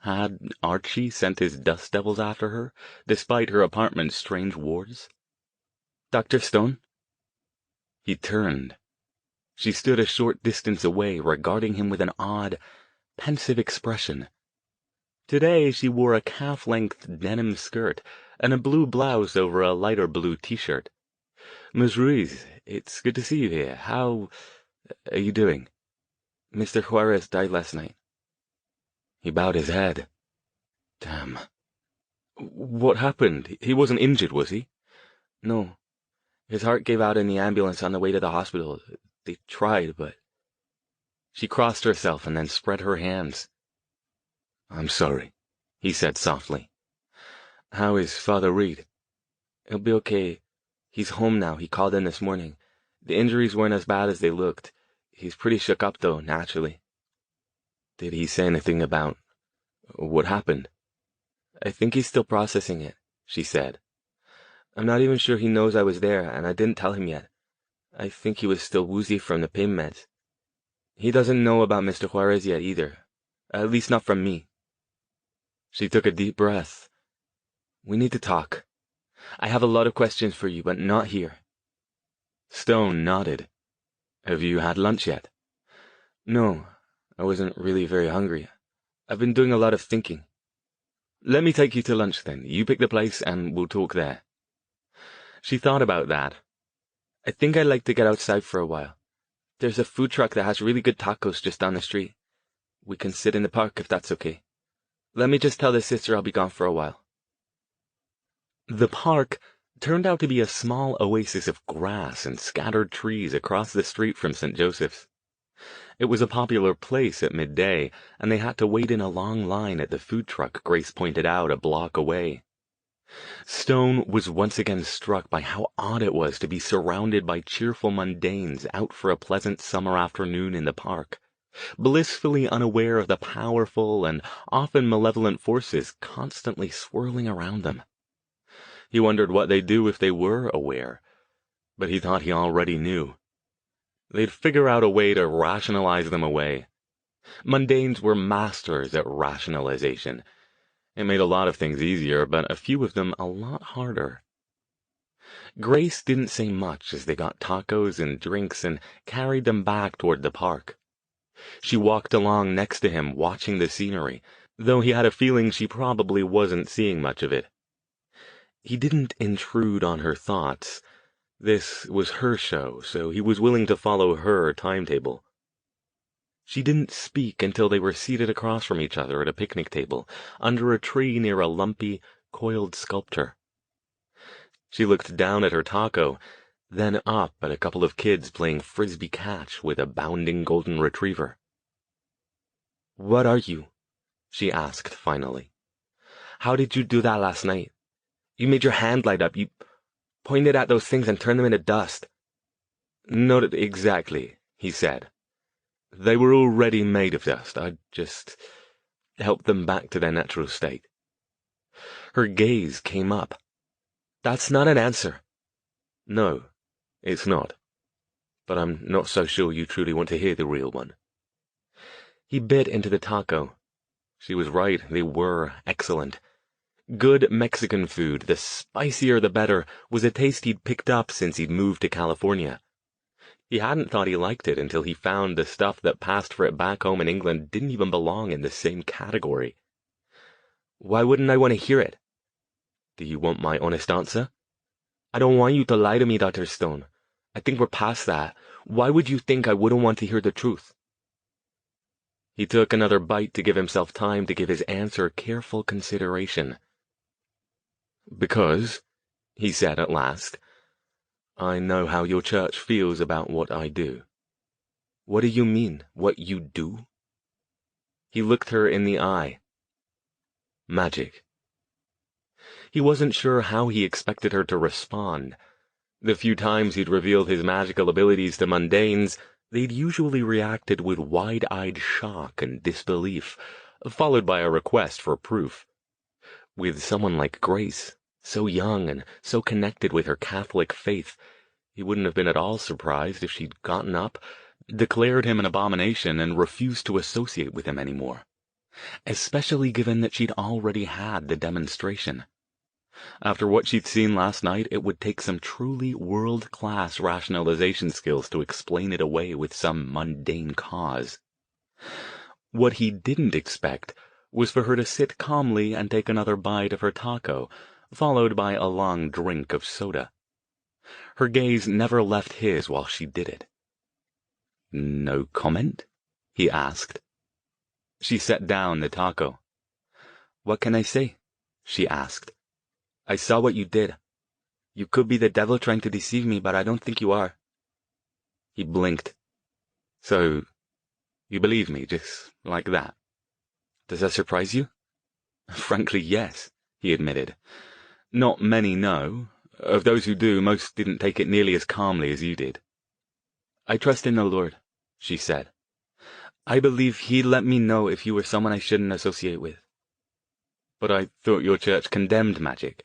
Had Archie sent his dust devils after her, despite her apartment's strange wards? "Dr. Stone?" He turned. She stood a short distance away, regarding him with an odd, pensive expression. Today she wore a calf-length denim skirt and a blue blouse over a lighter blue t-shirt. "Miss Ruiz, it's good to see you here. How are you doing?" "Mr. Juarez died last night." He bowed his head. Damn. What happened? He wasn't injured, was he? "No. His heart gave out in the ambulance on the way to the hospital. They tried, but—" She crossed herself and then spread her hands. "I'm sorry," he said softly. "How is Father Reed?" "He'll be okay. He's home now. He called in this morning. The injuries weren't as bad as they looked. He's pretty shook up, though, naturally." "Did he say anything about what happened?" "I think he's still processing it," she said. "I'm not even sure he knows I was there, and I didn't tell him yet. I think he was still woozy from the pain meds. He doesn't know about Mr. Juarez yet either. At least not from me." She took a deep breath. "We need to talk. I have a lot of questions for you, but not here." Stone nodded. "Have you had lunch yet?" "No, I wasn't really very hungry. I've been doing a lot of thinking." "Let me take you to lunch, then. You pick the place, and we'll talk there." She thought about that. "I think I'd like to get outside for a while. There's a food truck that has really good tacos just down the street. We can sit in the park if that's okay. Let me just tell the sister I'll be gone for a while." The park turned out to be a small oasis of grass and scattered trees across the street from St. Joseph's. It was a popular place at midday, and they had to wait in a long line at the food truck Grace pointed out a block away. Stone was once again struck by how odd it was to be surrounded by cheerful mundanes out for a pleasant summer afternoon in the park, blissfully unaware of the powerful and often malevolent forces constantly swirling around them. He wondered what they'd do if they were aware, but he thought he already knew. They'd figure out a way to rationalize them away. Mundanes were masters at rationalization. It made a lot of things easier, but a few of them a lot harder. Grace didn't say much as they got tacos and drinks and carried them back toward the park. She walked along next to him, watching the scenery, though he had a feeling she probably wasn't seeing much of it. He didn't intrude on her thoughts. This was her show, so he was willing to follow her timetable. She didn't speak until they were seated across from each other at a picnic table, under a tree near a lumpy, coiled sculpture. She looked down at her taco, then up at a couple of kids playing frisbee catch with a bounding golden retriever. "What are you?" she asked finally. "How did you do that last night? You made your hand light up. You pointed at those things and turned them into dust. Not exactly, he said. They were already made of dust. I just helped them back to their natural state. Her gaze came up. That's not an answer. No, it's not. But I'm not so sure you truly want to hear the real one. He bit into the taco. She was right, they were excellent. Good Mexican food, the spicier the better, was a taste he'd picked up since he'd moved to California. He hadn't thought he liked it until he found the stuff that passed for it back home in England didn't even belong in the same category. Why wouldn't I want to hear it? Do you want my honest answer? I don't want you to lie to me, Dr. Stone. I think we're past that. Why would you think I wouldn't want to hear the truth? He took another bite to give himself time to give his answer careful consideration. Because, he said at last, I know how your church feels about what I do. What do you mean, what you do? He looked her in the eye. Magic. He wasn't sure how he expected her to respond. The few times he'd revealed his magical abilities to mundanes, they'd usually reacted with wide-eyed shock and disbelief, followed by a request for proof. With someone like Grace, so young and so connected with her Catholic faith, he wouldn't have been at all surprised if she'd gotten up, declared him an abomination, and refused to associate with him anymore, especially given that she'd already had the demonstration. After what she'd seen last night, it would take some truly world-class rationalization skills to explain it away with some mundane cause. What he didn't expect was for her to sit calmly and take another bite of her taco, followed by a long drink of soda. Her gaze never left his while she did it. "No comment?" he asked. She set down the taco. "What can I say?" she asked. "I saw what you did. You could be the devil trying to deceive me, but I don't think you are." He blinked. "So, you believe me, just like that? Does that surprise you?" "Frankly, yes," he admitted. "Not many know. Of those who do, most didn't take it nearly as calmly as you did." "I trust in the Lord," she said. "I believe He'd let me know if you were someone I shouldn't associate with." "But I thought your church condemned magic.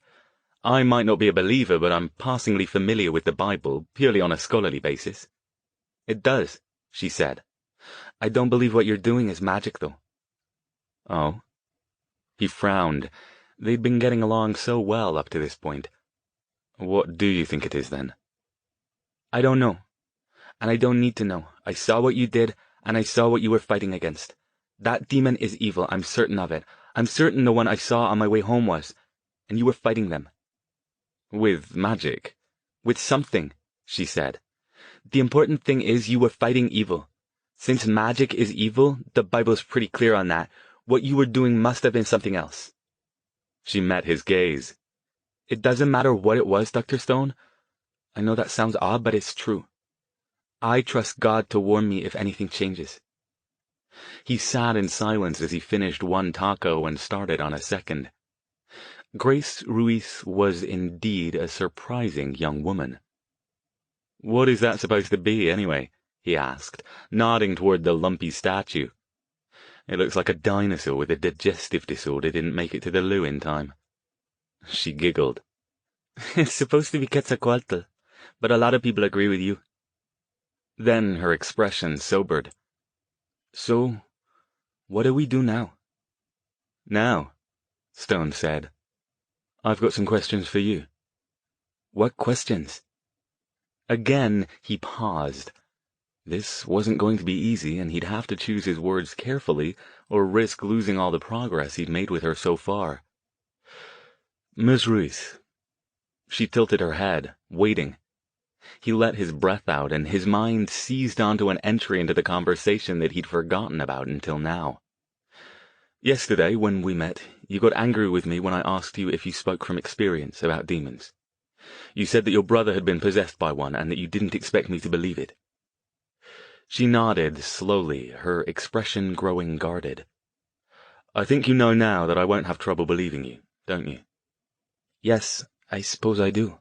I might not be a believer, but I'm passingly familiar with the Bible, purely on a scholarly basis." "It does," she said. "I don't believe what you're doing is magic, though." "Oh?" He frowned. They'd been getting along so well up to this point. "What do you think it is, then?" "I don't know. And I don't need to know. I saw what you did, and I saw what you were fighting against. That demon is evil, I'm certain of it. I'm certain the one I saw on my way home was. And you were fighting them." "With magic?" "With something," she said. "The important thing is you were fighting evil. Since magic is evil, the Bible's pretty clear on that. What you were doing must have been something else." She met his gaze. "It doesn't matter what it was, Dr. Stone. I know that sounds odd, but it's true. I trust God to warn me if anything changes." He sat in silence as he finished one taco and started on a second. Grace Ruiz was indeed a surprising young woman. "What is that supposed to be, anyway?" he asked, nodding toward the lumpy statue. "It looks like a dinosaur with a digestive disorder didn't make it to the loo in time." She giggled. "It's supposed to be Quetzalcoatl, but a lot of people agree with you." Then her expression sobered. "So, what do we do now?" "Now," Stone said, "I've got some questions for you." "What questions?" Again he paused. This wasn't going to be easy, and he'd have to choose his words carefully or risk losing all the progress he'd made with her so far. "Miss Ruiz." She tilted her head, waiting. He let his breath out, and his mind seized onto an entry into the conversation that he'd forgotten about until now. "Yesterday, when we met, you got angry with me when I asked you if you spoke from experience about demons. You said that your brother had been possessed by one and that you didn't expect me to believe it." She nodded slowly, her expression growing guarded. "I think you know now that I won't have trouble believing you, don't you?" Yes, I suppose I do.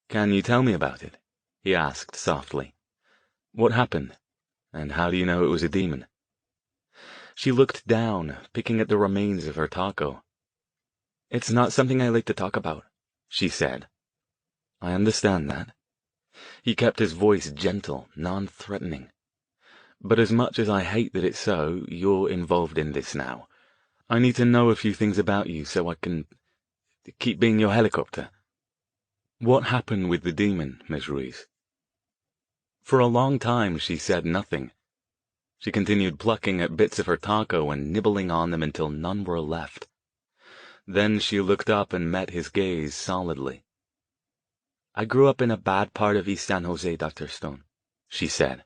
Can you tell me about it? He asked softly. What happened? And how do you know it was a demon? She looked down, picking at the remains of her taco. It's not something I like to talk about, she said. I understand that. He kept his voice gentle, non-threatening. But as much as I hate that it's so, you're involved in this now. I need to know a few things about you so I can keep being your helicopter. What happened with the demon, Miss Ruiz? For a long time she said nothing. She continued plucking at bits of her taco and nibbling on them until none were left. Then she looked up and met his gaze solidly. I grew up in a bad part of East San Jose, Dr. Stone, she said.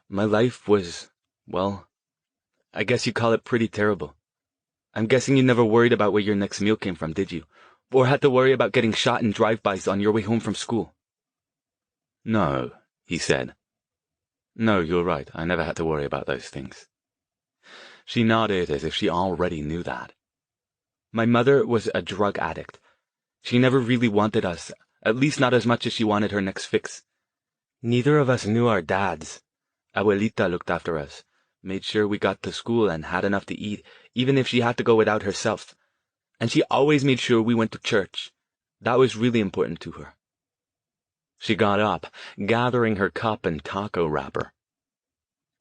My life was, well, I guess you call it pretty terrible. I'm guessing you never worried about where your next meal came from, did you? Or had to worry about getting shot in drive-bys on your way home from school? No, he said. No, you're right. I never had to worry about those things. She nodded as if she already knew that. My mother was a drug addict. She never really wanted us, at least not as much as she wanted her next fix. Neither of us knew our dads. Abuelita looked after us, made sure we got to school and had enough to eat, even if she had to go without herself. And she always made sure we went to church. That was really important to her. She got up, gathering her cup and taco wrapper.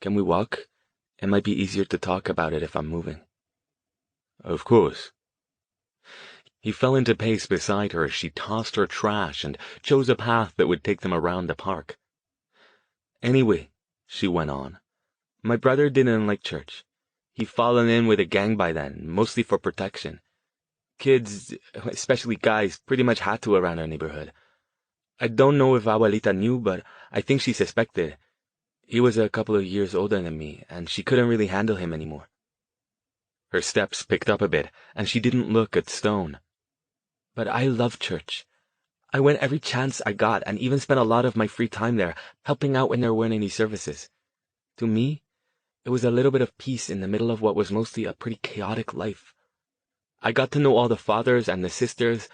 Can we walk? It might be easier to talk about it if I'm moving. Of course. He fell into pace beside her as she tossed her trash and chose a path that would take them around the park. Anyway, she went on, my brother didn't like church. He'd fallen in with a gang by then, mostly for protection. Kids, especially guys, pretty much had to around our neighborhood. I don't know if Abuelita knew, but I think she suspected. He was a couple of years older than me, and she couldn't really handle him anymore. Her steps picked up a bit, and she didn't look at Stone. But I love church. I went every chance I got, and even spent a lot of my free time there, helping out when there weren't any services. To me, it was a little bit of peace in the middle of what was mostly a pretty chaotic life. I got to know all the fathers and the sisters,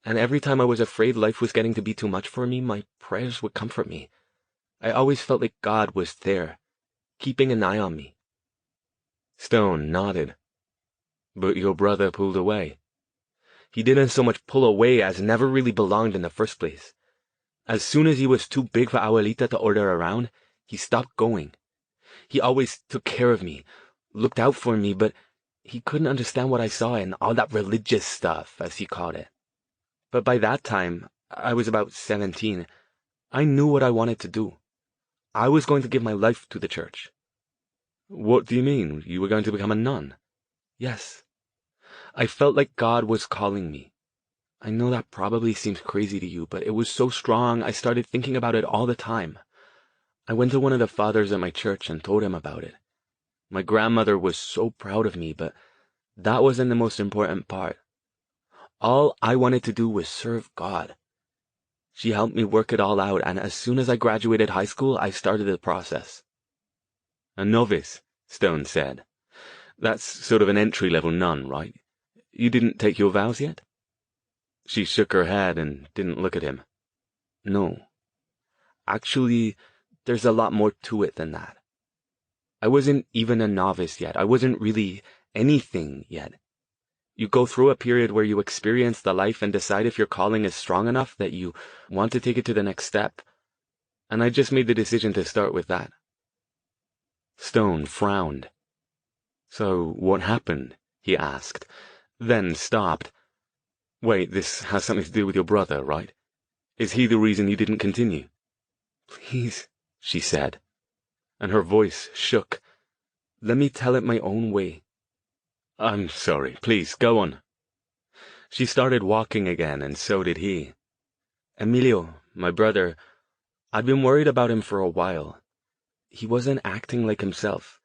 and every time I was afraid life was getting to be too much for me, my prayers would comfort me. I always felt like God was there, keeping an eye on me. Stone nodded. But your brother pulled away. He didn't so much pull away as never really belonged in the first place. As soon as he was too big for Abuelita to order around, he stopped going. He always took care of me, looked out for me, but he couldn't understand what I saw in all that religious stuff, as he called it. But by that time, I was about 17, I knew what I wanted to do. I was going to give my life to the church. What do you mean? You were going to become a nun? Yes. I felt like God was calling me. I know that probably seems crazy to you, but it was so strong I started thinking about it all the time. I went to one of the fathers at my church and told him about it. My grandmother was so proud of me, but that wasn't the most important part. All I wanted to do was serve God. She helped me work it all out, and as soon as I graduated high school, I started the process. A novice, Stone said. That's sort of an entry-level nun, right? You didn't take your vows yet? She shook her head and didn't look at him. No. Actually, there's a lot more to it than that. I wasn't even a novice yet. I wasn't really anything yet. You go through a period where you experience the life and decide if your calling is strong enough that you want to take it to the next step. And I just made the decision to start with that. Stone frowned. So what happened? He asked, then stopped. Wait, this has something to do with your brother, right? Is he the reason you didn't continue? Please, she said, and her voice shook. Let me tell it my own way. I'm sorry. Please, go on. She started walking again, and so did he. Emilio, my brother, I'd been worried about him for a while. He wasn't acting like himself.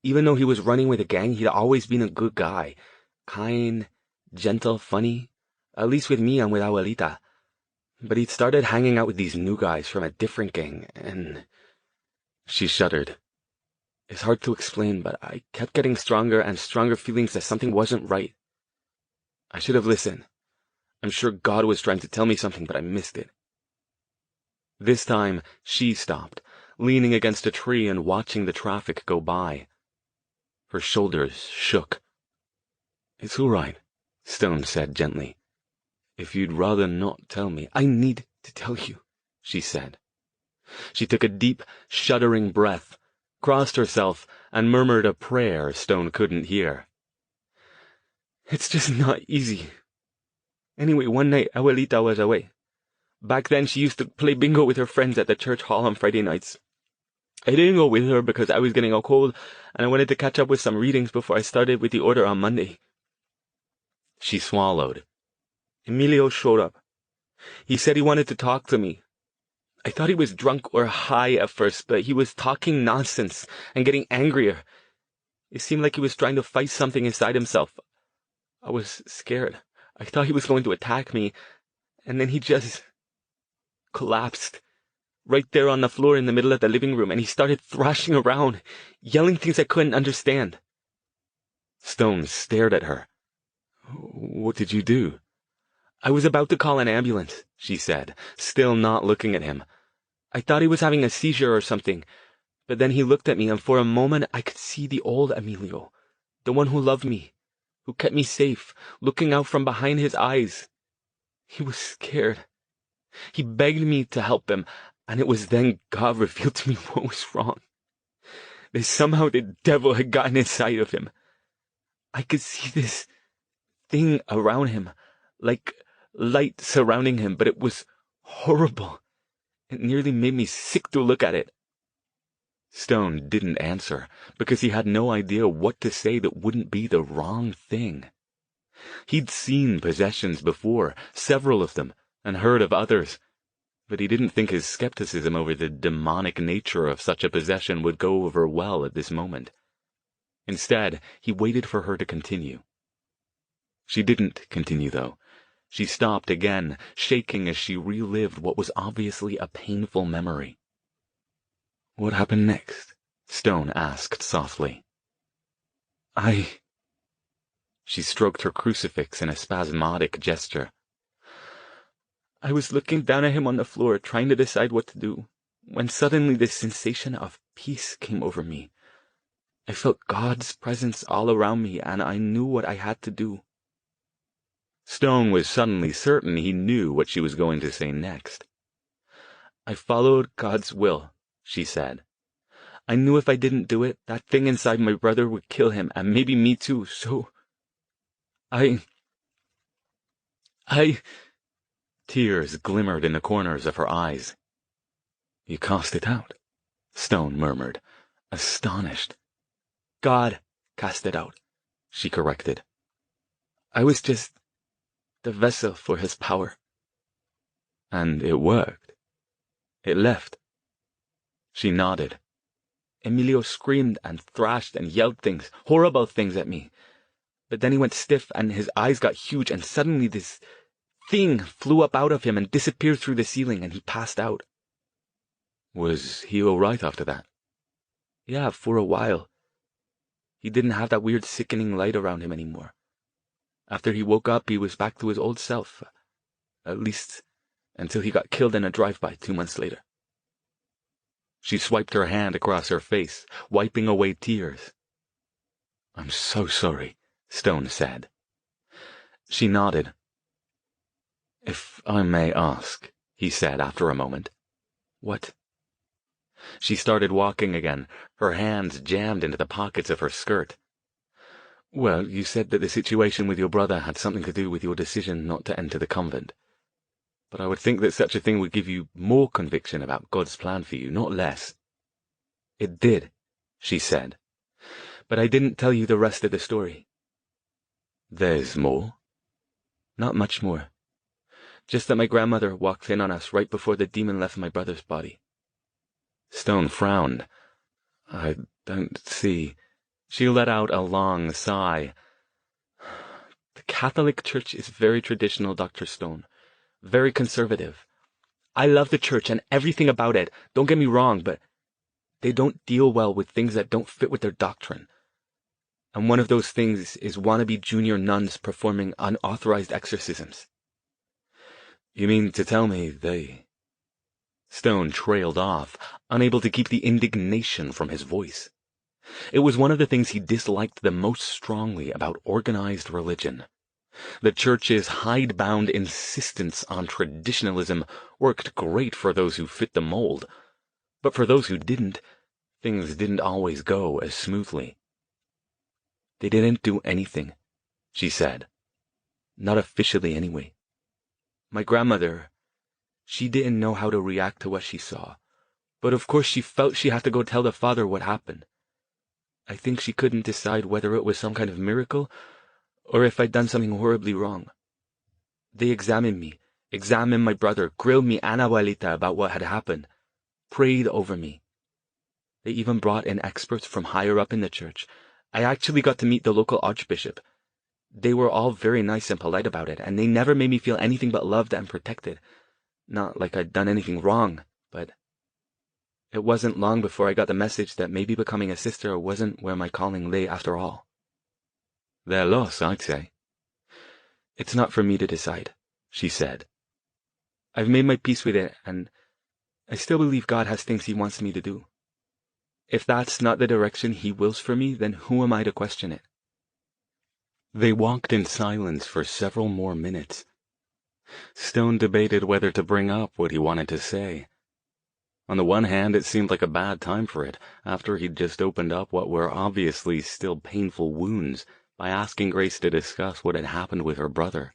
Even though he was running with a gang, he'd always been a good guy. Kind, gentle, funny. At least with me and with Abuelita. But he'd started hanging out with these new guys from a different gang, and... She shuddered. It's hard to explain, but I kept getting stronger and stronger feelings that something wasn't right. I should have listened. I'm sure God was trying to tell me something, but I missed it. This time, she stopped, leaning against a tree and watching the traffic go by. Her shoulders shook. "It's all right," Stone said gently. "If you'd rather not tell me—" "I need to tell you," she said. She took a deep, shuddering breath, crossed herself, and murmured a prayer Stone couldn't hear. "It's just not easy. Anyway, one night, Abuelita was away. Back then, she used to play bingo with her friends at the church hall on Friday nights. I didn't go with her because I was getting a cold, and I wanted to catch up with some readings before I started with the order on Monday." She swallowed. "Emilio showed up. He said he wanted to talk to me. I thought he was drunk or high at first, but he was talking nonsense and getting angrier. It seemed like he was trying to fight something inside himself. I was scared. I thought he was going to attack me, and then he just collapsed right there on the floor in the middle of the living room, and he started thrashing around, yelling things I couldn't understand." Stone stared at her. "What did you do?" "I was about to call an ambulance," she said, still not looking at him. "I thought he was having a seizure or something, but then he looked at me, and for a moment I could see the old Emilio, the one who loved me, who kept me safe, looking out from behind his eyes. He was scared. He begged me to help him, and it was then God revealed to me what was wrong. That somehow the devil had gotten inside of him. I could see this thing around him, like light surrounding him, but it was horrible. It nearly made me sick to look at it." Stone didn't answer, because he had no idea what to say that wouldn't be the wrong thing. He'd seen possessions before, several of them, and heard of others, but he didn't think his skepticism over the demonic nature of such a possession would go over well at this moment. Instead, he waited for her to continue. She didn't continue, though. She stopped again, shaking as she relived what was obviously a painful memory. "What happened next?" Stone asked softly. She stroked her crucifix in a spasmodic gesture. "I was looking down at him on the floor, trying to decide what to do, when suddenly this sensation of peace came over me. I felt God's presence all around me, and I knew what I had to do." Stone was suddenly certain he knew what she was going to say next. "I followed God's will," she said. "I knew if I didn't do it, that thing inside my brother would kill him, and maybe me too, so I... Tears glimmered in the corners of her eyes. "You cast it out," Stone murmured, astonished. "God cast it out," she corrected. "I was just the vessel for his power." "And it worked? It left?" She nodded. "Emilio screamed and thrashed and yelled things, horrible things at me. But then he went stiff and his eyes got huge, and suddenly this thing flew up out of him and disappeared through the ceiling, and he passed out." "Was he all right after that?" "Yeah, for a while. He didn't have that weird sickening light around him anymore. After he woke up, he was back to his old self. At least until he got killed in a drive-by 2 months later." She swiped her hand across her face, wiping away tears. "I'm so sorry," Stone said. She nodded. "If I may ask," he said after a moment. "What?" She started walking again, her hands jammed into the pockets of her skirt. "Well, you said that the situation with your brother had something to do with your decision not to enter the convent. But I would think that such a thing would give you more conviction about God's plan for you, not less." "It did," she said. "But I didn't tell you the rest of the story." "There's more?" "Not much more. Just that my grandmother walked in on us right before the demon left my brother's body." Stone frowned. "I don't see." She let out a long sigh. "The Catholic Church is very traditional, Dr. Stone. Very conservative. I love the church and everything about it, don't get me wrong, but they don't deal well with things that don't fit with their doctrine. And one of those things is wannabe junior nuns performing unauthorized exorcisms. You mean to tell me they... Stone trailed off, unable to keep the indignation from his voice. It was one of the things he disliked the most strongly about organized religion. The church's hidebound insistence on traditionalism worked great for those who fit the mold, but for those who didn't, things didn't always go as smoothly. They didn't do anything, she said. Not officially, anyway. My grandmother, she didn't know how to react to what she saw, but of course she felt she had to go tell the father what happened. I think she couldn't decide whether it was some kind of miracle or if I'd done something horribly wrong. They examined me, examined my brother, grilled me and Abuelita about what had happened, prayed over me. They even brought in experts from higher up in the church. I actually got to meet the local archbishop. They were all very nice and polite about it, and they never made me feel anything but loved and protected. Not like I'd done anything wrong, but it wasn't long before I got the message that maybe becoming a sister wasn't where my calling lay after all. Their loss, I'd say. It's not for me to decide, she said. I've made my peace with it, and I still believe God has things he wants me to do. If that's not the direction he wills for me, then who am I to question it? They walked in silence for several more minutes. Stone debated whether to bring up what he wanted to say. On the one hand, it seemed like a bad time for it, after he'd just opened up what were obviously still painful wounds by asking Grace to discuss what had happened with her brother.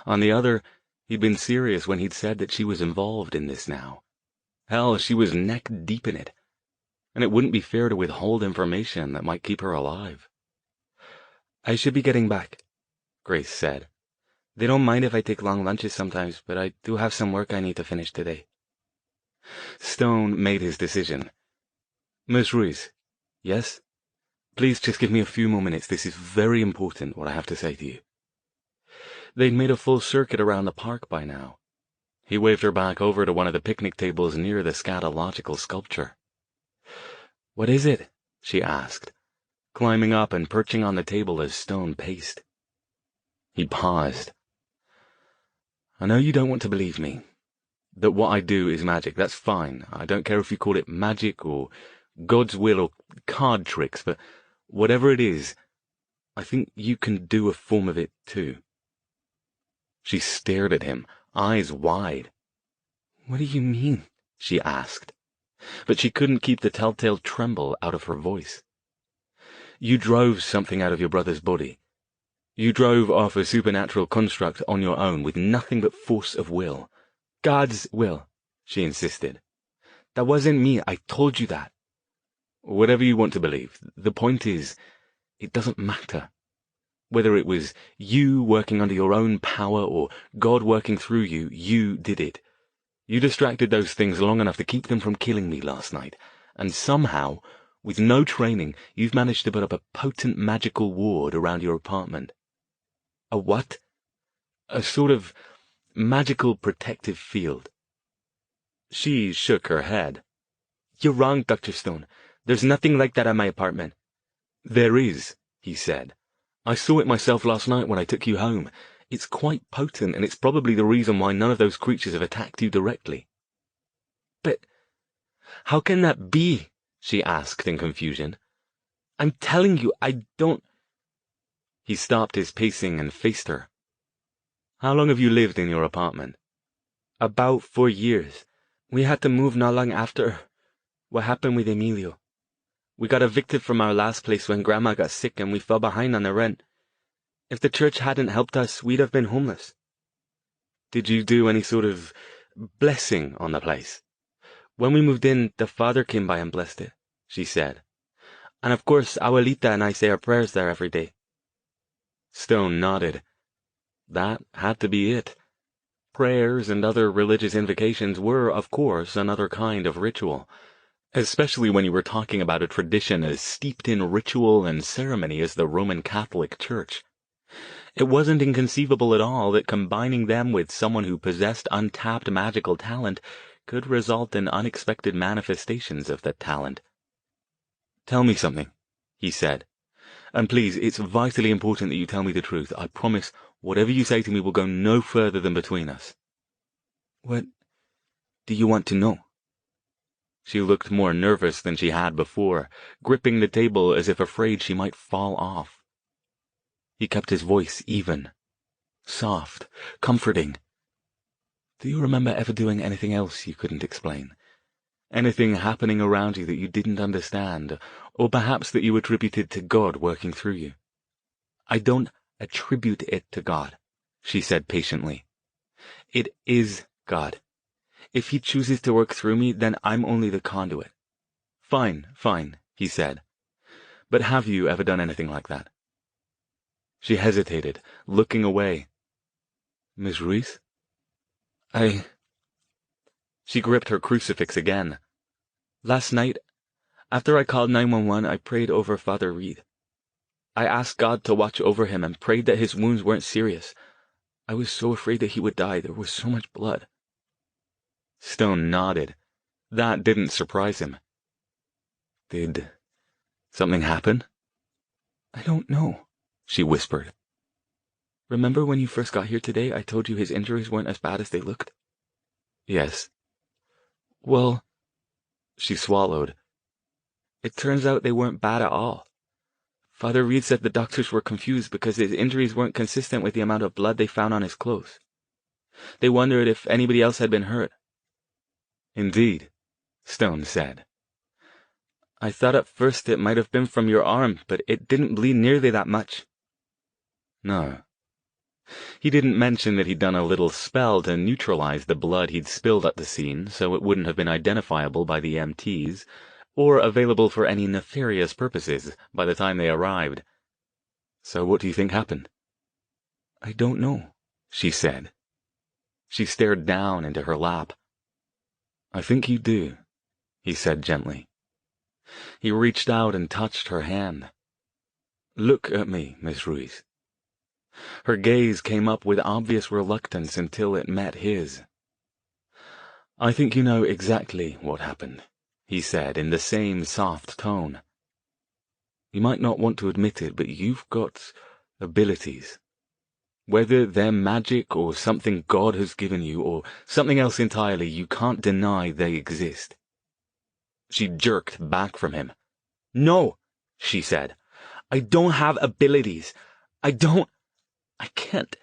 On the other, he'd been serious when he'd said that she was involved in this now. Hell, she was neck deep in it, and it wouldn't be fair to withhold information that might keep her alive. I should be getting back, Grace said. They don't mind if I take long lunches sometimes, but I do have some work I need to finish today. Stone made his decision. Miss Ruiz, yes? Please just give me a few more minutes. This is very important, what I have to say to you. They'd made a full circuit around the park by now. He waved her back over to one of the picnic tables near the scatological sculpture. What is it? She asked, climbing up and perching on the table as Stone paced. He paused. I know you don't want to believe me. That what I do is magic, that's fine. I don't care if you call it magic or God's will or card tricks, but whatever it is, I think you can do a form of it too. She stared at him, eyes wide. What do you mean? She asked, but she couldn't keep the telltale tremble out of her voice. You drove something out of your brother's body. You drove off a supernatural construct on your own with nothing but force of will. God's will, she insisted. That wasn't me, I told you that. Whatever you want to believe, the point is, it doesn't matter. Whether it was you working under your own power or God working through you, you did it. You distracted those things long enough to keep them from killing me last night, and somehow, with no training, you've managed to put up a potent magical ward around your apartment. A what? A sort of magical protective field. She shook her head. You're wrong, Dr. Stone. There's nothing like that at my apartment. There is, he said. I saw it myself last night when I took you home. It's quite potent, and it's probably the reason why none of those creatures have attacked you directly. But how can that be? She asked in confusion. I'm telling you, I don't... He stopped his pacing and faced her. How long have you lived in your apartment? About 4 years. We had to move not long after what happened with Emilio. We got evicted from our last place when Grandma got sick and we fell behind on the rent. If the church hadn't helped us, we'd have been homeless. Did you do any sort of blessing on the place? When we moved in, the father came by and blessed it, she said. And of course, Abuelita and I say our prayers there every day. Stone nodded. That had to be it. Prayers and other religious invocations were, of course, another kind of ritual, especially when you were talking about a tradition as steeped in ritual and ceremony as the Roman Catholic Church. It wasn't inconceivable at all that combining them with someone who possessed untapped magical talent could result in unexpected manifestations of that talent. Tell me something, he said. And please, it's vitally important that you tell me the truth. I promise Whatever you say to me will go no further than between us." "What do you want to know?" She looked more nervous than she had before, gripping the table as if afraid she might fall off. He kept his voice even, soft, comforting. "Do you remember ever doing anything else you couldn't explain? Anything happening around you that you didn't understand, or perhaps that you attributed to God working through you?" "I don't attribute it to God," she said patiently. "It is God. If he chooses to work through me, then I'm only the conduit." Fine, he said. "But have you ever done anything like that?" She hesitated, looking away. "Miss Ruiz?" She gripped her crucifix again. "Last night, after I called 911, I prayed over Father Reed. I asked God to watch over him and prayed that his wounds weren't serious. I was so afraid that he would die. There was so much blood." Stone nodded. That didn't surprise him. "Did something happen?" "I don't know," she whispered. "Remember when you first got here today, I told you his injuries weren't as bad as they looked?" "Yes." "Well," she swallowed. "It turns out they weren't bad at all. Father Reed said the doctors were confused because his injuries weren't consistent with the amount of blood they found on his clothes. They wondered if anybody else had been hurt." "Indeed," Stone said. "I thought at first it might have been from your arm, but it didn't bleed nearly that much." "No." He didn't mention that he'd done a little spell to neutralize the blood he'd spilled at the scene, so it wouldn't have been identifiable by the MTs, or available for any nefarious purposes by the time they arrived. "So what do you think happened?" "I don't know," she said. She stared down into her lap. "I think you do," he said gently. He reached out and touched her hand. "Look at me, Miss Ruiz." Her gaze came up with obvious reluctance until it met his. "I think you know exactly what happened," he said in the same soft tone. "You might not want to admit it, but you've got abilities. Whether they're magic or something God has given you or something else entirely, you can't deny they exist." She jerked back from him. "No," she said. "I don't have abilities. I can't."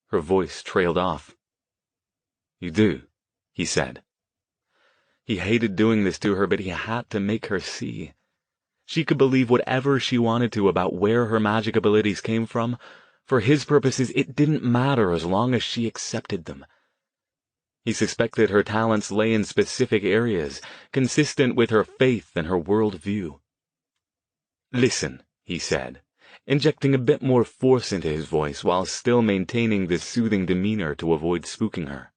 Her voice trailed off. "You do," he said. He hated doing this to her, but he had to make her see. She could believe whatever she wanted to about where her magic abilities came from. For his purposes, it didn't matter as long as she accepted them. He suspected her talents lay in specific areas, consistent with her faith and her world view. "Listen," he said, injecting a bit more force into his voice while still maintaining this soothing demeanor to avoid spooking her.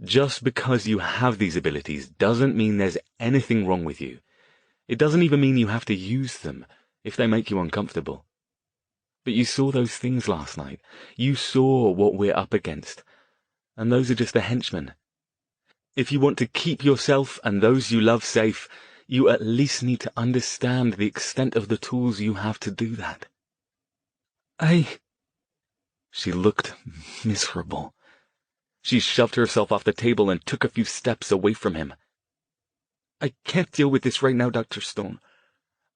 "Just because you have these abilities doesn't mean there's anything wrong with you. It doesn't even mean you have to use them if they make you uncomfortable. But you saw those things last night. You saw what we're up against. And those are just the henchmen. If you want to keep yourself and those you love safe, you at least need to understand the extent of the tools you have to do that." She looked miserable. She shoved herself off the table and took a few steps away from him. "I can't deal with this right now, Dr. Stone.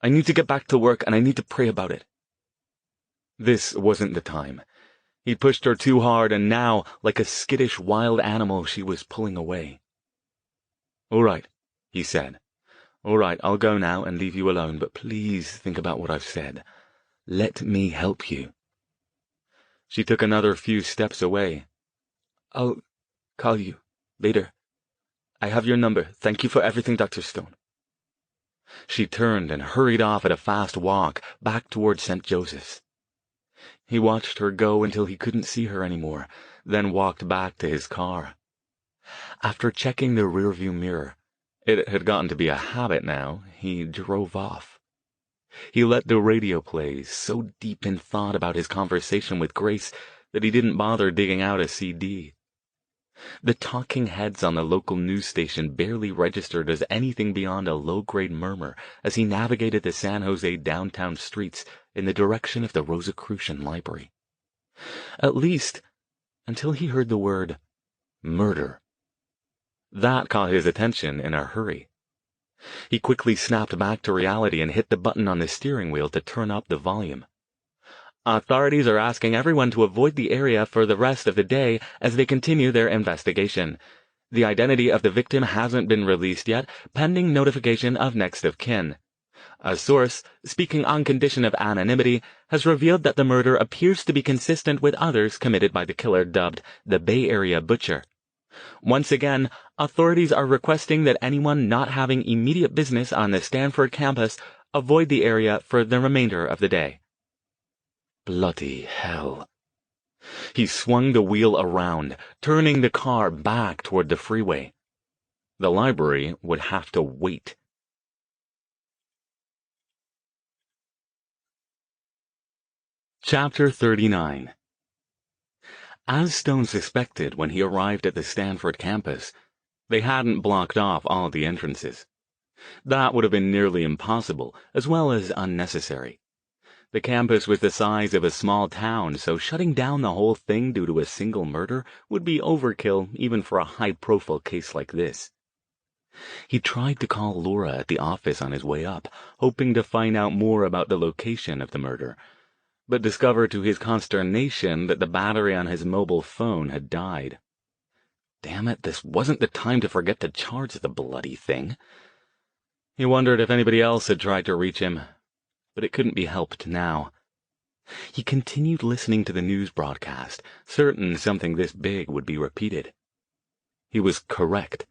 I need to get back to work and I need to pray about it." This wasn't the time. He pushed her too hard, and now, like a skittish wild animal, she was pulling away. "All right," he said. "All right, I'll go now and leave you alone, but please think about what I've said. Let me help you." She took another few steps away. "I'll call you later. I have your number. Thank you for everything, Dr. Stone." She turned and hurried off at a fast walk, back toward St. Joseph's. He watched her go until he couldn't see her anymore, then walked back to his car. After checking the rearview mirror, it had gotten to be a habit now, he drove off. He let the radio play, so deep in thought about his conversation with Grace that he didn't bother digging out a CD. The talking heads on the local news station barely registered as anything beyond a low-grade murmur as he navigated the San Jose downtown streets in the direction of the Rosicrucian Library. At least, until he heard the word murder. That caught his attention in a hurry. He quickly snapped back to reality and hit the button on the steering wheel to turn up the volume. Authorities are asking everyone to avoid the area for the rest of the day as they continue their investigation. The identity of the victim hasn't been released yet, pending notification of next of kin. A source, speaking on condition of anonymity, has revealed that the murder appears to be consistent with others committed by the killer dubbed the Bay Area Butcher. Once again, authorities are requesting that anyone not having immediate business on the Stanford campus avoid the area for the remainder of the day. Bloody hell. He swung the wheel around, turning the car back toward the freeway. The library would have to wait. Chapter 39. As Stone suspected when he arrived at the Stanford campus, they hadn't blocked off all the entrances. That would have been nearly impossible, as well as unnecessary. The campus was the size of a small town, so shutting down the whole thing due to a single murder would be overkill even for a high-profile case like this. He tried to call Laura at the office on his way up, hoping to find out more about the location of the murder, but discovered to his consternation that the battery on his mobile phone had died. Damn it, this wasn't the time to forget to charge the bloody thing. He wondered if anybody else had tried to reach him, but it couldn't be helped now. He continued listening to the news broadcast, certain something this big would be repeated. He was correct.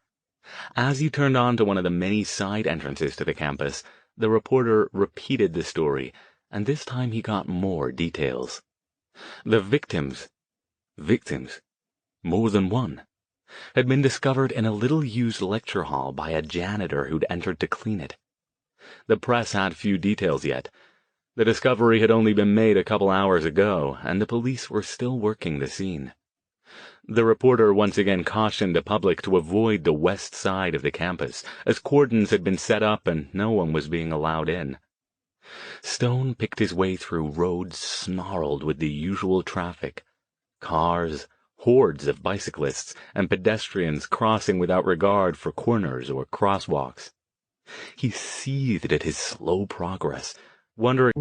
As he turned on to one of the many side entrances to the campus, the reporter repeated the story, and this time he got more details. The victims, more than one, had been discovered in a little-used lecture hall by a janitor who'd entered to clean it. The press had few details yet. The discovery had only been made a couple hours ago, and the police were still working the scene. The reporter once again cautioned the public to avoid the west side of the campus, as cordons had been set up and no one was being allowed in. Stone picked his way through roads snarled with the usual traffic. Cars, hordes of bicyclists, and pedestrians crossing without regard for corners or crosswalks. He seethed at his slow progress, wondering